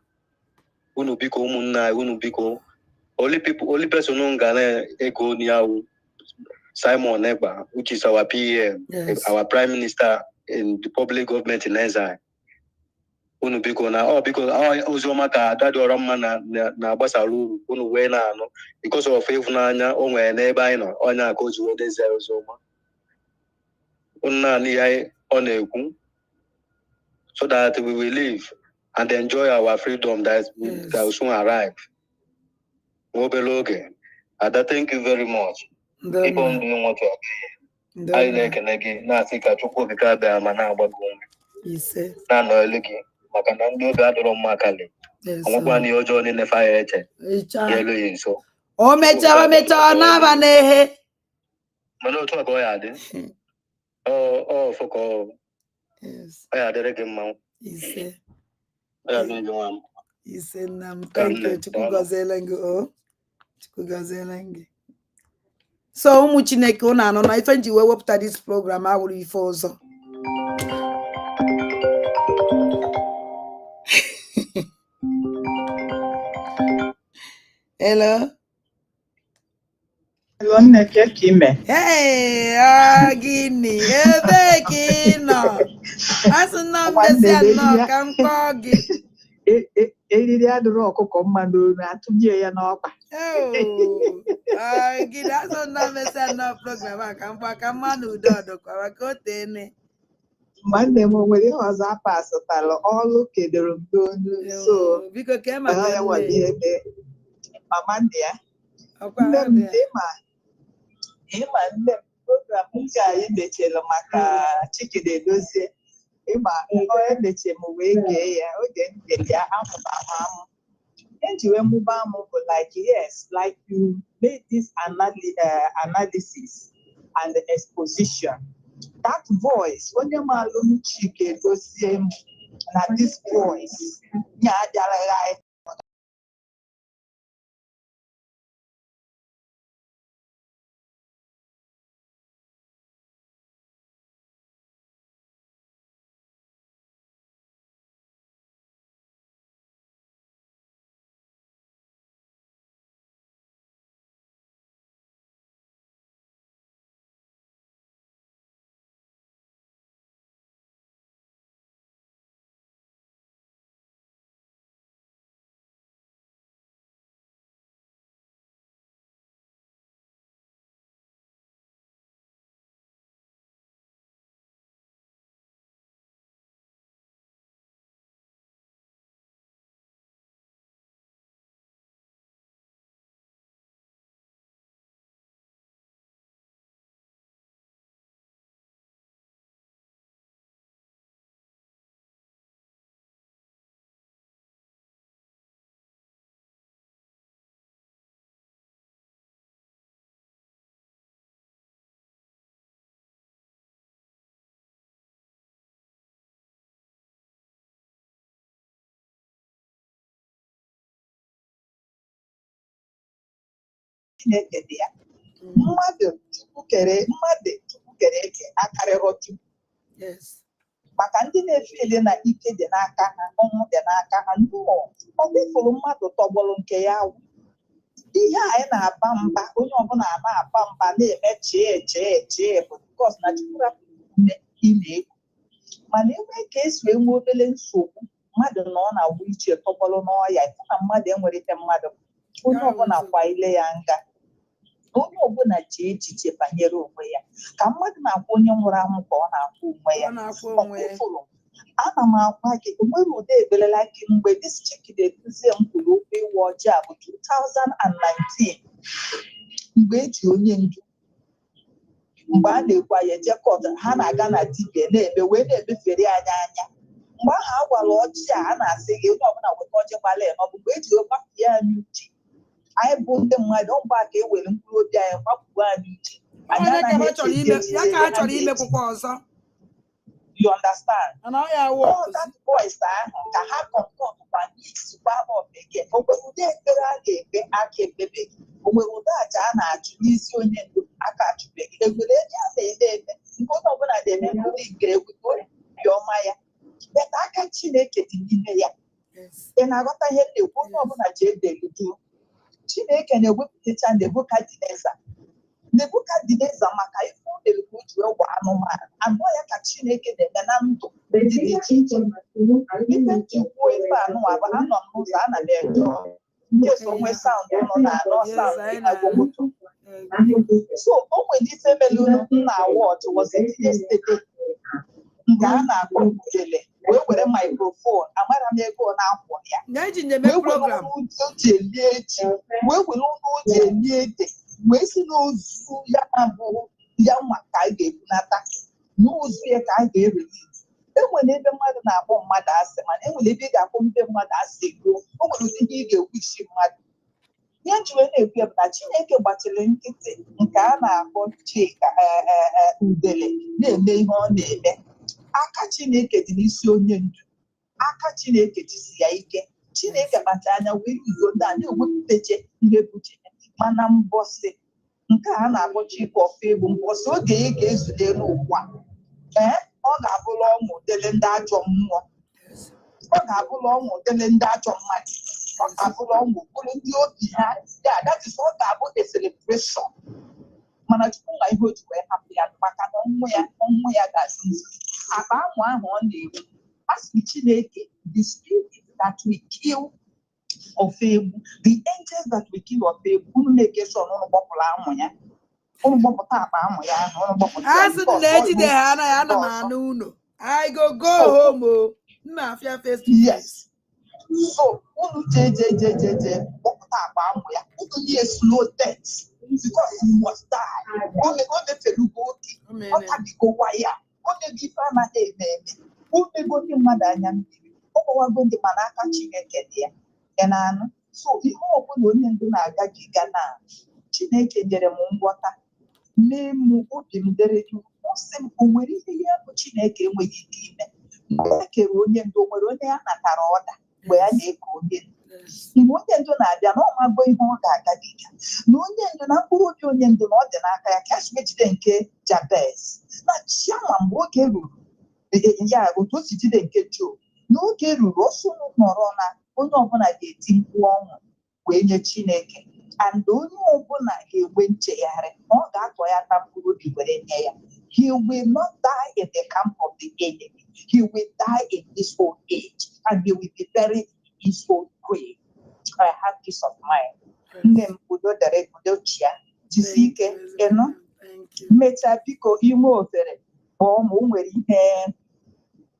unu biko ụmụnna anyị unu biko only person who ga na-ego n'iyawu Simon Ekpa, which is our PM, our Prime Minister in the public government in Ezra. Unu biko na oziọma ka ada dị ọrụ mma na-agbasara uru unu wee na-anụ because of ịhụnanya o nwere n'ebe anyị nọ onye aka oji wee dezie oziọma so that we will live and enjoy our freedom that will soon arrive. Ada, thank you very much. Keep on doing what you are doing. I like again. Na sika chukwu bika be ama na agbago. Ise. Na no elegi. Maka na ndị obi adọrọ mma kali. Ọmụkwa ni ọjọọ ni nefa ya eche. Yelo yinso. O mecha na ba na ehe. Mana otu a ka ọ ya dị. Foko. Yes. I had a mount. Ise. I Ise nam. Thank you. Chukwugozelengo. Chukwugozelengo. So ụmụ Chineke unu anọ na ife nji wee wepụta this program awụrụ ife ọzọ. Hello. Hello, Nneke Kime. Hey, gịnị ebe ka ị nọ? Asị na mbesi anọ ka m kpọọ gị. Eriri adịrọ ọkụkọ mmadụ na-atụnye ya n'ọkpa. Gịnị asị na mbesi anọ program a ka m kpọọ ka mmanụ udo ọdụkwa ka o tene. Nwanne m nwere ihe ọzọ apasịtara ọlụ kedoro m n'onu so biko ka maka mama ndị ya nne m ịma nne m program nke anyị mechara maka Chik Dozie ịma emeche m wee gee ya oge m gere ya amụ eji wee mụba m bụ like yes like you made this analysis and exposition. That voice, when you are looking Chik Dozie, that this voice, Chineke dị ya mmadụ Chukwu kere eke akarịrị Chukwu maka ndị na-efe ele na ike dị n'aka ha ọnwụ dị n'aka ha ọ bụfụrụ mmadụ tọgbọrọ nke ya ihe anyị na-aba mba onye ọbụla na-aba mba na-eme chee bụ bikos na Chukwu rapụrụ ume ime ego mana enwe ka esi enwe obere nsogbu mmadụ nọ na wiche tọgbọrọ n'ọya ịfụ na mmadụ enwerite mmadụ onye ọbụla kwa ile ya nga onye ọbụla ji echiche banyere onwe ya ka mmadụ na-akwa onye nwụrụ anwụ ka ọ na-akwa onwe ya ọkụfụrụ ana m akwa gị onwere ụdị ebelela gị mgbe dis Chik na-eduzie m kwuru okwu ịwa ọjị a bụ 2019 mgbe eji onye ndu mgbe a na-ekwu ya jekọt ha na-aga na dibia na-eme wee na-emefere anya mgbe ahụ a gwara ọjị a na-asị gị onye ọbụla weta ọjị gbala ya ọ bụ mgbe eji gbapụ ya anyị uche anyị bụ ndị mmadụ ọgba ka e were mkpụrụ obi anyị gbapụ anyị uche anyị anaghị eche ọzọ. You understand? All that voice ahụ ka ha kọnkọtụkwa n'izikwa again. O nwere ụdị ekpere a ga-ekpe aka ekpebeghị. O nwere ụdị aja a na-achụ n'isi onye ndu aka achụbeghị. Egwere eji a na-eme eme nke onye ọbụla na-eme ndị nke egwugo obi ọma ya. Beta aka Chineke dị n'ime ya. Ị na-aghọta ihe na-ekwu onye ọbụla ji edeludu. Chineke na-ewepụtacha Nebukadneza maka ife o mere ka o ji ụgbọ anụmanụ anụ ya ka Chineke na-eme na ndụ dị iche iche ife ji kwuo ife anụwa bụ ha nọ n'ụzọ ana m eje ndị so nwe saụndụ nọ na anọ saụndụ na gomoto so o nwere ife melụrụ nna wọd wọzitinye steeti nke a na-akpọ udele wee were maikrofon amara m ego na-akwọ ya wee were ụjọ ji elie eji wee were ụjọ ji elie ede wee si n'ozu ya abụrụ ya nwa ka a ga-ebunata n'ozu ya ka a ga-erelizi enwere ebe mmadụ na-akpọ mmadụ asị mana enwere ebe ị ga-akpọ ndị mmadụ asị ruo o nwere ụdị ihe ị ga-ekwu isi mmadụ ihe jiri na-ekwu ya bụ na Chineke gbachiri nkịtị nke a na-akpọ Chik udele na-eme ihe ọ na-eme aka Chineke dị n'isi onye ndu aka Chineke jisi ya ike Chineke kpacha anya wee izo ndị a na-ewepụtache ihe bụ Chineke mana mbọsị nke a na-akpọ Chik ọfọ egwu mbọsị oge ị ga-ezute n'ụwa ọ ga-abụrụ ọṅụ dele ndị ajọ mmụọ ọ ga-abụrụ ọṅụ dele ndị ajọ mmadụ ọ ga-abụrụ ọṅụ bụrụ ndị obi ha ọ ga-abụ a celebration mana Chukwu nwa ihe o ji wee hapụ ya maka na ọnwụ ya ga-adị nzu akpa ahụ ọ na-ekwu a sị Chineke the spirit that we kill of egwu the angels that we kill of egwu unu na-ekesa ọnụnụ gbọpụrụ amụ ya unu gbọpụta akpa amụ ya ahụ unu gbọpụta asị na-ejide ha anaghị ana m anụ unu I go home o nna afịa face to face so unu jee gbọpụta akpa amụ ya unu nye slow death because he must die o mefelugo oke ọ tabigowa ya o mego ife anaghị eme o mego ndị mmadụ anya mmiri ọ gbawago ndị mana aka Chineke dị ya ya na-anụ so ihe ọbụla onye ndu na-agagiga na Chineke nyere m nghọta mee m obi m dere jụụ sị m o nwere ihe ya bụ Chineke enweghị ike ime mgbe e kere onye ndu o nwere onye ya natara ọda mgbe ya na-eke onye ndu mgbe onye ndu na-abịa na ọmago ihe ọ ga-agagiga na onye ndu na mkpụrụ obi onye ndu na ọ dị n'aka ya ka esi jide nke Jabez na chiama mgbe oge ruru ya otu o si jide nke Job n'oge ruru ọsọ nọrọ na onye ọbụla ga-eti mkpu ọṅụ wee nye Chineke and onye ọbụla ga-enwe nchegharị ọ ga-atọ ya na mkpụrụ obi were nye ya he will not die in the camp of the enemy he will die in his old age and he will be buried in his old grave. I have peace of mind. Nne m udo dere udo chia jisi ike ịnụ mechaa biko ime ofere kpọọ ma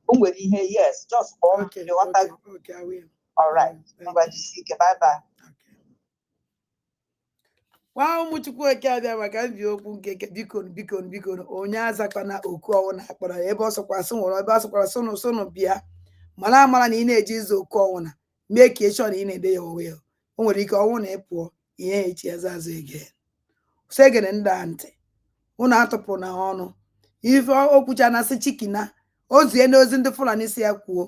o nwere ihe yes just kpọọ m ịghọta all right ngwa jisi ike bye bye. nwa ụmụ Chukwu eke abịa maka mbi okwu nke biko onye azakwana oku ọnwụ na-akpọrọ ya ebe ọ sọkwasị nwụrụ ebe ọ sọkwara sụnụ bịa mara amara na ị na-eji ịzụ oku ọnwụ na mee ka ịchọ na ị na-ede ya onwe ya o nwere ike ọnwụ na ịpụọ ihe echi azụ ege segere ndị a ntị ụnụ atụpụrụ na ọnụ ife okwucha na sị Chikina ozie n'ozi ndị Fulani si ya kwuo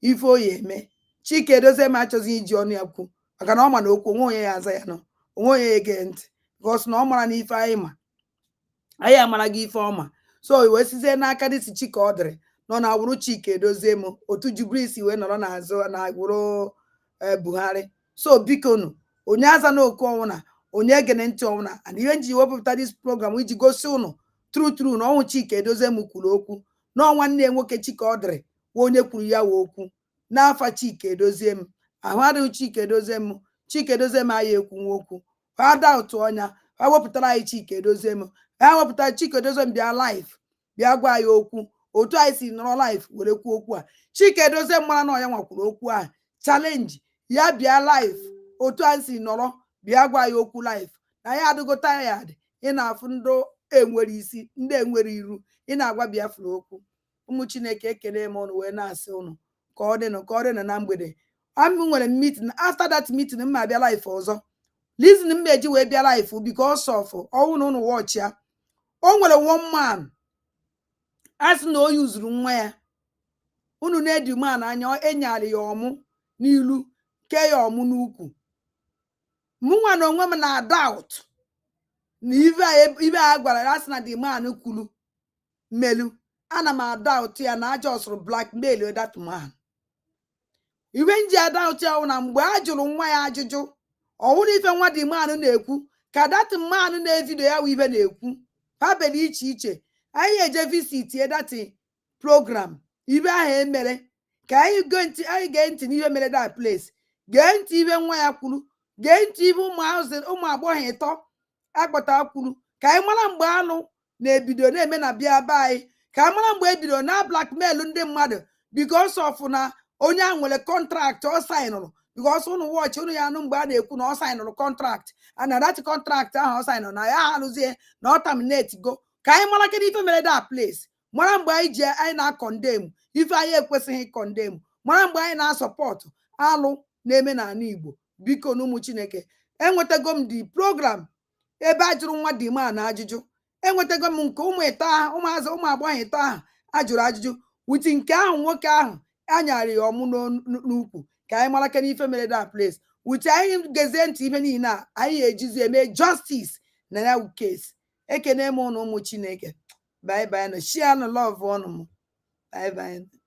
ife oyi eme Chike edozie ma achọzi iji ọnụ ya kwuo maka na ọ ma na okwu onwe onye ya aza ya nọ onwe onye ya ege ntị gos na ọ mara na ife anyị amara gị ife ọma so wee sizie n'aka dịsi Chike ọ dịrị nọ na agbụrụ Chike edozie m otu Jibrisi wee nọrọ n'azụ na agbụrụ Buhari so bikonu onye aza na oku ọnwụ na onye gene ntị ọnwụna and ihe nji wepụta this program iji gosi ụnụ tru na ọnwụ Chika Edoziem kwuru okwu na nwanne ya nwoke Chika ọ dịrị onye kwuru ya wee okwu n'afa Chika Edoziem ahụ adịghị Chika Edoziem anyị ekwu okwu ha da ụtụ ọnya ha wepụtara anyị Chika Edoziem ha wepụtara Chika Edoziem bịa live bịa gwa anyị okwu otu anyị si nọrọ live were kwuo okwu a Chika Edoziem mara na ọya nwakwuru okwu a challenge ya bịa live otu anyị si nọrọ bịa gwa anyị okwu live na ya adịgo tired ị na-afụ ndị enwere isi ndị enwere iru ị na-agwa Biafra okwu ụmụ Chineke ekele m ụnụ wee na-asị ụnụ ka ọ dịnụ na mgbede amụ nwere meeting after that meeting mma bịa live ọzọ reason m eji wee bịa live because of ọnwụ na ụnụ watch ya o nwere one man a sị na o yuzuru nwa ya unu na-edi man anya enyara ya ọmụ n'ilu ke ya ọmụ n'ukwu mụnwa na onwe m na doubt na ibe a gwara ya sị na the man kwuru mmelu ana m doubt ya na aja ọsụrụ blackmail that man iwe nji doubt ya na mgbe a jụrụ nwa ya ajụjụ ọwụrụ ife nwa the man na-ekwu ka that man na-evidio ya wụ ibe na-ekwu ha bere iche iche anyị eje visit that program ibe ahụ emere ka anyị gee ntị n'ihe mere that place gee ntị ibe nwa ya kwuru gee ntị ibe ụmụ agbọghọ ịtọ akpọta kwuru ka anyị mara mgbe anụ na-ebido na-eme na bịa be anyị ka anyị mara mgbe ebido na blackmail ndị mmadụ because of na onye ahụ nwere contract ọ saịnụrụ because ụnụ wọchị ụnụ ya anụ mgbe a na-ekwu na ọ saịnụrụ contract na that contract ahụ ọ saịnụrụ na ya alụzie na ọ terminate go ka anyị mara kedu ife mere that place mara mgbe anyị na-akọndem ife anyị ekwesịghị kọndem mara mgbe anyị na-asọpọtụ alụ na-eme n'ala Igbo biko na ụmụ Chineke enwetago m the program ebe a jụrụ nwa dị man ajụjụ enwetago m nke ụmụ agbọghọ ịtọ ahụ ajụrụ ajụjụ witi nke ahụ nwoke ahụ anyara ya ọmụ n'ukwu ka anyị mara kedu ife mere that place witi anyị gezie ntị ife niile a anyị ejizi eme justice na ya case ekene m ụnụ ụmụ Chineke bye bye na share na love ọnụ m bye bye.